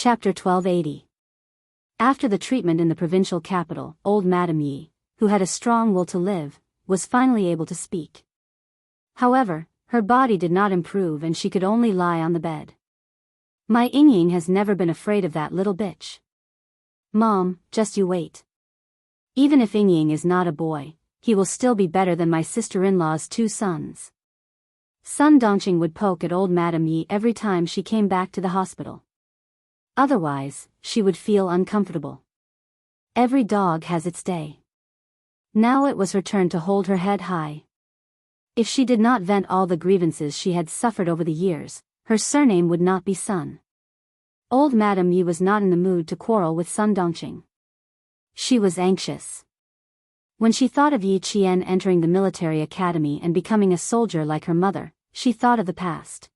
Chapter 1280. After the treatment in the provincial capital, old Madame Yi, who had a strong will to live, was finally able to speak. However, her body did not improve and she could only lie on the bed. My Yingying has never been afraid of that little bitch. Mom, just you wait. Even if Yingying is not a boy, he will still be better than my sister-in-law's 2 sons. Sun Dongqing would poke at old Madame Yi every time she came back to the hospital. Otherwise, she would feel uncomfortable. Every dog has its day. Now it was her turn to hold her head high. If she did not vent all the grievances she had suffered over the years, her surname would not be Sun. Old Madame Yi was not in the mood to quarrel with Sun Dongqing. She was anxious. When she thought of Yi Qian entering the military academy and becoming a soldier like her mother, she thought of the past.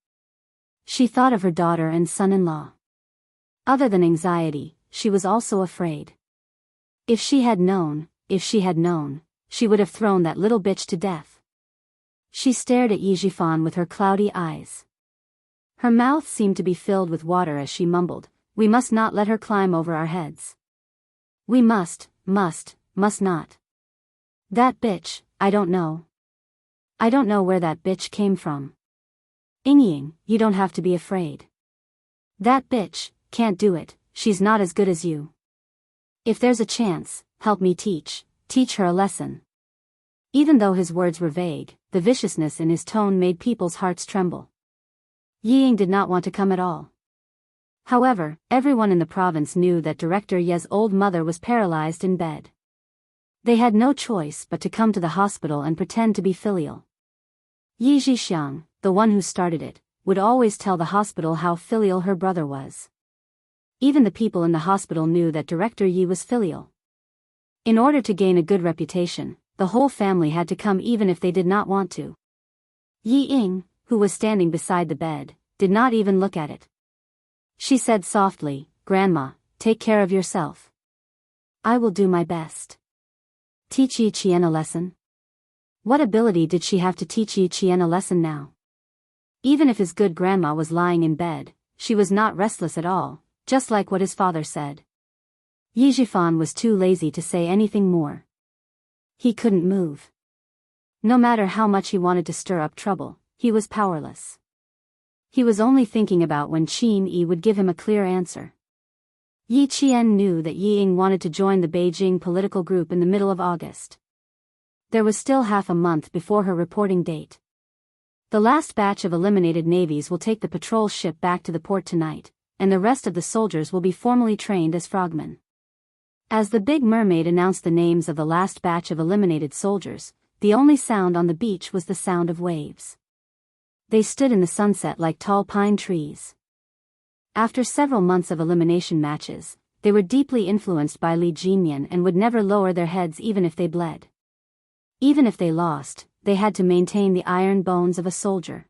She thought of her daughter and son-in-law. Other than anxiety, she was also afraid. If she had known, she would have thrown that little bitch to death. She stared at Yi Jifan with her cloudy eyes. Her mouth seemed to be filled with water as she mumbled, "We must not let her climb over our heads. We must not. That bitch, I don't know. I don't know where that bitch came from. Yingying, you don't have to be afraid. That bitch can't do it, she's not as good as you. If there's a chance, help me teach her a lesson." Even though his words were vague, the viciousness in his tone made people's hearts tremble. Yiying did not want to come at all. However, everyone in the province knew that Director Ye's old mother was paralyzed in bed. They had no choice but to come to the hospital and pretend to be filial. Yi Zhixiang, the one who started it, would always tell the hospital how filial her brother was. Even the people in the hospital knew that Director Yi was filial. In order to gain a good reputation, the whole family had to come even if they did not want to. Yi Ying, who was standing beside the bed, did not even look at it. She said softly, "Grandma, take care of yourself. I will do my best." Teach Yi Qian a lesson? What ability did she have to teach Yi Qian a lesson now? Even if his good grandma was lying in bed, she was not restless at all, just like what his father said. Yi Jifan was too lazy to say anything more. He couldn't move. No matter how much he wanted to stir up trouble, he was powerless. He was only thinking about when Qin Yi would give him a clear answer. Yi Qian knew that Yi Ying wanted to join the Beijing political group in the middle of August. There was still half a month before her reporting date. The last batch of eliminated navies will take the patrol ship back to the port tonight, and the rest of the soldiers will be formally trained as frogmen. As the Big Mermaid announced the names of the last batch of eliminated soldiers, the only sound on the beach was the sound of waves. They stood in the sunset like tall pine trees. After several months of elimination matches, they were deeply influenced by Li Jinyan and would never lower their heads even if they bled. Even if they lost, they had to maintain the iron bones of a soldier.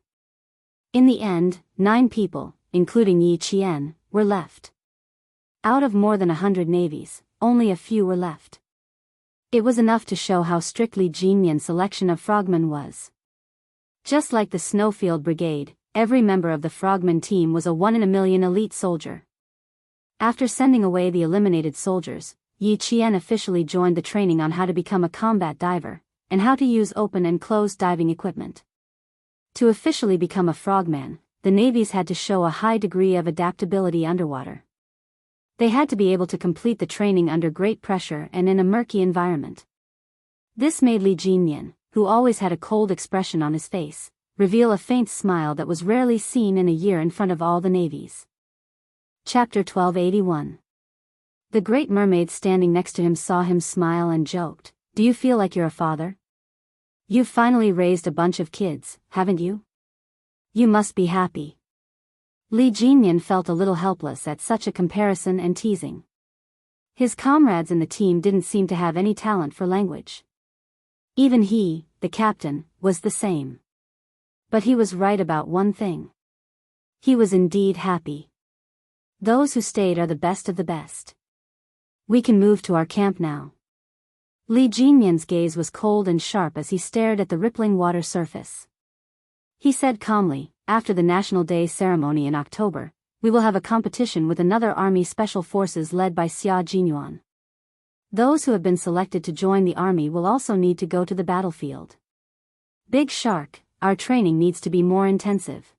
In the end, 9 people, including Yi Qian, were left. Out of more than 100 navies, only a few were left. It was enough to show how strict Li Jinyan's selection of frogmen was. Just like the Snowfield Brigade, every member of the frogman team was a 1-in-a-million elite soldier. After sending away the eliminated soldiers, Yi Qian officially joined the training on how to become a combat diver, and how to use open and closed diving equipment. To officially become a frogman, the navies had to show a high degree of adaptability underwater. They had to be able to complete the training under great pressure and in a murky environment. This made Li Jinyan, who always had a cold expression on his face, reveal a faint smile that was rarely seen in a year in front of all the navies. Chapter 1281. The Great Mermaid standing next to him saw him smile and joked, "Do you feel like you're a father? You've finally raised a bunch of kids, haven't you? You must be happy." Li Jinyan felt a little helpless at such a comparison and teasing. His comrades in the team didn't seem to have any talent for language. Even he, the captain, was the same. But he was right about one thing. He was indeed happy. Those who stayed are the best of the best. "We can move to our camp now." Li Jinyan's gaze was cold and sharp as he stared at the rippling water surface. He said calmly, "After the National Day ceremony in October, we will have a competition with another army special forces led by Xia Jinyuan. Those who have been selected to join the army will also need to go to the battlefield. Big Shark, our training needs to be more intensive.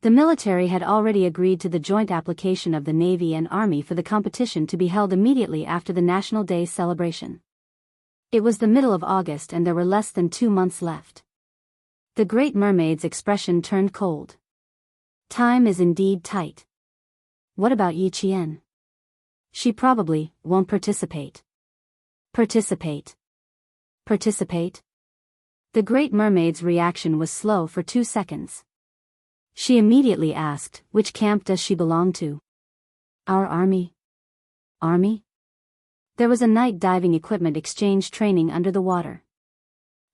The military had already agreed to the joint application of the Navy and Army for the competition to be held immediately after the National Day celebration. It was the middle of August and there were less than 2 months left. The Great Mermaid's expression turned cold. Time is indeed tight. What about Yi Qian? She probably won't participate. Participate. Participate? The Great Mermaid's reaction was slow for 2 seconds. She immediately asked, which camp does she belong to? Our army. Army? There was a night diving equipment exchange training under the water.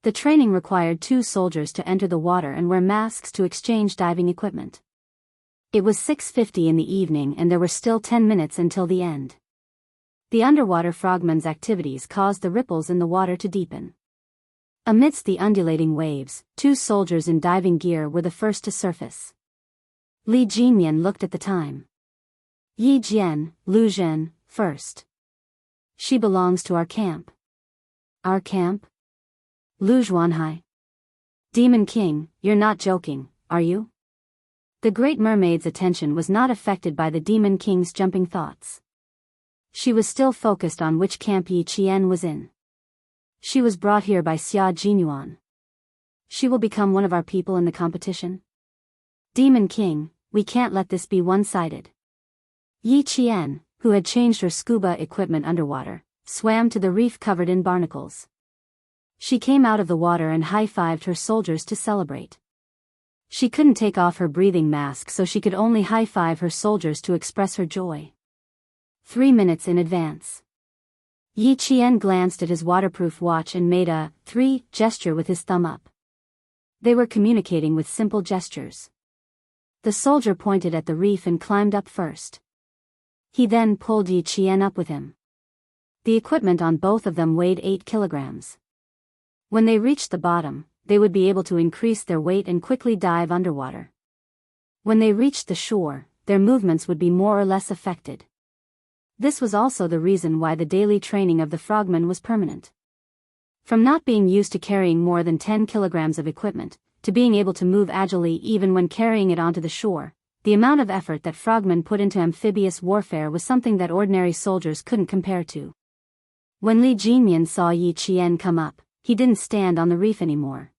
The training required 2 soldiers to enter the water and wear masks to exchange diving equipment. It was 6:50 in the evening and there were still 10 minutes until the end. The underwater frogman's activities caused the ripples in the water to deepen. Amidst the undulating waves, 2 soldiers in diving gear were the first to surface. Li Jinyan looked at the time. Yi Jian, Lu Zhen, first. She belongs to our camp. Our camp? Lu Zhuanhai. Demon King, you're not joking, are you? The Great Mermaid's attention was not affected by the Demon King's jumping thoughts. She was still focused on which camp Yi Qian was in. She was brought here by Xia Jinyuan. She will become one of our people in the competition. Demon King, we can't let this be one-sided. Yi Qian, who had changed her scuba equipment underwater, swam to the reef covered in barnacles. She came out of the water and high-fived her soldiers to celebrate. She couldn't take off her breathing mask so she could only high-five her soldiers to express her joy. 3 minutes in advance. Yi Qian glanced at his waterproof watch and made a 3 gesture with his thumb up. They were communicating with simple gestures. The soldier pointed at the reef and climbed up first. He then pulled Yi Qian up with him. The equipment on both of them weighed 8 kilograms. When they reached the bottom, they would be able to increase their weight and quickly dive underwater. When they reached the shore, their movements would be more or less affected. This was also the reason why the daily training of the frogmen was permanent. From not being used to carrying more than 10 kilograms of equipment, to being able to move agilely even when carrying it onto the shore, the amount of effort that frogmen put into amphibious warfare was something that ordinary soldiers couldn't compare to. When Li Jinyan saw Yi Qian come up, he didn't stand on the reef anymore.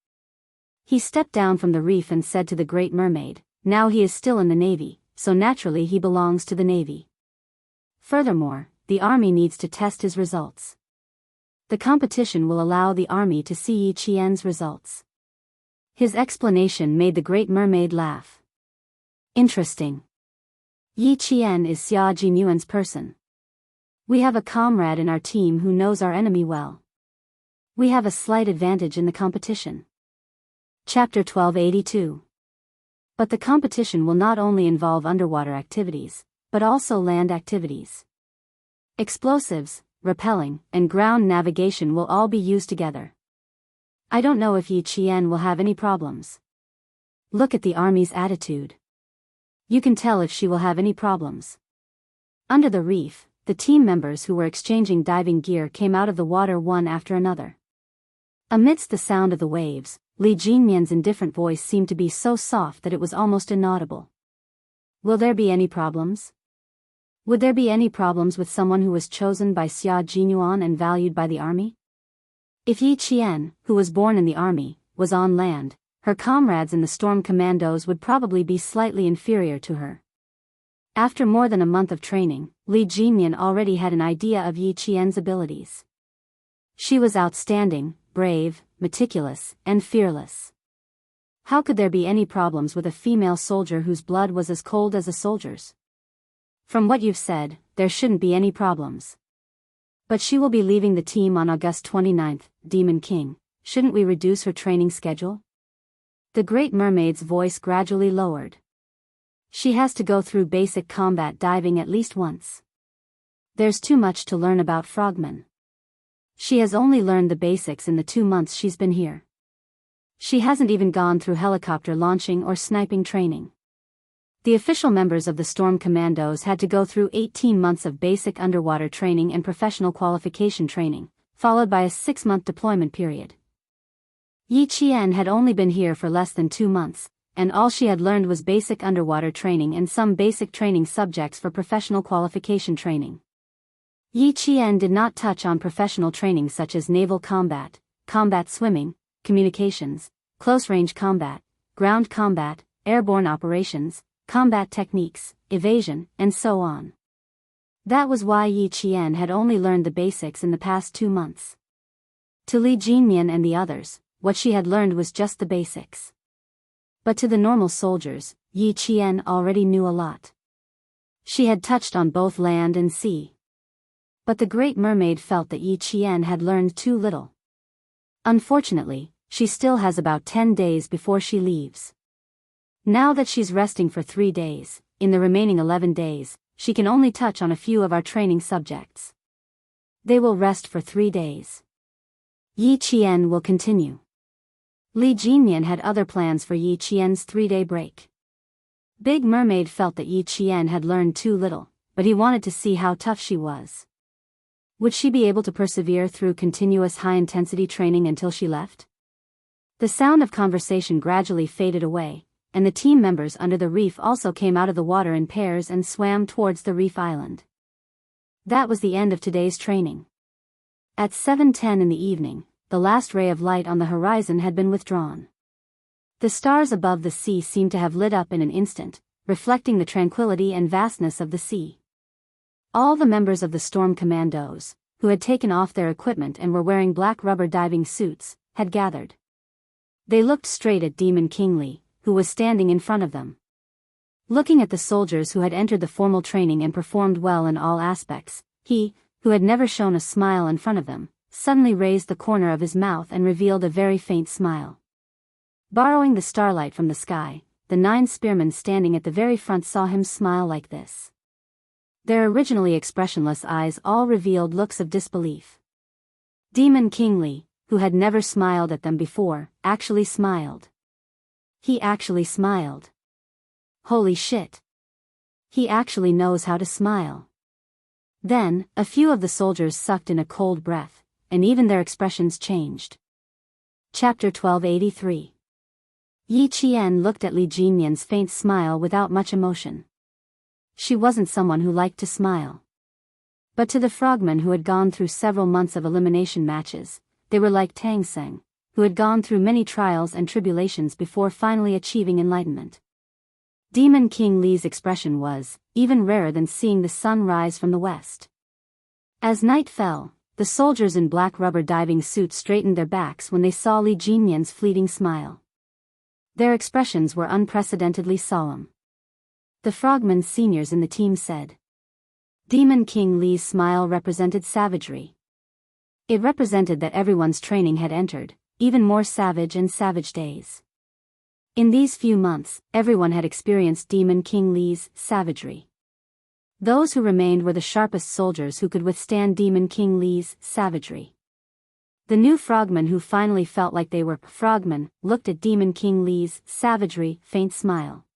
He stepped down from the reef and said to the Great Mermaid, now he is still in the Navy, so naturally he belongs to the Navy. Furthermore, the Army needs to test his results. The competition will allow the Army to see Yi Qian's results. His explanation made the Great Mermaid laugh. Interesting. Yi Qian is Xia Jinyuan's person. We have a comrade in our team who knows our enemy well. We have a slight advantage in the competition. Chapter 1282. But the competition will not only involve underwater activities, but also land activities. Explosives, rappelling, and ground navigation will all be used together. I don't know if Yi Qian will have any problems. Look at the Army's attitude. You can tell if she will have any problems. Under the reef, the team members who were exchanging diving gear came out of the water one after another. Amidst the sound of the waves, Li Jinyan's indifferent voice seemed to be so soft that it was almost inaudible. Will there be any problems? Would there be any problems with someone who was chosen by Xia Jinyuan and valued by the Army? If Yi Qian, who was born in the Army, was on land, her comrades in the Storm Commandos would probably be slightly inferior to her. After more than a month of training, Li Jinyan already had an idea of Yi Qian's abilities. She was outstanding, brave, meticulous, and fearless. How could there be any problems with a female soldier whose blood was as cold as a soldier's? From what you've said, there shouldn't be any problems. But she will be leaving the team on August 29th, Demon King. Shouldn't we reduce her training schedule? The Great Mermaid's voice gradually lowered. She has to go through basic combat diving at least once. There's too much to learn about frogmen. She has only learned the basics in the 2 months she's been here. She hasn't even gone through helicopter launching or sniping training. The official members of the Storm Commandos had to go through 18 months of basic underwater training and professional qualification training, followed by a 6-month deployment period. Yi Qian had only been here for less than 2 months, and all she had learned was basic underwater training and some basic training subjects for professional qualification training. Yi Qian did not touch on professional training such as naval combat, combat swimming, communications, close-range combat, ground combat, airborne operations, combat techniques, evasion, and so on. That was why Yi Qian had only learned the basics in the past 2 months. To Li Jinmian and the others, what she had learned was just the basics. But to the normal soldiers, Yi Qian already knew a lot. She had touched on both land and sea. But the Great Mermaid felt that Yi Qian had learned too little. Unfortunately, she still has about 10 days before she leaves. Now that she's resting for 3 days, in the remaining 11 days, she can only touch on a few of our training subjects. They will rest for 3 days. Yi Qian will continue. Li Jinmian had other plans for Yi Qian's 3-day break. Big Mermaid felt that Yi Qian had learned too little, but he wanted to see how tough she was. Would she be able to persevere through continuous high-intensity training until she left? The sound of conversation gradually faded away, and the team members under the reef also came out of the water in pairs and swam towards the reef island. That was the end of today's training. At 7:10 in the evening, the last ray of light on the horizon had been withdrawn. The stars above the sea seemed to have lit up in an instant, reflecting the tranquility and vastness of the sea. All the members of the Storm Commandos, who had taken off their equipment and were wearing black rubber diving suits, had gathered. They looked straight at Demon King Li, who was standing in front of them. Looking at the soldiers who had entered the formal training and performed well in all aspects, he, who had never shown a smile in front of them, suddenly raised the corner of his mouth and revealed a very faint smile. Borrowing the starlight from the sky, the 9 spearmen standing at the very front saw him smile like this. Their originally expressionless eyes all revealed looks of disbelief. Demon King Li, who had never smiled at them before, actually smiled. He actually smiled. Holy shit. He actually knows how to smile. Then, a few of the soldiers sucked in a cold breath, and even their expressions changed. Chapter 1283. Yi Qian looked at Li Jinmian's faint smile without much emotion. She wasn't someone who liked to smile. But to the frogmen who had gone through several months of elimination matches, they were like Tang Seng, who had gone through many trials and tribulations before finally achieving enlightenment. Demon King Li's expression was, even rarer than seeing the sun rise from the west. As night fell, the soldiers in black rubber diving suits straightened their backs when they saw Li Jinmian's fleeting smile. Their expressions were unprecedentedly solemn. The frogmen seniors in the team said. Demon King Li's smile represented savagery. It represented that everyone's training had entered even more savage and savage days. In these few months, everyone had experienced Demon King Li's savagery. Those who remained were the sharpest soldiers who could withstand Demon King Li's savagery. The new frogmen who finally felt like they were frogmen looked at Demon King Li's savagery, faint smile.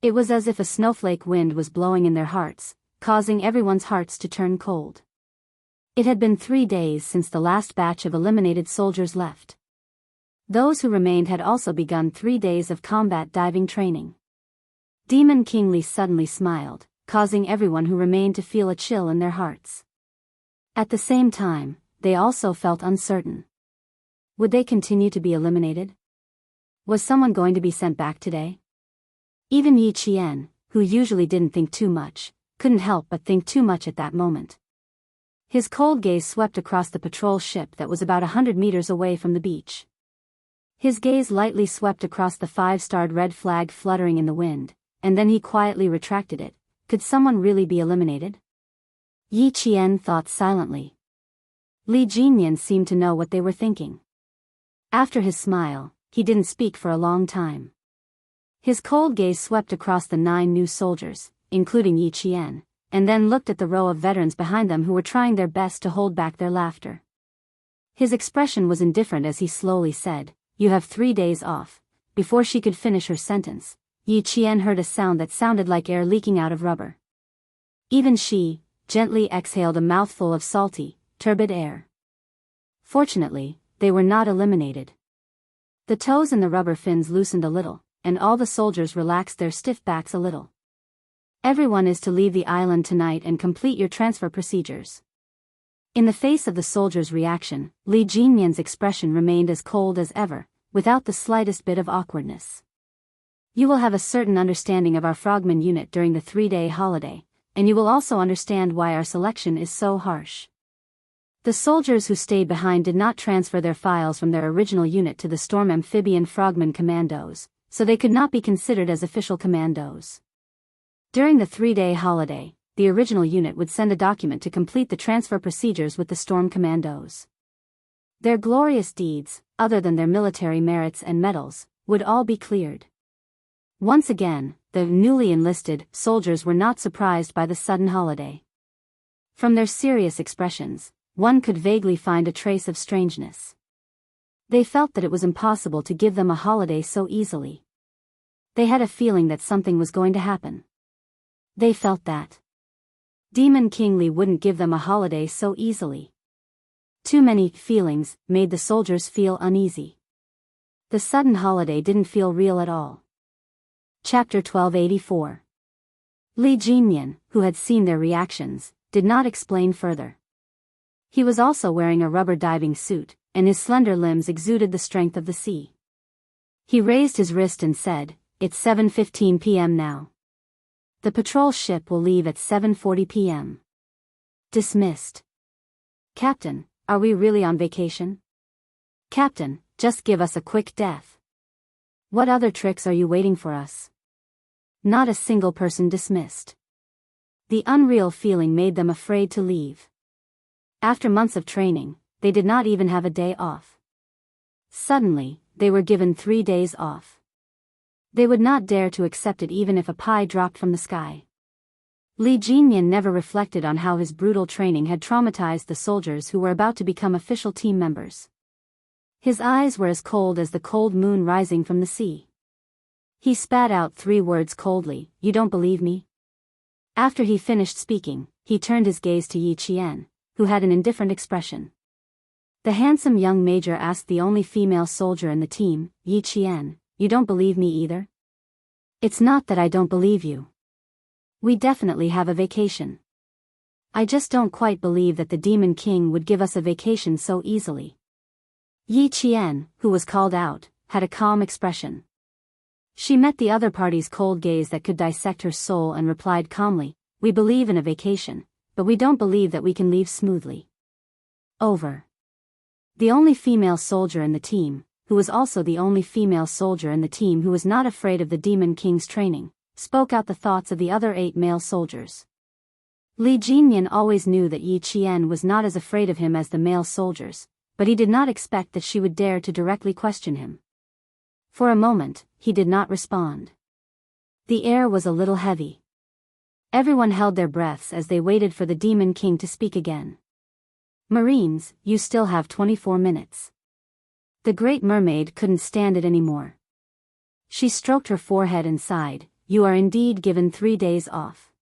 It was as if a snowflake wind was blowing in their hearts, causing everyone's hearts to turn cold. It had been 3 days since the last batch of eliminated soldiers left. Those who remained had also begun 3 days of combat diving training. Demon King Li suddenly smiled, causing everyone who remained to feel a chill in their hearts. At the same time, they also felt uncertain. Would they continue to be eliminated? Was someone going to be sent back today? Even Yi Qian, who usually didn't think too much, couldn't help but think too much at that moment. His cold gaze swept across the patrol ship that was about 100 meters away from the beach. His gaze lightly swept across the 5-starred red flag fluttering in the wind, and then he quietly retracted it. Could someone really be eliminated? Yi Qian thought silently. Li Jinmian seemed to know what they were thinking. After his smile, he didn't speak for a long time. His cold gaze swept across the 9 new soldiers, including Yi Qian, and then looked at the row of veterans behind them who were trying their best to hold back their laughter. His expression was indifferent as he slowly said, "You have 3 days off." Before she could finish her sentence, Yi Qian heard a sound that sounded like air leaking out of rubber. Even she gently exhaled a mouthful of salty, turbid air. Fortunately, they were not eliminated. The toes in the rubber fins loosened a little, and all the soldiers relaxed their stiff backs a little. Everyone is to leave the island tonight and complete your transfer procedures. In the face of the soldiers' reaction, Li Jinyan's expression remained as cold as ever, without the slightest bit of awkwardness. You will have a certain understanding of our frogman unit during the 3-day holiday, and you will also understand why our selection is so harsh. The soldiers who stayed behind did not transfer their files from their original unit to the Storm Amphibian Frogman Commandos, so they could not be considered as official commandos. During the 3-day holiday, the original unit would send a document to complete the transfer procedures with the Storm Commandos. Their glorious deeds, other than their military merits and medals, would all be cleared. Once again, the newly enlisted soldiers were not surprised by the sudden holiday. From their serious expressions, one could vaguely find a trace of strangeness. They felt that it was impossible to give them a holiday so easily. They had a feeling that something was going to happen. They felt that Demon King Li wouldn't give them a holiday so easily. Too many feelings made the soldiers feel uneasy. The sudden holiday didn't feel real at all. Chapter 1284. Li Jinyan, who had seen their reactions, did not explain further. He was also wearing a rubber diving suit, and his slender limbs exuded the strength of the sea. He raised his wrist and said, "It's 7:15 p.m. now. The patrol ship will leave at 7:40 p.m. Dismissed." "Captain, are we really on vacation?" "Captain, just give us a quick death. What other tricks are you waiting for us?" Not a single person dismissed. The unreal feeling made them afraid to leave. After months of training, they did not even have a day off. Suddenly, they were given 3 days off. They would not dare to accept it even if a pie dropped from the sky. Li Jinyan never reflected on how his brutal training had traumatized the soldiers who were about to become official team members. His eyes were as cold as the cold moon rising from the sea. He spat out 3 words coldly, "You don't believe me?" After he finished speaking, he turned his gaze to Yi Qian, who had an indifferent expression. The handsome young major asked the only female soldier in the team, "Yi Qian, you don't believe me either?" "It's not that I don't believe you. We definitely have a vacation. I just don't quite believe that the Demon King would give us a vacation so easily." Yi Qian, who was called out, had a calm expression. She met the other party's cold gaze that could dissect her soul and replied calmly, "We believe in a vacation, but we don't believe that we can leave smoothly." Over. The only female soldier in the team, who was also the only female soldier in the team who was not afraid of the Demon King's training, spoke out the thoughts of the other 8 male soldiers. Li Jinyan always knew that Yi Qian was not as afraid of him as the male soldiers, but he did not expect that she would dare to directly question him. For a moment, he did not respond. The air was a little heavy. Everyone held their breaths as they waited for the Demon King to speak again. "Marines, you still have 24 minutes. The Great Mermaid couldn't stand it anymore. She stroked her forehead and sighed, "You are indeed given 3 days off.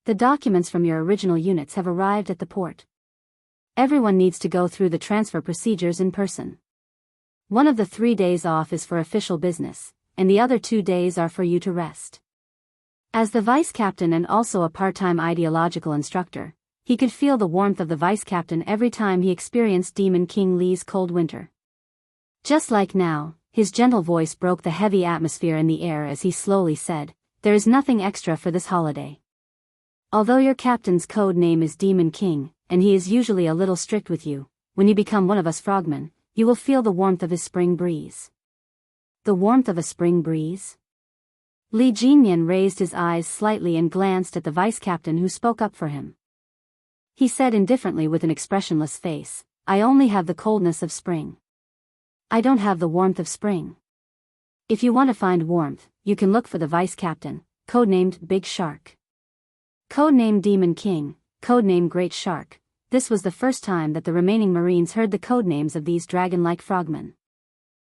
The documents from your original units have arrived at the port. Everyone needs to go through the transfer procedures in person. One of the 3 days off is for official business, and the other 2 days are for you to rest." As the vice captain and also a part-time ideological instructor, he could feel the warmth of the vice captain every time he experienced Demon King Li's cold winter. Just like now, his gentle voice broke the heavy atmosphere in the air as he slowly said, "There is nothing extra for this holiday. Although your captain's code name is Demon King, and he is usually a little strict with you, when you become one of us frogmen, you will feel the warmth of his spring breeze." The warmth of a spring breeze? Li Jinyan raised his eyes slightly and glanced at the vice captain who spoke up for him. He said indifferently with an expressionless face, "I only have the coldness of spring. I don't have the warmth of spring." If you want to find warmth, you can look for the vice captain, codenamed Big Shark. Codenamed Demon King, codenamed Great Shark. This was the first time that the remaining Marines heard the codenames of these dragon-like frogmen.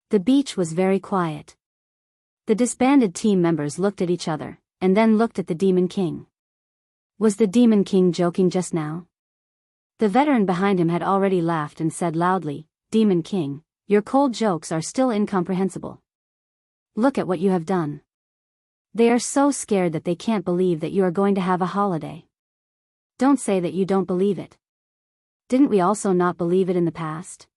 The beach was very quiet. The disbanded team members looked at each other, and then looked at the Demon King. Was the Demon King joking just now? The veteran behind him had already laughed and said loudly, "Demon King, your cold jokes are still incomprehensible. Look at what you have done. They are so scared that they can't believe that you are going to have a holiday. Don't say that you don't believe it. Didn't we also not believe it in the past?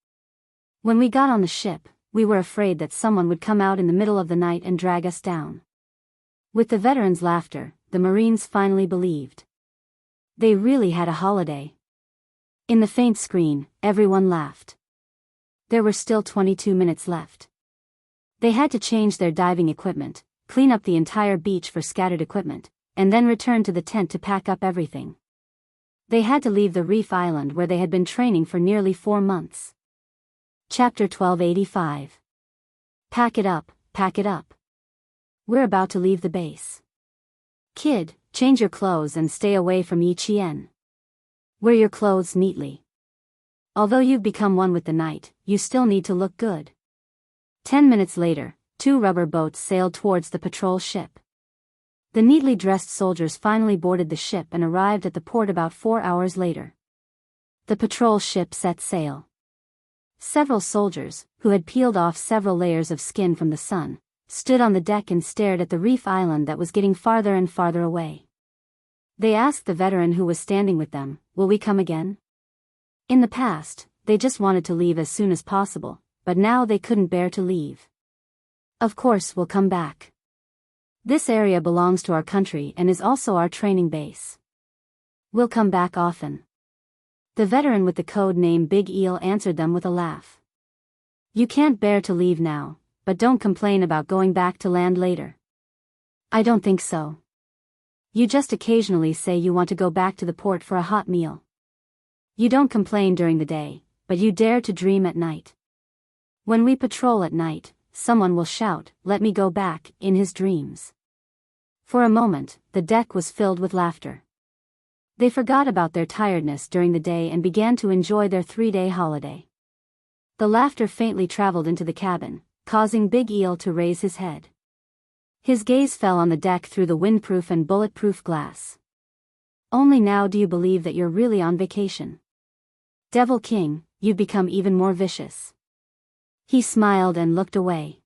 When we got on the ship, we were afraid that someone would come out in the middle of the night and drag us down." With the veterans' laughter, the Marines finally believed. They really had a holiday. In the faint screen, everyone laughed. There were still 22 minutes left. They had to change their diving equipment, clean up the entire beach for scattered equipment, and then return to the tent to pack up everything. They had to leave the reef island where they had been training for nearly 4 months. Chapter 1285. Pack it up, pack it up. We're about to leave the base. Kid, change your clothes and stay away from Yi Qian. Wear your clothes neatly. Although you've become one with the night, you still need to look good. 10 minutes later, 2 rubber boats sailed towards the patrol ship. The neatly dressed soldiers finally boarded the ship and arrived at the port about 4 hours later. The patrol ship set sail. Several soldiers, who had peeled off several layers of skin from the sun, stood on the deck and stared at the reef island that was getting farther and farther away. They asked the veteran who was standing with them, "Will we come again?" In the past, they just wanted to leave as soon as possible, but now they couldn't bear to leave. "Of course we'll come back. This area belongs to our country and is also our training base. We'll come back often." The veteran with the code name Big Eel answered them with a laugh. "You can't bear to leave now, but don't complain about going back to land later." "I don't think so. You just occasionally say you want to go back to the port for a hot meal. You don't complain during the day, but you dare to dream at night. When we patrol at night, someone will shout, 'Let me go back,' in his dreams." For a moment, the deck was filled with laughter. They forgot about their tiredness during the day and began to enjoy their 3-day holiday. The laughter faintly traveled into the cabin, causing Big Eel to raise his head. His gaze fell on the deck through the windproof and bulletproof glass. "Only now do you believe that you're really on vacation. Devil King, you've become even more vicious." He smiled and looked away.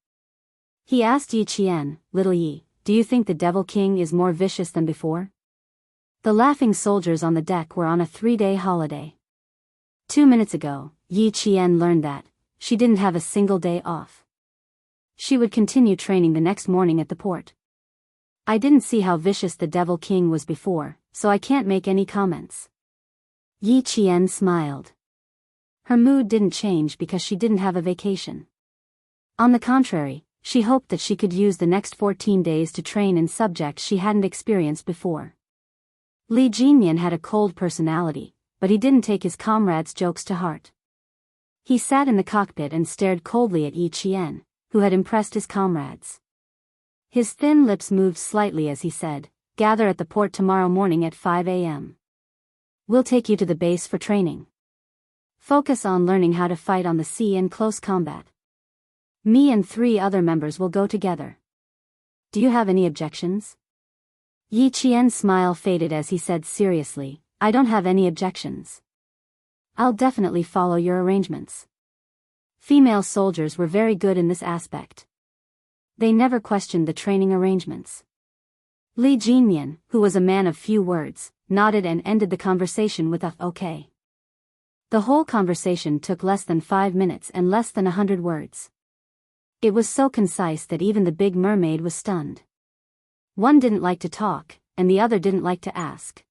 He asked Yi Qian, "Little Yi, do you think the Devil King is more vicious than before?" The laughing soldiers on the deck were on a 3-day holiday. 2 minutes ago, Yi Qian learned that she didn't have a single day off. She would continue training the next morning at the port. "I didn't see how vicious the Devil King was before, so I can't make any comments." Yi Qian smiled. Her mood didn't change because she didn't have a vacation. On the contrary, she hoped that she could use the next 14 days to train in subjects she hadn't experienced before. Li Jinyan had a cold personality, but he didn't take his comrades' jokes to heart. He sat in the cockpit and stared coldly at Yi Qian, who had impressed his comrades. His thin lips moved slightly as he said, "Gather at the port tomorrow morning at 5 a.m. We'll take you to the base for training. Focus on learning how to fight on the sea in close combat. Me and 3 other members will go together. Do you have any objections?" Yi Qian's smile faded as he said seriously, "I don't have any objections. I'll definitely follow your arrangements." Female soldiers were very good in this aspect. They never questioned the training arrangements. Li Jinyan, who was a man of few words, nodded and ended the conversation with a "okay." The whole conversation took less than 5 minutes and less than 100 words. It was so concise that even the big mermaid was stunned. One didn't like to talk, and the other didn't like to ask.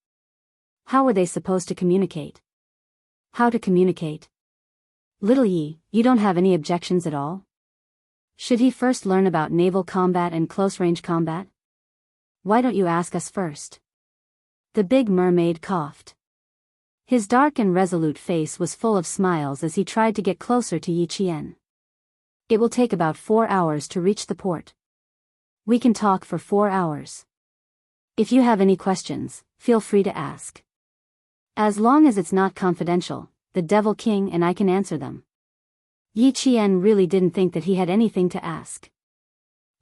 How were they supposed to communicate? How to communicate? "Little Yi, you don't have any objections at all? Should he first learn about naval combat and close-range combat? Why don't you ask us first?" The big mermaid coughed. His dark and resolute face was full of smiles as he tried to get closer to Yi Qian. "It will take about 4 hours to reach the port. We can talk for 4 hours. If you have any questions, feel free to ask. As long as it's not confidential, the Devil King and I can answer them." Yi Qian really didn't think that he had anything to ask.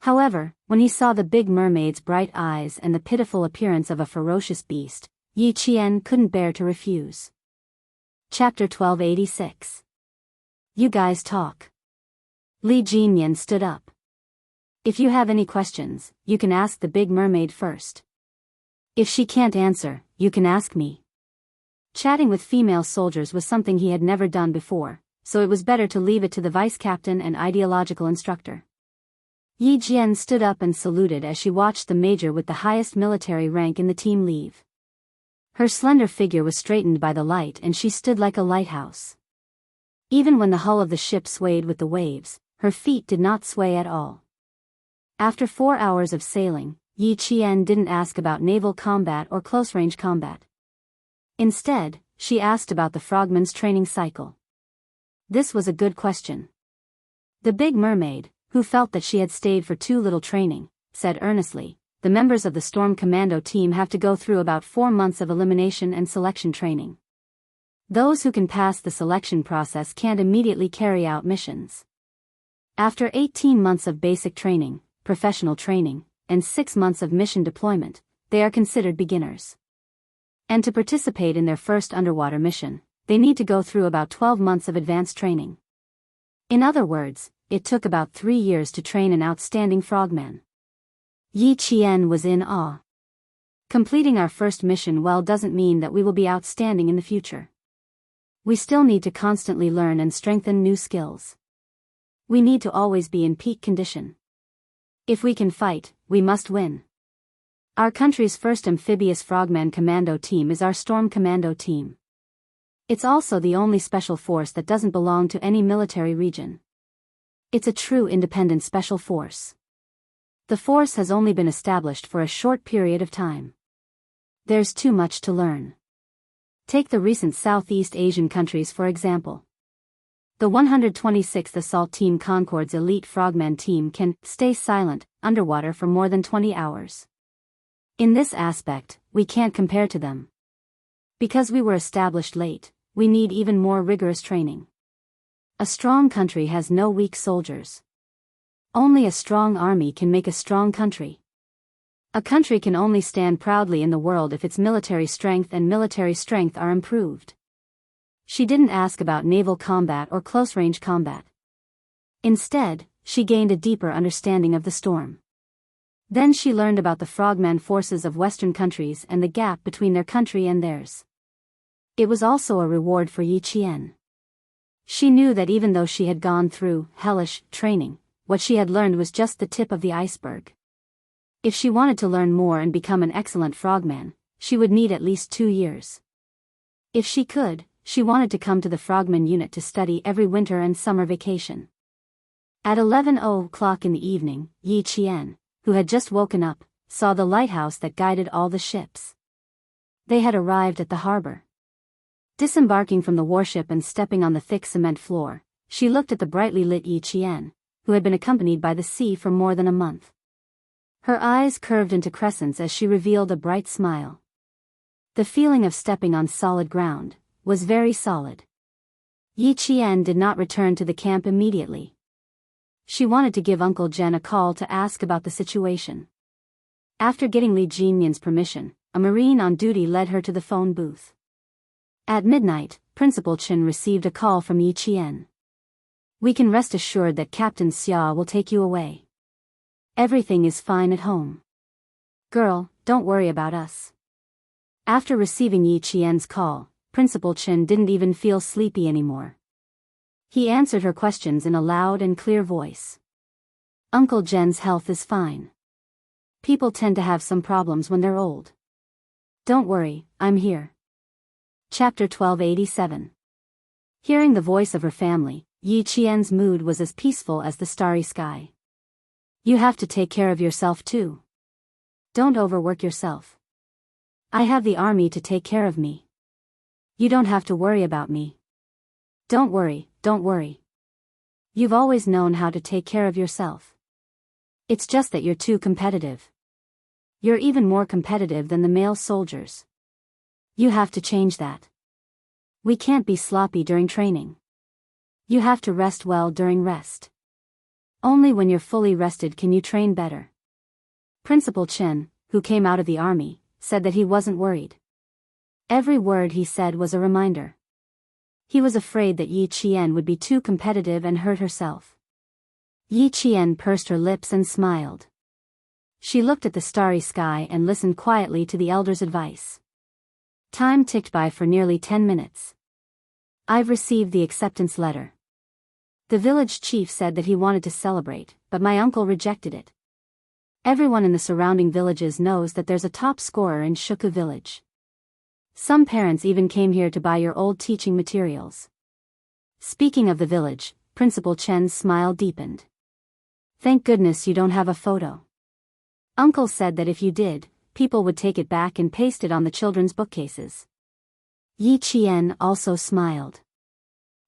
However, when he saw the big mermaid's bright eyes and the pitiful appearance of a ferocious beast, Yi Qian couldn't bear to refuse. Chapter 1286. You guys talk. Li Jinyan stood up. If you have any questions, you can ask the big mermaid first. If she can't answer, you can ask me. Chatting with female soldiers was something he had never done before, so it was better to leave it to the vice captain and ideological instructor. Yi Jian stood up and saluted as she watched the major with the highest military rank in the team leave. Her slender figure was straightened by the light and she stood like a lighthouse. Even when the hull of the ship swayed with the waves, her feet did not sway at all. After 4 hours of sailing, Yi Qian didn't ask about naval combat or close-range combat. Instead, she asked about the frogman's training cycle. This was a good question. The big mermaid, who felt that she had stayed for too little training, said earnestly, the members of the Storm Commando team have to go through about 4 months of elimination and selection training. Those who can pass the selection process can't immediately carry out missions. After 18 months of basic training, professional training, and 6 months of mission deployment, they are considered beginners. And to participate in their first underwater mission, they need to go through about 12 months of advanced training. In other words, it took about 3 years to train an outstanding frogman. Yi Qian was in awe. Completing our first mission well doesn't mean that we will be outstanding in the future. We still need to constantly learn and strengthen new skills. We need to always be in peak condition. If we can fight, we must win. Our country's first amphibious frogman commando team is our Storm Commando team. It's also the only special force that doesn't belong to any military region. It's a true independent special force. The force has only been established for a short period of time. There's too much to learn. Take the recent Southeast Asian countries for example. The 126th Assault Team Concord's elite frogman team can stay silent underwater for more than 20 hours. In this aspect, we can't compare to them. Because we were established late, we need even more rigorous training. A strong country has no weak soldiers. Only a strong army can make a strong country. A country can only stand proudly in the world if its military strength are improved. She didn't ask about naval combat or close-range combat. Instead, she gained a deeper understanding of the storm. Then she learned about the frogman forces of Western countries and the gap between their country and theirs. It was also a reward for Yi Qian. She knew that even though she had gone through hellish training, what she had learned was just the tip of the iceberg. If she wanted to learn more and become an excellent frogman, she would need at least 2 years. If she could, she wanted to come to the frogman unit to study every winter and summer vacation. At 11:00 in the evening, Yi Qian, who had just woken up, saw the lighthouse that guided all the ships. They had arrived at the harbor. Disembarking from the warship and stepping on the thick cement floor, she looked at the brightly lit Yi Qian, who had been accompanied by the sea for more than a month. Her eyes curved into crescents as she revealed a bright smile. The feeling of stepping on solid ground was very solid. Yi Qian did not return to the camp immediately. She wanted to give Uncle Jen a call to ask about the situation. After getting Li Jinyan's permission, a Marine on duty led her to the phone booth. At midnight, Principal Chen received a call from Yi Qian. We can rest assured that Captain Xia will take you away. Everything is fine at home. Girl, don't worry about us. After receiving Yi Qian's call, Principal Chen didn't even feel sleepy anymore. He answered her questions in a loud and clear voice. Uncle Jen's health is fine. People tend to have some problems when they're old. Don't worry, I'm here. Chapter 1287. Hearing the voice of her family, Yi Qian's mood was as peaceful as the starry sky. You have to take care of yourself too. Don't overwork yourself. I have the army to take care of me. You don't have to worry about me. Don't worry, don't worry. You've always known how to take care of yourself. It's just that you're too competitive. You're even more competitive than the male soldiers. You have to change that. We can't be sloppy during training. You have to rest well during rest. Only when you're fully rested can you train better. Principal Chen, who came out of the army, said that he wasn't worried. Every word he said was a reminder. He was afraid that Yi Qian would be too competitive and hurt herself. Yi Qian pursed her lips and smiled. She looked at the starry sky and listened quietly to the elder's advice. Time ticked by for nearly 10 minutes. I've received the acceptance letter. The village chief said that he wanted to celebrate, but my uncle rejected it. Everyone in the surrounding villages knows that there's a top scorer in Shuku village. Some parents even came here to buy your old teaching materials. Speaking of the village, Principal Chen's smile deepened. Thank goodness you don't have a photo. Uncle said that if you did, people would take it back and paste it on the children's bookcases. Yi Qian also smiled.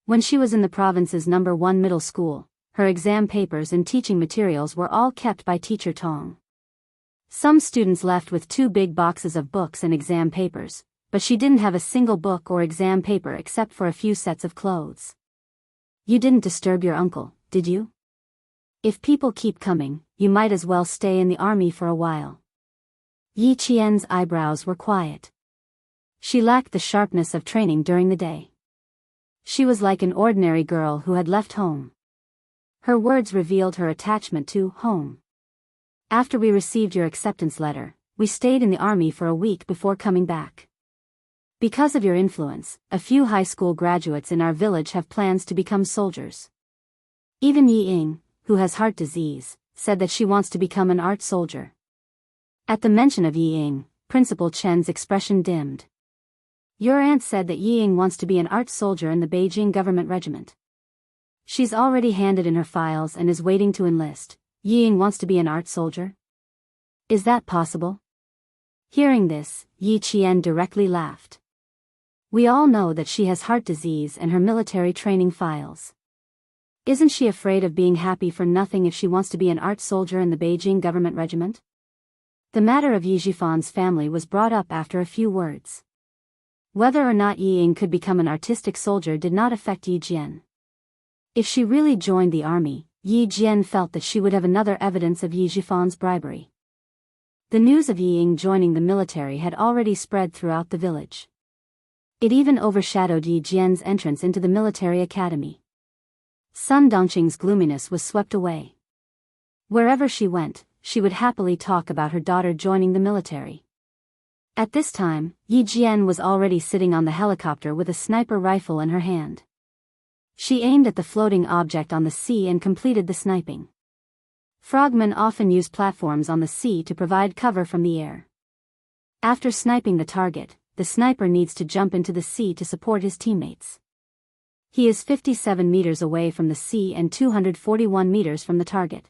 When she was in the province's #1 middle school, her exam papers and teaching materials were all kept by Teacher Tong. Some students left with 2 big boxes of books and exam papers, but she didn't have a single book or exam paper except for a few sets of clothes. You didn't disturb your uncle, did you? If people keep coming, you might as well stay in the army for a while. Yi Qian's eyebrows were quiet. She lacked the sharpness of training during the day. She was like an ordinary girl who had left home. Her words revealed her attachment to home. After we received your acceptance letter, we stayed in the army for a week before coming back. Because of your influence, a few high school graduates in our village have plans to become soldiers. Even Yi Ying, who has heart disease, said that she wants to become an art soldier. At the mention of Yi Ying, Principal Chen's expression dimmed. Your aunt said that Yi Ying wants to be an art soldier in the Beijing government regiment. She's already handed in her files and is waiting to enlist. Yi Ying wants to be an art soldier? Is that possible? Hearing this, Yi Qian directly laughed. We all know that she has heart disease and her military training files. Isn't she afraid of being happy for nothing if she wants to be an art soldier in the Beijing government regiment? The matter of Yi Jifan's family was brought up after a few words. Whether or not Yi Ying could become an artistic soldier did not affect Yi Jian. If she really joined the army, Yi Jian felt that she would have another evidence of Yi Jifan's bribery. The news of Yi Ying joining the military had already spread throughout the village. It even overshadowed Yi Jian's entrance into the military academy. Sun Dongqing's gloominess was swept away. Wherever she went, she would happily talk about her daughter joining the military. At this time, Yi Jian was already sitting on the helicopter with a sniper rifle in her hand. She aimed at the floating object on the sea and completed the sniping. Frogmen often use platforms on the sea to provide cover from the air. After sniping the target, the sniper needs to jump into the sea to support his teammates. He is 57 meters away from the sea and 241 meters from the target.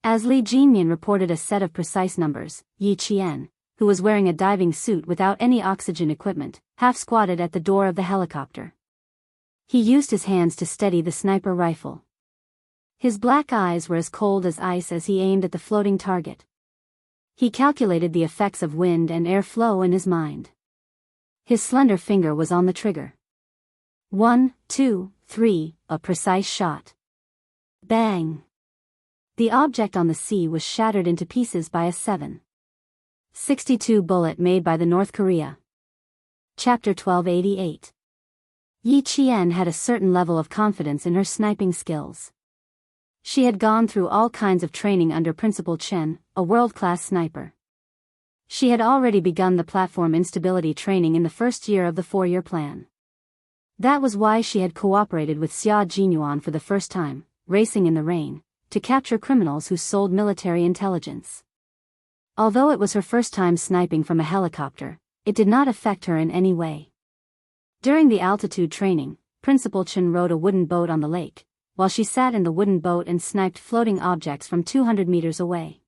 As Li Jinmian reported a set of precise numbers, Yi Qian, who was wearing a diving suit without any oxygen equipment, half-squatted at the door of the helicopter. He used his hands to steady the sniper rifle. His black eyes were as cold as ice as he aimed at the floating target. He calculated the effects of wind and air flow in his mind. His slender finger was on the trigger. 1, 2, 3, a precise shot. Bang! The object on the sea was shattered into pieces by a 7.62 bullet made by the North Korea. Chapter 1288. Yi Qian had a certain level of confidence in her sniping skills. She had gone through all kinds of training under Principal Chen, a world-class sniper. She had already begun the platform instability training in the first year of the 4-year plan. That was why she had cooperated with Xia Jinyuan for the first time, racing in the rain, to capture criminals who sold military intelligence. Although it was her first time sniping from a helicopter, it did not affect her in any way. During the altitude training, Principal Chen rowed a wooden boat on the lake, while she sat in the wooden boat and sniped floating objects from 200 meters away.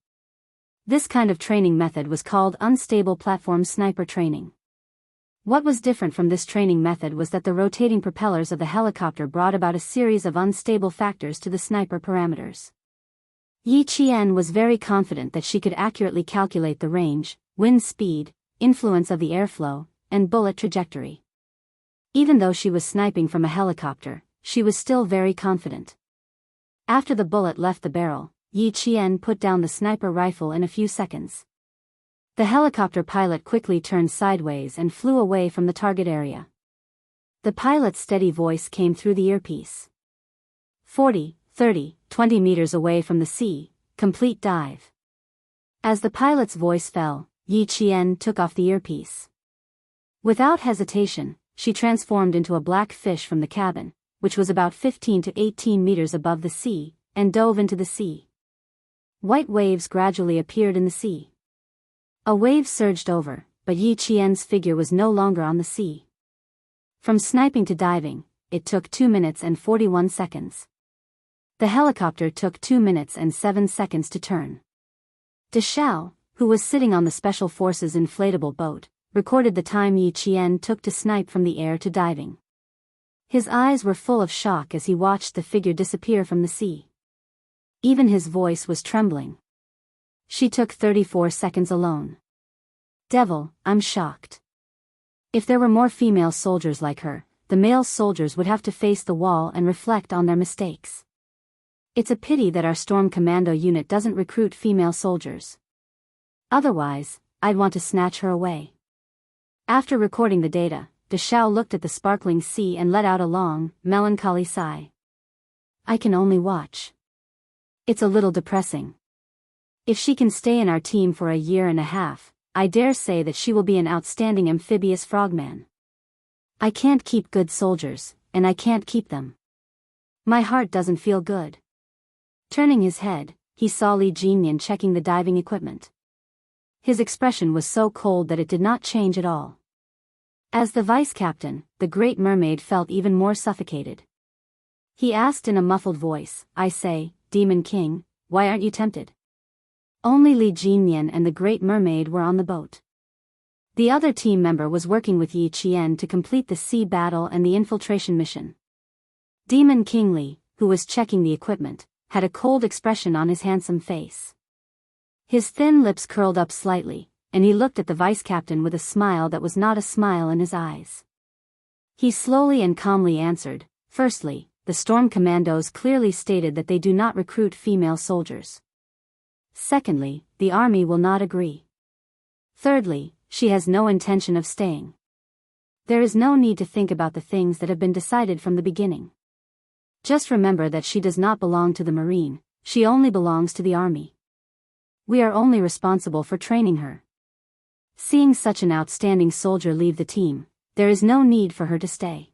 This kind of training method was called unstable platform sniper training. What was different from this training method was that the rotating propellers of the helicopter brought about a series of unstable factors to the sniper parameters. Yi Qian was very confident that she could accurately calculate the range, wind speed, influence of the airflow, and bullet trajectory. Even though she was sniping from a helicopter, she was still very confident. After the bullet left the barrel, Yi Qian put down the sniper rifle in a few seconds. The helicopter pilot quickly turned sideways and flew away from the target area. The pilot's steady voice came through the earpiece. 40, 30, 20 meters away from the sea, complete dive. As the pilot's voice fell, Yi Qian took off the earpiece. Without hesitation, she transformed into a black fish from the cabin, which was about 15 to 18 meters above the sea, and dove into the sea. White waves gradually appeared in the sea. A wave surged over, but Yi Qian's figure was no longer on the sea. From sniping to diving, it took 2 minutes and 41 seconds. The helicopter took 2 minutes and 7 seconds to turn. De Xiao, who was sitting on the Special Forces inflatable boat, recorded the time Yi Qian took to snipe from the air to diving. His eyes were full of shock as he watched the figure disappear from the sea. Even his voice was trembling. She took 34 seconds alone. Devil, I'm shocked. If there were more female soldiers like her, the male soldiers would have to face the wall and reflect on their mistakes. It's a pity that our Storm Commando unit doesn't recruit female soldiers. Otherwise, I'd want to snatch her away. After recording the data, De Xiao looked at the sparkling sea and let out a long, melancholy sigh. I can only watch. It's a little depressing. If she can stay in our team for a year and a half, I dare say that she will be an outstanding amphibious frogman. I can't keep good soldiers, and I can't keep them. My heart doesn't feel good. Turning his head, he saw Li Jinyan checking the diving equipment. His expression was so cold that it did not change at all. As the vice captain, the Great Mermaid felt even more suffocated. He asked in a muffled voice, I say, Demon King, why aren't you tempted? Only Li Jinyan and the Great Mermaid were on the boat. The other team member was working with Yi Qian to complete the sea battle and the infiltration mission. Demon King Li, who was checking the equipment, had a cold expression on his handsome face. His thin lips curled up slightly, and he looked at the vice captain with a smile that was not a smile in his eyes. He slowly and calmly answered, Firstly, the Storm Commandos clearly stated that they do not recruit female soldiers. Secondly, the army will not agree. Thirdly, she has no intention of staying. There is no need to think about the things that have been decided from the beginning. Just remember that she does not belong to the Marine, she only belongs to the army. We are only responsible for training her. Seeing such an outstanding soldier leave the team, there is no need for her to stay.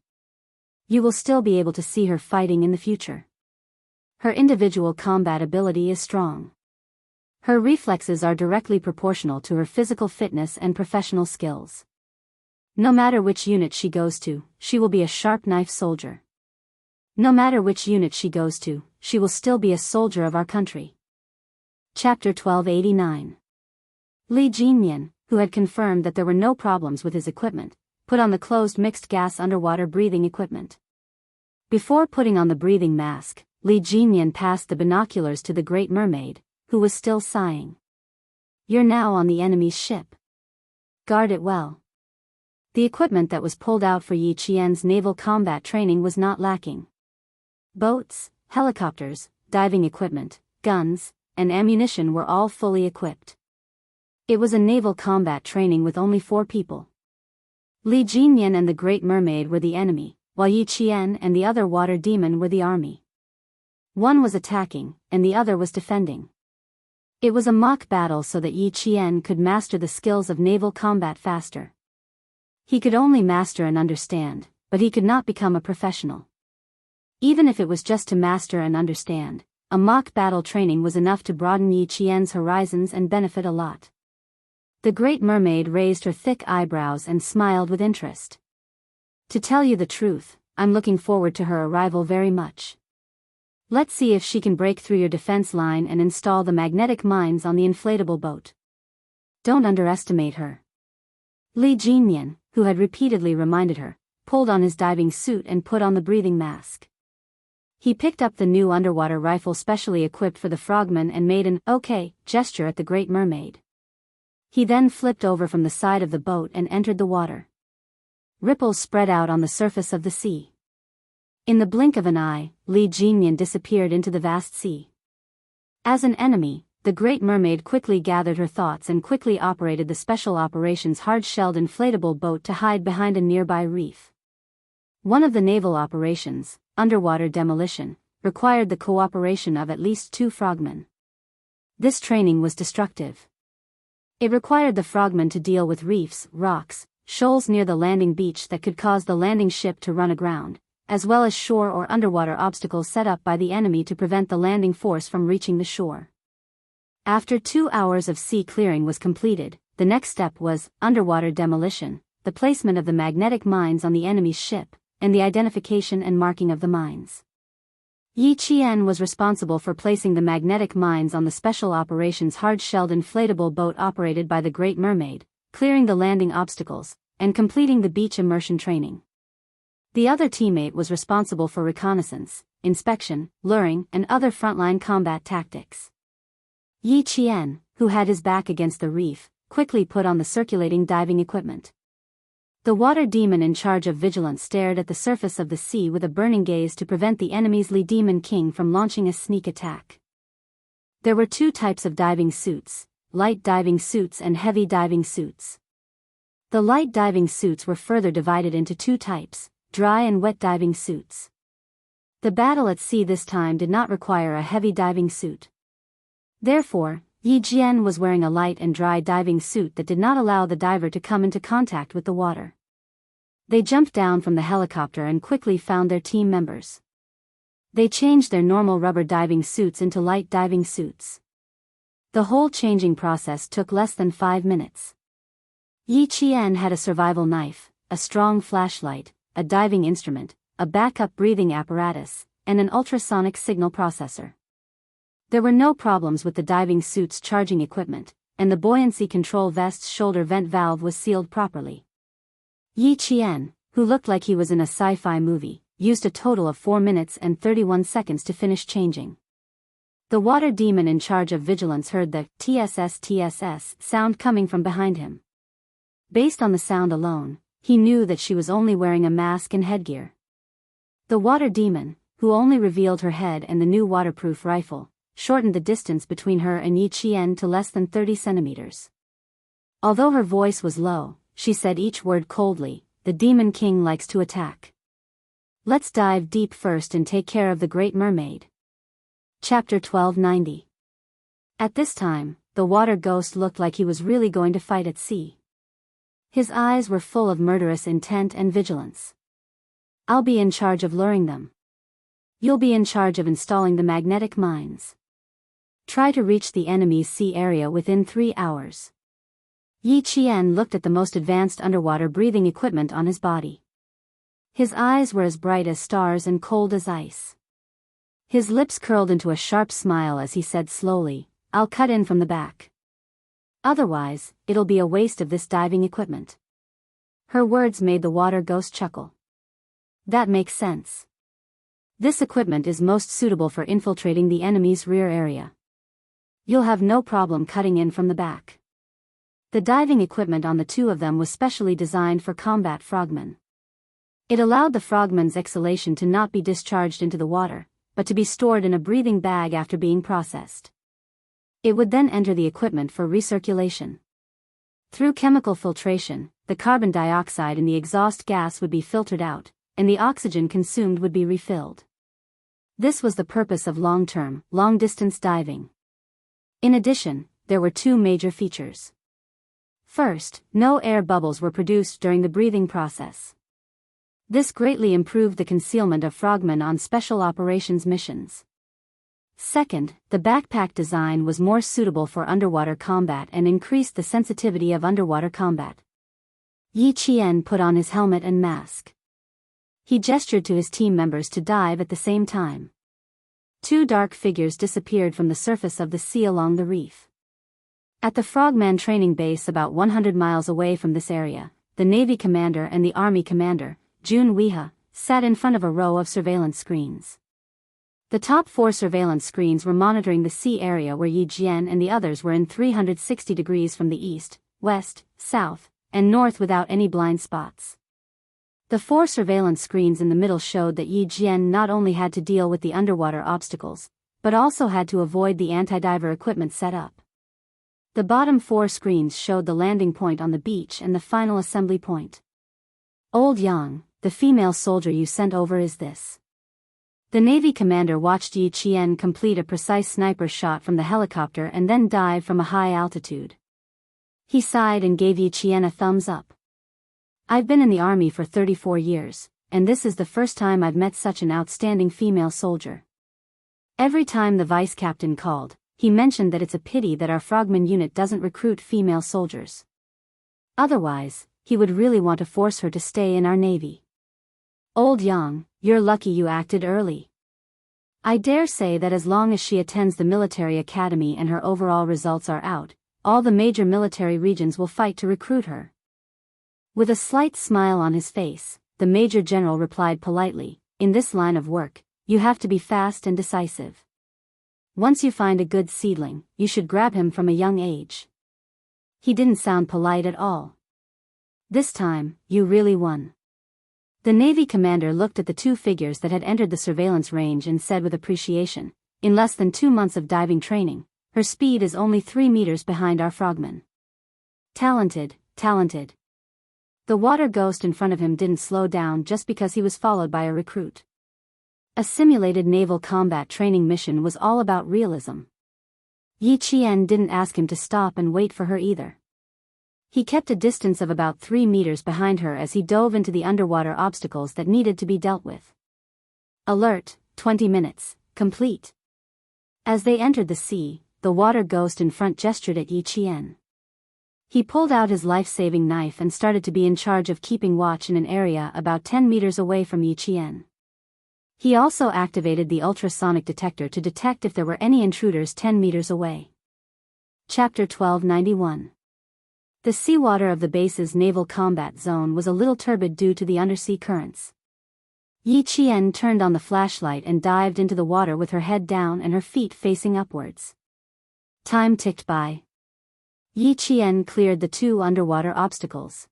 You will still be able to see her fighting in the future. Her individual combat ability is strong. Her reflexes are directly proportional to her physical fitness and professional skills. No matter which unit she goes to, she will be a sharp knife soldier. No matter which unit she goes to, she will still be a soldier of our country. Chapter 1289. Li Jinyan, who had confirmed that there were no problems with his equipment, put on the closed mixed gas underwater breathing equipment. Before putting on the breathing mask, Li Jinyan passed the binoculars to the Great Mermaid, who was still sighing. You're now on the enemy's ship. Guard it well. The equipment that was pulled out for Yi Qian's naval combat training was not lacking. Boats, helicopters, diving equipment, guns, and ammunition were all fully equipped. It was a naval combat training with only 4 people. Li Jinyan and the Great Mermaid were the enemy, while Yi Qian and the other water demon were the army. One was attacking, and the other was defending. It was a mock battle so that Yi Qian could master the skills of naval combat faster. He could only master and understand, but he could not become a professional. Even if it was just to master and understand, a mock battle training was enough to broaden Yi Qian's horizons and benefit a lot. The Great Mermaid raised her thick eyebrows and smiled with interest. To tell you the truth, I'm looking forward to her arrival very much. Let's see if she can break through your defense line and install the magnetic mines on the inflatable boat. Don't underestimate her. Li Jinyan, who had repeatedly reminded her, pulled on his diving suit and put on the breathing mask. He picked up the new underwater rifle specially equipped for the frogmen and made an "okay" gesture at the Great Mermaid. He then flipped over from the side of the boat and entered the water. Ripples spread out on the surface of the sea. In the blink of an eye, Li Jinyan disappeared into the vast sea. As an enemy, the Great Mermaid quickly gathered her thoughts and quickly operated the Special Operations hard-shelled inflatable boat to hide behind a nearby reef. One of the naval operations, underwater demolition, required the cooperation of at least 2 frogmen. This training was destructive. It required the frogmen to deal with reefs, rocks, shoals near the landing beach that could cause the landing ship to run aground, as well as shore or underwater obstacles set up by the enemy to prevent the landing force from reaching the shore. After 2 hours of sea clearing was completed, the next step was underwater demolition, the placement of the magnetic mines on the enemy's ship, and the identification and marking of the mines. Yi Qian was responsible for placing the magnetic mines on the Special Operations hard-shelled inflatable boat operated by the Great Mermaid, clearing the landing obstacles, and completing the beach immersion training. The other teammate was responsible for reconnaissance, inspection, luring, and other frontline combat tactics. Yi Qian, who had his back against the reef, quickly put on the circulating diving equipment. The water demon in charge of vigilance stared at the surface of the sea with a burning gaze to prevent the enemy's Li Demon King from launching a sneak attack. There were 2 types of diving suits, light diving suits and heavy diving suits. The light diving suits were further divided into 2 types, dry and wet diving suits. The battle at sea this time did not require a heavy diving suit. Therefore, Yi Jian was wearing a light and dry diving suit that did not allow the diver to come into contact with the water. They jumped down from the helicopter and quickly found their team members. They changed their normal rubber diving suits into light diving suits. The whole changing process took less than 5 minutes. Yi Qian had a survival knife, a strong flashlight, a diving instrument, a backup breathing apparatus, and an ultrasonic signal processor. There were no problems with the diving suit's charging equipment, and the buoyancy control vest's shoulder vent valve was sealed properly. Yi Qian, who looked like he was in a sci-fi movie, used a total of 4 minutes and 31 seconds to finish changing. The water demon in charge of vigilance heard the TSS sound coming from behind him. Based on the sound alone, he knew that she was only wearing a mask and headgear. The water demon, who only revealed her head and the new waterproof rifle, shortened the distance between her and Yi Qian to less than 30 centimeters. Although her voice was low, she said each word coldly. The Demon King likes to attack. Let's dive deep first and take care of the Great Mermaid. Chapter 1290. At this time, the water ghost looked like he was really going to fight at sea. His eyes were full of murderous intent and vigilance. I'll be in charge of luring them. You'll be in charge of installing the magnetic mines. Try to reach the enemy's sea area within 3 hours. Yi Qian looked at the most advanced underwater breathing equipment on his body. His eyes were as bright as stars and cold as ice. His lips curled into a sharp smile as he said slowly, I'll cut in from the back. Otherwise, it'll be a waste of this diving equipment. Her words made the water ghost chuckle. That makes sense. This equipment is most suitable for infiltrating the enemy's rear area. You'll have no problem cutting in from the back. The diving equipment on the 2 of them was specially designed for combat frogmen. It allowed the frogmen's exhalation to not be discharged into the water, but to be stored in a breathing bag after being processed. It would then enter the equipment for recirculation. Through chemical filtration, the carbon dioxide in the exhaust gas would be filtered out, and the oxygen consumed would be refilled. This was the purpose of long-term, long-distance diving. In addition, there were 2 major features. First, no air bubbles were produced during the breathing process. This greatly improved the concealment of frogmen on special operations missions. Second, the backpack design was more suitable for underwater combat and increased the sensitivity of underwater combat. Yi Qian put on his helmet and mask. He gestured to his team members to dive at the same time. 2 dark figures disappeared from the surface of the sea along the reef. At the Frogman training base about 100 miles away from this area, the Navy commander and the Army commander, Jun Weha, sat in front of a row of surveillance screens. The top 4 surveillance screens were monitoring the sea area where Yi Jian and the others were in 360 degrees from the east, west, south, and north without any blind spots. The 4 surveillance screens in the middle showed that Yi Jian not only had to deal with the underwater obstacles, but also had to avoid the anti-diver equipment set up. The bottom 4 screens showed the landing point on the beach and the final assembly point. Old Yang, the female soldier you sent over is this. The Navy commander watched Yi Qian complete a precise sniper shot from the helicopter and then dive from a high altitude. He sighed and gave Yi Qian a thumbs up. I've been in the army for 34 years, and this is the first time I've met such an outstanding female soldier. Every time the vice captain called, he mentioned that it's a pity that our frogman unit doesn't recruit female soldiers. Otherwise, he would really want to force her to stay in our navy. Old Yang, you're lucky you acted early. I dare say that as long as she attends the military academy and her overall results are out, all the major military regions will fight to recruit her. With a slight smile on his face, the Major General replied politely, in this line of work, you have to be fast and decisive. Once you find a good seedling, you should grab him from a young age. He didn't sound polite at all. This time, you really won. The Navy commander looked at the 2 figures that had entered the surveillance range and said with appreciation, in less than 2 months of diving training, her speed is only 3 meters behind our frogmen. Talented, talented. The water ghost in front of him didn't slow down just because he was followed by a recruit. A simulated naval combat training mission was all about realism. Yi Qian didn't ask him to stop and wait for her either. He kept a distance of about 3 meters behind her as he dove into the underwater obstacles that needed to be dealt with. Alert, 20 minutes, complete. As they entered the sea, the water ghost in front gestured at Yi Qian. He pulled out his life-saving knife and started to be in charge of keeping watch in an area about 10 meters away from Yi Qian. He also activated the ultrasonic detector to detect if there were any intruders 10 meters away. Chapter 1291. The seawater of the base's naval combat zone was a little turbid due to the undersea currents. Yi Qian turned on the flashlight and dived into the water with her head down and her feet facing upwards. Time ticked by. Yi Qian cleared the 2 underwater obstacles.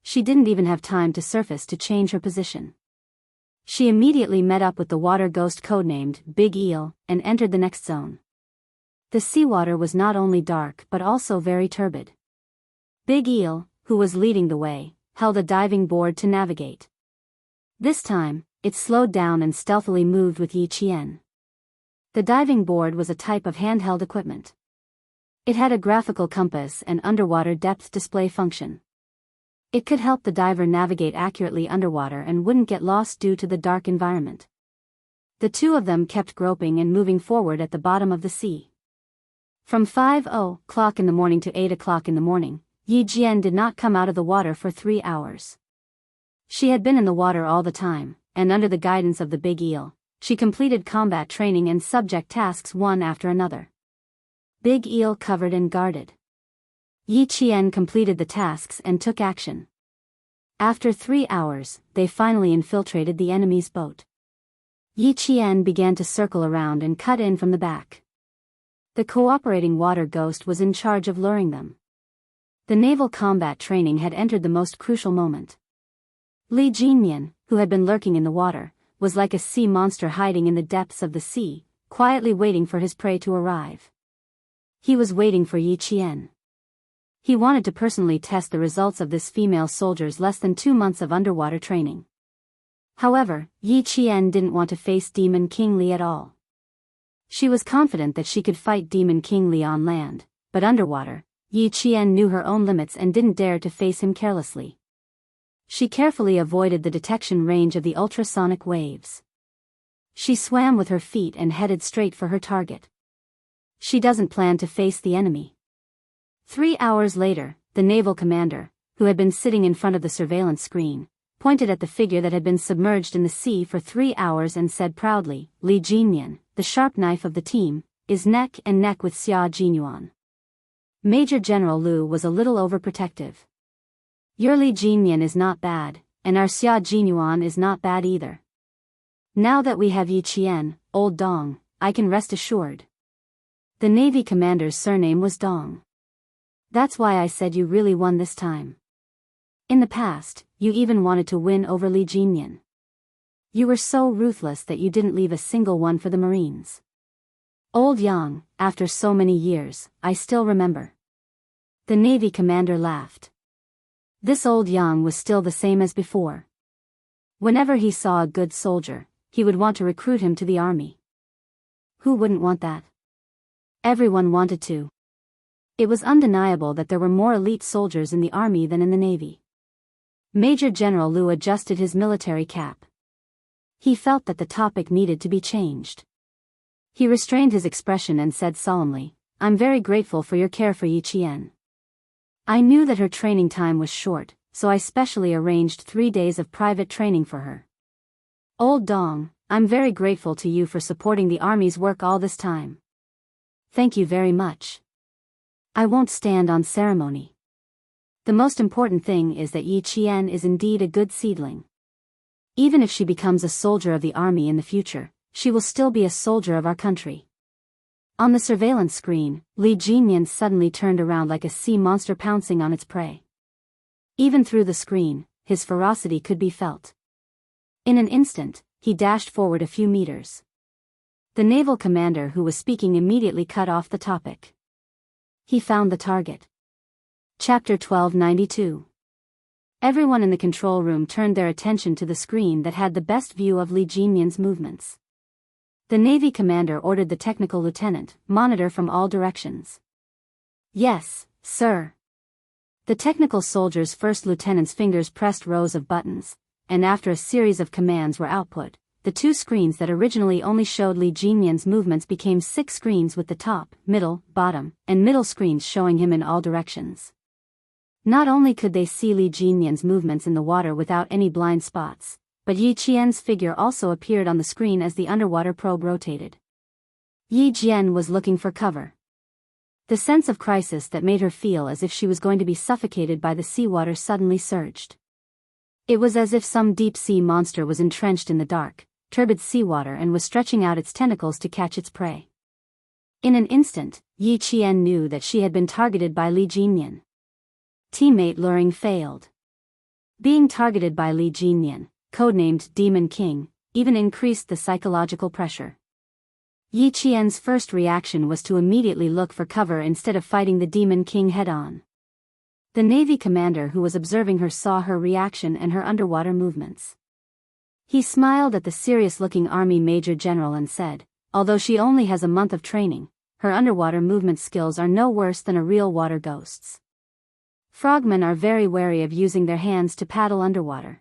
She didn't even have time to surface to change her position. She immediately met up with the water ghost codenamed Big Eel and entered the next zone. The seawater was not only dark but also very turbid. Big Eel, who was leading the way, held a diving board to navigate. This time, it slowed down and stealthily moved with Yi Qian. The diving board was a type of handheld equipment. It had a graphical compass and underwater depth display function. It could help the diver navigate accurately underwater and wouldn't get lost due to the dark environment. The 2 of them kept groping and moving forward at the bottom of the sea. From 5:00 in the morning to 8:00 in the morning, Yi Jian did not come out of the water for 3 hours. She had been in the water all the time, and under the guidance of the Big Eel, she completed combat training and subject tasks one after another. Big Eel covered and guarded. Yi Qian completed the tasks and took action. After 3 hours, they finally infiltrated the enemy's boat. Yi Qian began to circle around and cut in from the back. The cooperating water ghost was in charge of luring them. The naval combat training had entered the most crucial moment. Li Jinmian, who had been lurking in the water, was like a sea monster hiding in the depths of the sea, quietly waiting for his prey to arrive. He was waiting for Yi Qian. He wanted to personally test the results of this female soldier's less than 2 months of underwater training. However, Yi Qian didn't want to face Demon King Li at all. She was confident that she could fight Demon King Li on land, but underwater, Yi Qian knew her own limits and didn't dare to face him carelessly. She carefully avoided the detection range of the ultrasonic waves. She swam with her feet and headed straight for her target. She doesn't plan to face the enemy. 3 hours later, the naval commander, who had been sitting in front of the surveillance screen, pointed at the figure that had been submerged in the sea for 3 hours and said proudly, Li Jinmian, the sharp knife of the team, is neck and neck with Xia Jinyuan. Major General Lu was a little overprotective. Your Li Jinmian is not bad, and our Xia Jinyuan is not bad either. Now that we have Yi Qian, old Dong, I can rest assured. The Navy commander's surname was Dong. That's why I said you really won this time. In the past, you even wanted to win over Li Jinyan. You were so ruthless that you didn't leave a single one for the Marines. Old Yang, after so many years, I still remember. The Navy commander laughed. This old Yang was still the same as before. Whenever he saw a good soldier, he would want to recruit him to the army. Who wouldn't want that? Everyone wanted to. It was undeniable that there were more elite soldiers in the army than in the Navy. Major General Liu adjusted his military cap. He felt that the topic needed to be changed. He restrained his expression and said solemnly, "I'm very grateful for your care for Yi Qian. I knew that her training time was short, so I specially arranged 3 days of private training for her. Old Dong, I'm very grateful to you for supporting the army's work all this time. Thank you very much. I won't stand on ceremony. The most important thing is that Yi Qian is indeed a good seedling. Even if she becomes a soldier of the army in the future, she will still be a soldier of our country." On the surveillance screen, Li Jinyan suddenly turned around like a sea monster pouncing on its prey. Even through the screen, his ferocity could be felt. In an instant, he dashed forward a few meters. The naval commander who was speaking immediately cut off the topic. He found the target. Chapter 1292. Everyone in the control room turned their attention to the screen that had the best view of Li Jinyan's movements. The Navy commander ordered the technical lieutenant, "Monitor from all directions." "Yes, sir." The technical soldier's first lieutenant's fingers pressed rows of buttons, and after a series of commands were output, the 2 screens that originally only showed Li Jinyan's movements became 6 screens with the top, middle, bottom, and middle screens showing him in all directions. Not only could they see Li Jinyan's movements in the water without any blind spots, but Yi Qian's figure also appeared on the screen as the underwater probe rotated. Yi Jian was looking for cover. The sense of crisis that made her feel as if she was going to be suffocated by the seawater suddenly surged. It was as if some deep-sea monster was entrenched in the dark, turbid seawater and was stretching out its tentacles to catch its prey. In an instant, Yi Qian knew that she had been targeted by Li Jinyan. Teammate luring failed. Being targeted by Li Jinyan, codenamed Demon King, even increased the psychological pressure. Yi Qian's first reaction was to immediately look for cover instead of fighting the Demon King head-on. The Navy commander who was observing her saw her reaction and her underwater movements. He smiled at the serious-looking Army Major General and said, "Although she only has a month of training, her underwater movement skills are no worse than a real water ghost's. Frogmen are very wary of using their hands to paddle underwater.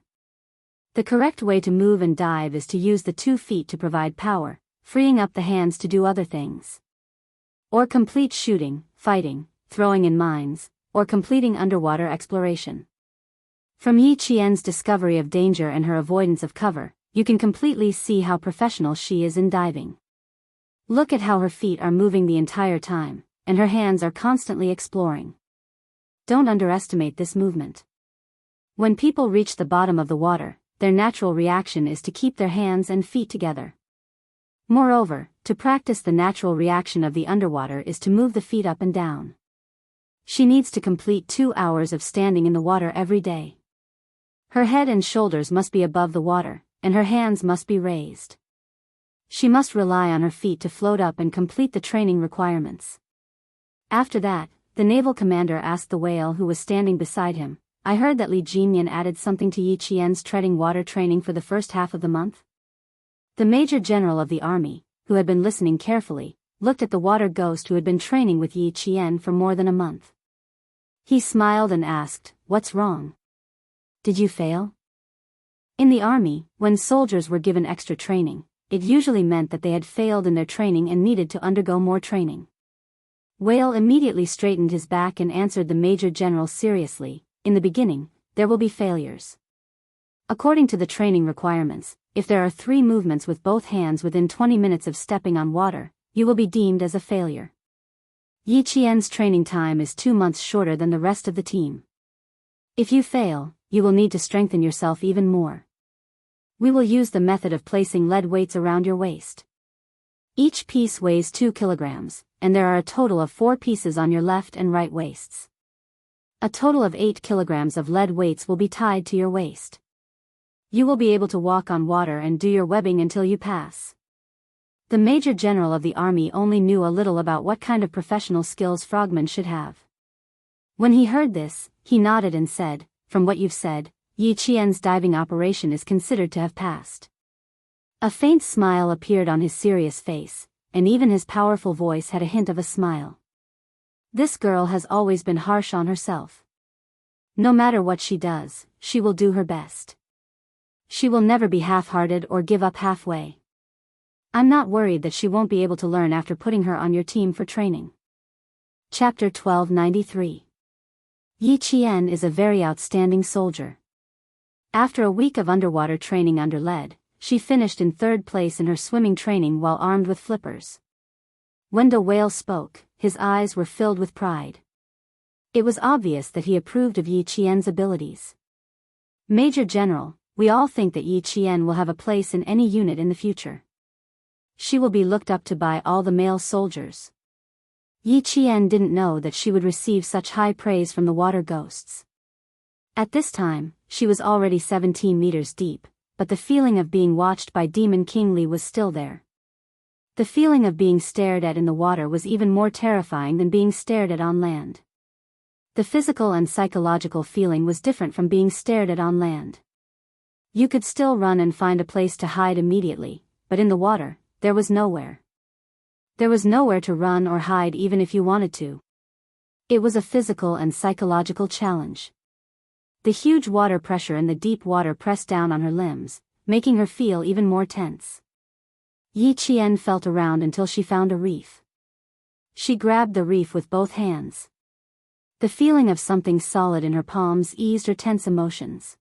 The correct way to move and dive is to use the 2 feet to provide power, freeing up the hands to do other things. Or complete shooting, fighting, throwing in mines, or completing underwater exploration." From Yi Qian's discovery of danger and her avoidance of cover, you can completely see how professional she is in diving. Look at how her feet are moving the entire time, and her hands are constantly exploring. Don't underestimate this movement. When people reach the bottom of the water, their natural reaction is to keep their hands and feet together. Moreover, to practice the natural reaction of the underwater is to move the feet up and down. She needs to complete 2 hours of standing in the water every day. Her head and shoulders must be above the water, and her hands must be raised. She must rely on her feet to float up and complete the training requirements. After that, the naval commander asked the whale who was standing beside him, "I heard that Li Jinyan added something to Yi Qian's treading water training for the first half of the month?" The Major General of the Army, who had been listening carefully, looked at the water ghost who had been training with Yi Qian for more than a month. He smiled and asked, "What's wrong? Did you fail?" In the army, when soldiers were given extra training, it usually meant that they had failed in their training and needed to undergo more training. Whale immediately straightened his back and answered the Major General seriously, "In the beginning, there will be failures. According to the training requirements, if there are 3 movements with both hands within 20 minutes of stepping on water, you will be deemed as a failure. Yi Qian's training time is 2 months shorter than the rest of the team. If you fail, you will need to strengthen yourself even more. We will use the method of placing lead weights around your waist. Each piece weighs 2 kilograms, and there are a total of 4 pieces on your left and right waists. A total of 8 kilograms of lead weights will be tied to your waist. You will be able to walk on water and do your webbing until you pass. The Major General of the Army only knew a little about what kind of professional skills frogmen should have. When he heard this, he nodded and said, "From what you've said, Yi Qian's diving operation is considered to have passed." A faint smile appeared on his serious face, and even his powerful voice had a hint of a smile. This girl has always been harsh on herself. No matter what she does, she will do her best. She will never be half-hearted or give up halfway. I'm not worried that she won't be able to learn after putting her on your team for training. Chapter 1293. Yi Qian is a very outstanding soldier. After a week of underwater training under lead, she finished in 3rd place in her swimming training while armed with flippers. When the whale spoke, his eyes were filled with pride. It was obvious that he approved of Yi Qian's abilities. "Major General, we all think that Yi Qian will have a place in any unit in the future. She will be looked up to by all the male soldiers." Yi Qian didn't know that she would receive such high praise from the water ghosts. At this time, she was already 17 meters deep, but the feeling of being watched by Demon King Li was still there. The feeling of being stared at in the water was even more terrifying than being stared at on land. The physical and psychological feeling was different from being stared at on land. You could still run and find a place to hide immediately, but in the water, there was nowhere. There was nowhere to run or hide even if you wanted to. It was a physical and psychological challenge. The huge water pressure in the deep water pressed down on her limbs, making her feel even more tense. Yi Qian felt around until she found a reef. She grabbed the reef with both hands. The feeling of something solid in her palms eased her tense emotions.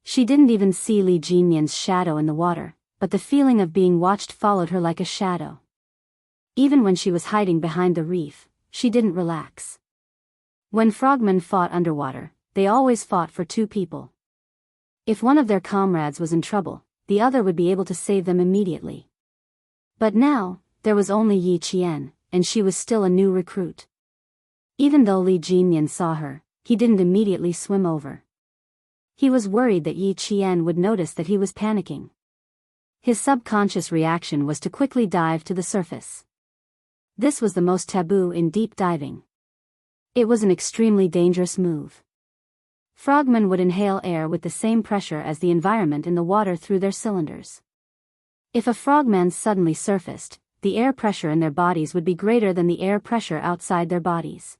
She didn't even see Li Jinyan's shadow in the water, but the feeling of being watched followed her like a shadow. Even when she was hiding behind the reef, she didn't relax. When frogmen fought underwater, they always fought for 2 people. If one of their comrades was in trouble, the other would be able to save them immediately. But now, there was only Yi Qian, and she was still a new recruit. Even though Li Jinyan saw her, he didn't immediately swim over. He was worried that Yi Qian would notice that he was panicking. His subconscious reaction was to quickly dive to the surface. This was the most taboo in deep diving. It was an extremely dangerous move. Frogmen would inhale air with the same pressure as the environment in the water through their cylinders. If a frogman suddenly surfaced, the air pressure in their bodies would be greater than the air pressure outside their bodies.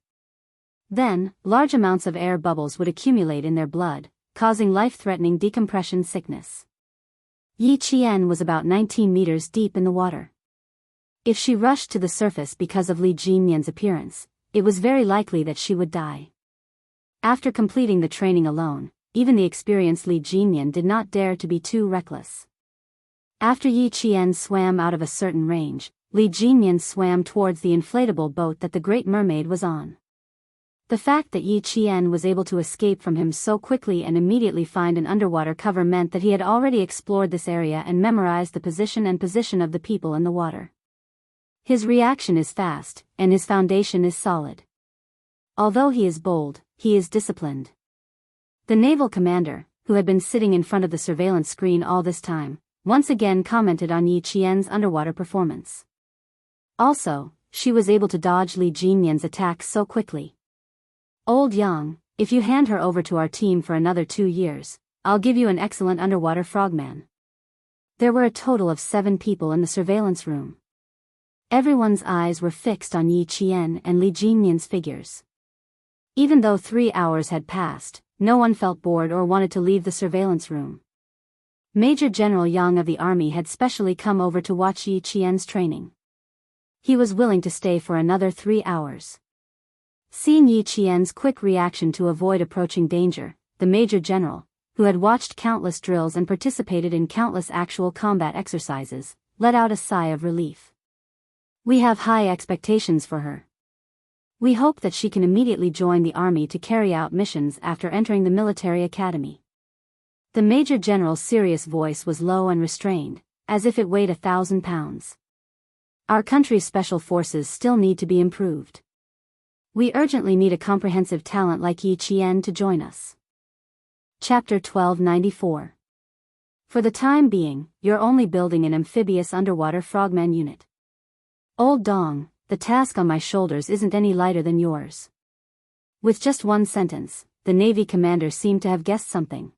Then, large amounts of air bubbles would accumulate in their blood, causing life-threatening decompression sickness. Yi Qian was about 19 meters deep in the water. If she rushed to the surface because of Li Jinyan's appearance, it was very likely that she would die. After completing the training alone, even the experienced Li Jinyan did not dare to be too reckless. After Yi Qian swam out of a certain range, Li Jinyan swam towards the inflatable boat that the Great Mermaid was on. The fact that Yi Qian was able to escape from him so quickly and immediately find an underwater cover meant that he had already explored this area and memorized the position of the people in the water. His reaction is fast, and his foundation is solid. Although he is bold, he is disciplined. The naval commander, who had been sitting in front of the surveillance screen all this time, once again commented on Yi Qian's underwater performance. Also, she was able to dodge Li Jinyan's attack so quickly. "Old Yang, if you hand her over to our team for another 2 years, I'll give you an excellent underwater frogman." There were a total of 7 people in the surveillance room. Everyone's eyes were fixed on Yi Qian and Li Jinyan's figures. Even though 3 hours had passed, no one felt bored or wanted to leave the surveillance room. Major General Yang of the army had specially come over to watch Yi Qian's training. He was willing to stay for another 3 hours. Seeing Yi Qian's quick reaction to avoid approaching danger, the Major General, who had watched countless drills and participated in countless actual combat exercises, let out a sigh of relief. "We have high expectations for her. We hope that she can immediately join the army to carry out missions after entering the military academy." The Major General's serious voice was low and restrained, as if it weighed 1,000 pounds. "Our country's special forces still need to be improved. We urgently need a comprehensive talent like Yi Qian to join us. Chapter 1294. For the time being, you're only building an amphibious underwater frogman unit. Old Dong, the task on my shoulders isn't any lighter than yours. With just one sentence, the Navy commander seemed to have guessed something.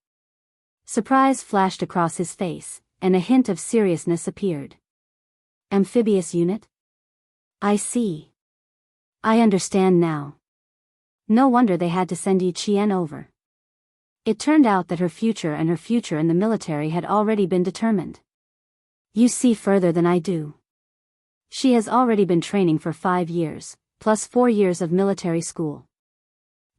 Surprise flashed across his face, and a hint of seriousness appeared. Amphibious unit? I see. I understand now. No wonder they had to send Yi Qian over. It turned out that her future in the military had already been determined. You see further than I do. She has already been training for 5 years, plus 4 years of military school.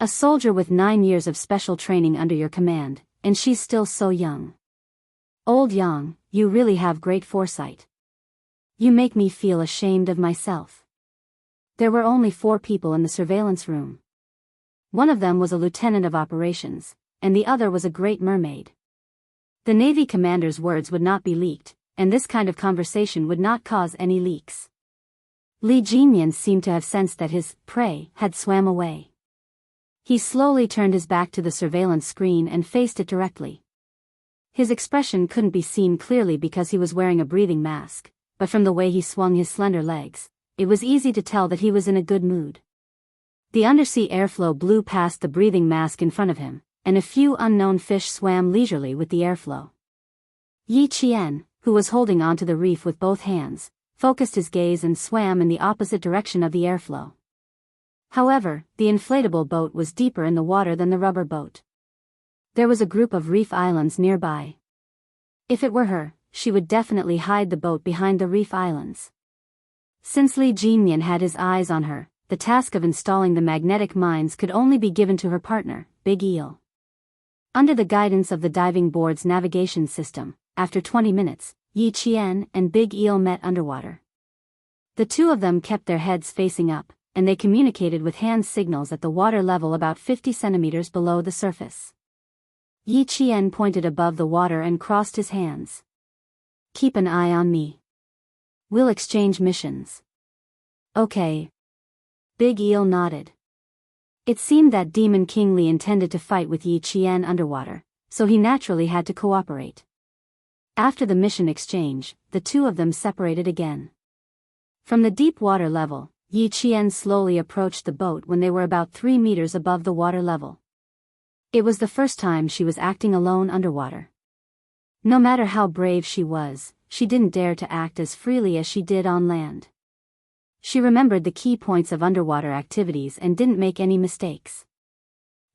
A soldier with 9 years of special training under your command, and she's still so young. Old Yang, you really have great foresight. You make me feel ashamed of myself. There were only 4 people in the surveillance room. One of them was a lieutenant of operations, and the other was a great mermaid. The Navy commander's words would not be leaked, and this kind of conversation would not cause any leaks. Li Jinyan seemed to have sensed that his prey had swam away. He slowly turned his back to the surveillance screen and faced it directly. His expression couldn't be seen clearly because he was wearing a breathing mask, but from the way he swung his slender legs, it was easy to tell that he was in a good mood. The undersea airflow blew past the breathing mask in front of him, and a few unknown fish swam leisurely with the airflow. Yi Qian, who was holding onto the reef with both hands, focused his gaze and swam in the opposite direction of the airflow. However, the inflatable boat was deeper in the water than the rubber boat. There was a group of reef islands nearby. If it were her, she would definitely hide the boat behind the reef islands. Since Li Jinyan had his eyes on her, the task of installing the magnetic mines could only be given to her partner, Big Eel. Under the guidance of the diving board's navigation system, after 20 minutes, Yi Qian and Big Eel met underwater. The two of them kept their heads facing up, and they communicated with hand signals at the water level about 50 centimeters below the surface. Yi Qian pointed above the water and crossed his hands. Keep an eye on me. We'll exchange missions. Okay. Big Eel nodded. It seemed that Demon King Li intended to fight with Yi Qian underwater, so he naturally had to cooperate. After the mission exchange, the two of them separated again. From the deep water level, Yi Qian slowly approached the boat when they were about 3 meters above the water level. It was the first time she was acting alone underwater. No matter how brave she was, she didn't dare to act as freely as she did on land. She remembered the key points of underwater activities and didn't make any mistakes.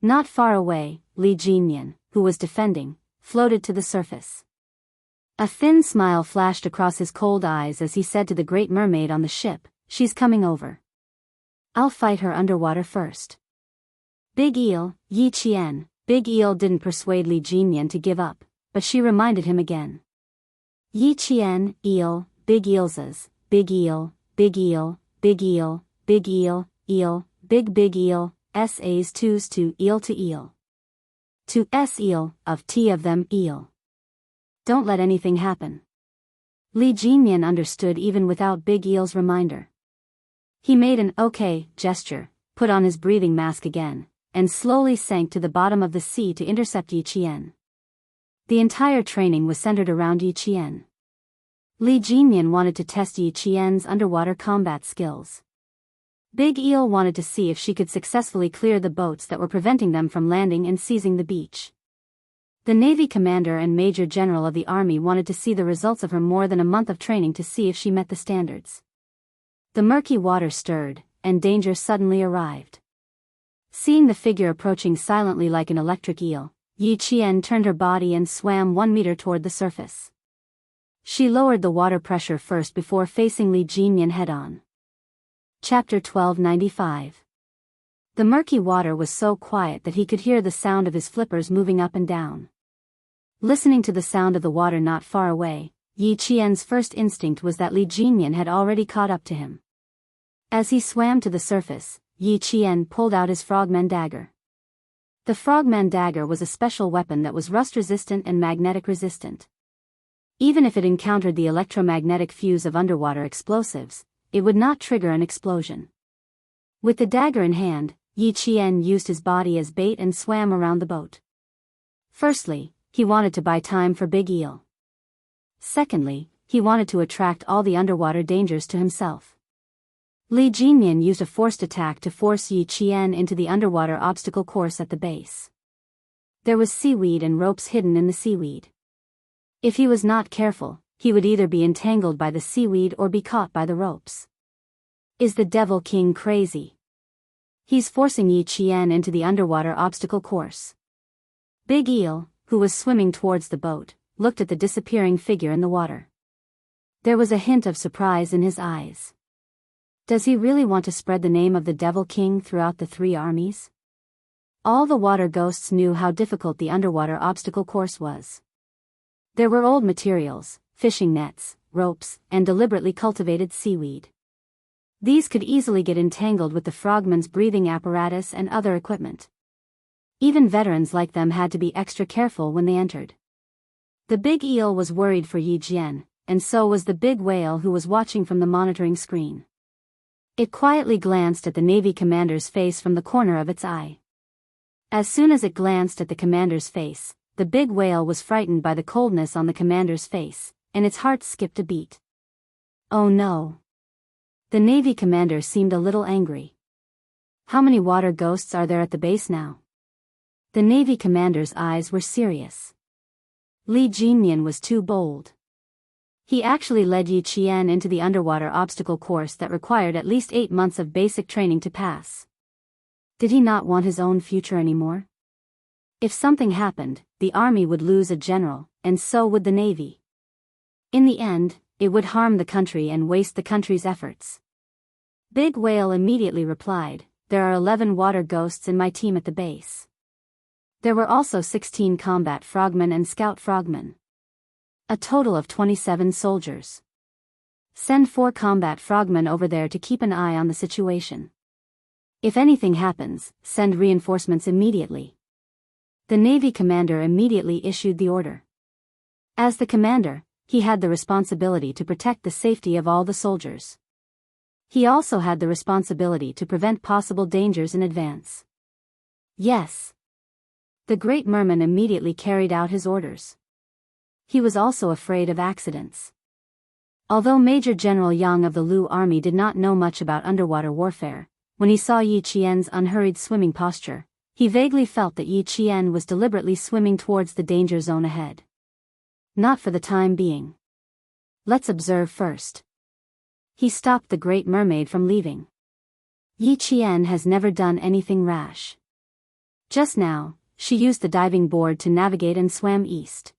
Not far away, Li Jinyan, who was defending, floated to the surface. A thin smile flashed across his cold eyes as he said to the Great Mermaid on the ship, "She's coming over. I'll fight her underwater first." Big Eel, Yi Qian, Big Eel didn't persuade Li Jinyan to give up, but she reminded him again. Yi Qian, Eel, Big Eel's, Big Eel, Big Eel, Big Eel, Big Eel, Eel, Big Eel, SA's twos to Eel. To S Eel, of T of them Eel. Don't let anything happen. Li Jinyan understood even without Big Eel's reminder. He made an okay gesture, put on his breathing mask again, and slowly sank to the bottom of the sea to intercept Yi Qian. The entire training was centered around Yi Qian. Li Jinyan wanted to test Yi Qian's underwater combat skills. Big Eel wanted to see if she could successfully clear the boats that were preventing them from landing and seizing the beach. The Navy commander and Major General of the Army wanted to see the results of her more than a month of training to see if she met the standards. The murky water stirred, and danger suddenly arrived. Seeing the figure approaching silently like an electric eel, Yi Qian turned her body and swam 1 meter toward the surface. She lowered the water pressure first before facing Li Jinyan head-on. Chapter 1295. The murky water was so quiet that he could hear the sound of his flippers moving up and down. Listening to the sound of the water not far away, Yi Qian's first instinct was that Li Jinyan had already caught up to him. As he swam to the surface, Yi Qian pulled out his frogman dagger. The frogman dagger was a special weapon that was rust-resistant and magnetic-resistant. Even if it encountered the electromagnetic fuse of underwater explosives, it would not trigger an explosion. With the dagger in hand, Yi Qian used his body as bait and swam around the boat. Firstly, he wanted to buy time for Big Eel. Secondly, he wanted to attract all the underwater dangers to himself. Li Jinyan used a forced attack to force Yi Qian into the underwater obstacle course at the base. There was seaweed and ropes hidden in the seaweed. If he was not careful, he would either be entangled by the seaweed or be caught by the ropes. Is the Devil King crazy? He's forcing Yi Qian into the underwater obstacle course. Big Eel, who was swimming towards the boat, looked at the disappearing figure in the water. There was a hint of surprise in his eyes. Does he really want to spread the name of the Devil King throughout the three armies? All the water ghosts knew how difficult the underwater obstacle course was. There were old materials, fishing nets, ropes, and deliberately cultivated seaweed. These could easily get entangled with the frogmen's breathing apparatus and other equipment. Even veterans like them had to be extra careful when they entered. The big eel was worried for Yi Jian, and so was the big whale who was watching from the monitoring screen. It quietly glanced at the Navy commander's face from the corner of its eye. As soon as it glanced at the commander's face, the big whale was frightened by the coldness on the commander's face, and its heart skipped a beat. Oh no! The Navy commander seemed a little angry. How many water ghosts are there at the base now? The Navy commander's eyes were serious. Li Jinyan was too bold. He actually led Yi Qian into the underwater obstacle course that required at least 8 months of basic training to pass. Did he not want his own future anymore? If something happened, the army would lose a general, and so would the Navy. In the end, it would harm the country and waste the country's efforts. Big Whale immediately replied, "There are 11 water ghosts in my team at the base. There were also 16 combat frogmen and scout frogmen. A total of 27 soldiers. Send 4 combat frogmen over there to keep an eye on the situation. If anything happens, send reinforcements immediately." The Navy commander immediately issued the order. As the commander, he had the responsibility to protect the safety of all the soldiers. He also had the responsibility to prevent possible dangers in advance. Yes. The Great Merman immediately carried out his orders. He was also afraid of accidents. Although Major General Yang of the Lu Army did not know much about underwater warfare, when he saw Yi Qian's unhurried swimming posture, he vaguely felt that Yi Qian was deliberately swimming towards the danger zone ahead. Not for the time being. Let's observe first. He stopped the Great Mermaid from leaving. Yi Qian has never done anything rash. Just now, she used the diving board to navigate and swam east.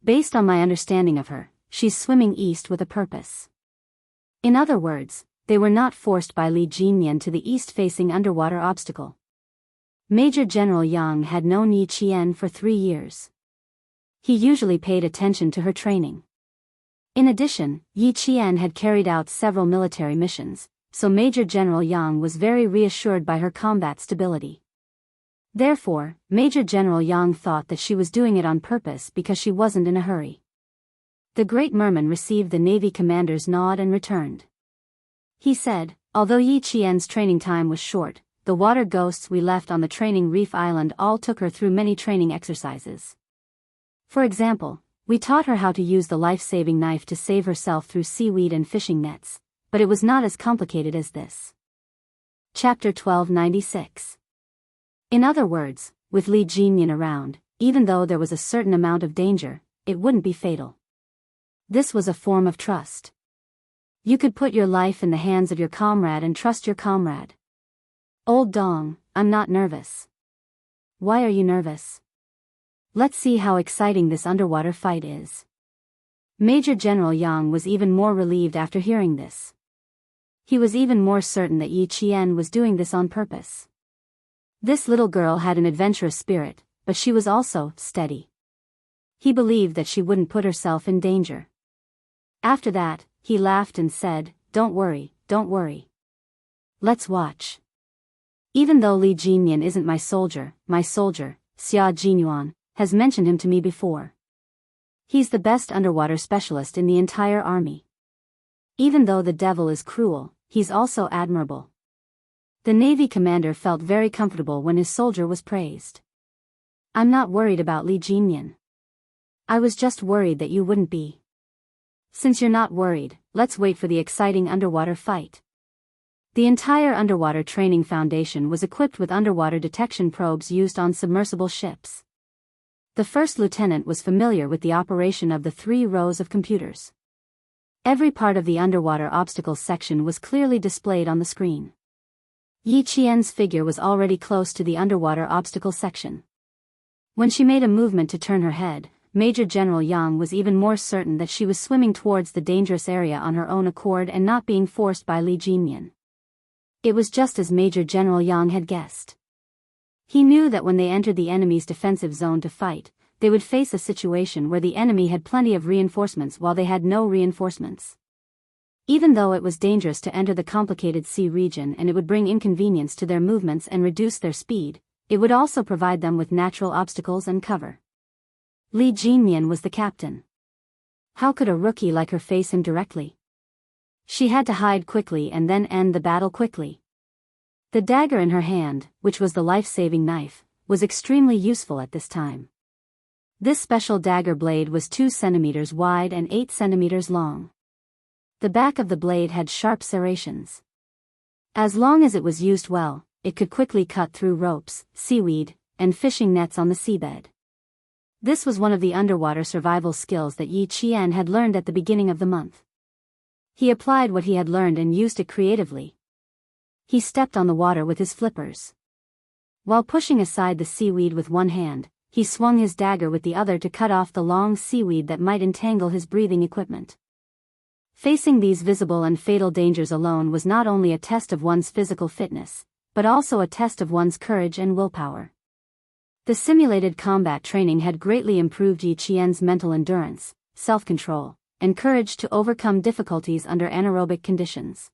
Based on my understanding of her, she's swimming east with a purpose. In other words, they were not forced by Li Jinyan to the east-facing underwater obstacle. Major General Yang had known Yi Qian for 3 years. He usually paid attention to her training. In addition, Yi Qian had carried out several military missions, so Major General Yang was very reassured by her combat stability. Therefore, Major General Yang thought that she was doing it on purpose because she wasn't in a hurry. The Great Merman received the Navy commander's nod and returned. He said, "Although Yi Qian's training time was short, the water ghosts we left on the training reef island all took her through many training exercises. For example, we taught her how to use the life-saving knife to save herself through seaweed and fishing nets, but it was not as complicated as this." Chapter 1296. In other words, with Li Jinyan around, even though there was a certain amount of danger, it wouldn't be fatal. This was a form of trust. You could put your life in the hands of your comrade and trust your comrade. "Old Dong, I'm not nervous." "Why are you nervous?" "Let's see how exciting this underwater fight is." Major General Yang was even more relieved after hearing this. He was even more certain that Yi Qian was doing this on purpose. This little girl had an adventurous spirit, but she was also steady. He believed that she wouldn't put herself in danger. After that, he laughed and said, don't worry. Let's watch." Even though Li Jinyan isn't my soldier, Xia Jinyuan, has mentioned him to me before. He's the best underwater specialist in the entire army. Even though the devil is cruel, he's also admirable. The Navy commander felt very comfortable when his soldier was praised. "I'm not worried about Li Jinyan. I was just worried that you wouldn't be. Since you're not worried, let's wait for the exciting underwater fight." The entire underwater training foundation was equipped with underwater detection probes used on submersible ships. The first lieutenant was familiar with the operation of the 3 rows of computers. Every part of the underwater obstacles section was clearly displayed on the screen. Yi Qian's figure was already close to the underwater obstacle section. When she made a movement to turn her head, Major General Yang was even more certain that she was swimming towards the dangerous area on her own accord and not being forced by Li Jinyan. It was just as Major General Yang had guessed. He knew that when they entered the enemy's defensive zone to fight, they would face a situation where the enemy had plenty of reinforcements while they had no reinforcements. Even though it was dangerous to enter the complicated sea region and it would bring inconvenience to their movements and reduce their speed, it would also provide them with natural obstacles and cover. Li Jinyan was the captain. How could a rookie like her face him directly? She had to hide quickly and then end the battle quickly. The dagger in her hand, which was the life-saving knife, was extremely useful at this time. This special dagger blade was 2 centimeters wide and 8 centimeters long. The back of the blade had sharp serrations. As long as it was used well, it could quickly cut through ropes, seaweed, and fishing nets on the seabed. This was one of the underwater survival skills that Yi Qian had learned at the beginning of the month. He applied what he had learned and used it creatively. He stepped on the water with his flippers. While pushing aside the seaweed with one hand, he swung his dagger with the other to cut off the long seaweed that might entangle his breathing equipment. Facing these visible and fatal dangers alone was not only a test of one's physical fitness, but also a test of one's courage and willpower. The simulated combat training had greatly improved Yi Qian's mental endurance, self-control, and courage to overcome difficulties under anaerobic conditions.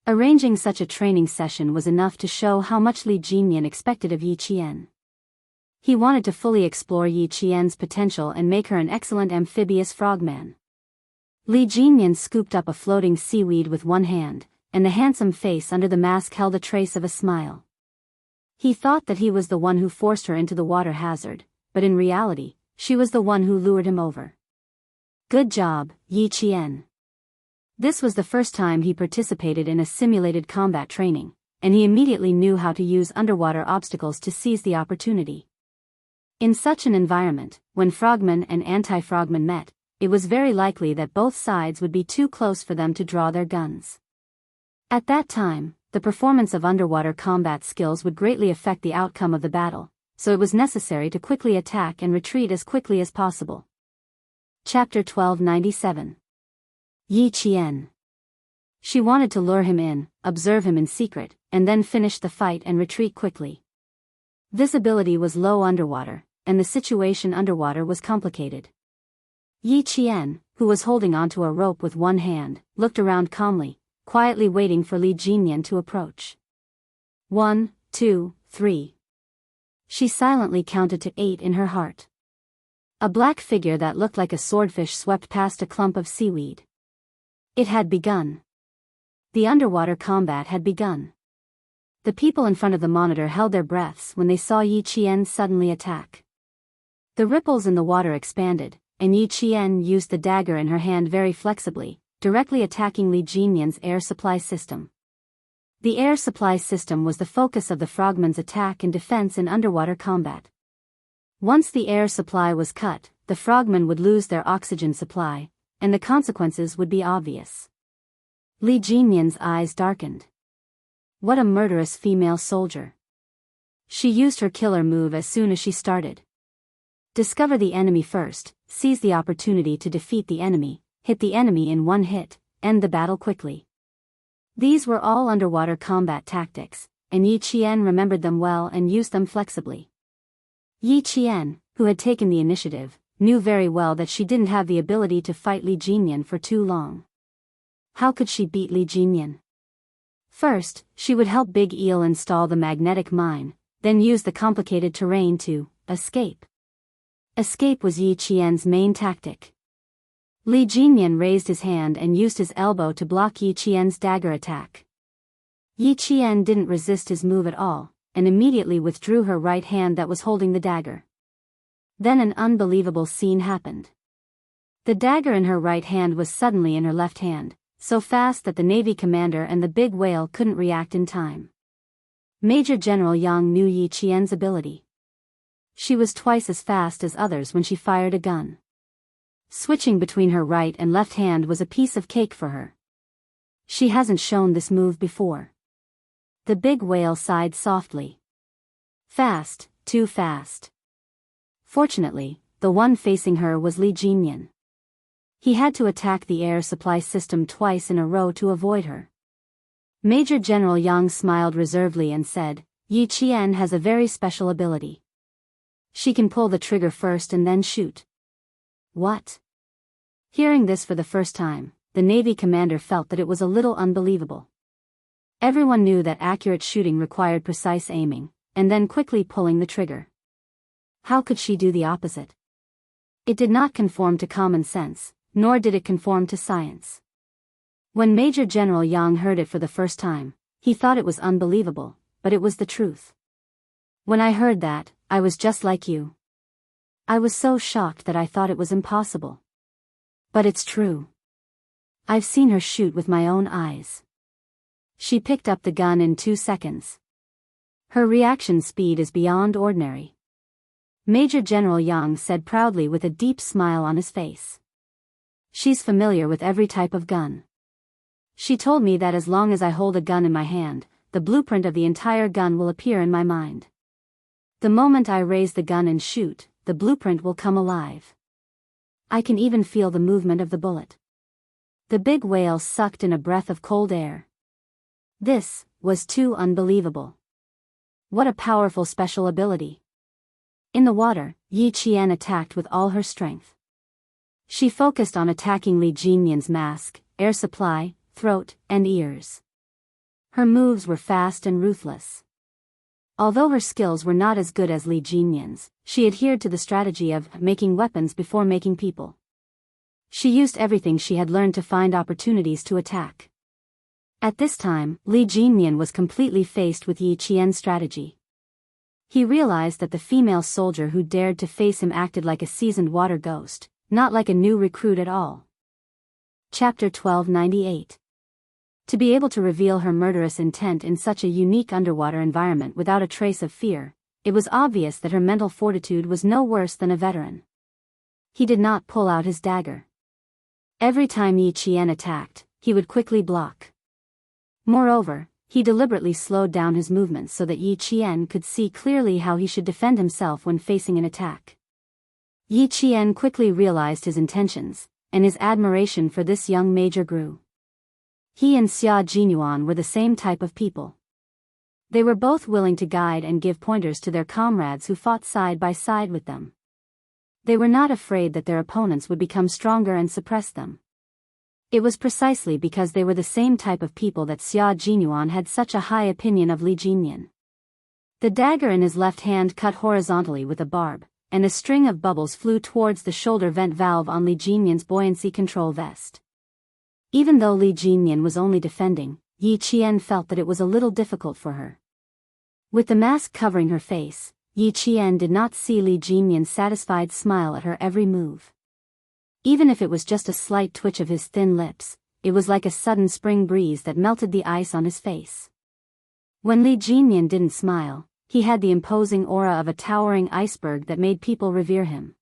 Arranging such a training session was enough to show how much Li Jinyan expected of Yi Qian. He wanted to fully explore Yi Qian's potential and make her an excellent amphibious frogman. Li Jinyan scooped up a floating seaweed with one hand, and the handsome face under the mask held a trace of a smile. He thought that he was the one who forced her into the water hazard, but in reality, she was the one who lured him over. Good job, Yi Qian. This was the first time he participated in a simulated combat training, and he immediately knew how to use underwater obstacles to seize the opportunity. In such an environment, when frogmen and anti-frogmen met, it was very likely that both sides would be too close for them to draw their guns. At that time, the performance of underwater combat skills would greatly affect the outcome of the battle, so it was necessary to quickly attack and retreat as quickly as possible. Chapter 1297. Yi Qian. She wanted to lure him in, observe him in secret, and then finish the fight and retreat quickly. Visibility was low underwater, and the situation underwater was complicated. Yi Qian, who was holding onto a rope with one hand, looked around calmly, quietly waiting for Li Jinyan to approach. 1, 2, 3. She silently counted to 8 in her heart. A black figure that looked like a swordfish swept past a clump of seaweed. It had begun. The underwater combat had begun. The people in front of the monitor held their breaths when they saw Yi Qian suddenly attack. The ripples in the water expanded, and Yi Qian used the dagger in her hand very flexibly, directly attacking Li Jinyan's air supply system. The air supply system was the focus of the frogmen's attack and defense in underwater combat. Once the air supply was cut, the frogmen would lose their oxygen supply, and the consequences would be obvious. Li Jinyan's eyes darkened. What a murderous female soldier. She used her killer move as soon as she started. Discover the enemy first, seize the opportunity to defeat the enemy, hit the enemy in one hit, end the battle quickly. These were all underwater combat tactics, and Yi Qian remembered them well and used them flexibly. Yi Qian, who had taken the initiative, knew very well that she didn't have the ability to fight Li Jinyan for too long. How could she beat Li Jinyan? First, she would help Big Eel install the magnetic mine, then use the complicated terrain to escape. Escape was Yi Qian's main tactic. Li Jinyan raised his hand and used his elbow to block Yi Qian's dagger attack. Yi Qian didn't resist his move at all, and immediately withdrew her right hand that was holding the dagger. Then an unbelievable scene happened. The dagger in her right hand was suddenly in her left hand, so fast that the Navy commander and the big whale couldn't react in time. Major General Yang knew Yi Qian's ability. She was twice as fast as others when she fired a gun. Switching between her right and left hand was a piece of cake for her. She hasn't shown this move before. The big whale sighed softly. Fast, too fast. Fortunately, the one facing her was Li Jinyan. He had to attack the air supply system twice in a row to avoid her. Major General Yang smiled reservedly and said, Yi Qian has a very special ability. She can pull the trigger first and then shoot. What? Hearing this for the first time, the Navy commander felt that it was a little unbelievable. Everyone knew that accurate shooting required precise aiming, and then quickly pulling the trigger. How could she do the opposite? It did not conform to common sense, nor did it conform to science. When Major General Yang heard it for the first time, he thought it was unbelievable, but it was the truth. When I heard that, I was just like you. I was so shocked that I thought it was impossible. But it's true. I've seen her shoot with my own eyes. She picked up the gun in 2 seconds. Her reaction speed is beyond ordinary. Major General Yang said proudly with a deep smile on his face. She's familiar with every type of gun. She told me that as long as I hold a gun in my hand, the blueprint of the entire gun will appear in my mind. The moment I raise the gun and shoot, the blueprint will come alive. I can even feel the movement of the bullet. The big whale sucked in a breath of cold air. This was too unbelievable. What a powerful special ability. In the water, Yi Qian attacked with all her strength. She focused on attacking Li Jinyan's mask, air supply, throat, and ears. Her moves were fast and ruthless. Although her skills were not as good as Li Jinyan's, she adhered to the strategy of making weapons before making people. She used everything she had learned to find opportunities to attack. At this time, Li Jinyan was completely faced with Yi Qian's strategy. He realized that the female soldier who dared to face him acted like a seasoned water ghost, not like a new recruit at all. Chapter 1298. To be able to reveal her murderous intent in such a unique underwater environment without a trace of fear, it was obvious that her mental fortitude was no worse than a veteran. He did not pull out his dagger. Every time Yi Qian attacked, he would quickly block. Moreover, he deliberately slowed down his movements so that Yi Qian could see clearly how he should defend himself when facing an attack. Yi Qian quickly realized his intentions, and his admiration for this young major grew. He and Xia Jinyuan were the same type of people. They were both willing to guide and give pointers to their comrades who fought side by side with them. They were not afraid that their opponents would become stronger and suppress them. It was precisely because they were the same type of people that Xia Jinyuan had such a high opinion of Li Jinyan. The dagger in his left hand cut horizontally with a barb, and a string of bubbles flew towards the shoulder vent valve on Li Jinyan's buoyancy control vest. Even though Li Jinyan was only defending, Yi Qian felt that it was a little difficult for her. With the mask covering her face, Yi Qian did not see Li Jinyan's satisfied smile at her every move. Even if it was just a slight twitch of his thin lips, it was like a sudden spring breeze that melted the ice on his face. When Li Jinyan didn't smile, he had the imposing aura of a towering iceberg that made people revere him.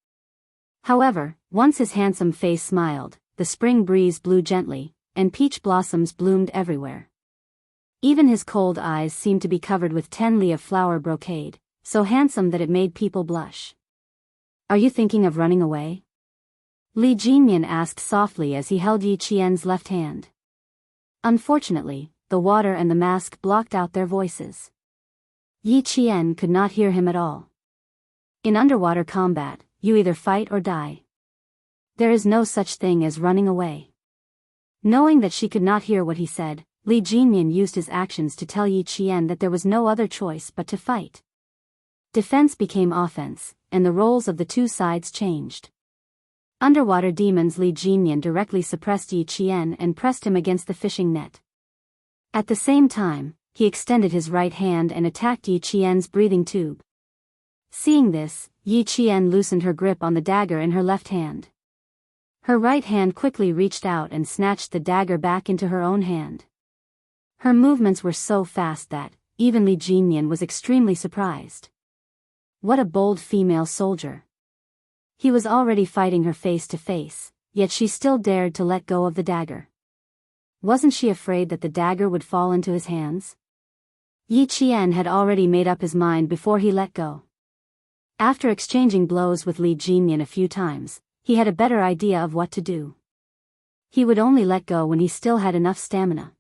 However, once his handsome face smiled, the spring breeze blew gently, and peach blossoms bloomed everywhere. Even his cold eyes seemed to be covered with 10 li of flower brocade, so handsome that it made people blush. "Are you thinking of running away?" Li Jinyan asked softly as he held Yi Qian's left hand. Unfortunately, the water and the mask blocked out their voices. Yi Qian could not hear him at all. In underwater combat, you either fight or die. There is no such thing as running away. Knowing that she could not hear what he said, Li Jinyan used his actions to tell Yi Qian that there was no other choice but to fight. Defense became offense, and the roles of the two sides changed. Underwater demons Li Jinyan directly suppressed Yi Qian and pressed him against the fishing net. At the same time, he extended his right hand and attacked Yi Qian's breathing tube. Seeing this, Yi Qian loosened her grip on the dagger in her left hand. Her right hand quickly reached out and snatched the dagger back into her own hand. Her movements were so fast that, even Li Jinyan was extremely surprised. What a bold female soldier. He was already fighting her face to face, yet she still dared to let go of the dagger. Wasn't she afraid that the dagger would fall into his hands? Yi Qian had already made up his mind before he let go. After exchanging blows with Li Jinyan a few times, he had a better idea of what to do. He would only let go when he still had enough stamina.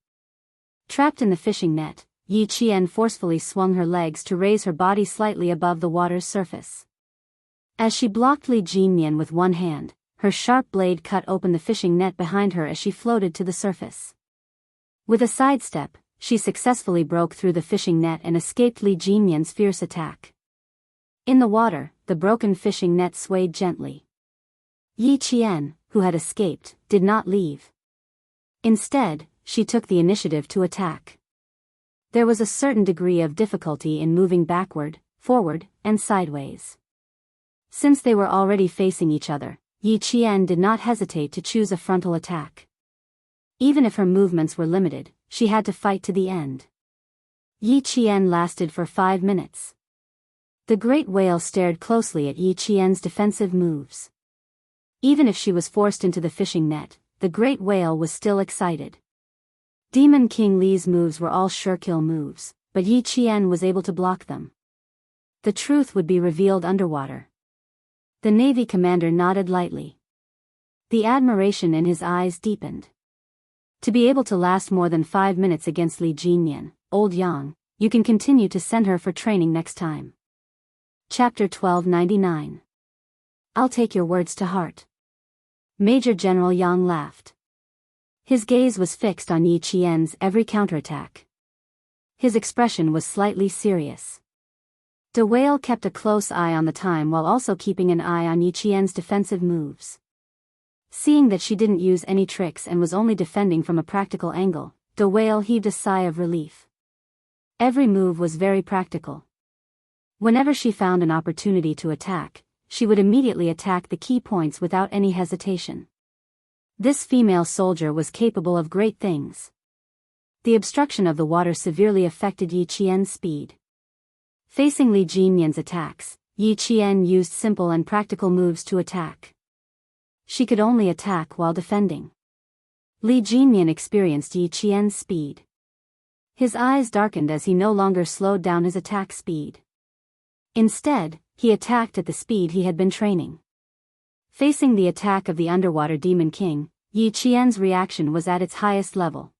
Trapped in the fishing net, Yi Qian forcefully swung her legs to raise her body slightly above the water's surface. As she blocked Li Jinyan with one hand, her sharp blade cut open the fishing net behind her as she floated to the surface. With a sidestep, she successfully broke through the fishing net and escaped Li Jinyan's fierce attack. In the water, the broken fishing net swayed gently. Yi Qian, who had escaped, did not leave. Instead, she took the initiative to attack. There was a certain degree of difficulty in moving backward, forward, and sideways. Since they were already facing each other, Yi Qian did not hesitate to choose a frontal attack. Even if her movements were limited, she had to fight to the end. Yi Qian lasted for 5 minutes. The great whale stared closely at Yi Qian's defensive moves. Even if she was forced into the fishing net, the great whale was still excited. Demon King Li's moves were all sure-kill moves, but Yi Qian was able to block them. The truth would be revealed underwater. The Navy commander nodded lightly. The admiration in his eyes deepened. To be able to last more than 5 minutes against Li Jinyan, old Yang, you can continue to send her for training next time. Chapter 1299. I'll take your words to heart. Major General Yang laughed. His gaze was fixed on Yi Qian's every counterattack. His expression was slightly serious. De Whale kept a close eye on the time while also keeping an eye on Yi Qian's defensive moves. Seeing that she didn't use any tricks and was only defending from a practical angle, De Whale heaved a sigh of relief. Every move was very practical. Whenever she found an opportunity to attack, she would immediately attack the key points without any hesitation. This female soldier was capable of great things. The obstruction of the water severely affected Yi Qian's speed. Facing Li Jinyan's attacks, Yi Qian used simple and practical moves to attack. She could only attack while defending. Li Jinyan experienced Yi Qian's speed. His eyes darkened as he no longer slowed down his attack speed. Instead, he attacked at the speed he had been training. Facing the attack of the underwater Demon King, Yi Qian's reaction was at its highest level.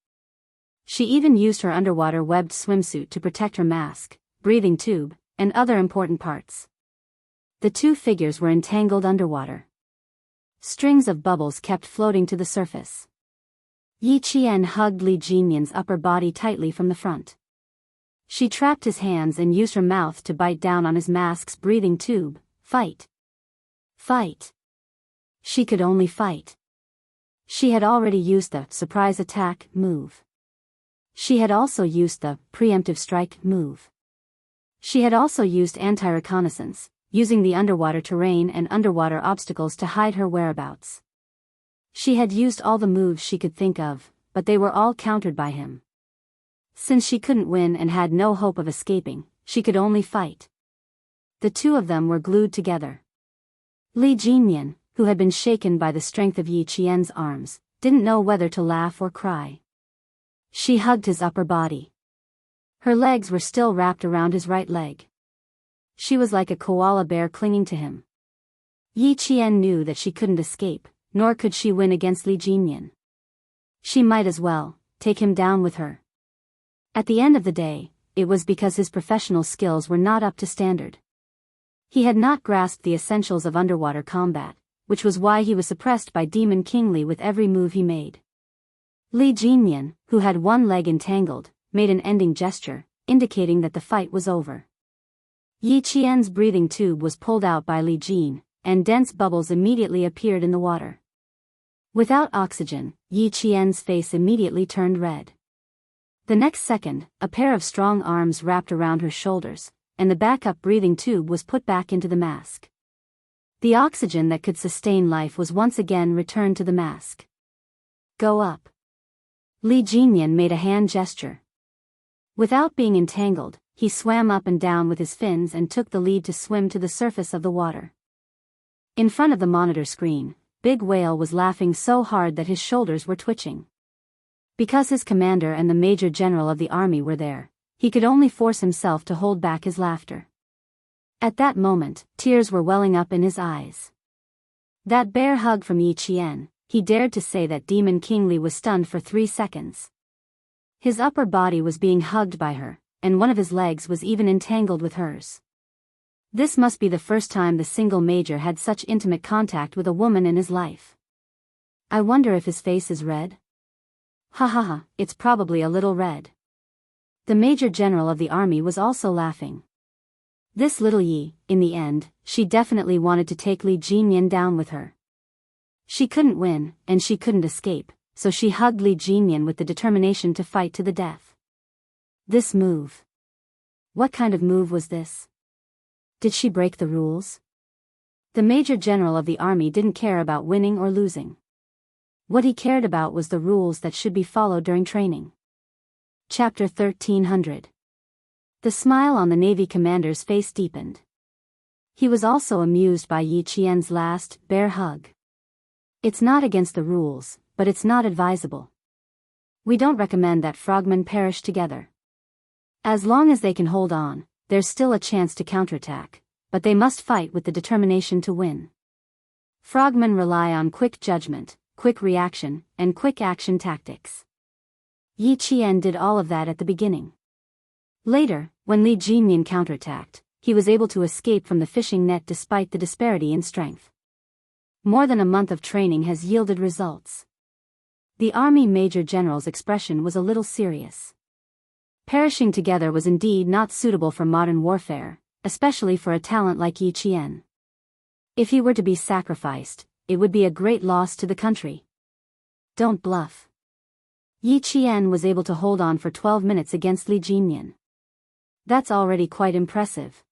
She even used her underwater webbed swimsuit to protect her mask, breathing tube, and other important parts. The two figures were entangled underwater. Strings of bubbles kept floating to the surface. Yi Qian hugged Li Jinyan's upper body tightly from the front. She trapped his hands and used her mouth to bite down on his mask's breathing tube. Fight. Fight. She could only fight. She had already used the surprise attack move. She had also used the preemptive strike move. She had also used anti-reconnaissance, using the underwater terrain and underwater obstacles to hide her whereabouts. She had used all the moves she could think of, but they were all countered by him. Since she couldn't win and had no hope of escaping, she could only fight. The two of them were glued together. Li Jinyan, who had been shaken by the strength of Yi Qian's arms, didn't know whether to laugh or cry. She hugged his upper body. Her legs were still wrapped around his right leg. She was like a koala bear clinging to him. Yi Qian knew that she couldn't escape, nor could she win against Li Jinyan. She might as well take him down with her. At the end of the day, it was because his professional skills were not up to standard. He had not grasped the essentials of underwater combat, which was why he was suppressed by Demon King Li with every move he made. Li Jinyan, who had one leg entangled, made an ending gesture, indicating that the fight was over. Yi Qian's breathing tube was pulled out by Li Jin, and dense bubbles immediately appeared in the water. Without oxygen, Yi Qian's face immediately turned red. The next second, a pair of strong arms wrapped around her shoulders, and the backup breathing tube was put back into the mask. The oxygen that could sustain life was once again returned to the mask. Go up. Li Jinyan made a hand gesture. Without being entangled, he swam up and down with his fins and took the lead to swim to the surface of the water. In front of the monitor screen, Big Whale was laughing so hard that his shoulders were twitching. Because his commander and the Major General of the army were there, he could only force himself to hold back his laughter. At that moment, tears were welling up in his eyes. That bear hug from Yi Qian, he dared to say that Demon King Li was stunned for 3 seconds. His upper body was being hugged by her, and one of his legs was even entangled with hers. This must be the first time the single major had such intimate contact with a woman in his life. I wonder if his face is red? Ha ha ha, it's probably a little red. The Major General of the army was also laughing. This little Yi, in the end, she definitely wanted to take Li Jinyan down with her. She couldn't win, and she couldn't escape, so she hugged Li Jinyan with the determination to fight to the death. This move. What kind of move was this? Did she break the rules? The Major General of the army didn't care about winning or losing. What he cared about was the rules that should be followed during training. Chapter 1300. The smile on the Navy commander's face deepened. He was also amused by Yi Qian's last, bear hug. It's not against the rules, but it's not advisable. We don't recommend that frogmen perish together. As long as they can hold on, there's still a chance to counterattack, but they must fight with the determination to win. Frogmen rely on quick judgment, quick reaction, and quick action tactics. Yi Qian did all of that at the beginning. Later, when Li Jinyan counterattacked, he was able to escape from the fishing net despite the disparity in strength. More than a month of training has yielded results. The army major general's expression was a little serious. Perishing together was indeed not suitable for modern warfare, especially for a talent like Yi Qian. If he were to be sacrificed, it would be a great loss to the country. Don't bluff. Yi Qian was able to hold on for 12 minutes against Li Jinyan. That's already quite impressive.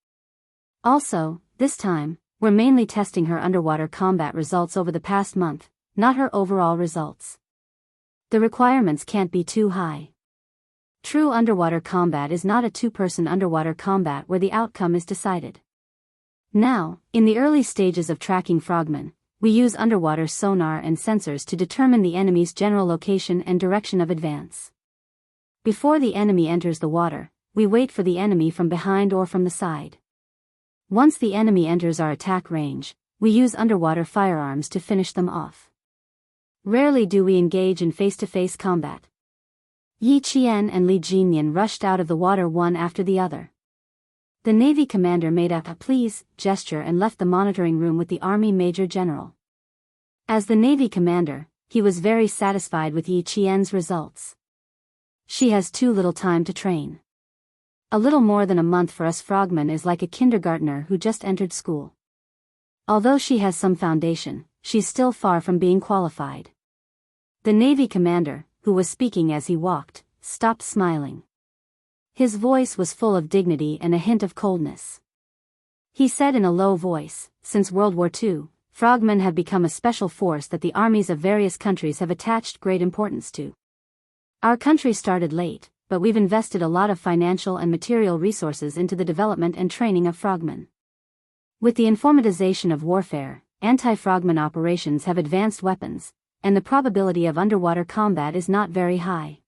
Also, this time, we're mainly testing her underwater combat results over the past month, not her overall results. The requirements can't be too high. True underwater combat is not a two-person underwater combat where the outcome is decided. Now, in the early stages of tracking frogmen, we use underwater sonar and sensors to determine the enemy's general location and direction of advance. Before the enemy enters the water, we wait for the enemy from behind or from the side. Once the enemy enters our attack range, we use underwater firearms to finish them off. Rarely do we engage in face-to-face combat. Yi Qian and Li Jinyan rushed out of the water one after the other. The Navy commander made a "please" gesture and left the monitoring room with the Army Major General. As the Navy commander, he was very satisfied with Yi Qian's results. She has too little time to train. A little more than a month for us frogmen is like a kindergartner who just entered school. Although she has some foundation, she's still far from being qualified. The Navy commander, who was speaking as he walked, stopped smiling. His voice was full of dignity and a hint of coldness. He said in a low voice, "Since World War II, frogmen have become a special force that the armies of various countries have attached great importance to. Our country started late, but we've invested a lot of financial and material resources into the development and training of frogmen. With the informatization of warfare, anti-frogmen operations have advanced weapons, and the probability of underwater combat is not very high.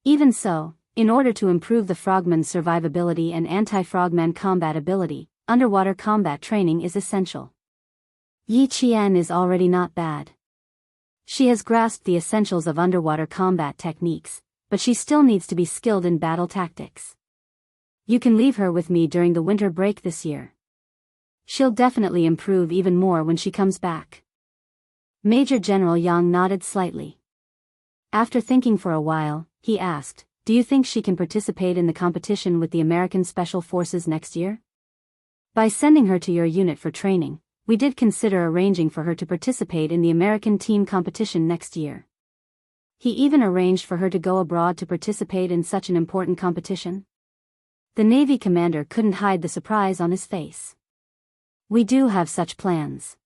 Even so, in order to improve the frogmen's survivability and anti-frogmen combat ability, underwater combat training is essential. Yi Qian is already not bad. She has grasped the essentials of underwater combat techniques, but she still needs to be skilled in battle tactics. You can leave her with me during the winter break this year. She'll definitely improve even more when she comes back." Major General Yang nodded slightly. After thinking for a while, he asked, "Do you think she can participate in the competition with the American Special Forces next year? By sending her to your unit for training, we did consider arranging for her to participate in the American team competition next year." He even arranged for her to go abroad to participate in such an important competition. The Navy commander couldn't hide the surprise on his face. We do have such plans.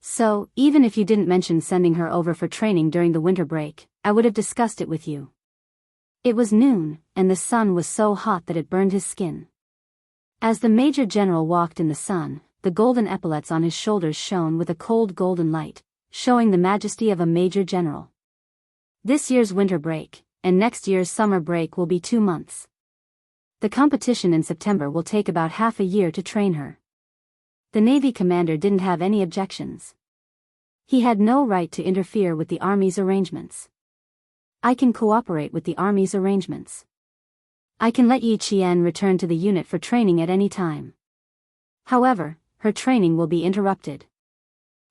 So, even if you didn't mention sending her over for training during the winter break, I would have discussed it with you. It was noon, and the sun was so hot that it burned his skin. As the Major General walked in the sun, the golden epaulets on his shoulders shone with a cold golden light, showing the majesty of a Major General. This year's winter break, and next year's summer break will be 2 months. The competition in September will take about half a year to train her. The Navy commander didn't have any objections. He had no right to interfere with the Army's arrangements. I can cooperate with the Army's arrangements. I can let Yi Qian return to the unit for training at any time. However, her training will be interrupted.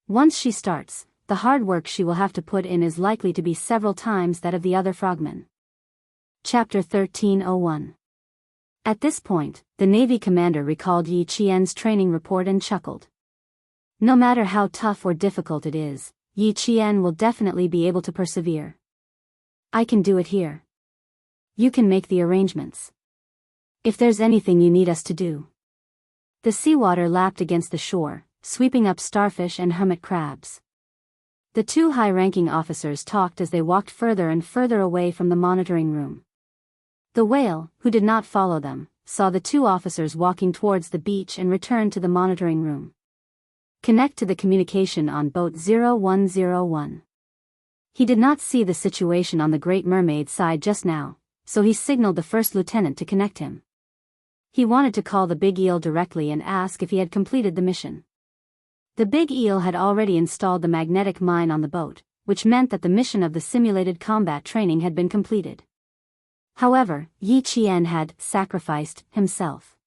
Once she starts, the hard work she will have to put in is likely to be several times that of the other frogmen. Chapter 1301. At this point, the Navy commander recalled Yi Qian's training report and chuckled. No matter how tough or difficult it is, Yi Qian will definitely be able to persevere. I can do it here. You can make the arrangements. If there's anything you need us to do. The seawater lapped against the shore, sweeping up starfish and hermit crabs. The two high-ranking officers talked as they walked further and further away from the monitoring room. The whale, who did not follow them, saw the two officers walking towards the beach and returned to the monitoring room. Connect to the communication on boat 0101. He did not see the situation on the Great Mermaid's side just now, so he signaled the first lieutenant to connect him. He wanted to call the big eel directly and ask if he had completed the mission. The big eel had already installed the magnetic mine on the boat, which meant that the mission of the simulated combat training had been completed. However, Yi Qian had sacrificed himself.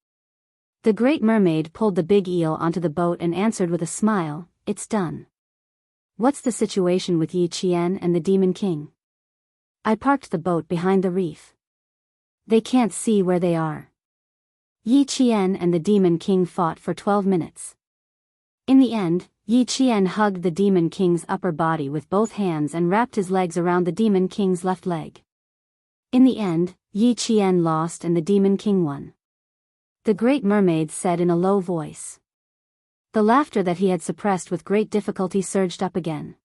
The Great Mermaid pulled the big eel onto the boat and answered with a smile, "It's done." "What's the situation with Yi Qian and the Demon King?" "I parked the boat behind the reef. They can't see where they are." Yi Qian and the Demon King fought for 12 minutes. In the end, Yi Qian hugged the Demon King's upper body with both hands and wrapped his legs around the Demon King's left leg. In the end, Yi Qian lost and the Demon King won. The Great Mermaid said in a low voice. The laughter that he had suppressed with great difficulty surged up again.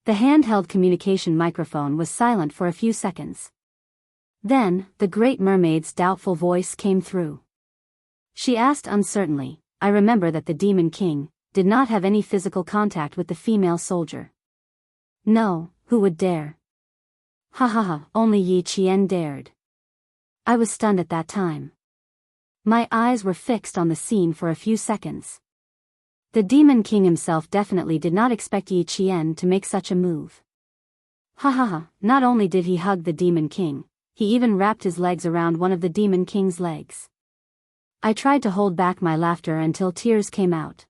The handheld communication microphone was silent for a few seconds. Then, the Great Mermaid's doubtful voice came through. She asked uncertainly, "I remember that the Demon King did not have any physical contact with the female soldier." "No, who would dare?" "Ha ha ha, only Yi Qian dared." I was stunned at that time. My eyes were fixed on the scene for a few seconds. The Demon King himself definitely did not expect Yi Qian to make such a move. Ha ha ha, not only did he hug the Demon King, he even wrapped his legs around one of the Demon King's legs. I tried to hold back my laughter until tears came out.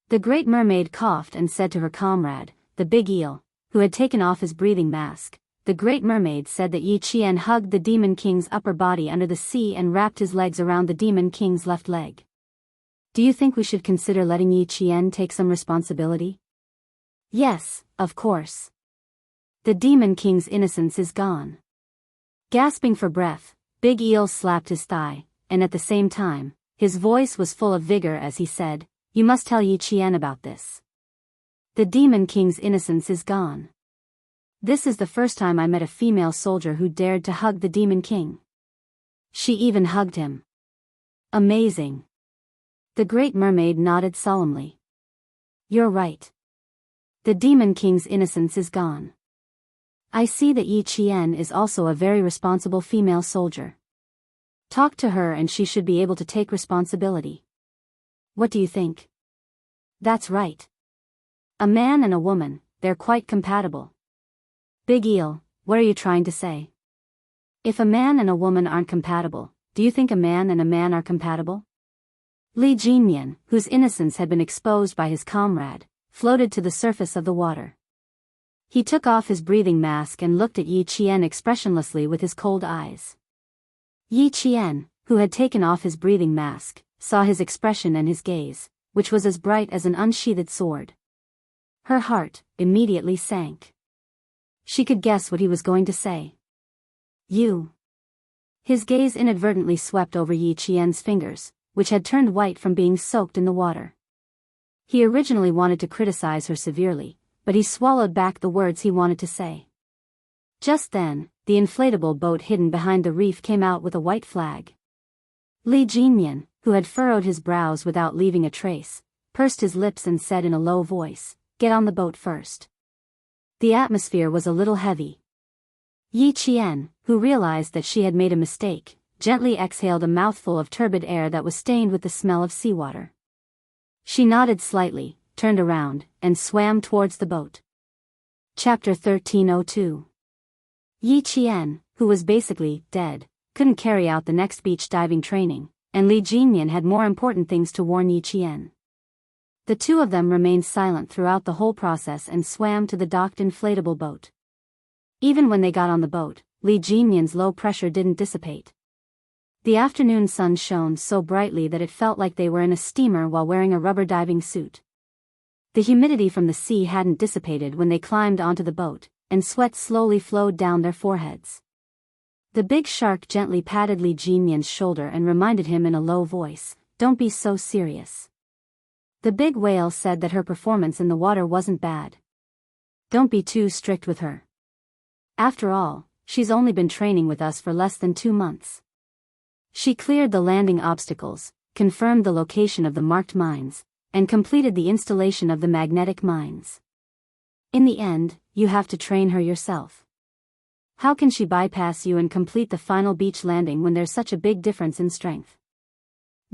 The Great Mermaid coughed and said to her comrade, the big eel, who had taken off his breathing mask. The Great Mermaid said that Yi Qian hugged the Demon King's upper body under the sea and wrapped his legs around the Demon King's left leg. "Do you think we should consider letting Yi Qian take some responsibility?" "Yes, of course. The Demon King's innocence is gone." Gasping for breath, Big Eel slapped his thigh, and at the same time, his voice was full of vigor as he said, "You must tell Yi Qian about this. The Demon King's innocence is gone. This is the first time I met a female soldier who dared to hug the Demon King. She even hugged him. Amazing." The Great Mermaid nodded solemnly. "You're right. The Demon King's innocence is gone. I see that Yi Qian is also a very responsible female soldier. Talk to her and she should be able to take responsibility. What do you think?" "That's right. A man and a woman, they're quite compatible." "Big Eel, what are you trying to say? If a man and a woman aren't compatible, do you think a man and a man are compatible?" Li Jinyan, whose innocence had been exposed by his comrade, floated to the surface of the water. He took off his breathing mask and looked at Yi Qian expressionlessly with his cold eyes. Yi Qian, who had taken off his breathing mask, saw his expression and his gaze, which was as bright as an unsheathed sword. Her heart immediately sank. She could guess what he was going to say. You. His gaze inadvertently swept over Yi Qian's fingers, which had turned white from being soaked in the water. He originally wanted to criticize her severely, but he swallowed back the words he wanted to say. Just then, the inflatable boat hidden behind the reef came out with a white flag. Li Jinyan, who had furrowed his brows without leaving a trace, pursed his lips and said in a low voice, "Get on the boat first." The atmosphere was a little heavy. Yi Qian, who realized that she had made a mistake, gently exhaled a mouthful of turbid air that was stained with the smell of seawater. She nodded slightly, turned around, and swam towards the boat. Chapter 1302. Yi Qian, who was basically dead, couldn't carry out the next beach diving training, and Li Jinyan had more important things to warn Yi Qian. The two of them remained silent throughout the whole process and swam to the docked inflatable boat. Even when they got on the boat, Li Jinyan's low pressure didn't dissipate. The afternoon sun shone so brightly that it felt like they were in a steamer while wearing a rubber diving suit. The humidity from the sea hadn't dissipated when they climbed onto the boat, and sweat slowly flowed down their foreheads. The big shark gently patted Li Jinyan's shoulder and reminded him in a low voice, "Don't be so serious." The big whale said that her performance in the water wasn't bad. "Don't be too strict with her. After all, she's only been training with us for less than 2 months. She cleared the landing obstacles, confirmed the location of the marked mines, and completed the installation of the magnetic mines. In the end, you have to train her yourself. How can she bypass you and complete the final beach landing when there's such a big difference in strength?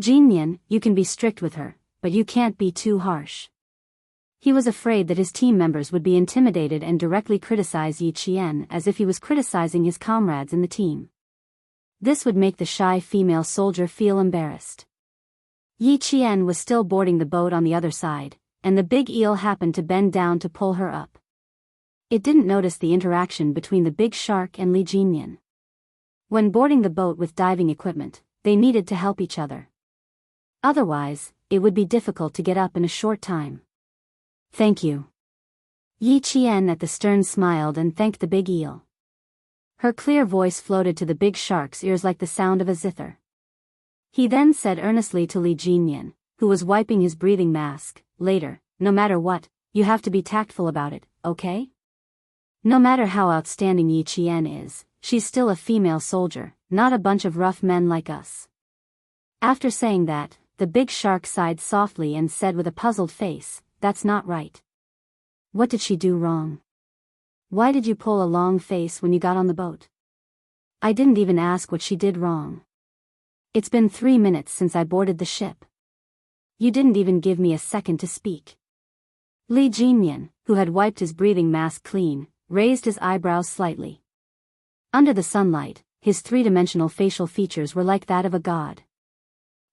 Jinyan, you can be strict with her, but you can't be too harsh." He was afraid that his team members would be intimidated and directly criticize Yi Qian as if he was criticizing his comrades in the team. This would make the shy female soldier feel embarrassed. Yi Qian was still boarding the boat on the other side, and the big eel happened to bend down to pull her up. It didn't notice the interaction between the big shark and Li Jinyan. When boarding the boat with diving equipment, they needed to help each other. Otherwise, it would be difficult to get up in a short time. "Thank you." Yi Qian at the stern smiled and thanked the big eel. Her clear voice floated to the big shark's ears like the sound of a zither. He then said earnestly to Li Jinyan, who was wiping his breathing mask, "Later, no matter what, you have to be tactful about it, okay? No matter how outstanding Yi Qian is, she's still a female soldier, not a bunch of rough men like us." After saying that, the big shark sighed softly and said with a puzzled face, "That's not right. What did she do wrong? Why did you pull a long face when you got on the boat? I didn't even ask what she did wrong. It's been 3 minutes since I boarded the ship. You didn't even give me a second to speak." Li Jinyan, who had wiped his breathing mask clean, raised his eyebrows slightly. Under the sunlight, his three-dimensional facial features were like that of a god.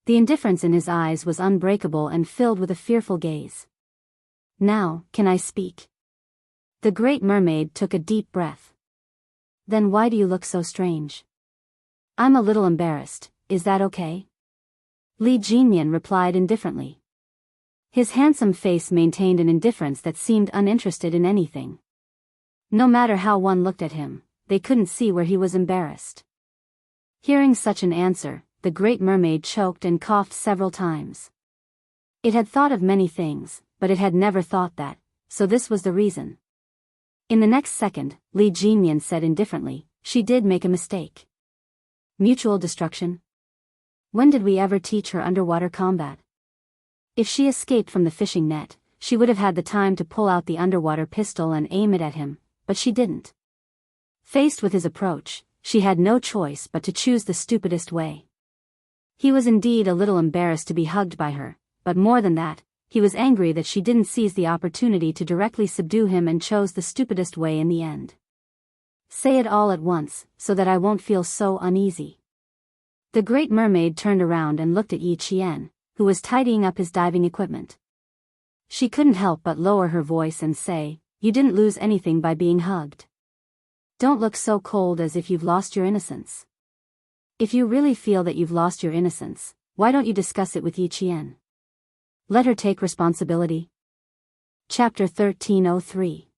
The indifference in his eyes was unbreakable and filled with a fearful gaze. "Now, can I speak?" The Great Mermaid took a deep breath. "Then why do you look so strange?" "I'm a little embarrassed, is that okay?" Li Jinyan replied indifferently. His handsome face maintained an indifference that seemed uninterested in anything. No matter how one looked at him, they couldn't see where he was embarrassed. Hearing such an answer, the Great Mermaid choked and coughed several times. It had thought of many things, but it had never thought that, so this was the reason. In the next second, Li Jinyan said indifferently, "She did make a mistake. Mutual destruction? When did we ever teach her underwater combat? If she escaped from the fishing net, she would have had the time to pull out the underwater pistol and aim it at him, but she didn't. Faced with his approach, she had no choice but to choose the stupidest way." He was indeed a little embarrassed to be hugged by her, but more than that, he was angry that she didn't seize the opportunity to directly subdue him and chose the stupidest way in the end. "Say it all at once, so that I won't feel so uneasy." The Great Mermaid turned around and looked at Yi Qian, who was tidying up his diving equipment. She couldn't help but lower her voice and say, "You didn't lose anything by being hugged. Don't look so cold as if you've lost your innocence. If you really feel that you've lost your innocence, why don't you discuss it with Yi Qian? Let her take responsibility." Chapter 1303.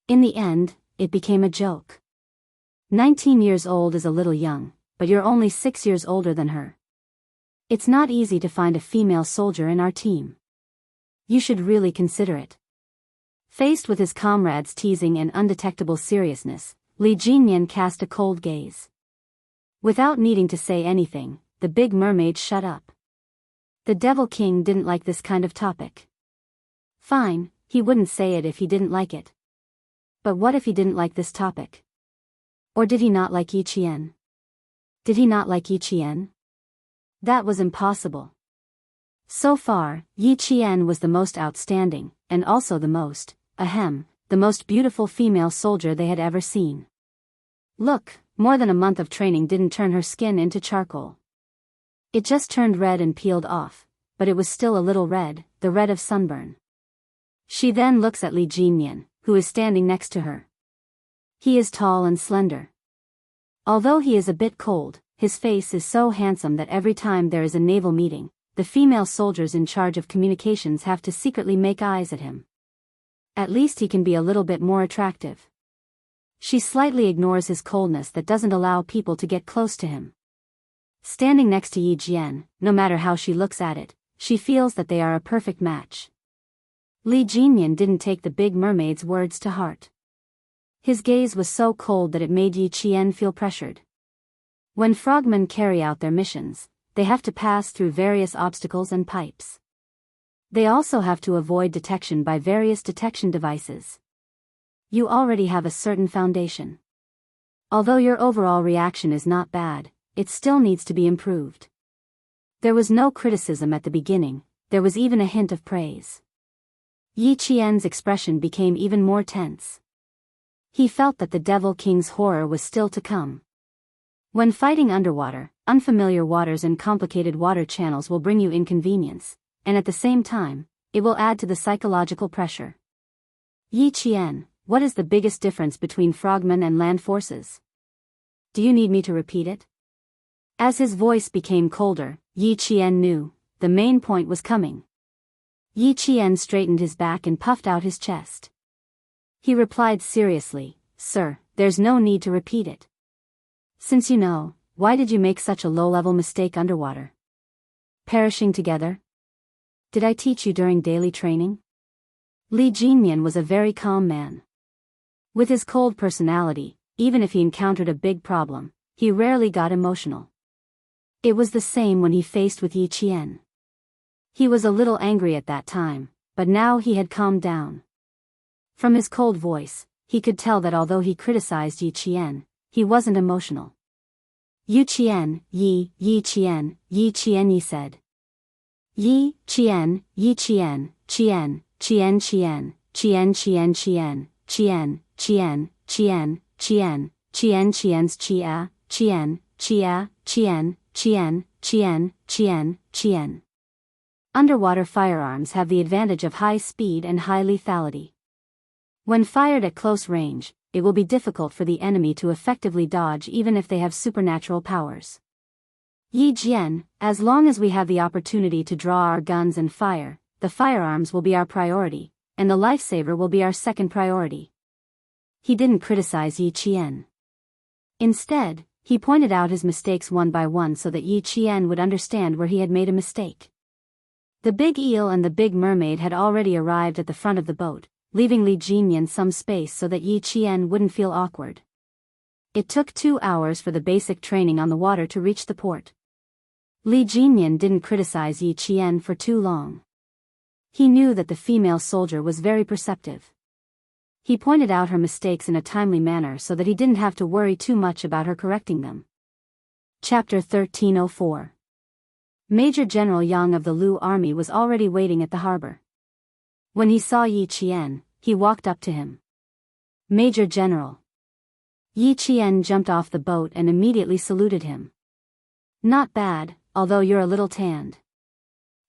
In the end, it became a joke. 19 years old is a little young, but you're only 6 years older than her. It's not easy to find a female soldier in our team. You should really consider it. Faced with his comrade's teasing and undetectable seriousness, Li Jinyan cast a cold gaze. Without needing to say anything, the big mermaid shut up. The Devil King didn't like this kind of topic. Fine, he wouldn't say it if he didn't like it. But what if he didn't like this topic? Or did he not like Yi Qian? Did he not like Yi Qian? That was impossible. So far, Yi Qian was the most outstanding, and also the most beautiful female soldier they had ever seen. Look, more than a month of training didn't turn her skin into charcoal. It just turned red and peeled off, but it was still a little red, the red of sunburn. She then looks at Li Jinyan, who is standing next to her. He is tall and slender. Although he is a bit cold, his face is so handsome that every time there is a naval meeting, the female soldiers in charge of communications have to secretly make eyes at him. At least he can be a little bit more attractive. She slightly ignores his coldness that doesn't allow people to get close to him. Standing next to Yi Jian, no matter how she looks at it, she feels that they are a perfect match. Li Jinyan didn't take the big mermaid's words to heart. His gaze was so cold that it made Yi Qian feel pressured. When frogmen carry out their missions, they have to pass through various obstacles and pipes. They also have to avoid detection by various detection devices. You already have a certain foundation. Although your overall reaction is not bad, it still needs to be improved. There was no criticism at the beginning, there was even a hint of praise. Yi Qian's expression became even more tense. He felt that the Devil King's horror was still to come. When fighting underwater, unfamiliar waters and complicated water channels will bring you inconvenience, and at the same time, it will add to the psychological pressure. Yi Qian, what is the biggest difference between frogmen and land forces? Do you need me to repeat it? As his voice became colder, Yi Qian knew, the main point was coming. Yi Qian straightened his back and puffed out his chest. He replied seriously, "Sir, there's no need to repeat it. Since you know, why did you make such a low-level mistake underwater? Perishing together? Did I teach you during daily training?" Li Jinyan was a very calm man. With his cold personality, even if he encountered a big problem, he rarely got emotional. It was the same when he faced with Yi Qian. He was a little angry at that time, but now he had calmed down. From his cold voice, he could tell that although he criticized Yi Qian, he wasn't emotional. Yi Qian, Yi Qian, Yi Qian, he said. Yi Qian, Qian, Qian, Qian, Qian, Qian, Qian, Qian, Qian, Qian, Qian, Qian, Qian's Qia, Qian, Qia, Qian, Qian, Qian, Qian, Qian. Underwater firearms have the advantage of high speed and high lethality. When fired at close range, it will be difficult for the enemy to effectively dodge even if they have supernatural powers. Yi Jian, as long as we have the opportunity to draw our guns and fire, the firearms will be our priority, and the lifesaver will be our second priority. He didn't criticize Yi Qian. Instead, he pointed out his mistakes one by one so that Yi Qian would understand where he had made a mistake. The big eel and the big mermaid had already arrived at the front of the boat, leaving Li Jinyan some space so that Yi Qian wouldn't feel awkward. It took 2 hours for the basic training on the water to reach the port. Li Jinyan didn't criticize Yi Qian for too long. He knew that the female soldier was very perceptive. He pointed out her mistakes in a timely manner so that he didn't have to worry too much about her correcting them. Chapter 1304. Major General Yang of the Lu Army was already waiting at the harbor. When he saw Yi Qian, he walked up to him. "Major General." Yi Qian jumped off the boat and immediately saluted him. "Not bad, although you're a little tanned."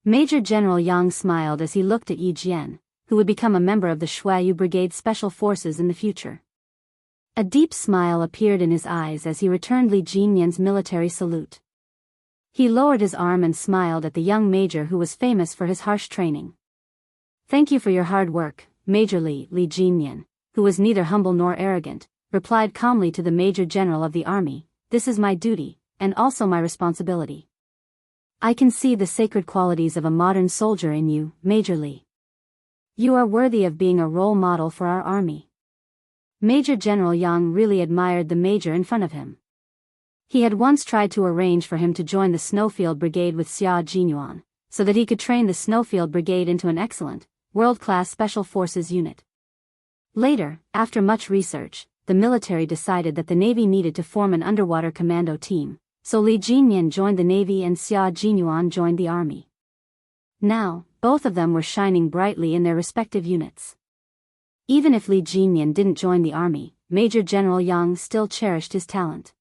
Major General Yang smiled as he looked at Yi Jian, who would become a member of the Shuayu Brigade Special Forces in the future. A deep smile appeared in his eyes as he returned Li Jinyan's military salute. He lowered his arm and smiled at the young major who was famous for his harsh training. "Thank you for your hard work, Major Li Jinyan," who was neither humble nor arrogant, replied calmly to the Major General of the army, "This is my duty, and also my responsibility. I can see the sacred qualities of a modern soldier in you, Major Lee. You are worthy of being a role model for our army." Major General Yang really admired the major in front of him. He had once tried to arrange for him to join the Snowfield Brigade with Xia Jinyuan, so that he could train the Snowfield Brigade into an excellent, world-class Special Forces unit. Later, after much research, the military decided that the Navy needed to form an underwater commando team, so Li Jinyan joined the Navy and Xia Jinyuan joined the Army. Now, both of them were shining brightly in their respective units. Even if Li Jinyan didn't join the Army, Major General Yang still cherished his talent.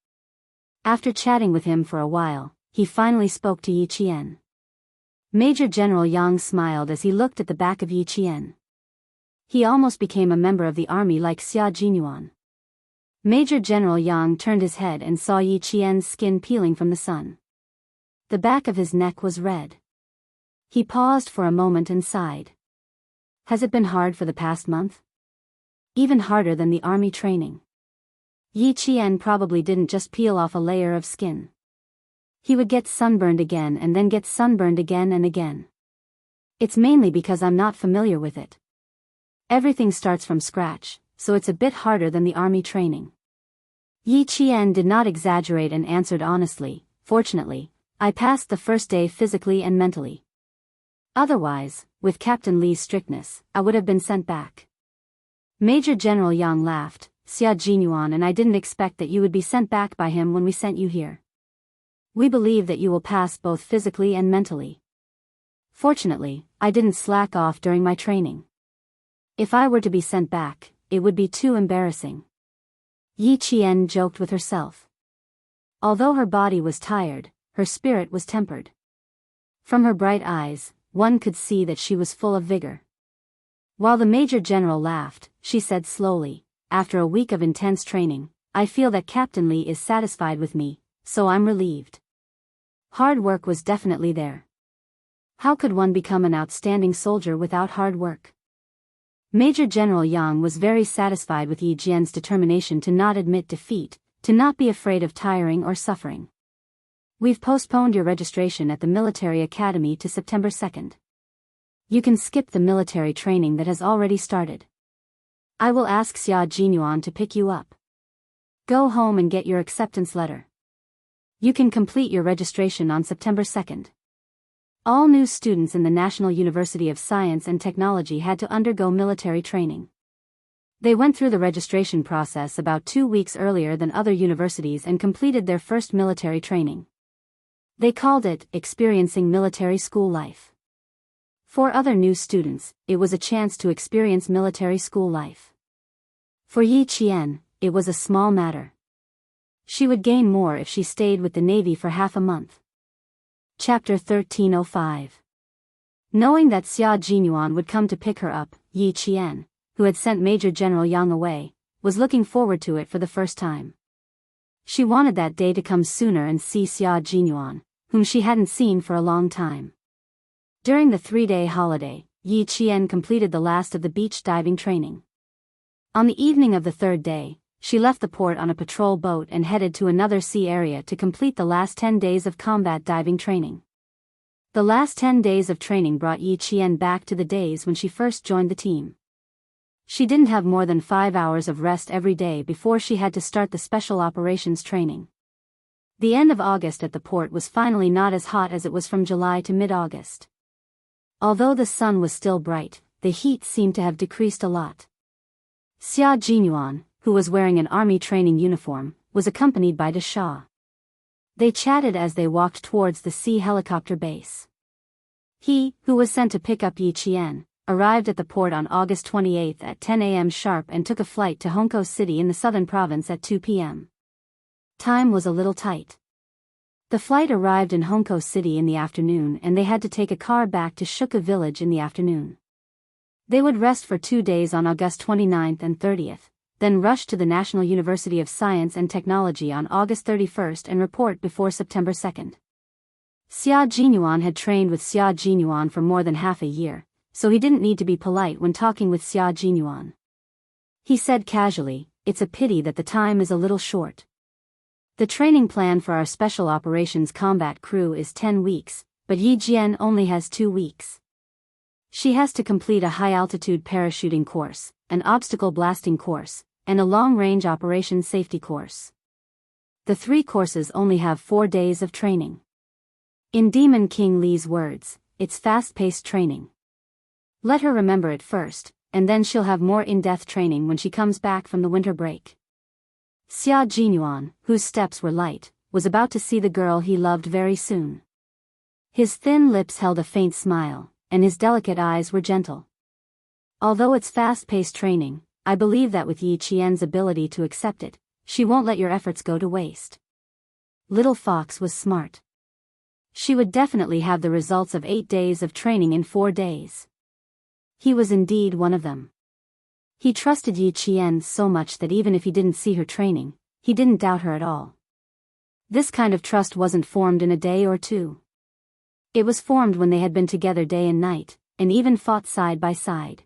After chatting with him for a while, he finally spoke to Yi Qian. Major General Yang smiled as he looked at the back of Yi Qian. He almost became a member of the army like Xia Jinyuan. Major General Yang turned his head and saw Yi Qian's skin peeling from the sun. The back of his neck was red. He paused for a moment and sighed. Has it been hard for the past month? Even harder than the army training. Yi Qian probably didn't just peel off a layer of skin. He would get sunburned again and then get sunburned again and again. It's mainly because I'm not familiar with it. Everything starts from scratch, so it's a bit harder than the army training. Yi Qian did not exaggerate and answered honestly, "Fortunately, I passed the first day physically and mentally. Otherwise, with Captain Li's strictness, I would have been sent back." Major General Yang laughed, "Xia Jinyuan and I didn't expect that you would be sent back by him when we sent you here. We believe that you will pass both physically and mentally. Fortunately, I didn't slack off during my training. If I were to be sent back, it would be too embarrassing." Yi Qian joked with herself. Although her body was tired, her spirit was tempered. From her bright eyes, one could see that she was full of vigor. While the Major General laughed, she said slowly, "After a week of intense training, I feel that Captain Li is satisfied with me, so I'm relieved. Hard work was definitely there. How could one become an outstanding soldier without hard work?" Major General Yang was very satisfied with Yi Jian's determination to not admit defeat, to not be afraid of tiring or suffering. "We've postponed your registration at the military academy to September 2nd. You can skip the military training that has already started. I will ask Xia Jinyuan to pick you up. Go home and get your acceptance letter. You can complete your registration on September 2nd. All new students in the National University of Science and Technology had to undergo military training. They went through the registration process about 2 weeks earlier than other universities and completed their first military training. They called it experiencing military school life. For other new students, it was a chance to experience military school life. For Yi Qian, it was a small matter. She would gain more if she stayed with the Navy for half a month. Chapter 1305. Knowing that Xia Jinyuan would come to pick her up, Yi Qian, who had sent Major General Yang away, was looking forward to it for the first time. She wanted that day to come sooner and see Xia Jinyuan, whom she hadn't seen for a long time. During the 3-day holiday, Yi Qian completed the last of the beach diving training. On the evening of the 3rd day, she left the port on a patrol boat and headed to another sea area to complete the last 10 days of combat diving training. The last 10 days of training brought Yi Qian back to the days when she first joined the team. She didn't have more than 5 hours of rest every day before she had to start the special operations training. The end of August at the port was finally not as hot as it was from July to mid-August. Although the sun was still bright, the heat seemed to have decreased a lot. Xia Jinyuan, who was wearing an army training uniform, was accompanied by Desha. They chatted as they walked towards the sea helicopter base. He, who was sent to pick up Yi Qian, arrived at the port on August 28 at 10 a.m. sharp and took a flight to Hongkou City in the southern province at 2 p.m. Time was a little tight. The flight arrived in Hongkou City in the afternoon and they had to take a car back to Shuka village in the afternoon. They would rest for 2 days on August 29th and 30th, then rush to the National University of Science and Technology on August 31st and report before September 2nd. Xia Jinyuan had trained with Xia Jinyuan for more than half a year, so he didn't need to be polite when talking with Xia Jinyuan. He said casually, "It's a pity that the time is a little short. The training plan for our Special Operations Combat Crew is 10 weeks, but Yi Jian only has 2 weeks. She has to complete a high-altitude parachuting course, an obstacle blasting course, and a long-range operations safety course. The 3 courses only have 4 days of training. In Demon King Li's words, it's fast-paced training. Let her remember it first, and then she'll have more in-depth training when she comes back from the winter break." Xia Jinyuan, whose steps were light, was about to see the girl he loved very soon. His thin lips held a faint smile, and his delicate eyes were gentle. "Although it's fast-paced training, I believe that with Yi Qian's ability to accept it, she won't let your efforts go to waste." Little Fox was smart. She would definitely have the results of 8 days of training in 4 days. He was indeed one of them. He trusted Yi Qian so much that even if he didn't see her training, he didn't doubt her at all. This kind of trust wasn't formed in a day or 2. It was formed when they had been together day and night, and even fought side by side.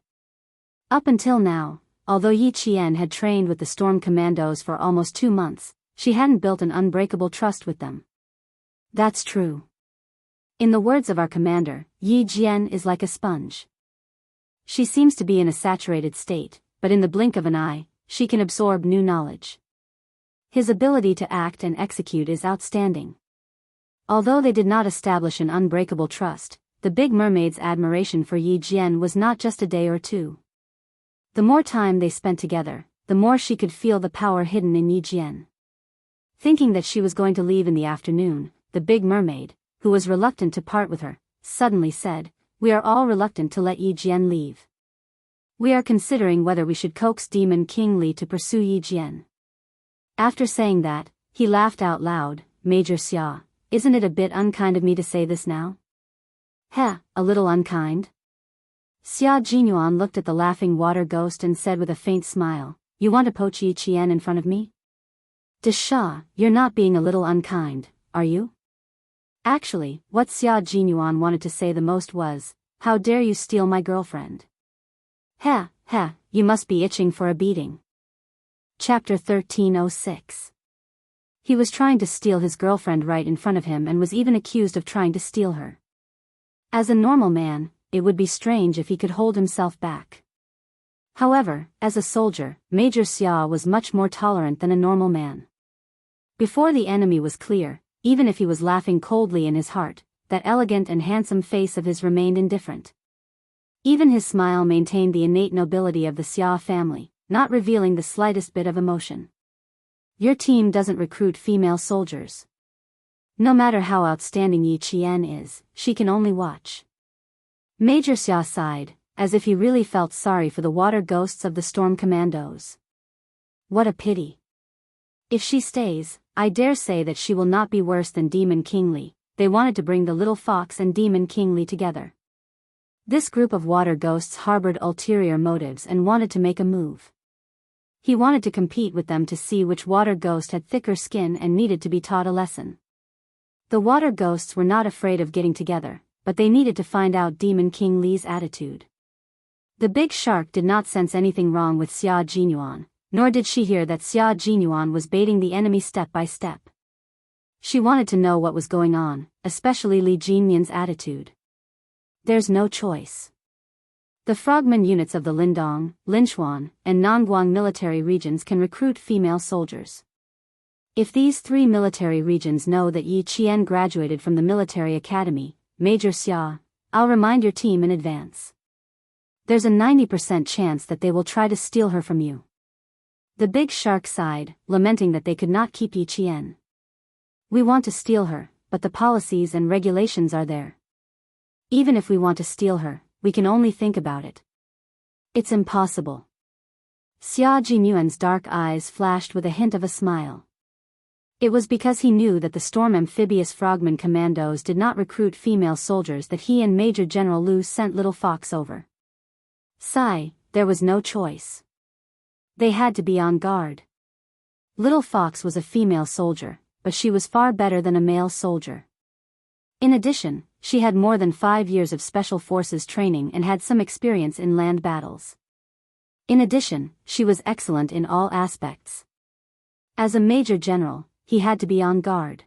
Up until now, although Yi Qian had trained with the Storm Commandos for almost 2 months, she hadn't built an unbreakable trust with them. That's true. In the words of our commander, Yi Jian is like a sponge. She seems to be in a saturated state, but in the blink of an eye, she can absorb new knowledge. His ability to act and execute is outstanding. Although they did not establish an unbreakable trust, the Big Mermaid's admiration for Yi Jian was not just a day or 2. The more time they spent together, the more she could feel the power hidden in Yi Jian. Thinking that she was going to leave in the afternoon, the Big Mermaid, who was reluctant to part with her, suddenly said, "We are all reluctant to let Yi Jian leave. We are considering whether we should coax Demon King Li to pursue Yi Jian." After saying that, he laughed out loud. "Major Xia, isn't it a bit unkind of me to say this now?" "Heh, a little unkind?" Xia Jinyuan looked at the laughing water ghost and said with a faint smile, "You want to poach Yi Qian in front of me? Desha, you're not being a little unkind, are you?" Actually, what Xia Jinyuan wanted to say the most was, "How dare you steal my girlfriend? Heh, heh, you must be itching for a beating." Chapter 1306. He was trying to steal his girlfriend right in front of him and was even accused of trying to steal her. As a normal man, it would be strange if he could hold himself back. However, as a soldier, Major Xia was much more tolerant than a normal man. Before the enemy was clear, even if he was laughing coldly in his heart, that elegant and handsome face of his remained indifferent. Even his smile maintained the innate nobility of the Xia family, not revealing the slightest bit of emotion. "Your team doesn't recruit female soldiers. No matter how outstanding Yi Qian is, she can only watch." Major Xia sighed, as if he really felt sorry for the water ghosts of the Storm Commandos. What a pity. If she stays, I dare say that she will not be worse than Demon King Li. They wanted to bring the little fox and Demon King Li together. This group of water ghosts harbored ulterior motives and wanted to make a move. He wanted to compete with them to see which water ghost had thicker skin and needed to be taught a lesson. The water ghosts were not afraid of getting together, but they needed to find out Demon King Li's attitude. The big shark did not sense anything wrong with Xia Jinyuan, nor did she hear that Xia Jinyuan was baiting the enemy step by step. She wanted to know what was going on, especially Li Jinyan's attitude. There's no choice. The frogman units of the Lindong, Linchuan, and Nangguang military regions can recruit female soldiers. If these 3 military regions know that Yi Qian graduated from the military academy, Major Xia, I'll remind your team in advance. There's a 90% chance that they will try to steal her from you. The big shark sighed, lamenting that they could not keep Yi Qian. We want to steal her, but the policies and regulations are there. Even if we want to steal her, we can only think about it. It's impossible. Xia Jinyuan's dark eyes flashed with a hint of a smile. It was because he knew that the Storm Amphibious Frogman Commandos did not recruit female soldiers that he and Major General Lu sent Little Fox over. Sigh, there was no choice. They had to be on guard. Little Fox was a female soldier, but she was far better than a male soldier. In addition, she had more than 5 years of special forces training and had some experience in land battles. In addition, she was excellent in all aspects. As a major general, he had to be on guard.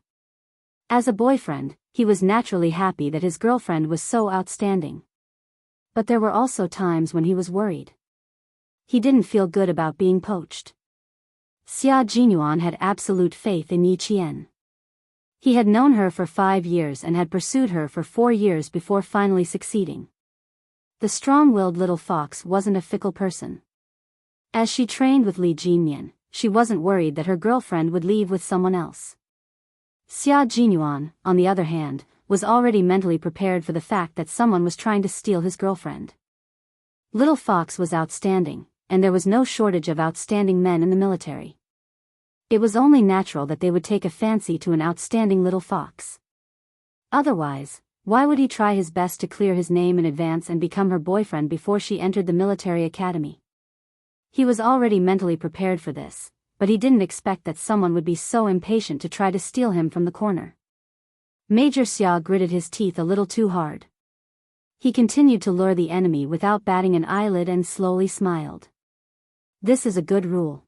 As a boyfriend, he was naturally happy that his girlfriend was so outstanding. But there were also times when he was worried. He didn't feel good about being poached. Xia Jinyuan had absolute faith in Yi Qian. He had known her for 5 years and had pursued her for 4 years before finally succeeding. The strong-willed little fox wasn't a fickle person. As she trained with Li Jinyan, she wasn't worried that her girlfriend would leave with someone else. Xia Jinyuan, on the other hand, was already mentally prepared for the fact that someone was trying to steal his girlfriend. Little Fox was outstanding, and there was no shortage of outstanding men in the military. It was only natural that they would take a fancy to an outstanding little fox. Otherwise, why would he try his best to clear his name in advance and become her boyfriend before she entered the military academy? He was already mentally prepared for this, but he didn't expect that someone would be so impatient to try to steal him from the corner. Major Xia gritted his teeth a little too hard. He continued to lure the enemy without batting an eyelid and slowly smiled. This is a good rule.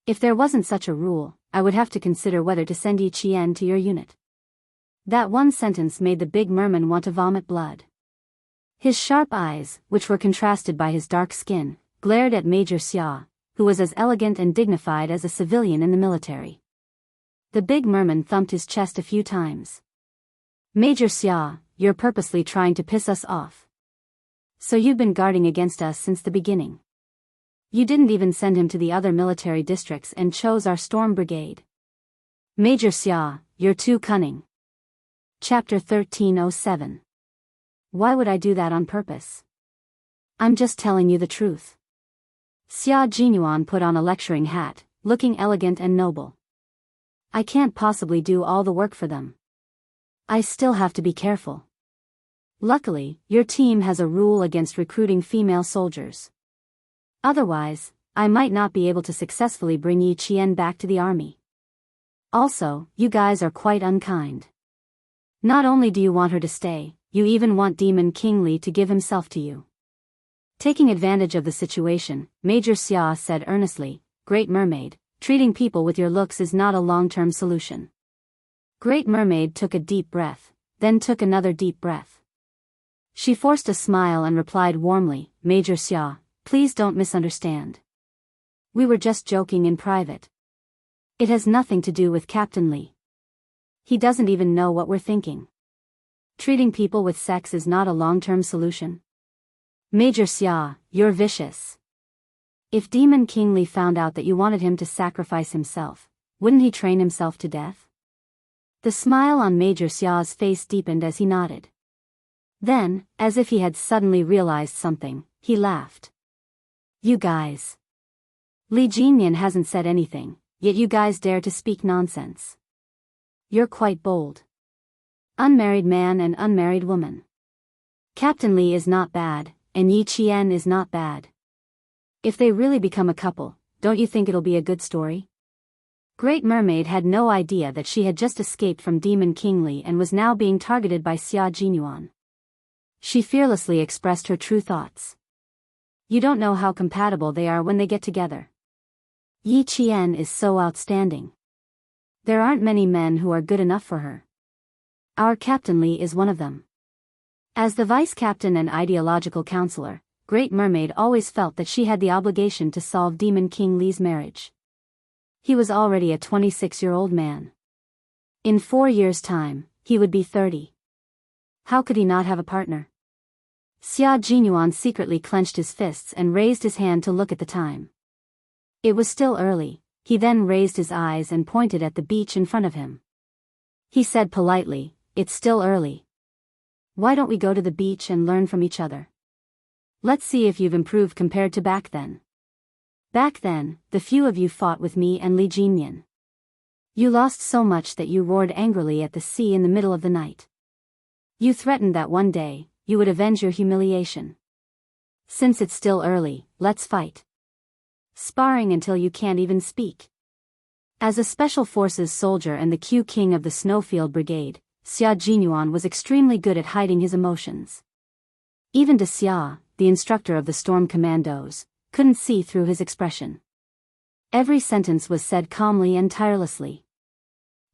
If there wasn't such a rule, I would have to consider whether to send Yi Qian to your unit. That one sentence made the big merman want to vomit blood. His sharp eyes, which were contrasted by his dark skin, glared at Major Xia, who was as elegant and dignified as a civilian in the military. The big merman thumped his chest a few times. Major Xia, you're purposely trying to piss us off. So you've been guarding against us since the beginning. You didn't even send him to the other military districts and chose our storm brigade. Major Xia, you're too cunning. Chapter 1307. Why would I do that on purpose? I'm just telling you the truth. Xia Jinyuan put on a lecturing hat, looking elegant and noble. I can't possibly do all the work for them. I still have to be careful. Luckily, your team has a rule against recruiting female soldiers. Otherwise, I might not be able to successfully bring Yi Qian back to the army. Also, you guys are quite unkind. Not only do you want her to stay, you even want Demon King Li to give himself to you. Taking advantage of the situation, Major Xia said earnestly, Great Mermaid, treating people with your looks is not a long-term solution. Great Mermaid took a deep breath, then took another deep breath. She forced a smile and replied warmly, Major Xia, please don't misunderstand. We were just joking in private. It has nothing to do with Captain Li. He doesn't even know what we're thinking. Treating people with sex is not a long-term solution. Major Xia, you're vicious. If Demon King Li found out that you wanted him to sacrifice himself, wouldn't he train himself to death? The smile on Major Xia's face deepened as he nodded. Then, as if he had suddenly realized something, he laughed. You guys. Li Jinyan hasn't said anything, yet you guys dare to speak nonsense. You're quite bold. Unmarried man and unmarried woman. Captain Li is not bad, and Yi Qian is not bad. If they really become a couple, don't you think it'll be a good story? Great Mermaid had no idea that she had just escaped from Demon King Li and was now being targeted by Xia Jinyuan. She fearlessly expressed her true thoughts. You don't know how compatible they are when they get together. Yi Qian is so outstanding. There aren't many men who are good enough for her. Our Captain Li is one of them. As the vice captain and ideological counselor, Great Mermaid always felt that she had the obligation to solve Demon King Li's marriage. He was already a 26-year-old man. In 4 years' time, he would be 30. How could he not have a partner? Xia Jinyuan secretly clenched his fists and raised his hand to look at the time. It was still early. He then raised his eyes and pointed at the beach in front of him. He said politely, It's still early. Why don't we go to the beach and learn from each other? Let's see if you've improved compared to back then. Back then, the few of you fought with me and Li Jinyan. You lost so much that you roared angrily at the sea in the middle of the night. You threatened that one day, you would avenge your humiliation. Since it's still early, let's fight. Sparring until you can't even speak. As a Special Forces soldier and the Q King of the Snowfield Brigade, Xia Jinyuan was extremely good at hiding his emotions. Even to Xia, the instructor of the Storm Commandos, couldn't see through his expression. Every sentence was said calmly and tirelessly.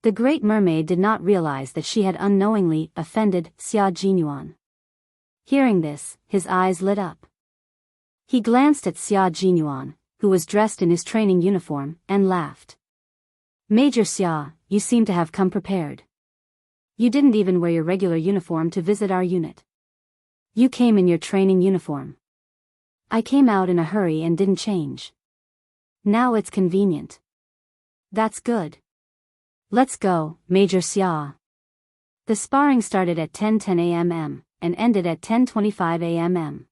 The Great Mermaid did not realize that she had unknowingly offended Xia Jinyuan. Hearing this, his eyes lit up. He glanced at Xia Jinyuan, who was dressed in his training uniform, and laughed. Major Xia, you seem to have come prepared. You didn't even wear your regular uniform to visit our unit. You came in your training uniform. I came out in a hurry and didn't change. Now it's convenient. That's good. Let's go, Major Xia. The sparring started at 10:10 a.m. and ended at 10:25 a.m.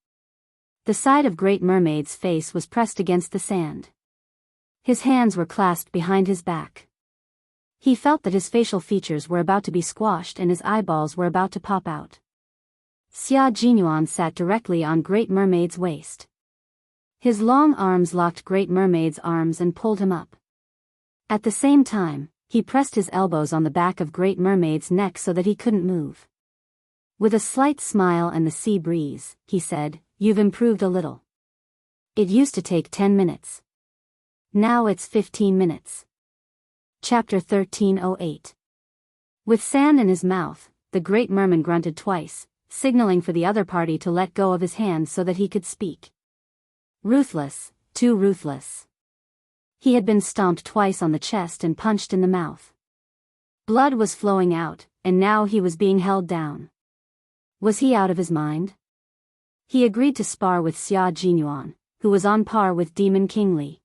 The side of Great Mermaid's face was pressed against the sand. His hands were clasped behind his back. He felt that his facial features were about to be squashed and his eyeballs were about to pop out. Xia Jinyuan sat directly on Great Mermaid's waist. His long arms locked Great Mermaid's arms and pulled him up. At the same time, he pressed his elbows on the back of Great Mermaid's neck so that he couldn't move. With a slight smile and the sea breeze, he said, "You've improved a little. It used to take 10 minutes. Now it's 15 minutes. Chapter 1308. With sand in his mouth, the Great Merman grunted twice, signaling for the other party to let go of his hands so that he could speak. Ruthless, too ruthless. He had been stomped twice on the chest and punched in the mouth. Blood was flowing out, and now he was being held down. Was he out of his mind? He agreed to spar with Xia Jinyuan, who was on par with Demon King Li.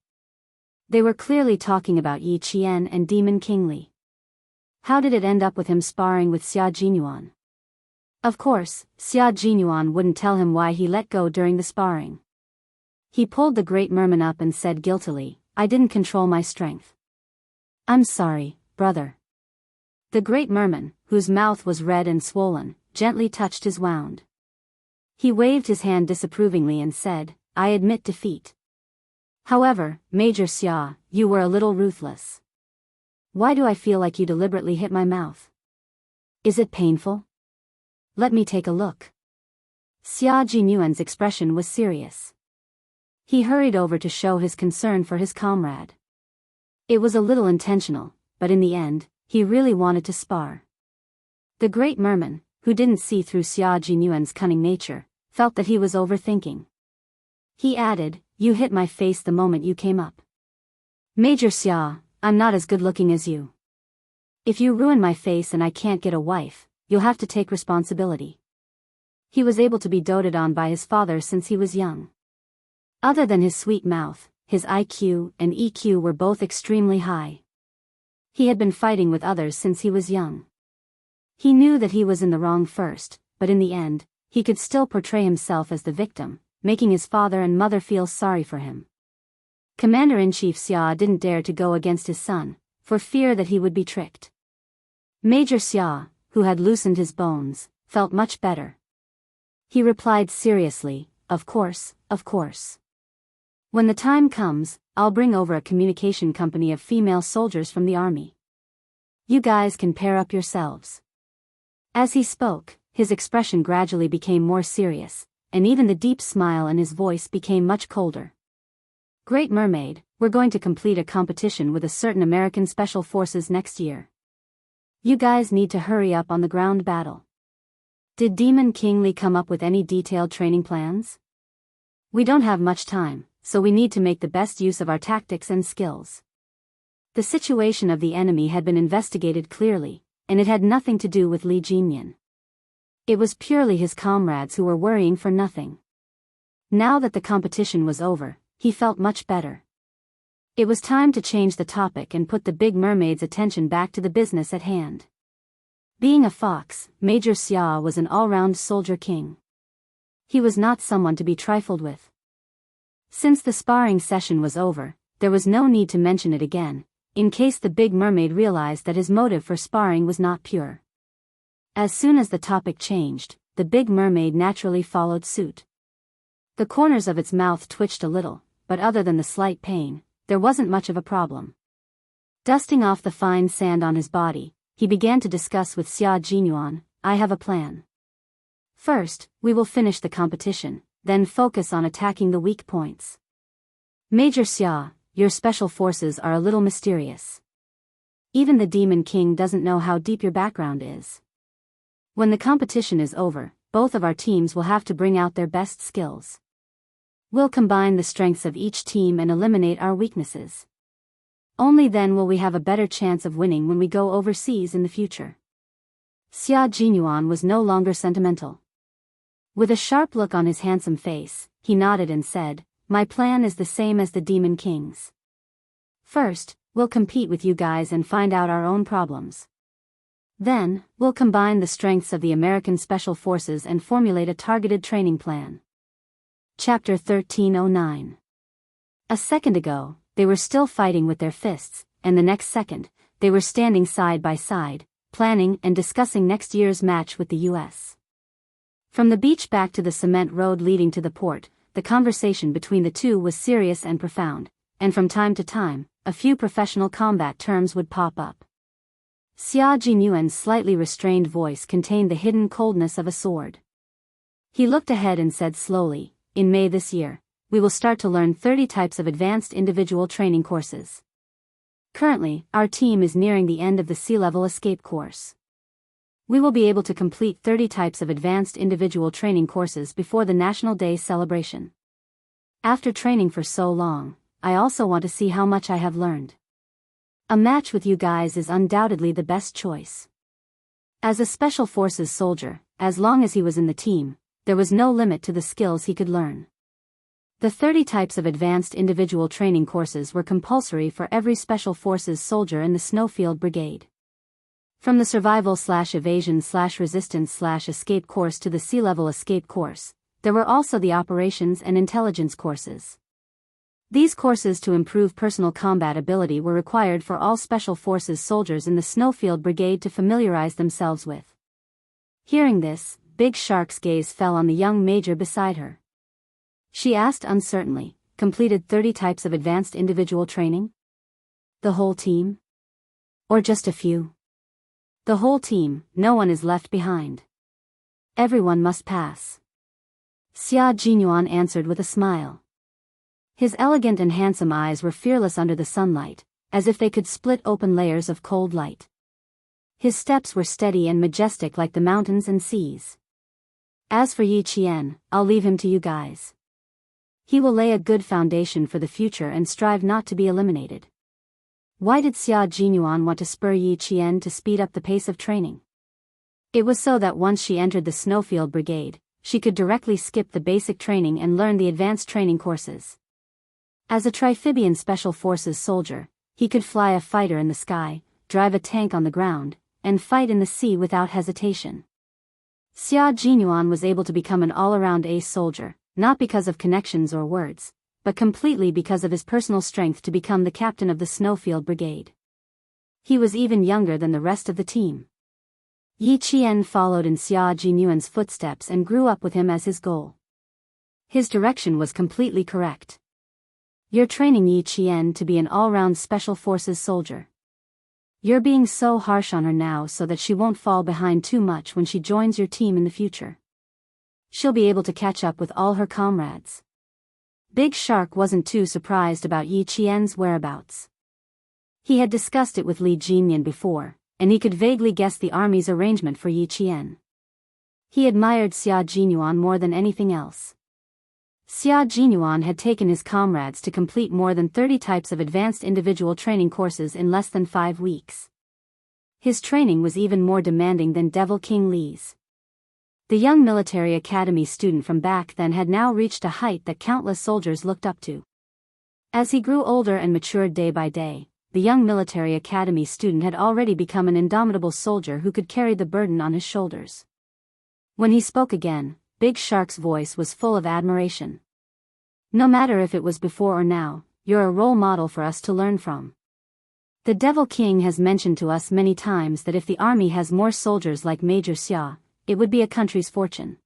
They were clearly talking about Yi Qian and Demon King Li. How did it end up with him sparring with Xia Jinyuan? Of course, Xia Jinyuan wouldn't tell him why he let go during the sparring. He pulled the Great Merman up and said guiltily, "I didn't control my strength. I'm sorry, brother." The Great Merman, whose mouth was red and swollen, gently touched his wound. He waved his hand disapprovingly and said, "I admit defeat. However, Major Xia, you were a little ruthless. Why do I feel like you deliberately hit my mouth? Is it painful? Let me take a look." Xia Jinyuan's expression was serious. He hurried over to show his concern for his comrade. It was a little intentional, but in the end, he really wanted to spar. The Great Merman, who didn't see through Xia Jinyuan's cunning nature, felt that he was overthinking. He added, "You hit my face the moment you came up. Major Xia, I'm not as good looking as you. If you ruin my face and I can't get a wife, you'll have to take responsibility." He was able to be doted on by his father since he was young. Other than his sweet mouth, his IQ and EQ were both extremely high. He had been fighting with others since he was young. He knew that he was in the wrong first, but in the end, he could still portray himself as the victim, making his father and mother feel sorry for him. Commander-in-Chief Xia didn't dare to go against his son, for fear that he would be tricked. Major Xia, who had loosened his bones, felt much better. He replied seriously, Of course. When the time comes, I'll bring over a communication company of female soldiers from the army. You guys can pair up yourselves." As he spoke, his expression gradually became more serious, and even the deep smile in his voice became much colder. "Great Mermaid, we're going to complete a competition with a certain American Special Forces next year. You guys need to hurry up on the ground battle. Did Demon King Li come up with any detailed training plans? We don't have much time, so we need to make the best use of our tactics and skills." The situation of the enemy had been investigated clearly, and it had nothing to do with Li Jinyan. It was purely his comrades who were worrying for nothing. Now that the competition was over, he felt much better. It was time to change the topic and put the Big Mermaid's attention back to the business at hand. Being a fox, Major Xia was an all-round soldier king. He was not someone to be trifled with. Since the sparring session was over, there was no need to mention it again, in case the Big Mermaid realized that his motive for sparring was not pure. As soon as the topic changed, the Big Mermaid naturally followed suit. The corners of its mouth twitched a little, but other than the slight pain, there wasn't much of a problem. Dusting off the fine sand on his body, he began to discuss with Xia Jinyuan, "I have a plan. First, we will finish the competition, then focus on attacking the weak points. Major Xia, your special forces are a little mysterious. Even the Demon King doesn't know how deep your background is. When the competition is over, both of our teams will have to bring out their best skills. We'll combine the strengths of each team and eliminate our weaknesses. Only then will we have a better chance of winning when we go overseas in the future. Xia Jinyuan was no longer sentimental. With a sharp look on his handsome face, he nodded and said, "My plan is the same as the Demon King's. First, we'll compete with you guys and find out our own problems. Then, we'll combine the strengths of the American Special Forces and formulate a targeted training plan." Chapter 1309. A second ago, they were still fighting with their fists, and the next second, they were standing side by side, planning and discussing next year's match with the U.S. From the beach back to the cement road leading to the port, the conversation between the two was serious and profound, and from time to time, a few professional combat terms would pop up. Xia Jinyuan's slightly restrained voice contained the hidden coldness of a sword. He looked ahead and said slowly, "In May this year, we will start to learn 30 types of advanced individual training courses. Currently, our team is nearing the end of the sea-level escape course. We will be able to complete 30 types of advanced individual training courses before the National Day celebration. After training for so long, I also want to see how much I have learned. A match with you guys is undoubtedly the best choice." As a Special Forces soldier, as long as he was in the team, there was no limit to the skills he could learn. The 30 types of advanced individual training courses were compulsory for every Special Forces soldier in the Snowfield Brigade. From the Survival/Evasion/Resistance/Escape course to the Sea-Level Escape course, there were also the Operations and Intelligence courses. These courses to improve personal combat ability were required for all Special Forces soldiers in the Snowfield Brigade to familiarize themselves with. Hearing this, Big Shark's gaze fell on the young major beside her. She asked uncertainly, "Completed 30 types of advanced individual training? The whole team? Or just a few?" "The whole team, no one is left behind. Everyone must pass." Xia Jinyuan answered with a smile. His elegant and handsome eyes were fearless under the sunlight, as if they could split open layers of cold light. His steps were steady and majestic like the mountains and seas. "As for Yi Qian, I'll leave him to you guys. He will lay a good foundation for the future and strive not to be eliminated." Why did Xia Jinyuan want to spur Yi Qian to speed up the pace of training? It was so that once she entered the Snowfield Brigade, she could directly skip the basic training and learn the advanced training courses. As a Triphibian Special Forces soldier, he could fly a fighter in the sky, drive a tank on the ground, and fight in the sea without hesitation. Xia Jinyuan was able to become an all-around ace soldier, not because of connections or words, but completely because of his personal strength to become the captain of the Snowfield Brigade. He was even younger than the rest of the team. Yi Qian followed in Xia Jinyuan's footsteps and grew up with him as his goal. His direction was completely correct. "You're training Yi Qian to be an all-round Special Forces soldier. You're being so harsh on her now so that she won't fall behind too much when she joins your team in the future. She'll be able to catch up with all her comrades." Big Shark wasn't too surprised about Yi Qian's whereabouts. He had discussed it with Li Jinyan before, and he could vaguely guess the army's arrangement for Yi Qian. He admired Xia Jinyuan more than anything else. Xia Jinyuan had taken his comrades to complete more than 30 types of advanced individual training courses in less than 5 weeks. His training was even more demanding than Devil King Li's. The young military academy student from back then had now reached a height that countless soldiers looked up to. As he grew older and matured day by day, the young military academy student had already become an indomitable soldier who could carry the burden on his shoulders. When he spoke again, Big Shark's voice was full of admiration. "No matter if it was before or now, you're a role model for us to learn from. The Devil King has mentioned to us many times that if the army has more soldiers like Major Xia, it would be a country's fortune.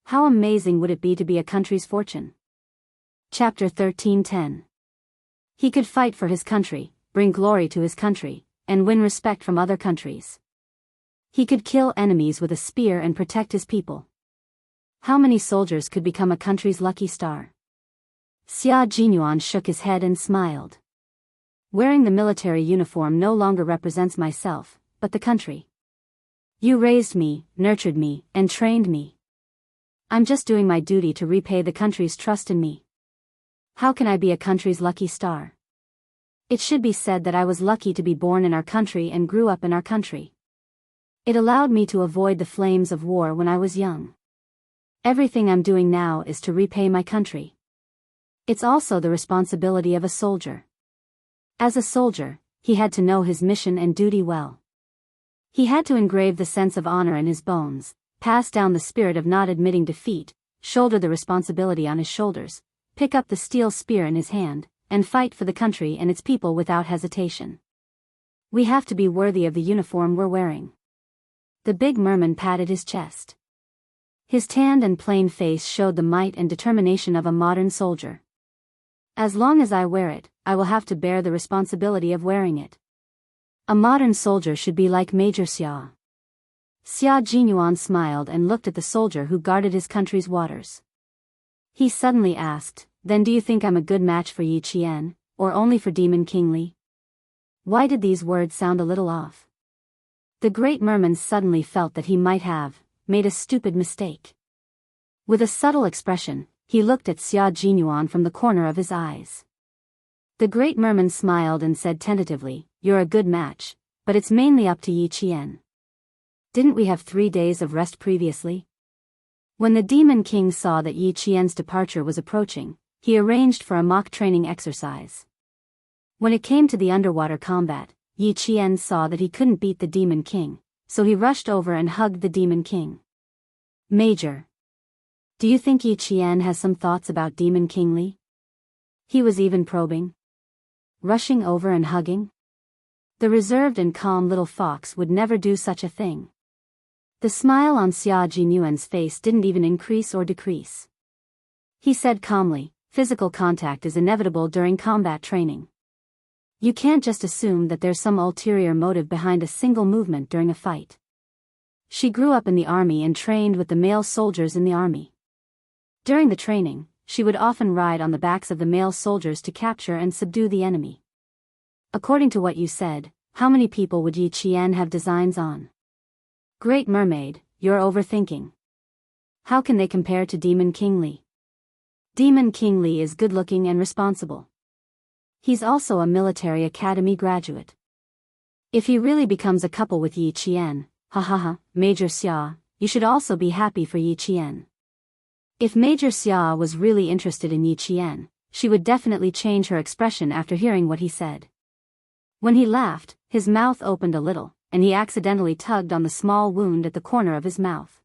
How amazing would it be to be a country's fortune?" Chapter 1310. He could fight for his country, bring glory to his country, and win respect from other countries. He could kill enemies with a spear and protect his people. How many soldiers could become a country's lucky star? Xia Jinyuan shook his head and smiled. Wearing the military uniform no longer represents myself, but the country. You raised me, nurtured me, and trained me. I'm just doing my duty to repay the country's trust in me. How can I be a country's lucky star? It should be said that I was lucky to be born in our country and grew up in our country. It allowed me to avoid the flames of war when I was young. Everything I'm doing now is to repay my country. It's also the responsibility of a soldier. As a soldier, he had to know his mission and duty well. He had to engrave the sense of honor in his bones, pass down the spirit of not admitting defeat, shoulder the responsibility on his shoulders, pick up the steel spear in his hand, and fight for the country and its people without hesitation. We have to be worthy of the uniform we're wearing. The big merman patted his chest. His tanned and plain face showed the might and determination of a modern soldier. As long as I wear it, I will have to bear the responsibility of wearing it. A modern soldier should be like Major Xia. Xia Jinyuan smiled and looked at the soldier who guarded his country's waters. He suddenly asked, then do you think I'm a good match for Yi Qian, or only for Demon King Li? Why did these words sound a little off? The great merman suddenly felt that he might have made a stupid mistake. With a subtle expression, he looked at Xia Jinyuan from the corner of his eyes. The great merman smiled and said tentatively, you're a good match, but it's mainly up to Yi Qian. Didn't we have 3 days of rest previously? When the Demon King saw that Yi Qian's departure was approaching, he arranged for a mock training exercise. When it came to the underwater combat, Yi Qian saw that he couldn't beat the Demon King, so he rushed over and hugged the Demon King. Major. Do you think Yi Qian has some thoughts about Demon King Li? He was even probing. Rushing over and hugging? The reserved and calm little fox would never do such a thing. The smile on Xia Jinyuan's face didn't even increase or decrease. He said calmly, physical contact is inevitable during combat training. You can't just assume that there's some ulterior motive behind a single movement during a fight. She grew up in the army and trained with the male soldiers in the army. During the training, she would often ride on the backs of the male soldiers to capture and subdue the enemy. According to what you said, how many people would Yi Qian have designs on? Great Mermaid, you're overthinking. How can they compare to Demon King Li? Demon King Li is good-looking and responsible. He's also a military academy graduate. If he really becomes a couple with Yi Qian, Major Xia, you should also be happy for Yi Qian. If Major Xia was really interested in Yi Qian, she would definitely change her expression after hearing what he said. When he laughed, his mouth opened a little, and he accidentally tugged on the small wound at the corner of his mouth.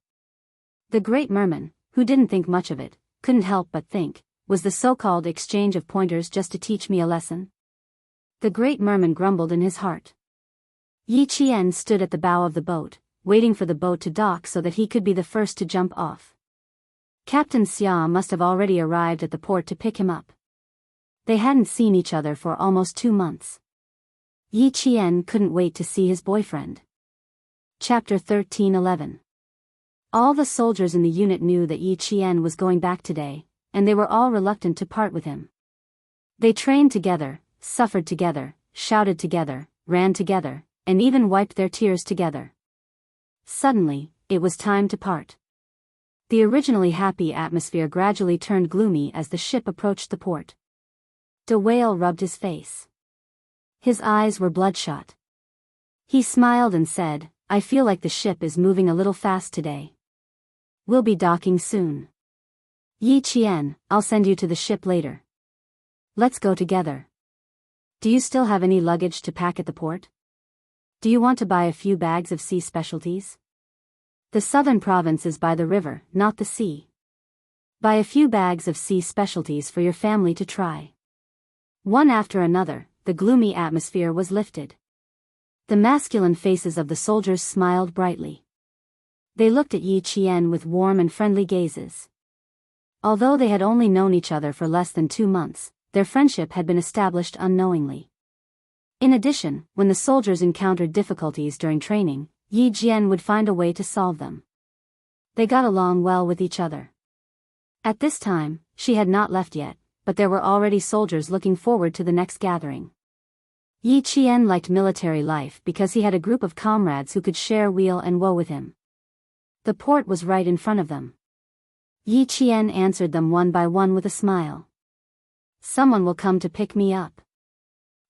The great merman, who didn't think much of it, couldn't help but think, was the so-called exchange of pointers just to teach me a lesson? The great merman grumbled in his heart. Yi Qian stood at the bow of the boat, waiting for the boat to dock so that he could be the first to jump off. Captain Xia must have already arrived at the port to pick him up. They hadn't seen each other for almost 2 months. Yi Qian couldn't wait to see his boyfriend. Chapter 13:11. All the soldiers in the unit knew that Yi Qian was going back today, and they were all reluctant to part with him. They trained together, suffered together, shouted together, ran together, and even wiped their tears together. Suddenly, it was time to part. The originally happy atmosphere gradually turned gloomy as the ship approached the port. De Whale rubbed his face. His eyes were bloodshot. He smiled and said, I feel like the ship is moving a little fast today. We'll be docking soon. Yi Qian, I'll send you to the ship later. Let's go together. Do you still have any luggage to pack at the port? Do you want to buy a few bags of sea specialties? The southern province is by the river, not the sea. Buy a few bags of sea specialties for your family to try. One after another, the gloomy atmosphere was lifted. The masculine faces of the soldiers smiled brightly. They looked at Yi Qian with warm and friendly gazes. Although they had only known each other for less than 2 months, their friendship had been established unknowingly. In addition, when the soldiers encountered difficulties during training, Yi Qian would find a way to solve them. They got along well with each other. At this time, she had not left yet, but there were already soldiers looking forward to the next gathering. Yi Qian liked military life because he had a group of comrades who could share weal and woe with him. The port was right in front of them. Yi Qian answered them one by one with a smile. Someone will come to pick me up.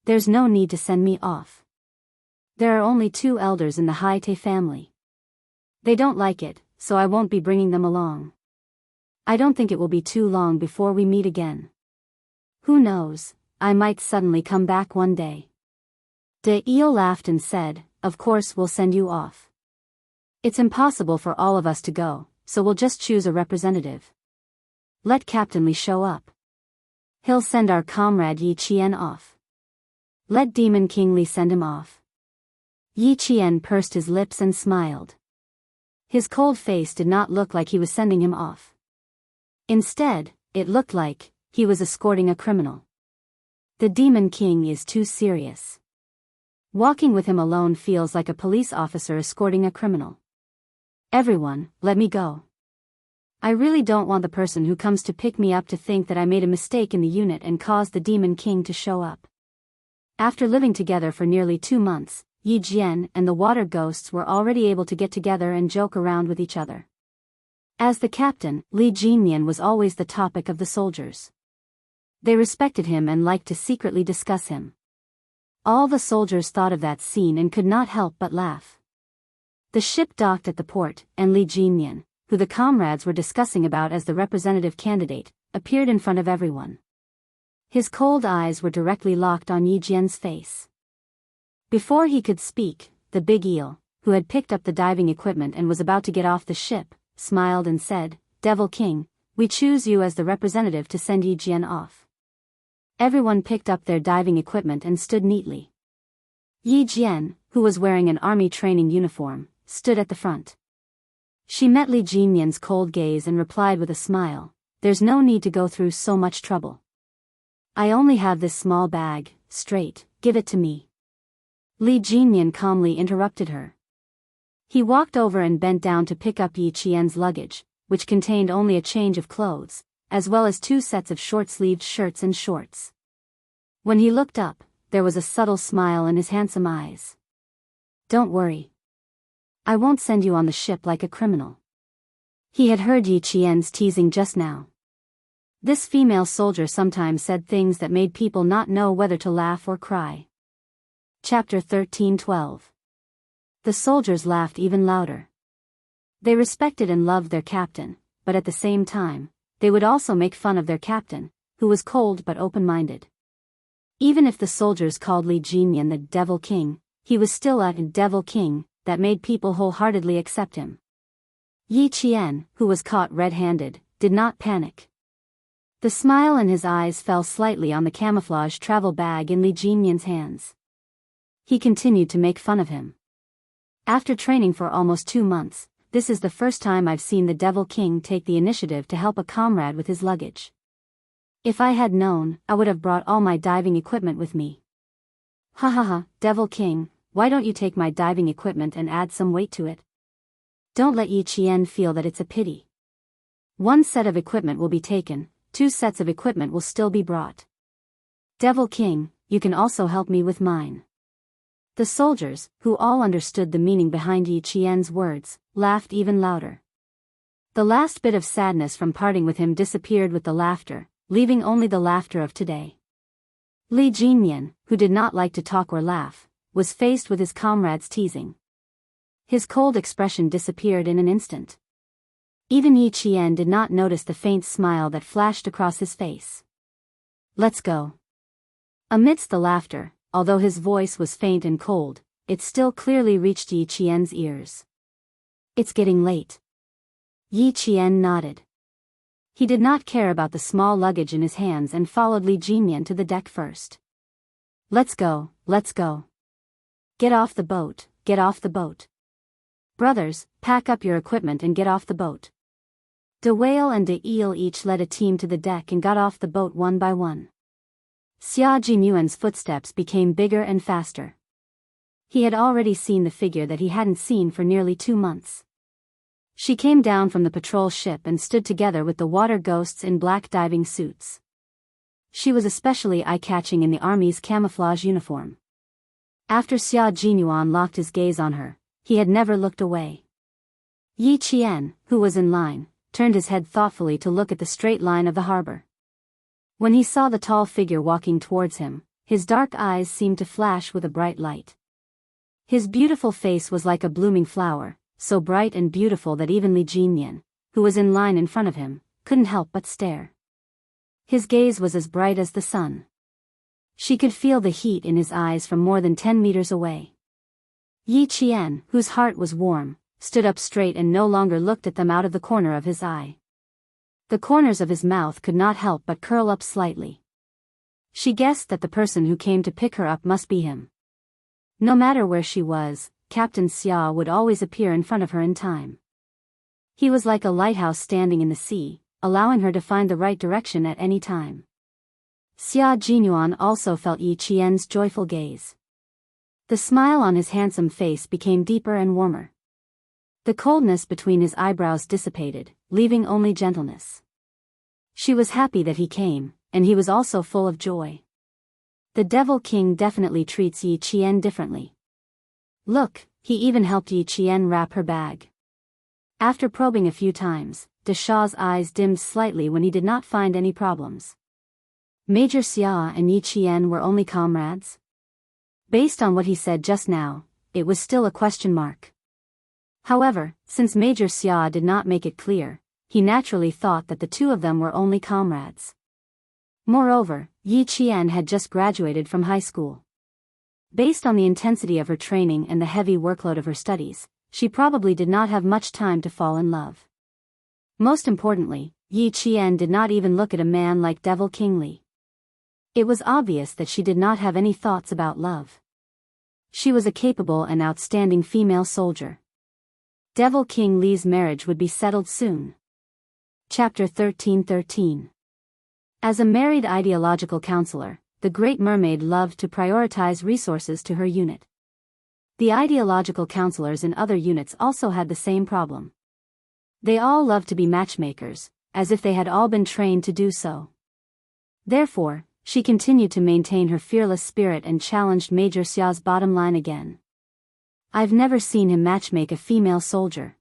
There's no need to send me off. There are only 2 elders in the Haite family. They don't like it, so I won't be bringing them along. I don't think it will be too long before we meet again. Who knows, I might suddenly come back one day. De Il laughed and said, of course we'll send you off. It's impossible for all of us to go, so we'll just choose a representative. Let Captain Li show up. He'll send our comrade Yi Qian off. Let Demon King Li send him off. Yi Qian pursed his lips and smiled. His cold face did not look like he was sending him off. Instead, it looked like he was escorting a criminal. The Demon King is too serious. Walking with him alone feels like a police officer escorting a criminal. Everyone, let me go. I really don't want the person who comes to pick me up to think that I made a mistake in the unit and caused the Demon King to show up. After living together for nearly 2 months, Yi Jian and the water ghosts were already able to get together and joke around with each other. As the captain, Li Jinyan was always the topic of the soldiers. They respected him and liked to secretly discuss him. All the soldiers thought of that scene and could not help but laugh. The ship docked at the port, and Li Jinyan, who the comrades were discussing about as the representative candidate, appeared in front of everyone. His cold eyes were directly locked on Yi Jian's face. Before he could speak, the big eel, who had picked up the diving equipment and was about to get off the ship, smiled and said, Devil King, we choose you as the representative to send Yi Jian off. Everyone picked up their diving equipment and stood neatly. Yi Jian, who was wearing an army training uniform, stood at the front. She met Li Jinyan's cold gaze and replied with a smile, there's no need to go through so much trouble. I only have this small bag, straight, give it to me. Li Jinyan calmly interrupted her. He walked over and bent down to pick up Yi Qian's luggage, which contained only a change of clothes, as well as 2 sets of short-sleeved shirts and shorts. When he looked up, there was a subtle smile in his handsome eyes. Don't worry. I won't send you on the ship like a criminal. He had heard Yi Qian's teasing just now. This female soldier sometimes said things that made people not know whether to laugh or cry. Chapter 13:12. The soldiers laughed even louder. They respected and loved their captain, but at the same time, they would also make fun of their captain, who was cold but open-minded. Even if the soldiers called Li Jinyan the Devil King, he was still a Devil King that made people wholeheartedly accept him. Yi Qian, who was caught red-handed, did not panic. The smile in his eyes fell slightly on the camouflage travel bag in Li Jinyan's hands. He continued to make fun of him. After training for almost 2 months, this is the first time I've seen the Devil King take the initiative to help a comrade with his luggage. If I had known, I would have brought all my diving equipment with me. Ha ha ha, Devil King, why don't you take my diving equipment and add some weight to it? Don't let Yi Qian feel that it's a pity. 1 set of equipment will be taken, 2 sets of equipment will still be brought. Devil King, you can also help me with mine. The soldiers, who all understood the meaning behind Yi Qian's words, laughed even louder. The last bit of sadness from parting with him disappeared with the laughter, leaving only the laughter of today. Li Jinyan, who did not like to talk or laugh, was faced with his comrades' teasing. His cold expression disappeared in an instant. Even Yi Qian did not notice the faint smile that flashed across his face. Let's go. Amidst the laughter, although his voice was faint and cold, it still clearly reached Yi Qian's ears. It's getting late. Yi Qian nodded. He did not care about the small luggage in his hands and followed Li Jinyan to the deck first. Let's go, let's go. Get off the boat, get off the boat. Brothers, pack up your equipment and get off the boat. De Whale and De Eel each led a team to the deck and got off the boat one by one. Xia Jinyuan's footsteps became bigger and faster. He had already seen the figure that he hadn't seen for nearly 2 months. She came down from the patrol ship and stood together with the water ghosts in black diving suits. She was especially eye-catching in the army's camouflage uniform. After Xia Jinyuan locked his gaze on her, he had never looked away. Yi Qian, who was in line, turned his head thoughtfully to look at the straight line of the harbor. When he saw the tall figure walking towards him, his dark eyes seemed to flash with a bright light. His beautiful face was like a blooming flower, so bright and beautiful that even Li Jinyan, who was in line in front of him, couldn't help but stare. His gaze was as bright as the sun. She could feel the heat in his eyes from more than 10 meters away. Yi Qian, whose heart was warm, stood up straight and no longer looked at them out of the corner of his eye. The corners of his mouth could not help but curl up slightly. She guessed that the person who came to pick her up must be him. No matter where she was, Captain Xia would always appear in front of her in time. He was like a lighthouse standing in the sea, allowing her to find the right direction at any time. Xia Jinyuan also felt Yi Qian's joyful gaze. The smile on his handsome face became deeper and warmer. The coldness between his eyebrows dissipated, leaving only gentleness. She was happy that he came, and he was also full of joy. The Devil King definitely treats Yi Qian differently. Look, he even helped Yi Qian wrap her bag. After probing a few times, De Shaw's eyes dimmed slightly when he did not find any problems. Major Xia and Yi Qian were only comrades? Based on what he said just now, it was still a question mark. However, since Major Xia did not make it clear, he naturally thought that the two of them were only comrades. Moreover, Yi Qian had just graduated from high school. Based on the intensity of her training and the heavy workload of her studies, she probably did not have much time to fall in love. Most importantly, Yi Qian did not even look at a man like Devil King Li. It was obvious that she did not have any thoughts about love. She was a capable and outstanding female soldier. Devil King Li's marriage would be settled soon. Chapter 13:13. As a married ideological counselor, the Great Mermaid loved to prioritize resources to her unit. The ideological counselors in other units also had the same problem. They all loved to be matchmakers, as if they had all been trained to do so. Therefore, she continued to maintain her fearless spirit and challenged Major Xia's bottom line again. I've never seen him matchmake a female soldier.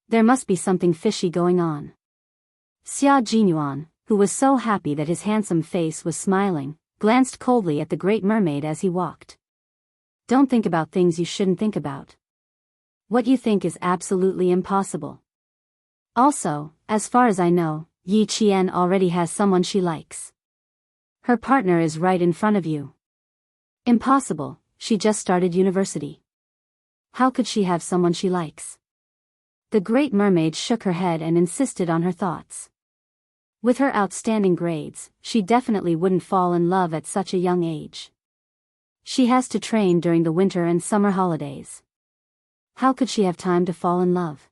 There must be something fishy going on. Xia Jinyuan, who was so happy that his handsome face was smiling, glanced coldly at the Great Mermaid as he walked. Don't think about things you shouldn't think about. What you think is absolutely impossible. Also, as far as I know, Yi Qian already has someone she likes. Her partner is right in front of you. Impossible, she just started university. How could she have someone she likes? The Great Mermaid shook her head and insisted on her thoughts. With her outstanding grades, she definitely wouldn't fall in love at such a young age. She has to train during the winter and summer holidays. How could she have time to fall in love?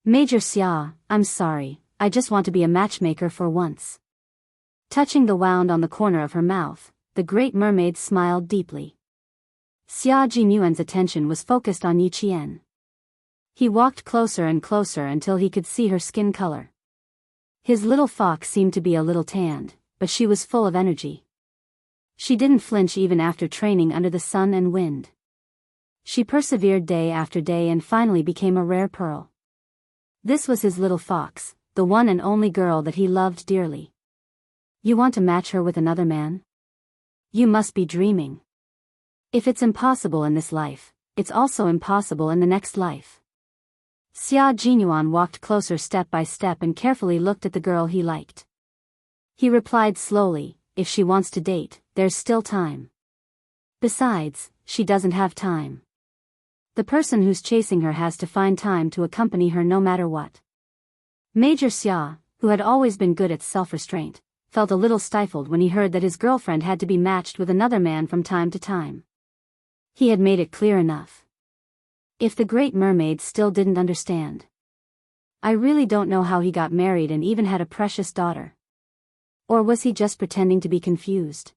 Major Xia, I'm sorry, I just want to be a matchmaker for once. Touching the wound on the corner of her mouth, the Great Mermaid smiled deeply. Xia Jinyuan's attention was focused on Yi Qian. He walked closer and closer until he could see her skin color. His little fox seemed to be a little tanned, but she was full of energy. She didn't flinch even after training under the sun and wind. She persevered day after day and finally became a rare pearl. This was his little fox, the one and only girl that he loved dearly. You want to match her with another man? You must be dreaming. If it's impossible in this life, it's also impossible in the next life. Xia Jinyuan walked closer step by step and carefully looked at the girl he liked. He replied slowly, if she wants to date, there's still time. Besides, she doesn't have time. The person who's chasing her has to find time to accompany her no matter what. Major Xia, who had always been good at self-restraint, felt a little stifled when he heard that his girlfriend had to be matched with another man from time to time. He had made it clear enough. If the Great Mermaid still didn't understand. I really don't know how he got married and even had a precious daughter. Or was he just pretending to be confused?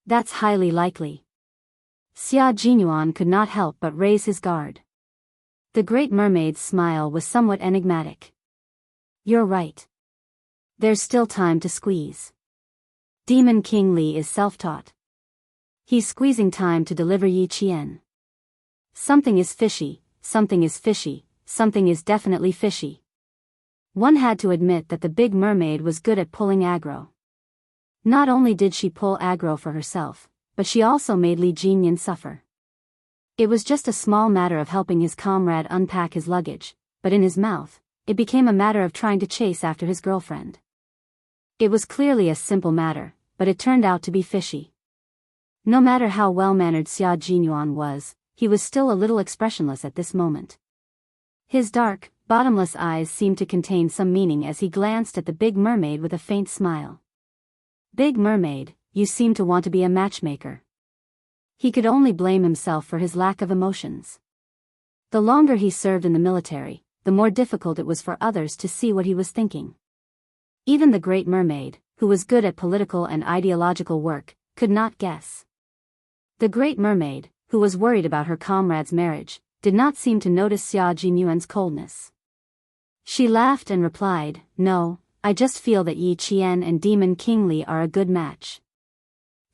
That's highly likely. Xia Jinyuan could not help but raise his guard. The Great Mermaid's smile was somewhat enigmatic. You're right. There's still time to squeeze. Demon King Li is self-taught. He's squeezing time to deliver Yi Qian. Something is fishy, something is fishy, something is definitely fishy. One had to admit that the big mermaid was good at pulling aggro. Not only did she pull aggro for herself, but she also made Li Jinyan suffer. It was just a small matter of helping his comrade unpack his luggage, but in his mouth, it became a matter of trying to chase after his girlfriend. It was clearly a simple matter, but it turned out to be fishy. No matter how well-mannered Xia Jinyuan was, he was still a little expressionless at this moment. His dark, bottomless eyes seemed to contain some meaning as he glanced at the big mermaid with a faint smile. Big mermaid, you seem to want to be a matchmaker. He could only blame himself for his lack of emotions. The longer he served in the military, the more difficult it was for others to see what he was thinking. Even the great mermaid, who was good at political and ideological work, could not guess. The great mermaid, who was worried about her comrade's marriage, did not seem to notice Xia Jinyuan's coldness. She laughed and replied, "No, I just feel that Yi Qian and Demon King Li are a good match."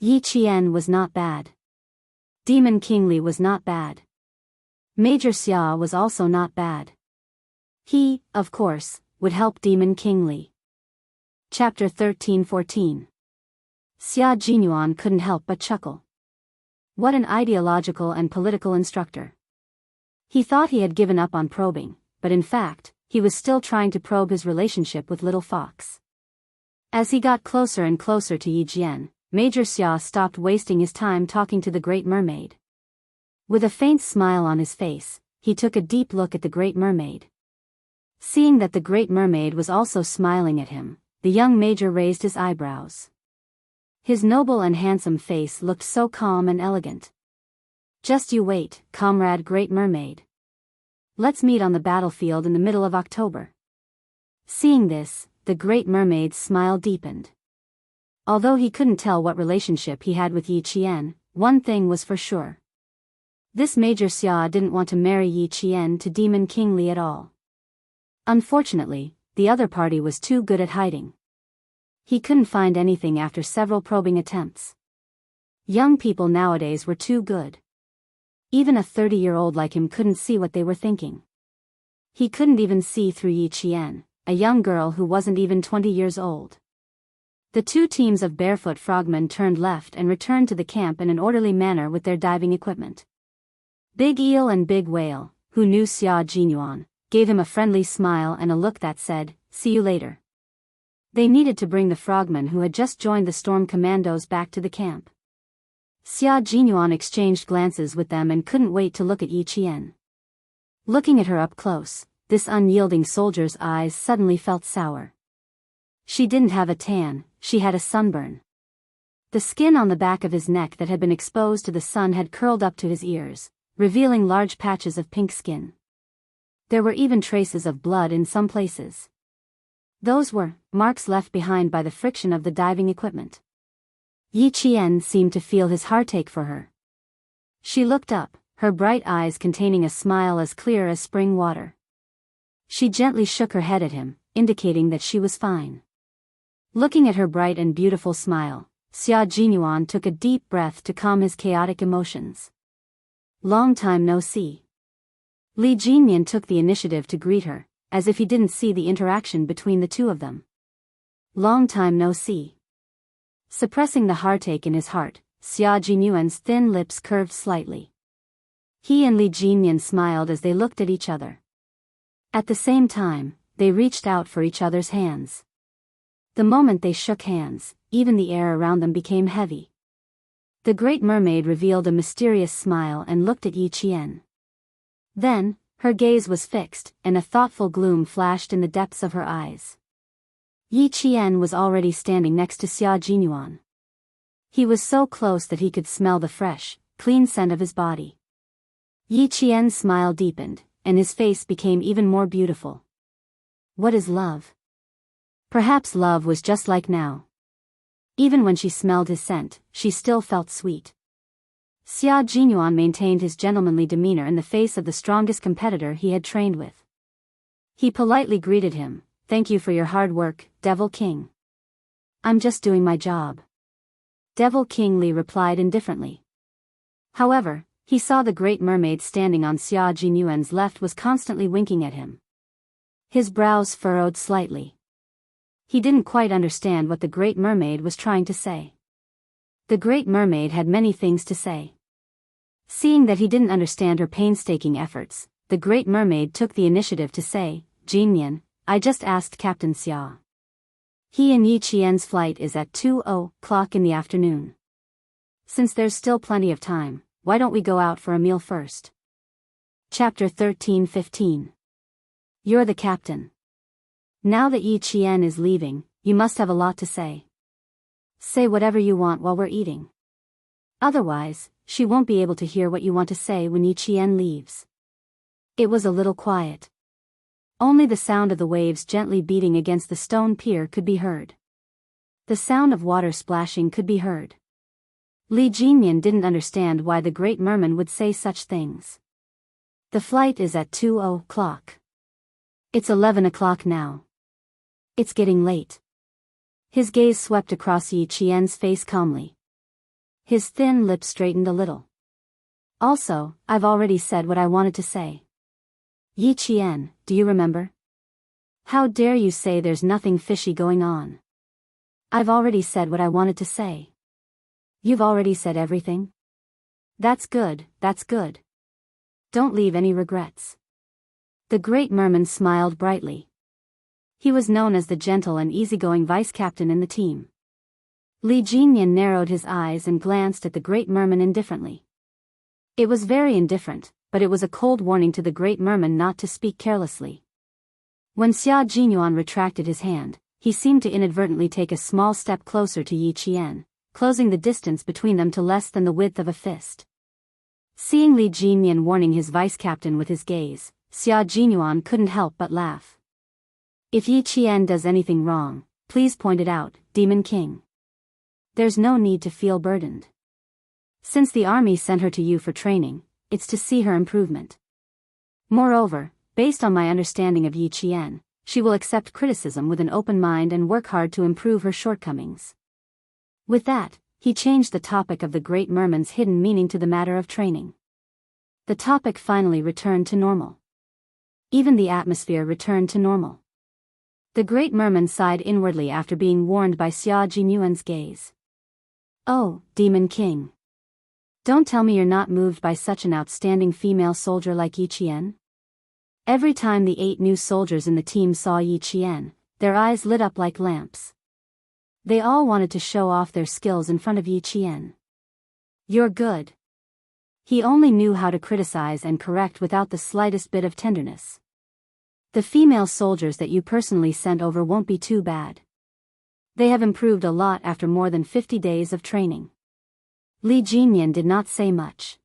Yi Qian was not bad. Demon King Li was not bad. Major Xia was also not bad. He, of course, would help Demon King Li. Chapter 13-14. Xia Jinyuan couldn't help but chuckle. What an ideological and political instructor. He thought he had given up on probing, but in fact, he was still trying to probe his relationship with Little Fox. As he got closer and closer to Yi Jian, Major Xia stopped wasting his time talking to the Great Mermaid. With a faint smile on his face, he took a deep look at the Great Mermaid. Seeing that the Great Mermaid was also smiling at him, the young major raised his eyebrows. His noble and handsome face looked so calm and elegant. "Just you wait, comrade Great Mermaid. Let's meet on the battlefield in the middle of October." Seeing this, the Great Mermaid's smile deepened. Although he couldn't tell what relationship he had with Yi Qian, one thing was for sure. This Major Xia didn't want to marry Yi Qian to Demon King Li at all. Unfortunately, the other party was too good at hiding. He couldn't find anything after several probing attempts. Young people nowadays were too good. Even a 30-year-old like him couldn't see what they were thinking. He couldn't even see through Yi Qian, a young girl who wasn't even 20 years old. The two teams of barefoot frogmen turned left and returned to the camp in an orderly manner with their diving equipment. Big Eel and Big Whale, who knew Xia Jinyuan, gave him a friendly smile and a look that said, "See you later." They needed to bring the frogmen who had just joined the storm commandos back to the camp. Xia Jinyuan exchanged glances with them and couldn't wait to look at Yi Qian. Looking at her up close, this unyielding soldier's eyes suddenly felt sour. She didn't have a tan, she had a sunburn. The skin on the back of his neck that had been exposed to the sun had curled up to his ears, revealing large patches of pink skin. There were even traces of blood in some places. Those were marks left behind by the friction of the diving equipment. Yi Qian seemed to feel his heartache for her. She looked up, her bright eyes containing a smile as clear as spring water. She gently shook her head at him, indicating that she was fine. Looking at her bright and beautiful smile, Xia Jinyuan took a deep breath to calm his chaotic emotions. "Long time no see." Li Jinyan took the initiative to greet her, as if he didn't see the interaction between the two of them. "Long time no see." Suppressing the heartache in his heart, Xia Jinyuan's thin lips curved slightly. He and Li Jinyan smiled as they looked at each other. At the same time, they reached out for each other's hands. The moment they shook hands, even the air around them became heavy. The Great Mermaid revealed a mysterious smile and looked at Yi Qian. Then, her gaze was fixed, and a thoughtful gloom flashed in the depths of her eyes. Yi Qian was already standing next to Xia Jinyuan. He was so close that he could smell the fresh, clean scent of his body. Yi Qian's smile deepened, and his face became even more beautiful. What is love? Perhaps love was just like now. Even when she smelled his scent, she still felt sweet. Xia Jinyuan maintained his gentlemanly demeanor in the face of the strongest competitor he had trained with. He politely greeted him, "Thank you for your hard work, Devil King. I'm just doing my job." Devil King Li replied indifferently. However, he saw the Great Mermaid standing on Xia Jinyuan's left was constantly winking at him. His brows furrowed slightly. He didn't quite understand what the Great Mermaid was trying to say. The Great Mermaid had many things to say. Seeing that he didn't understand her painstaking efforts, the Great Mermaid took the initiative to say, "Jinyan, I just asked Captain Xia. He and Yi Qian's flight is at 2:00 in the afternoon. Since there's still plenty of time, why don't we go out for a meal first?" Chapter 13-15. You're the captain. Now that Yi Qian is leaving, you must have a lot to say. Say whatever you want while we're eating. Otherwise, she won't be able to hear what you want to say when Yi Qian leaves. It was a little quiet. Only the sound of the waves gently beating against the stone pier could be heard. The sound of water splashing could be heard. Li Jinyan didn't understand why the Great Merman would say such things. The flight is at 2:00. It's 11:00 now. It's getting late. His gaze swept across Yi Qian's face calmly. His thin lips straightened a little. Also, I've already said what I wanted to say. Yi Qian, do you remember? How dare you say there's nothing fishy going on? I've already said what I wanted to say. You've already said everything? That's good, that's good. Don't leave any regrets. The Great Merman smiled brightly. He was known as the gentle and easygoing vice-captain in the team. Li Jinyan narrowed his eyes and glanced at the Great Merman indifferently. It was very indifferent, but it was a cold warning to the Great Merman not to speak carelessly. When Xia Jinyuan retracted his hand, he seemed to inadvertently take a small step closer to Yi Qian, closing the distance between them to less than the width of a fist. Seeing Li Jinyan warning his vice-captain with his gaze, Xia Jinyuan couldn't help but laugh. If Yi Qian does anything wrong, please point it out, Demon King. There's no need to feel burdened. Since the army sent her to you for training, it's to see her improvement. Moreover, based on my understanding of Yi Qian, she will accept criticism with an open mind and work hard to improve her shortcomings. With that, he changed the topic of the Great Merman's hidden meaning to the matter of training. The topic finally returned to normal. Even the atmosphere returned to normal. The Great Merman sighed inwardly after being warned by Xia Jinyuan's gaze. Oh, Demon King. Don't tell me you're not moved by such an outstanding female soldier like Yi Qian? Every time the 8 new soldiers in the team saw Yi Qian, their eyes lit up like lamps. They all wanted to show off their skills in front of Yi Qian. You're good. He only knew how to criticize and correct without the slightest bit of tenderness. The female soldiers that you personally sent over won't be too bad. They have improved a lot after more than 50 days of training. Li Jinyan did not say much.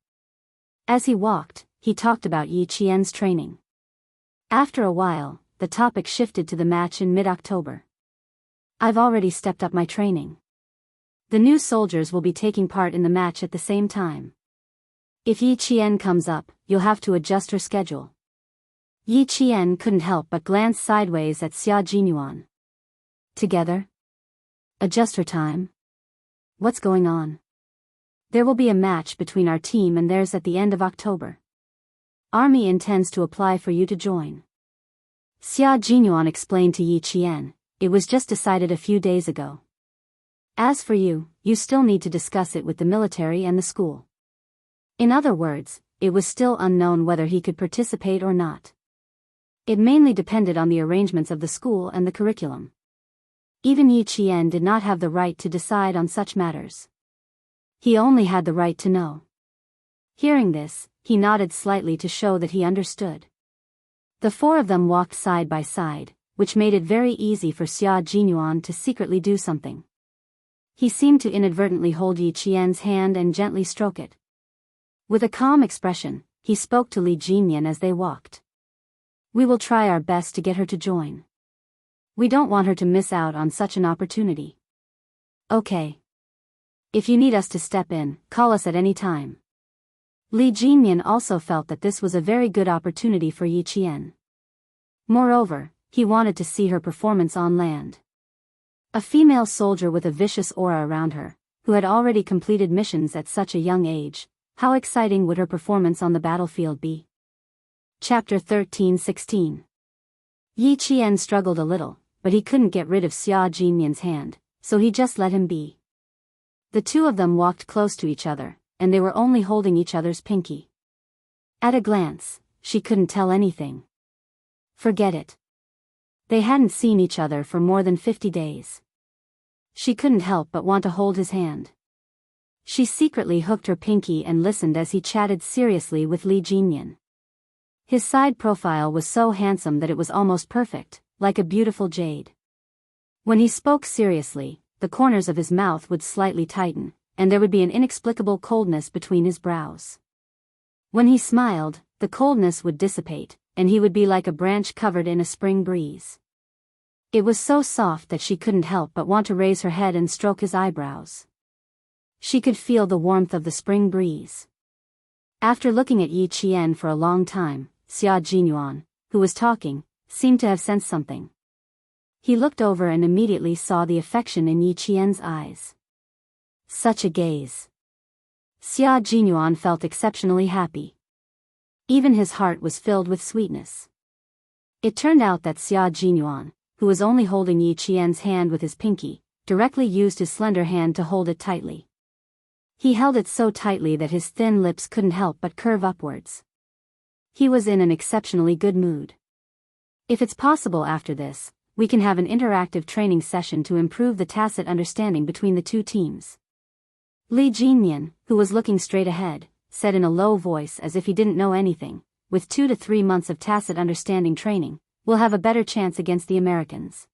As he walked, he talked about Yi Qian's training. After a while, the topic shifted to the match in mid-October. I've already stepped up my training. The new soldiers will be taking part in the match at the same time. If Yi Qian comes up, you'll have to adjust her schedule. Yi Qian couldn't help but glance sideways at Xia Jinyuan. Together? Adjust her time? What's going on? There will be a match between our team and theirs at the end of October. Army intends to apply for you to join. Xia Jinyuan explained to Yi Qian, it was just decided a few days ago. As for you, you still need to discuss it with the military and the school. In other words, it was still unknown whether he could participate or not. It mainly depended on the arrangements of the school and the curriculum. Even Yi Qian did not have the right to decide on such matters. He only had the right to know. Hearing this, he nodded slightly to show that he understood. The 4 of them walked side by side, which made it very easy for Xia Jinyuan to secretly do something. He seemed to inadvertently hold Yi Qian's hand and gently stroke it. With a calm expression, he spoke to Li Jinyan as they walked. We will try our best to get her to join. We don't want her to miss out on such an opportunity. Okay. If you need us to step in, call us at any time. Li Jinyan also felt that this was a very good opportunity for Yi Qian. Moreover, he wanted to see her performance on land. A female soldier with a vicious aura around her, who had already completed missions at such a young age, how exciting would her performance on the battlefield be? Chapter 13:16. Yi Qian struggled a little, but he couldn't get rid of Xia Jinyan's hand, so he just let him be. The two of them walked close to each other, and they were only holding each other's pinky. At a glance, she couldn't tell anything. Forget it. They hadn't seen each other for more than 50 days. She couldn't help but want to hold his hand. She secretly hooked her pinky and listened as he chatted seriously with Li Jinyan. His side profile was so handsome that it was almost perfect, like a beautiful jade. When he spoke seriously, the corners of his mouth would slightly tighten, and there would be an inexplicable coldness between his brows. When he smiled, the coldness would dissipate, and he would be like a branch covered in a spring breeze. It was so soft that she couldn't help but want to raise her head and stroke his eyebrows. She could feel the warmth of the spring breeze. After looking at Yi Qian for a long time, Xia Jinyuan, who was talking, seemed to have sensed something. He looked over and immediately saw the affection in Yi Qian's eyes. Such a gaze. Xia Jinyuan felt exceptionally happy. Even his heart was filled with sweetness. It turned out that Xia Jinyuan, who was only holding Yi Qian's hand with his pinky, directly used his slender hand to hold it tightly. He held it so tightly that his thin lips couldn't help but curve upwards. He was in an exceptionally good mood. If it's possible after this, we can have an interactive training session to improve the tacit understanding between the two teams. Li Jinyan, who was looking straight ahead, said in a low voice as if he didn't know anything, with 2 to 3 months of tacit understanding training, we'll have a better chance against the Americans.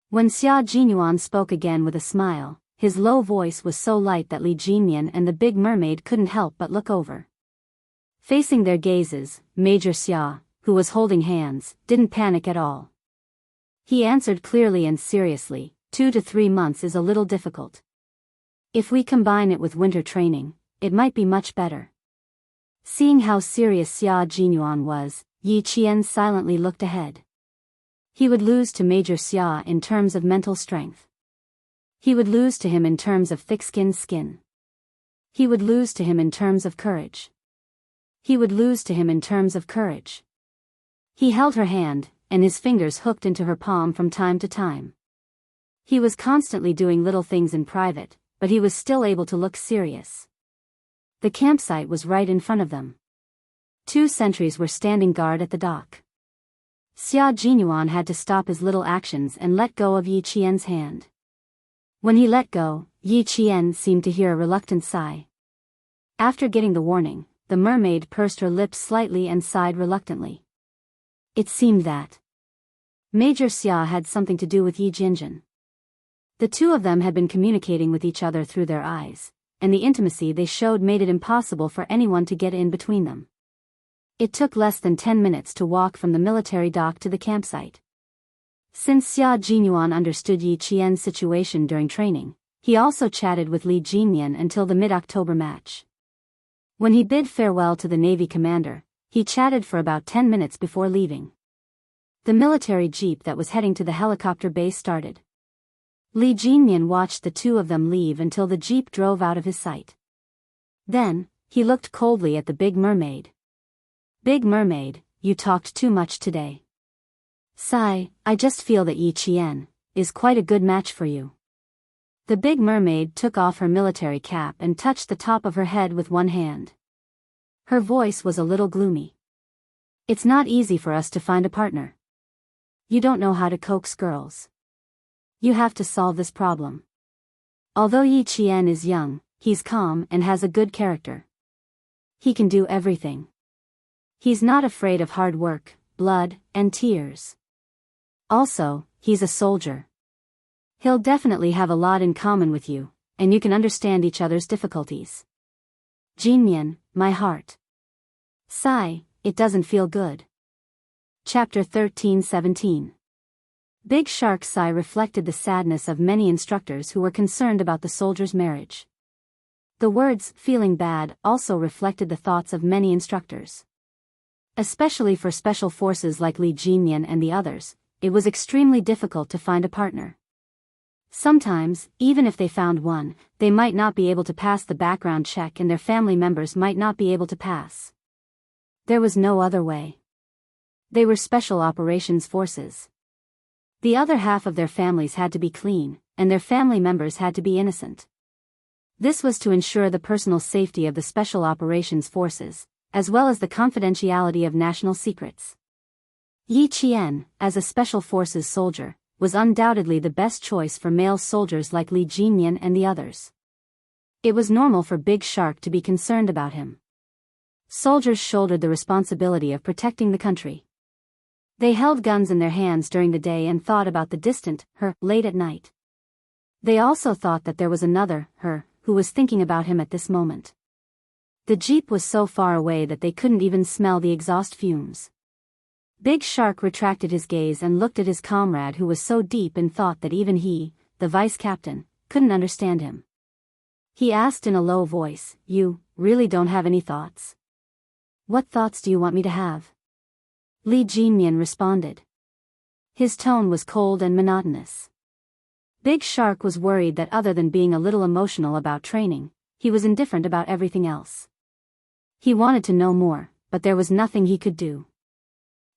When Xia Jinyuan spoke again with a smile, his low voice was so light that Li Jinyan and the big mermaid couldn't help but look over. Facing their gazes, Major Xia, who was holding hands, didn't panic at all. He answered clearly and seriously, 2 to 3 months is a little difficult. If we combine it with winter training, it might be much better. Seeing how serious Xia Jinyuan was, Yi Qian silently looked ahead. He would lose to Major Xia in terms of mental strength. He would lose to him in terms of thick-skinned skin. He would lose to him in terms of courage. He would lose to him in terms of courage. He held her hand, and his fingers hooked into her palm from time to time. He was constantly doing little things in private, but he was still able to look serious. The campsite was right in front of them. 2 sentries were standing guard at the dock. Xia Jinyuan had to stop his little actions and let go of Yi Qian's hand. When he let go, Yi Qian seemed to hear a reluctant sigh. After getting the warning, the mermaid pursed her lips slightly and sighed reluctantly. It seemed that Major Xia had something to do with Yi Jinjan. The two of them had been communicating with each other through their eyes, and the intimacy they showed made it impossible for anyone to get in between them. It took less than 10 minutes to walk from the military dock to the campsite. Since Xia Jinyuan understood Yi Qian's situation during training, he also chatted with Li Jinyan until the mid-October match. When he bid farewell to the Navy commander, he chatted for about 10 minutes before leaving. The military jeep that was heading to the helicopter base started. Li Jinyan watched the two of them leave until the jeep drove out of his sight. Then, he looked coldly at the big mermaid. Big mermaid, you talked too much today. Sigh, I just feel that Yi Qian is quite a good match for you. The big mermaid took off her military cap and touched the top of her head with one hand. Her voice was a little gloomy. It's not easy for us to find a partner. You don't know how to coax girls. You have to solve this problem. Although Yi Qian is young, he's calm and has a good character. He can do everything. He's not afraid of hard work, blood, and tears. Also, he's a soldier. He'll definitely have a lot in common with you, and you can understand each other's difficulties. Jinyan, my heart. Sigh, it doesn't feel good. Chapter 13:17. Big Shark's sigh reflected the sadness of many instructors who were concerned about the soldier's marriage. The words, feeling bad, also reflected the thoughts of many instructors. Especially for special forces like Li Jinyan and the others, it was extremely difficult to find a partner. Sometimes, even if they found one, they might not be able to pass the background check and their family members might not be able to pass. There was no other way. They were special operations forces. The other half of their families had to be clean, and their family members had to be innocent. This was to ensure the personal safety of the special operations forces, as well as the confidentiality of national secrets. Yi Qian, as a special forces soldier, was undoubtedly the best choice for male soldiers like Li Jinyan and the others. It was normal for Big Shark to be concerned about him. Soldiers shouldered the responsibility of protecting the country. They held guns in their hands during the day and thought about the distant her late at night. They also thought that there was another her who was thinking about him at this moment. The jeep was so far away that they couldn't even smell the exhaust fumes. Big Shark retracted his gaze and looked at his comrade who was so deep in thought that even he, the vice captain, couldn't understand him. He asked in a low voice, "You really don't have any thoughts? What thoughts do you want me to have?" Li Jinyan responded. His tone was cold and monotonous. Big Shark was worried that other than being a little emotional about training, he was indifferent about everything else. He wanted to know more, but there was nothing he could do.